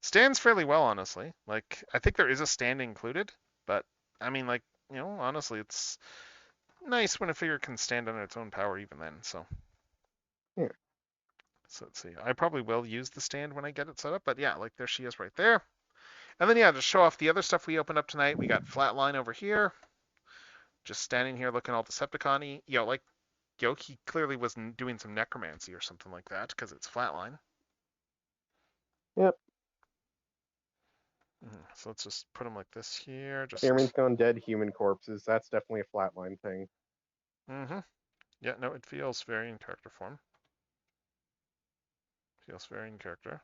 Stands fairly well, honestly. Like, I think there is a stand included, but I mean, like, you know, honestly, it's nice when a figure can stand on its own power even then. So, Yeah. So let's see. I probably will use the stand when I get it set up, but yeah, like there she is right there. And then yeah, to show off the other stuff we opened up tonight, we got Flatline over here, just standing here looking all Decepticon-y. You know, like, he clearly was doing some necromancy or something like that because it's Flatline. Yep. So let's just put him like this here. Just. Airman's gone dead human corpses. That's definitely a flatline thing. Yeah, no, it feels very in character form. Feels very in character.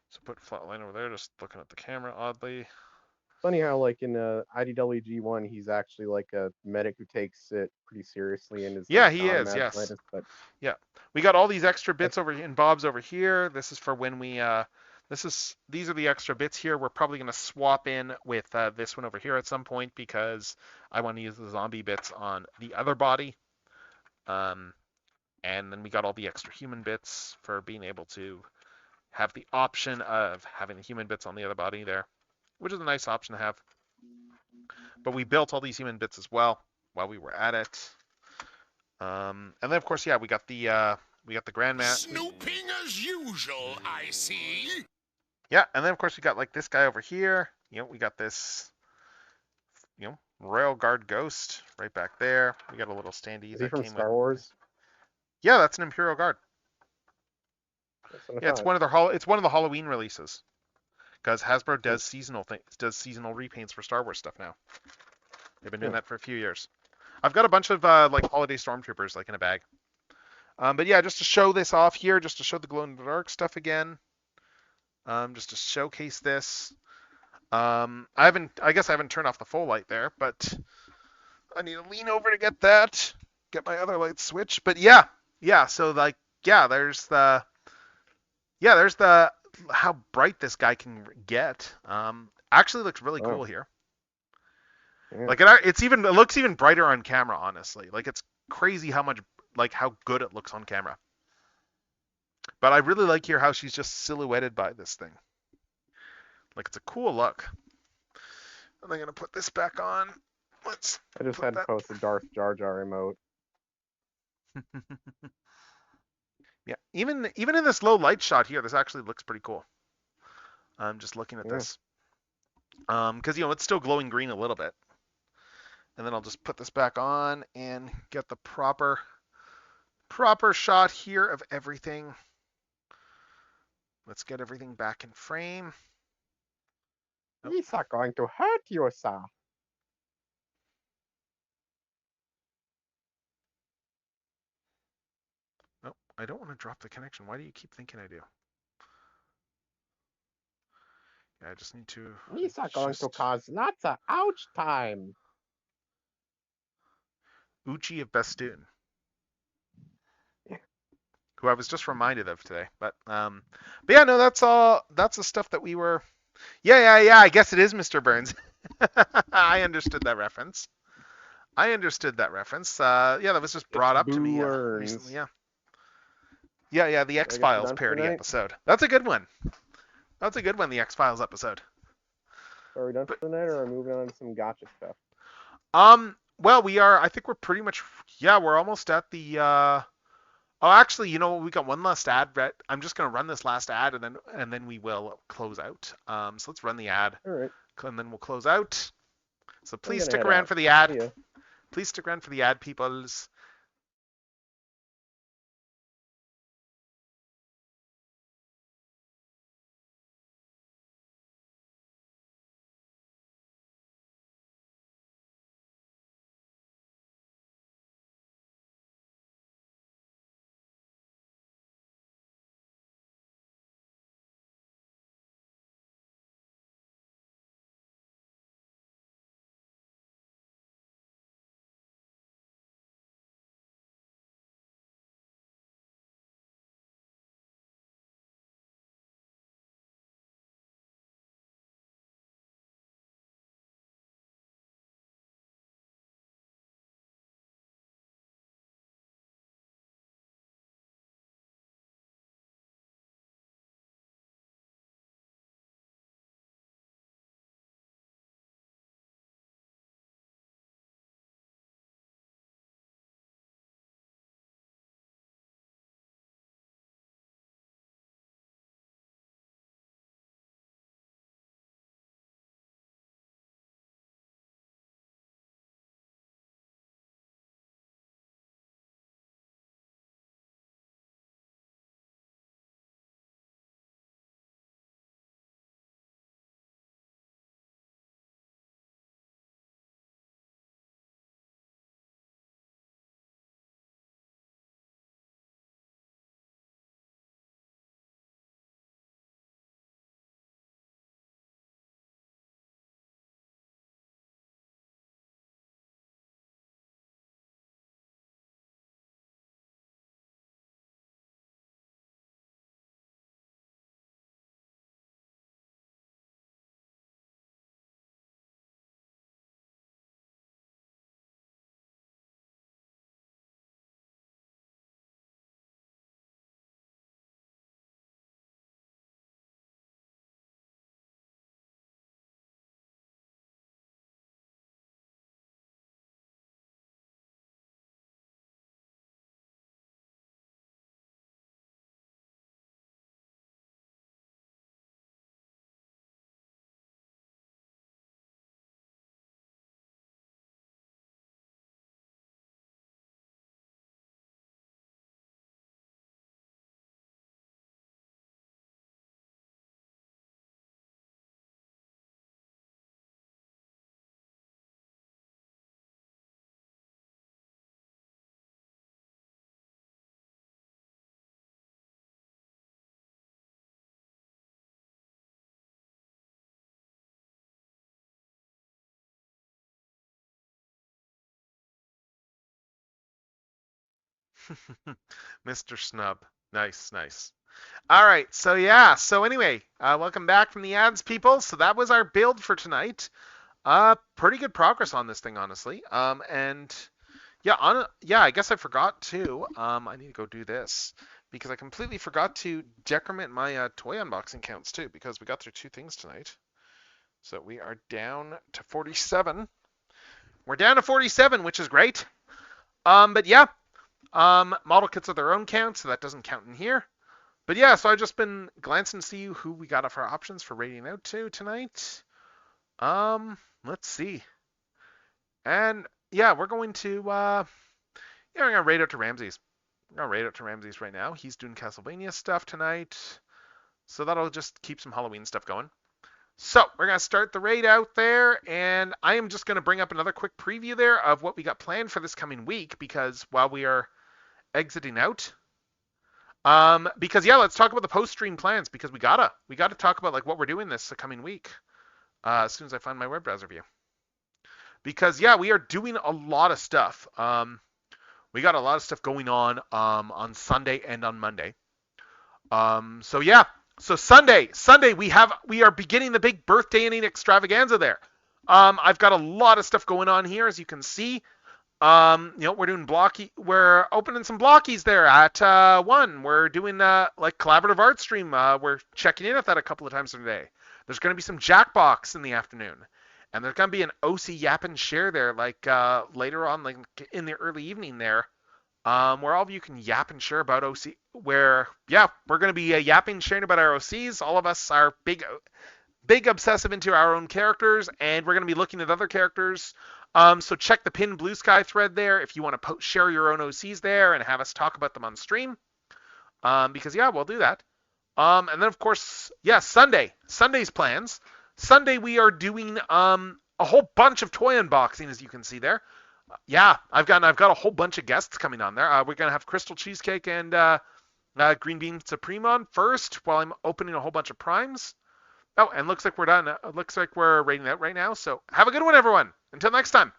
So put Flatline over there, just looking at the camera oddly. Funny how, like, in IDW G1, he's actually like a medic who takes it pretty seriously and is Yeah, like, he is. Yes. Atlantis, but yeah, we got all these extra bits over and bobs over here. This is for when we. These are the extra bits here. We're probably going to swap in with this one over here at some point because I want to use the zombie bits on the other body. And then we got all the extra human bits for being able to have the option of having the human bits on the other body there, which is a nice option to have. But we built all these human bits as well while we were at it. And then of course, yeah, we got the Grandmaster. Snooping as usual, I see. Yeah, and then of course we got like this guy over here. You know, we got this, you know, Royal Guard Ghost right back there. We got a little standee. Is he from Star Wars? Yeah, that's an Imperial Guard. Yeah, it's one of the Halloween releases. Because Hasbro does seasonal repaints for Star Wars stuff now. They've been doing that for a few years. I've got a bunch of like holiday stormtroopers like in a bag. But yeah, just to show this off here, just to show the glow in the dark stuff again. Just to showcase this. I guess I haven't turned off the full light there, but I need to lean over to get that. Get my other light switched. But yeah. So like, yeah, there's the how bright this guy can get. Actually looks really cool here. Yeah. Like it looks even brighter on camera, honestly. Like it's crazy how good it looks on camera. But I really like here how she's just silhouetted by this thing. Like it's a cool look. And I'm gonna put this back on. I just had to post the Darth Jar Jar emote. Yeah, even in this low light shot here, this actually looks pretty cool. I'm just looking at this. Because it's still glowing green a little bit. And then I'll just put this back on and get the proper shot here of everything. Let's get everything back in frame. He's not going to hurt you, sir. Oh, I don't want to drop the connection. Why do you keep thinking I do? Yeah, I just need to... He's not going to cause lots of ouch time. Uchi of Bestoon. Who I was just reminded of today. But yeah, no, that's the stuff that we were... Yeah, I guess it is Mr. Burns. I understood that reference. Yeah, that was just brought up to me recently, yeah. Yeah, the X-Files parody episode. That's a good one. The X-Files episode. Are we done for the night, or are we moving on to some gotcha stuff? Well, we are. I think we're pretty much. Yeah, we're almost at the. Oh, actually, we got one last ad. I'm just gonna run this last ad, and then we will close out. So let's run the ad. All right. And then we'll close out. So please stick around for the ad. Please stick around for the ad, peoples. Mr. Snub. Nice, nice. All right, so yeah, so anyway, welcome back from the ads, people. So that was our build for tonight. Pretty good progress on this thing, honestly. And yeah, I guess I forgot to. I need to go do this because I completely forgot to decrement my toy unboxing counts too because we got through 2 things tonight. So we are down to 47. We're down to 47, which is great. But yeah, model kits are their own count, so that doesn't count in here. But yeah, so I've just been glancing to see who we got off our options for rating out to tonight. Let's see. And yeah, we're going to we're gonna raid out to Ramses. We're gonna raid out to Ramses right now. He's doing Castlevania stuff tonight. So that'll just keep some Halloween stuff going. So we're gonna start the raid out there, and I am just gonna bring up another quick preview there of what we got planned for this coming week, because while we are exiting out, because yeah, let's talk about the post-stream plans, because we gotta talk about like what we're doing this coming week. As soon as I find my web browser view, because yeah, we are doing a lot of stuff. We got a lot of stuff going on Sunday and on Monday. So yeah, so Sunday we are beginning the big birthday inning extravaganza there. I've got a lot of stuff going on here, as you can see. We're doing we're opening some blockies there at 1. We're doing like collaborative art stream. We're checking in with that a couple of times a day. There's going to be some Jackbox in the afternoon, and there's going to be an OC Yap and Share there, like later on, like in the early evening there, where all of you can yap and share about OC. Where yeah, we're going to be yapping, sharing about our OCs. All of us are big obsessive into our own characters, and we're going to be looking at other characters. So check the pinned Blue Sky thread there if you want to share your own OCs there and have us talk about them on stream. Because yeah, we'll do that. And then of course, yeah, Sunday's plans. Sunday we are doing a whole bunch of toy unboxing, as you can see there. Yeah, I've got a whole bunch of guests coming on there. We're gonna have Crystal Cheesecake and Green Bean Supreme on first, while I'm opening a whole bunch of primes. Oh, and looks like we're done. Looks like we're rating out right now. So have a good one, everyone. Until next time.